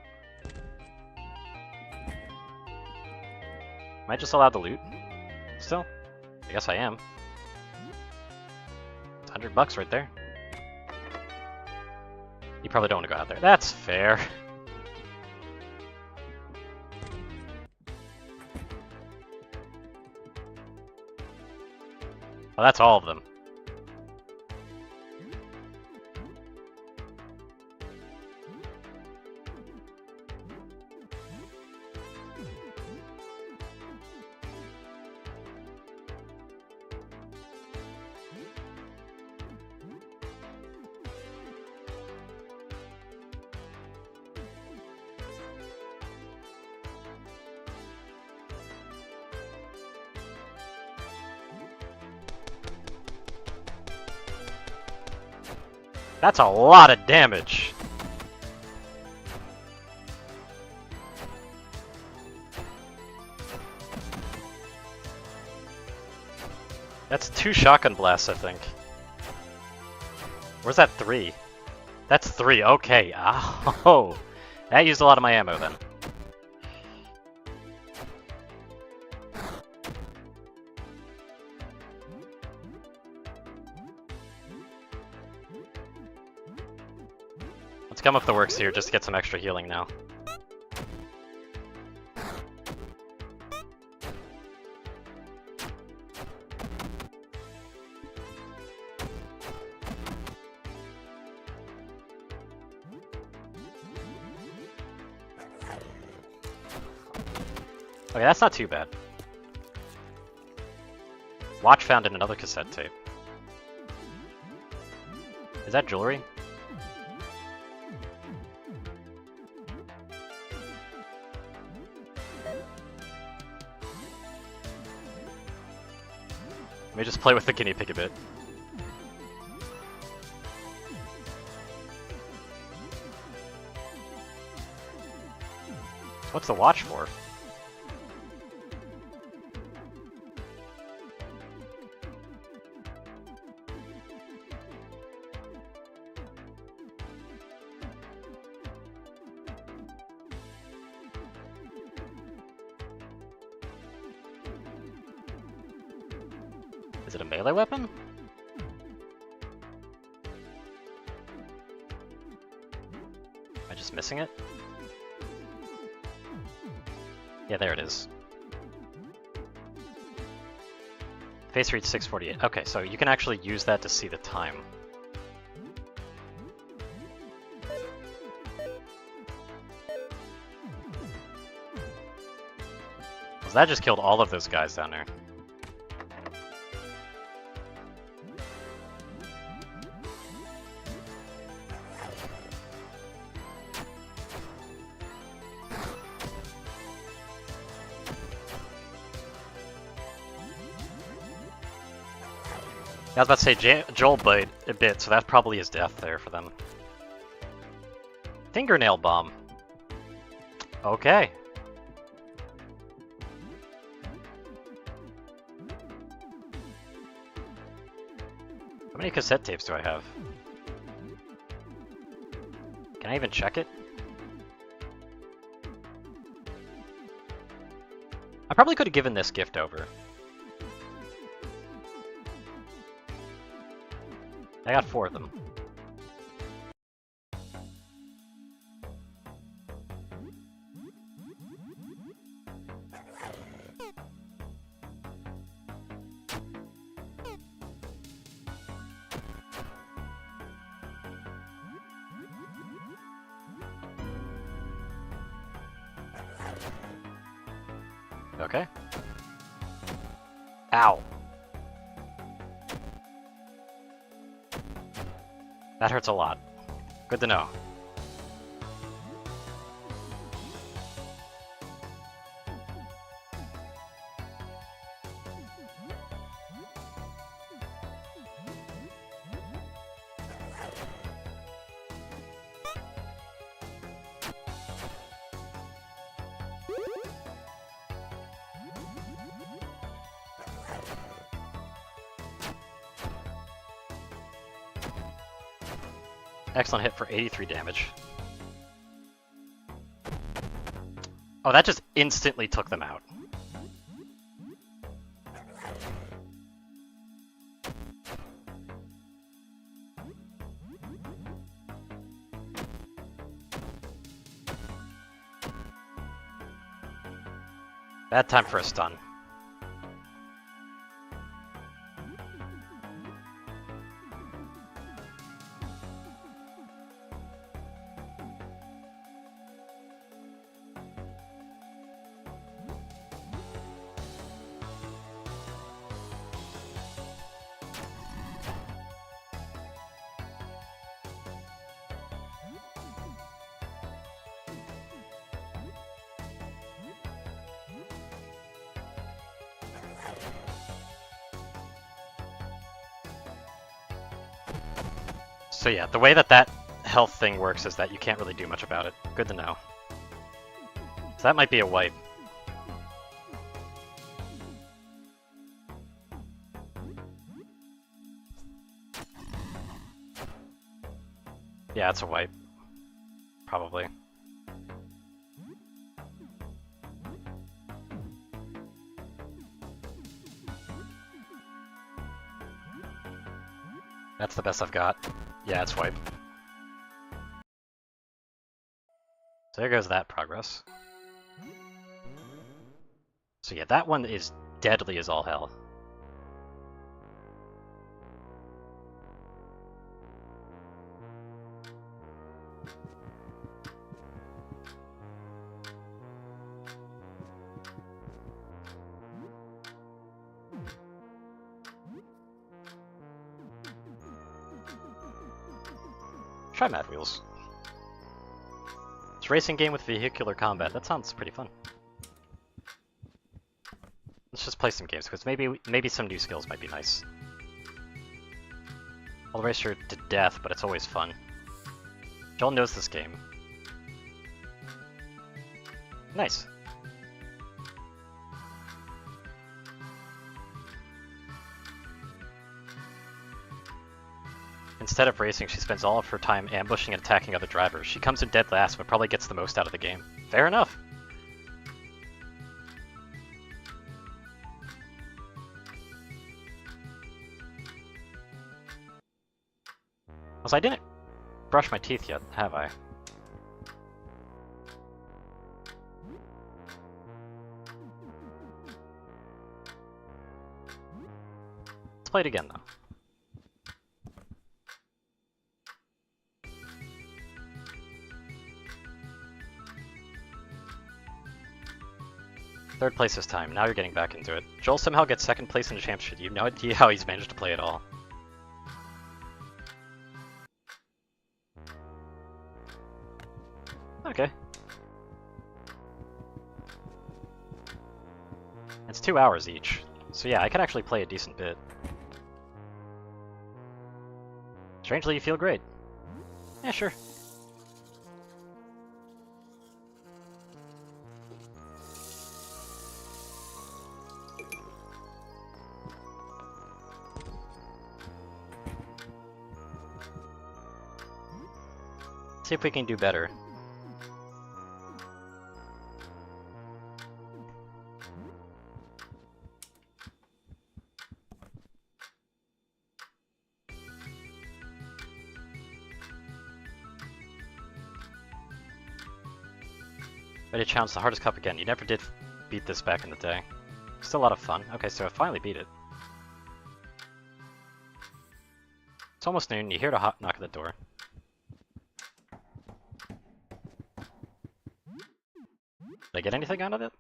Am I just allowed to loot? Still? I guess I am. It's $100 right there. You probably don't want to go out there. That's fair. Oh, that's all of them. That's a lot of damage. That's 2 shotgun blasts, I think. Where's that 3? That's 3, okay. Oh, that used a lot of my ammo then. Let's come up the works here just to get some extra healing now. Okay, that's not too bad. Watch found in another cassette tape. Is that jewelry? Let me just play with the guinea pig a bit. What's the watch for? Is it a melee weapon? Am I just missing it? Yeah, there it is. Face reach 648. Okay, so you can actually use that to see the time. So that just killed all of those guys down there. I was about to say Joel blade a bit, so that's probably his death there for them. Fingernail bomb. Okay. How many cassette tapes do I have? Can I even check it? I probably could have given this gift over. I got 4 of them. Okay. Ow. That hurts a lot. Good to know. Excellent hit for 83 damage. Oh, that just instantly took them out. Bad time for a stun. So yeah, the way that health thing works is that you can't really do much about it. Good to know. So that might be a wipe. Yeah, it's a wipe. Probably. That's the best I've got. Yeah, it's wipe. So there goes that progress. So yeah, that one is deadly as all hell. Try Mad Wheels. It's a racing game with vehicular combat. That sounds pretty fun. Let's just play some games, because maybe some new skills might be nice. I'll race her to death, but it's always fun. Joel knows this game. Nice. Instead of racing, she spends all of her time ambushing and attacking other drivers. She comes in dead last, but probably gets the most out of the game. Fair enough. Also, I didn't brush my teeth yet, have I? Let's play it again, though. Third place this time. Now you're getting back into it. Joel somehow gets second place in the championship. You have no idea how he's managed to play it all. Okay. It's 2 hours each. So yeah, I can actually play a decent bit. Strangely, you feel great. Yeah, sure. See if we can do better. Ready to challenge the hardest cup again. You never did beat this back in the day. Still a lot of fun. Okay, so I finally beat it. It's almost noon. You hear the knock at the door. Did I get anything out of it?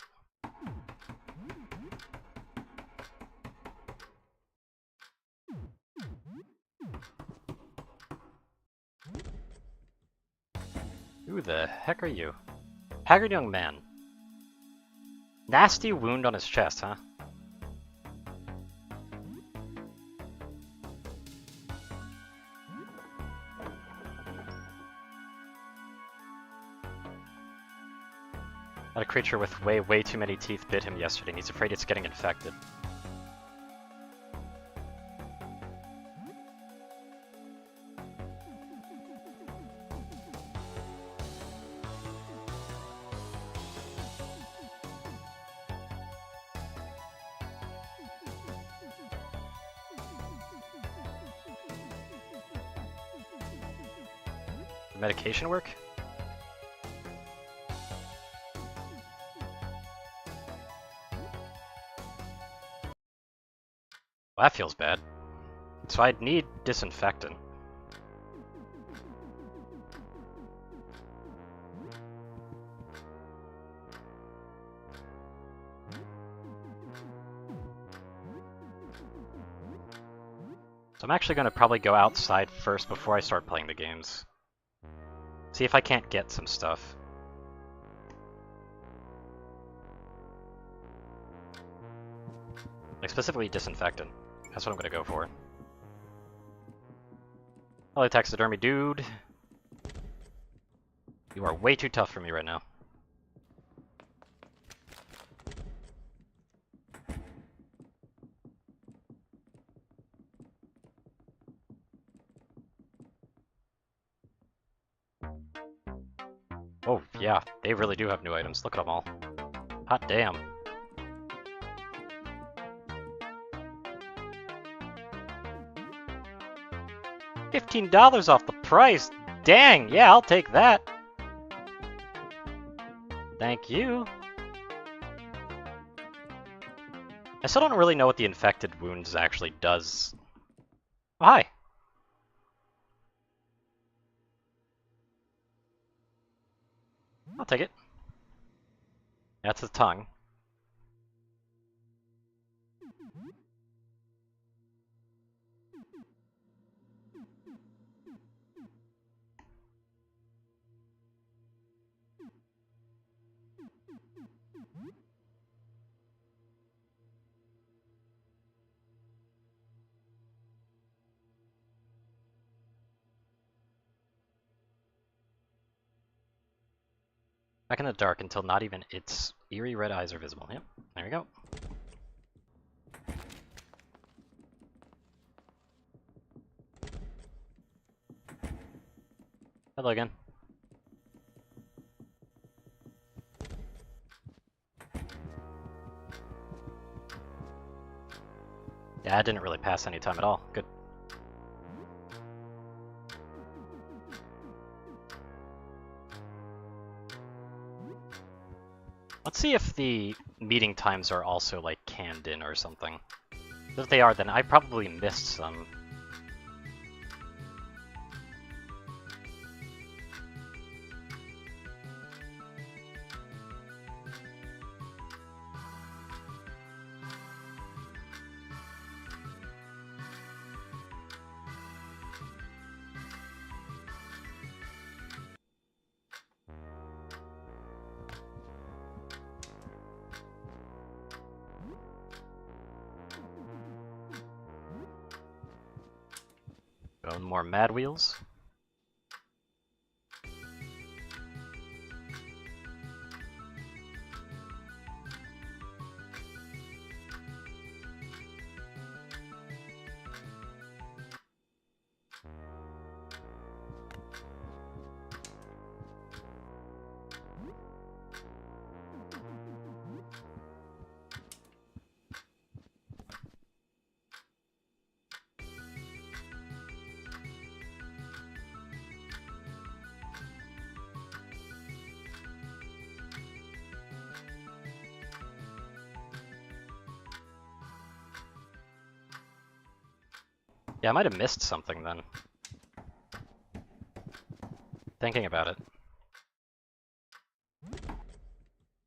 Who the heck are you? Haggard young man. Nasty wound on his chest, huh? A creature with way too many teeth bit him yesterday and he's afraid it's getting infected. Did medication work? Well, that feels bad. So I'd need disinfectant. So I'm actually going to probably go outside first before I start playing the games. See if I can't get some stuff. Like specifically disinfectant. That's what I'm going to go for. Hello, taxidermy dude. You are way too tough for me right now. Oh, yeah, they really do have new items. Look at them all. Hot damn. $15 off the price! Dang, yeah, I'll take that. Thank you. I still don't really know what the infected wounds actually does. Oh, hi. I'll take it. That's the tongue. Back in the dark until not even its eerie red eyes are visible. Yep, there we go. Hello again. Yeah, I didn't really pass any time at all. Good. Let's see if the meeting times are also like canned in or something. If they are, then I probably missed some. Own more Mad Wheels. Yeah, I might have missed something then. Thinking about it.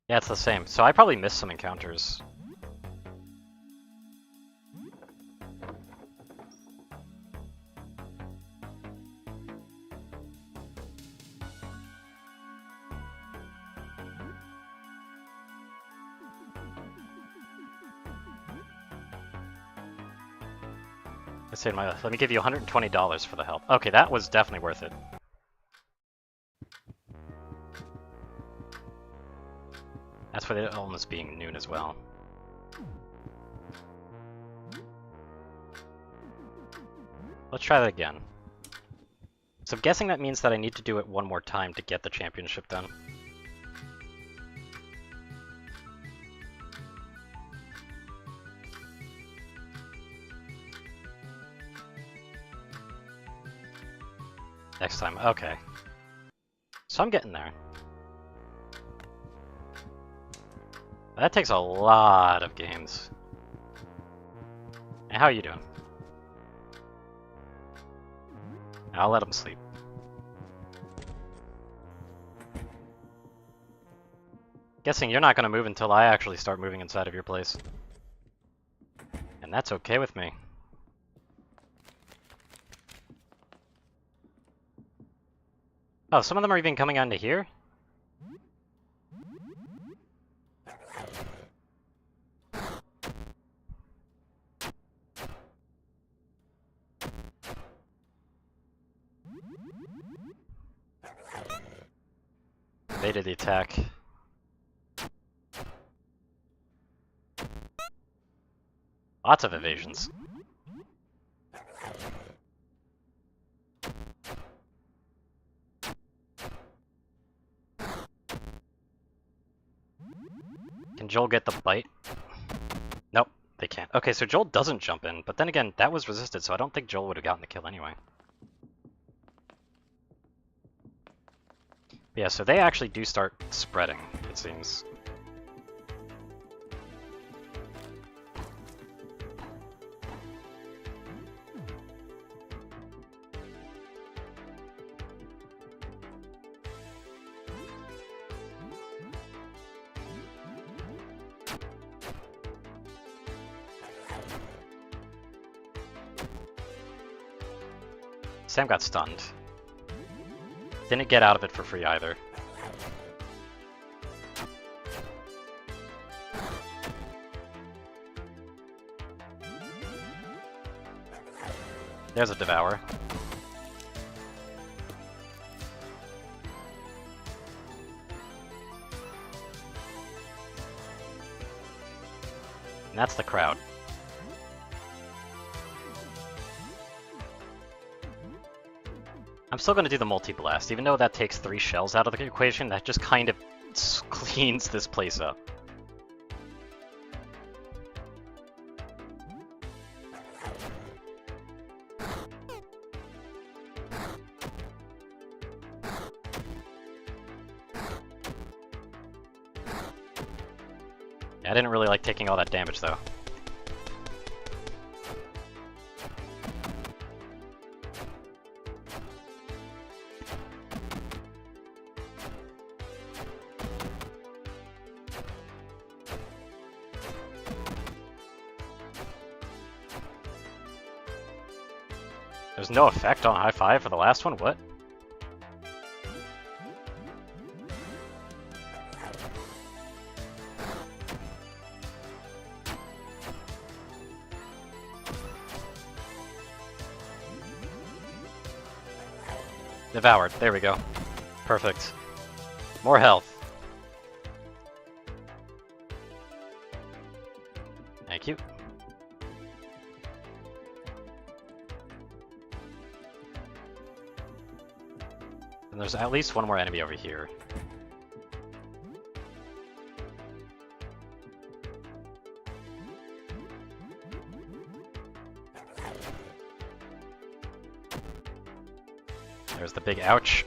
Yeah, it's the same. So I probably missed some encounters. I saved my life. Let me give you $120 for the help. Okay, that was definitely worth it. That's for it almost being noon as well. Let's try that again. So I'm guessing that means that I need to do it one more time to get the championship done. Next time, okay. So I'm getting there. That takes a lot of games. Hey, how are you doing? I'll let him sleep. Guessing you're not gonna move until I actually start moving inside of your place. And that's okay with me. Oh, some of them are even coming onto here? Evaded the attack. Lots of evasions. Can Joel get the bite? Nope, they can't. Okay, so Joel doesn't jump in, but then again, that was resisted, so I don't think Joel would have gotten the kill anyway. But yeah, so they actually do start spreading, it seems. Sam got stunned. Didn't get out of it for free either. There's a Devour. And that's the crowd. I'm still going to do the multi-blast, even though that takes 3 shells out of the equation, that just kind of cleans this place up. I didn't really like taking all that damage though. There's no effect on high five for the last one? What? Devoured. There we go. Perfect. More health. Thank you. And there's at least one more enemy over here. There's the big ouch.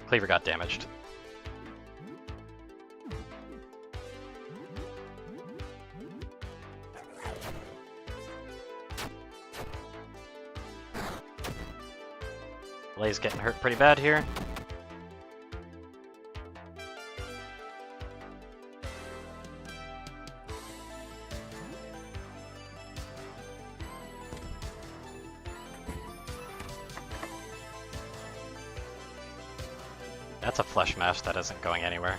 Cleaver got damaged. Lay's getting hurt pretty bad here. That's a flesh mesh that isn't going anywhere.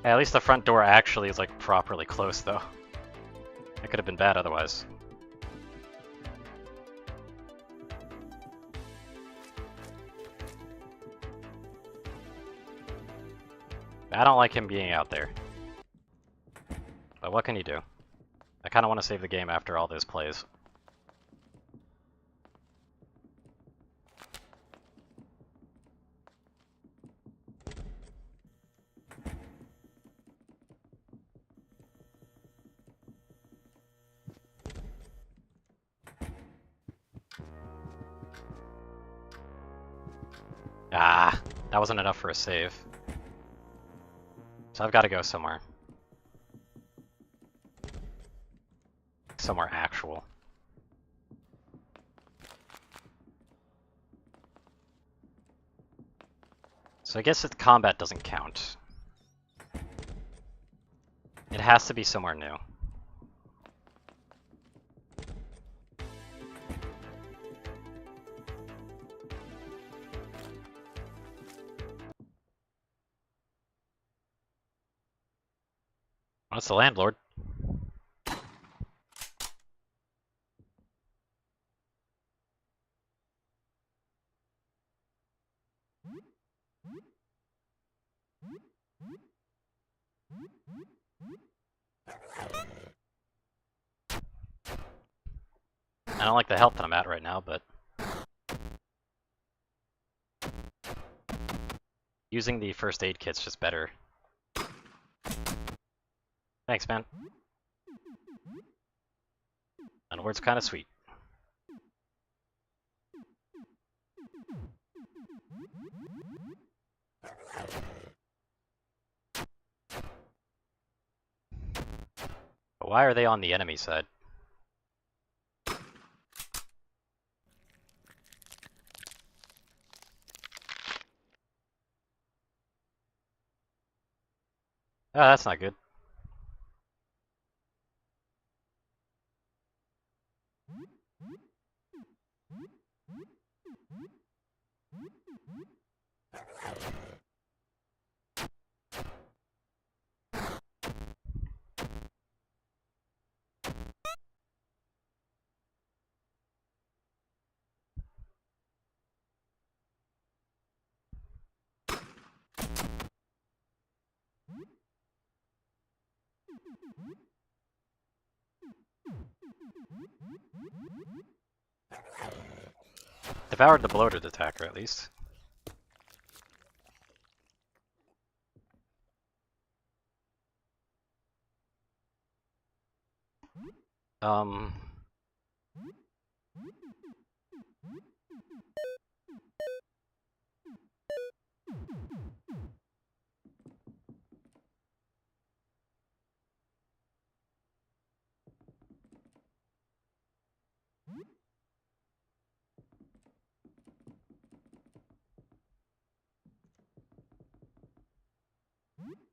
Hey, at least the front door actually is like properly close though. It could have been bad otherwise. I don't like him being out there. But what can you do? I kind of want to save the game after all those plays. Ah, that wasn't enough for a save. So I've got to go somewhere. Somewhere actual. So I guess the combat doesn't count. It has to be somewhere new. That's the landlord. I don't like the health that I'm at right now, but using the first aid kit's just better. Thanks, man. And word's kind of sweet. But why are they on the enemy side? Oh, that's not good. Devoured the bloated attacker, at least. Um...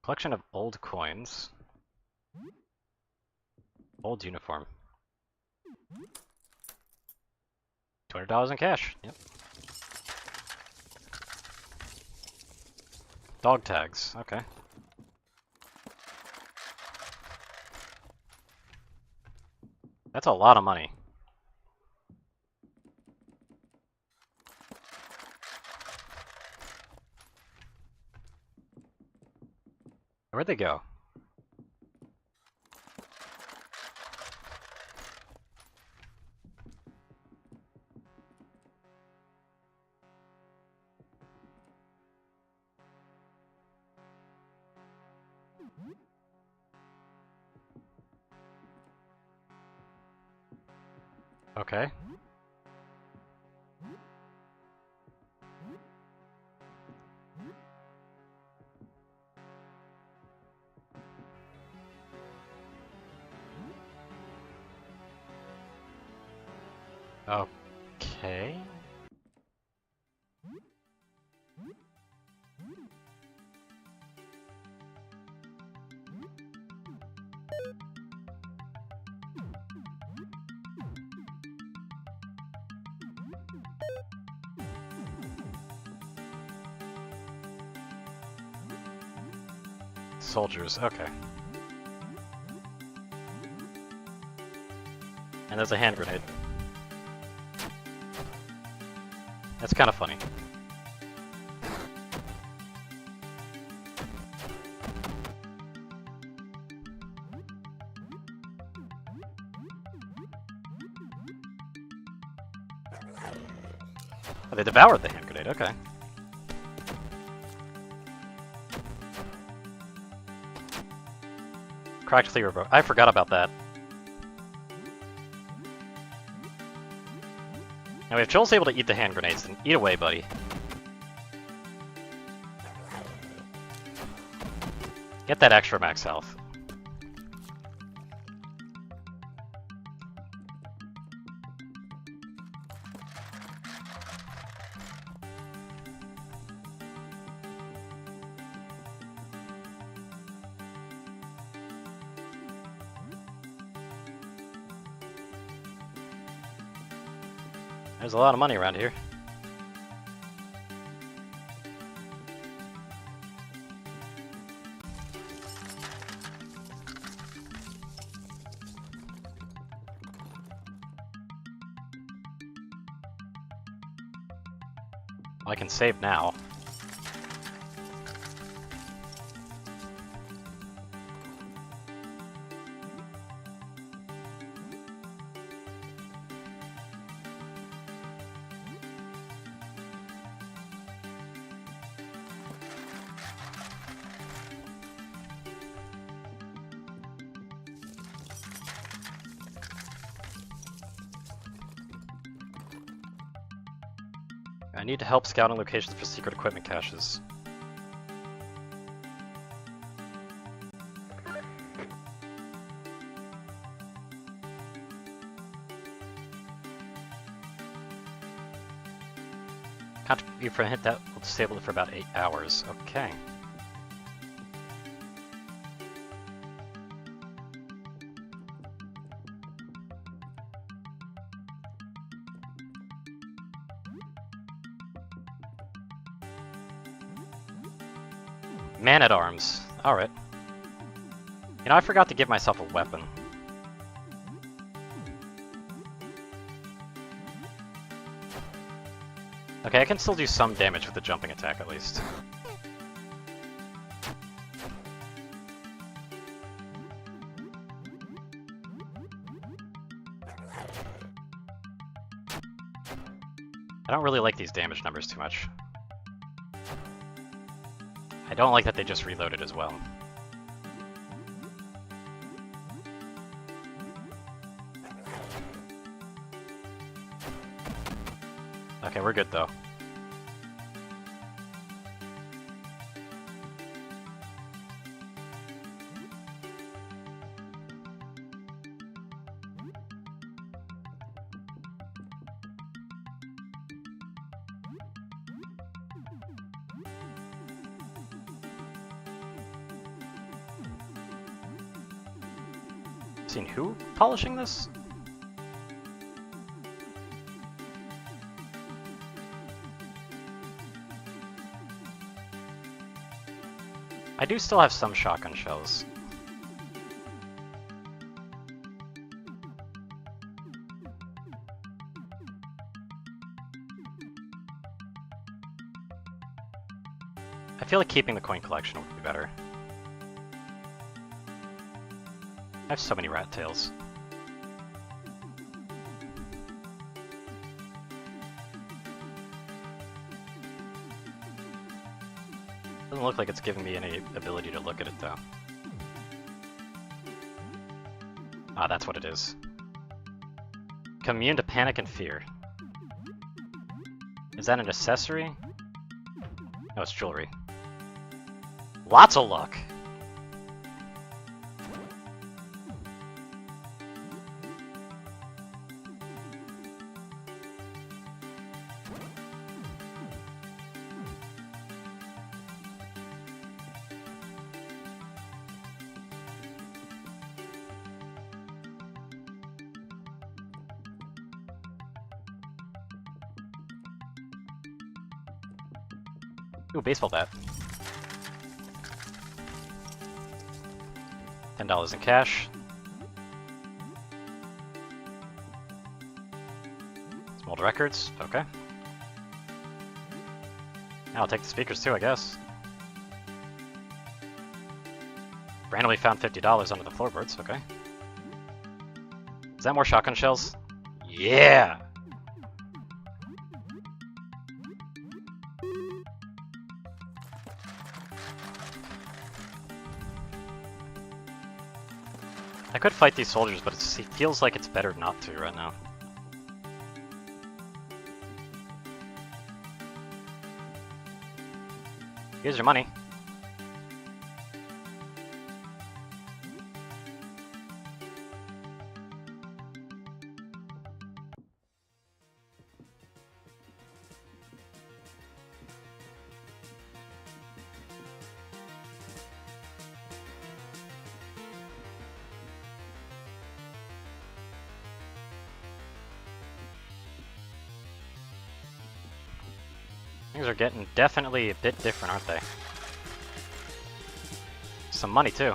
Collection of old coins. Old uniform. $200 in cash. Yep. Dog tags. Okay. That's a lot of money. Where'd they go? Okay. Okay. Soldiers, okay. And there's a hand grenade. That's kind of funny. Oh, they devoured the hand grenade, okay. Cracked clear bro. I forgot about that. Now if Joel's able to eat the hand grenades, then eat away, buddy. Get that extra max health. There's a lot of money around here. I can save now. I need to help scouting locations for secret equipment caches. Contribute for a hit that will disable it for about 8 hours. Okay. Man-at-Arms. Alright. You know, I forgot to give myself a weapon. Okay, I can still do some damage with the jumping attack, at least. I don't really like these damage numbers too much. I don't like that they just reloaded as well. Okay, we're good though. Seen who polishing this? I do still have some shotgun shells. I feel like keeping the coin collection would be better. I have so many rat tails. Doesn't look like it's giving me any ability to look at it though. Ah, that's what it is. Commune to panic and fear. Is that an accessory? No, it's jewelry. Lots of luck! Ooh, baseball bat. $10 in cash. Some old records, okay. I'll take the speakers too, I guess. Randomly found $50 under the floorboards, okay. Is that more shotgun shells? Yeah! I could fight these soldiers, but it feels like it's better not to right now. Here's your money. Things are getting definitely a bit different, aren't they? Some money, too.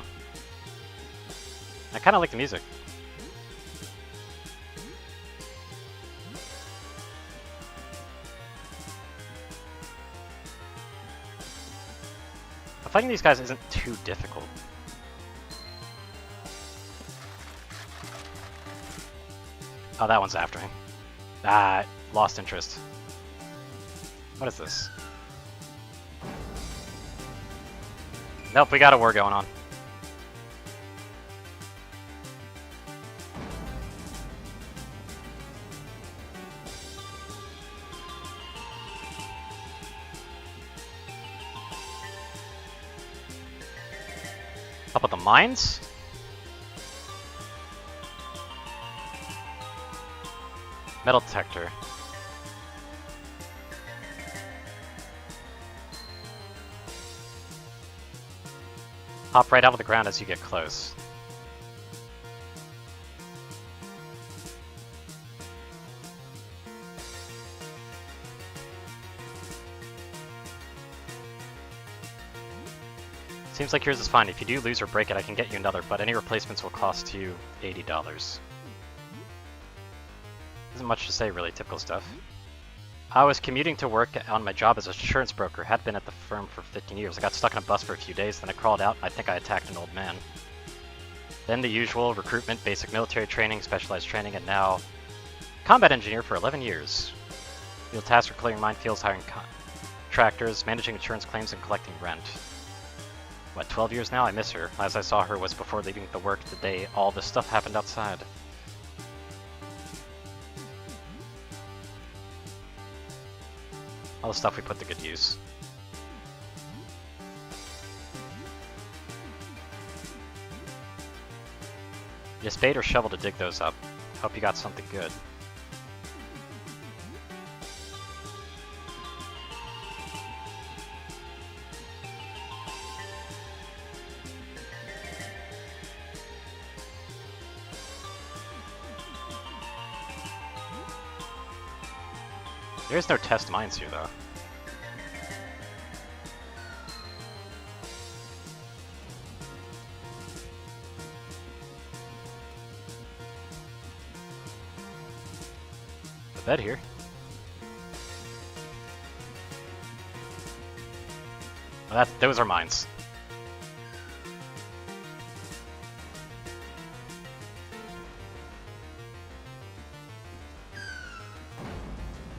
I kind of like the music. But fighting these guys isn't too difficult. Oh, that one's after me. Ah, lost interest. What is this? Nope, we got a war going on. Up at the mines? Metal detector. Hop right out of the ground as you get close. Seems like yours is fine. If you do lose or break it, I can get you another, but any replacements will cost you $80. Isn't much to say, really. Typical stuff. I was commuting to work on my job as an insurance broker. Had been at the firm for 15 years. I got stuck in a bus for a few days, then I crawled out and I think I attacked an old man. Then the usual recruitment, basic military training, specialized training, and now combat engineer for 11 years. Field tasks are clearing minefields, hiring contractors, managing insurance claims, and collecting rent. What, 12 years now? I miss her. Last I saw her was before leaving the work the day all this stuff happened outside. All the stuff we put to good use. You spade or shovel to dig those up. Hope you got something good. There's no test mines here, though. A bed here. Well, those are mines.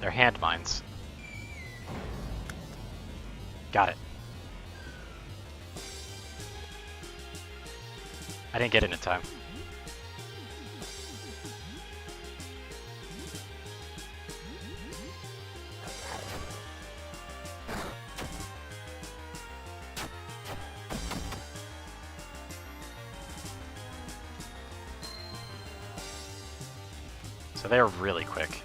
They're hand mines. Got it. I didn't get it in time. So they're really quick.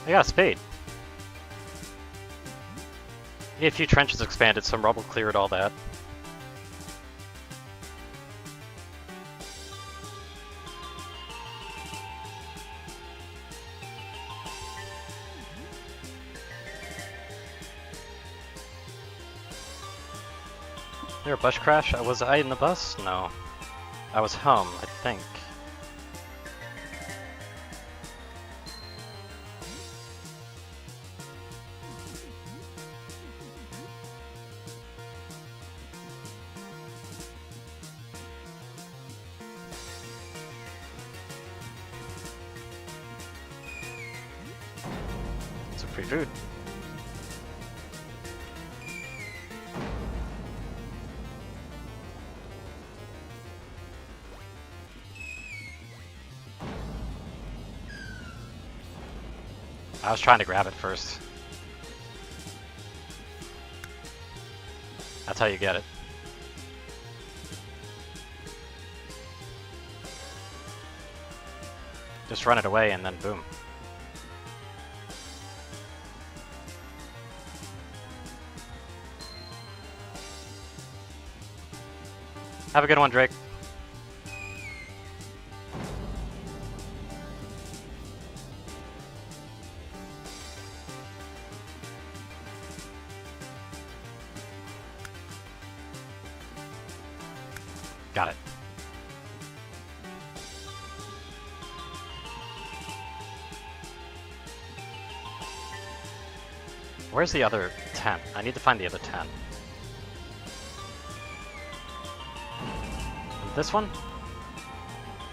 I got a spade. Need a few trenches expanded, some rubble cleared, all that. There a bus crash? Was I in the bus? No. I was home, I think. Some free food. I was trying to grab it first. That's how you get it. Just run it away and then boom. Have a good one, Drake. Got it. Where's the other 10? I need to find the other 10. This one?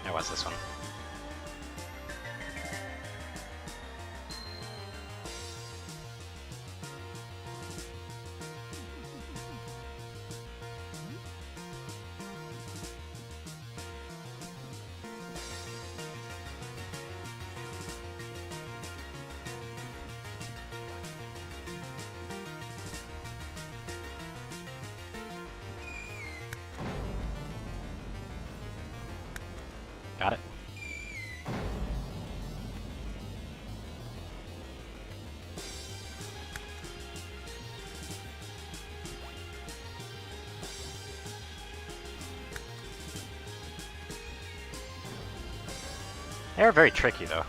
It was this one. Got it. They're very tricky, though.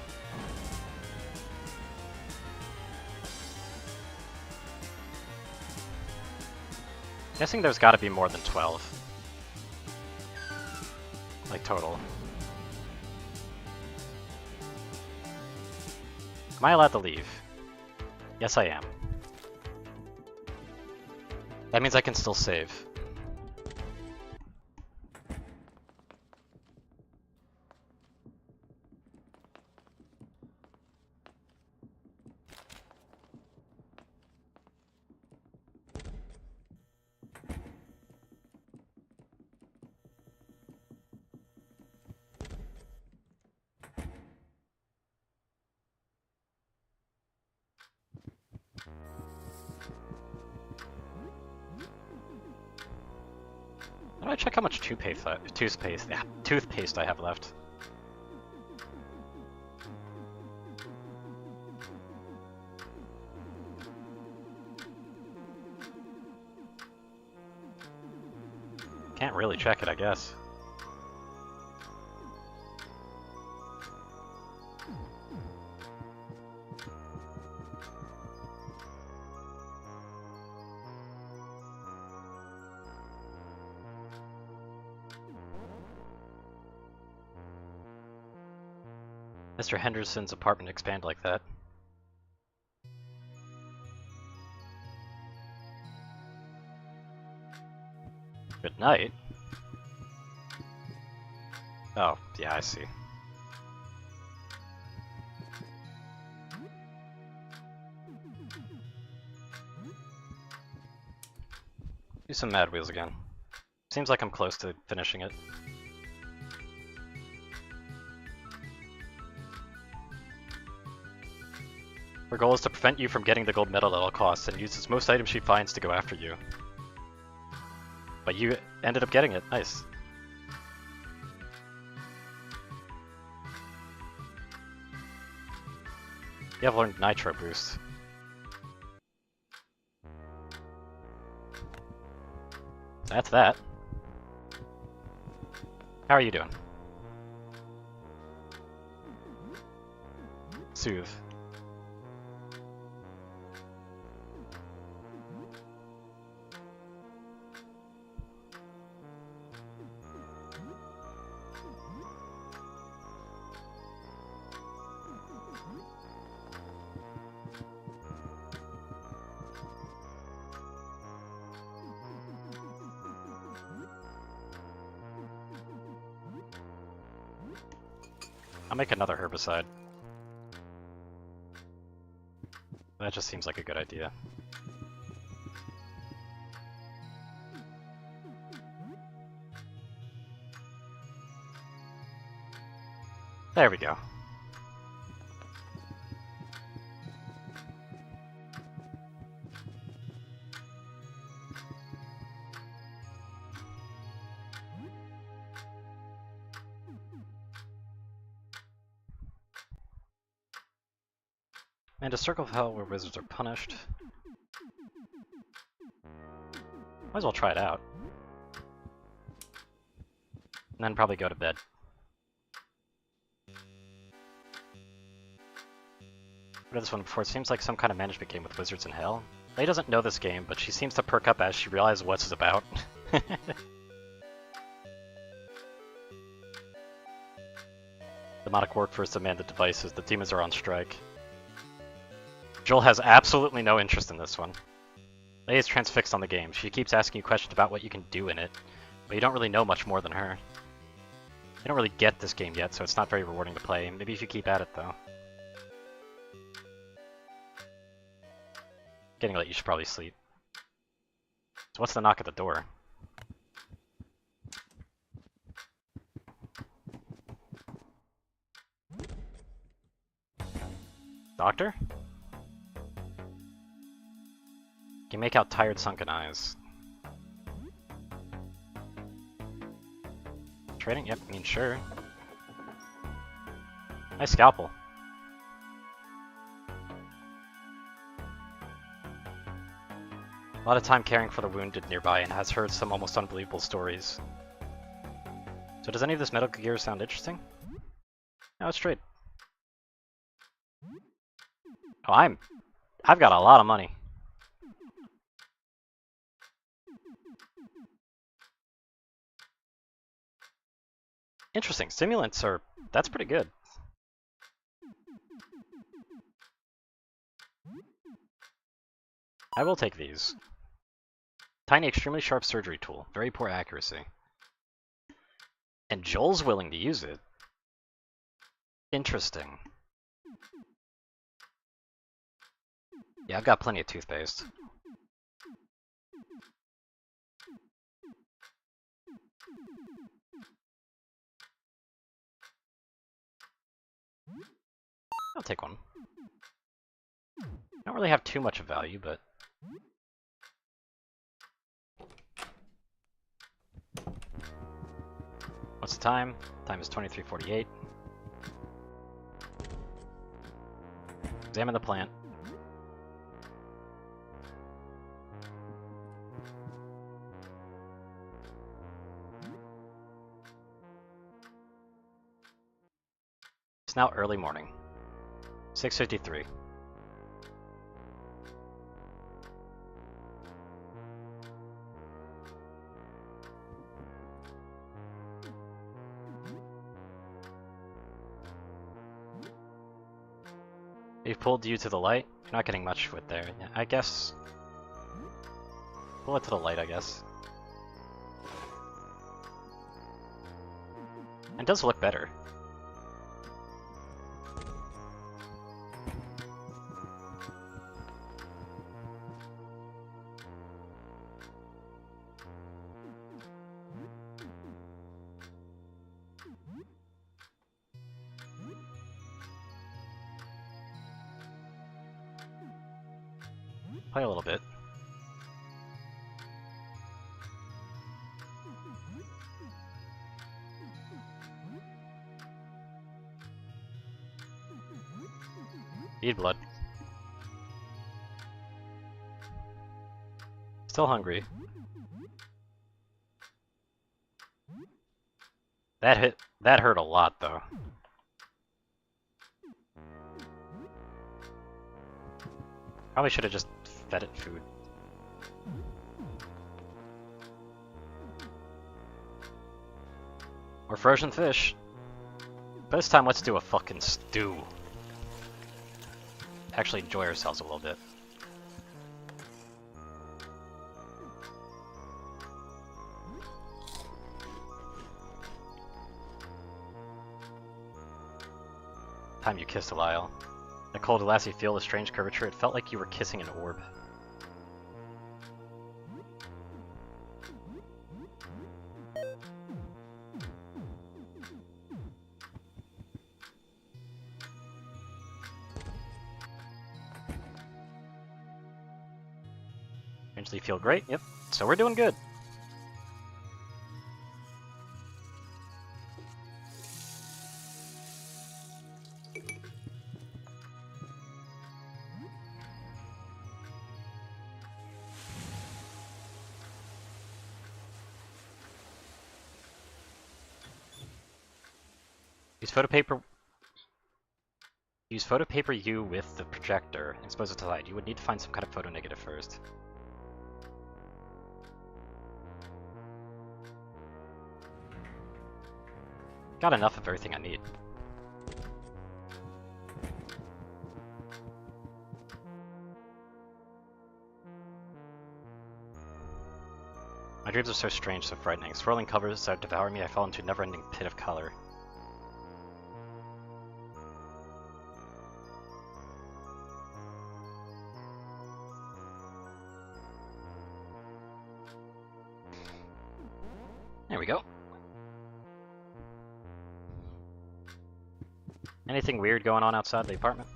Guessing there's gotta be more than 12. Like, total. Am I allowed to leave? Yes, I am. That means I can still save. How do I check how much toothpaste I have left? Can't really check it, I guess. Mr. Henderson's apartment expand like that. Good night. Oh, yeah, I see. Do some Mad Wheels again. Seems like I'm close to finishing it. Her goal is to prevent you from getting the gold medal at all costs and uses most items she finds to go after you. But you ended up getting it. Nice. You have learned Nitro Boost. That's that. How are you doing? Soothe. I'll make another herbicide. That just seems like a good idea. There we go. And a circle of hell where wizards are punished. Might as well try it out. And then probably go to bed. I've read this one before. It seems like some kind of management game with wizards in hell. Lei doesn't know this game, but she seems to perk up as she realizes what it's about. Demonic workforce demanded devices. The demons are on strike. Joel has absolutely no interest in this one. Lei is transfixed on the game. She keeps asking you questions about what you can do in it, but you don't really know much more than her. You don't really get this game yet, so it's not very rewarding to play. Maybe if you keep at it, though. Getting late, you should probably sleep. So what's the knock at the door? Doctor? You can make out tired, sunken eyes. Trading? Yep, I mean, sure. Nice scalpel. A lot of time caring for the wounded nearby and has heard some almost unbelievable stories. So does any of this Metal Gear sound interesting? No, it's straight. Oh, I've got a lot of money. Interesting. Stimulants are... that's pretty good. I will take these. Tiny, extremely sharp surgery tool. Very poor accuracy. And Joel's willing to use it. Interesting. Yeah, I've got plenty of toothpaste. I'll take one. Don't really have too much of value, but... what's the time? Time is 23:48. Examine the plant. It's now early morning. 6:53. We've pulled you to the light. You're not getting much with there. Yeah, I guess... pull it to the light, I guess. It does look better. Play a little bit. Need blood. Still hungry. That hurt a lot though. Probably should have just fed it food. Or frozen fish. But this time let's do a fucking stew. Actually enjoy ourselves a little bit. Time you kissed a Lyle. The cold glassy feel, the strange curvature, it felt like you were kissing an orb. Strangely feel great, yep. So we're doing good. Use photo paper U with the projector and expose it to light. You would need to find some kind of photo negative first. Got enough of everything I need. My dreams are so strange, so frightening. Swirling covers that devour me, I fall into a never-ending pit of color. There we go. Anything weird going on outside the apartment?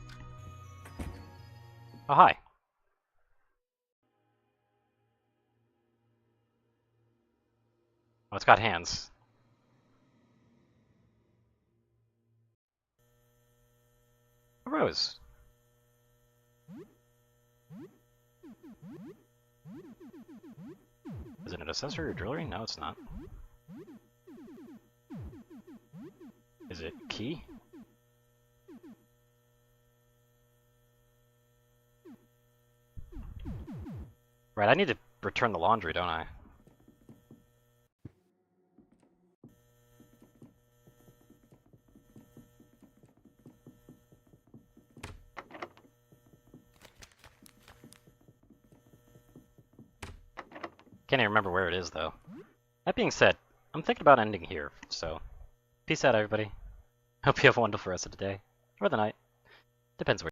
Oh, hi. Oh, it's got hands. rose. Is it an accessory or jewelry? No, it's not. Is it key? Right, I need to return the laundry, don't I? Can't even remember where it is, though. That being said, I'm thinking about ending here, so peace out, everybody. Hope you have a wonderful rest of the day, or the night. Depends where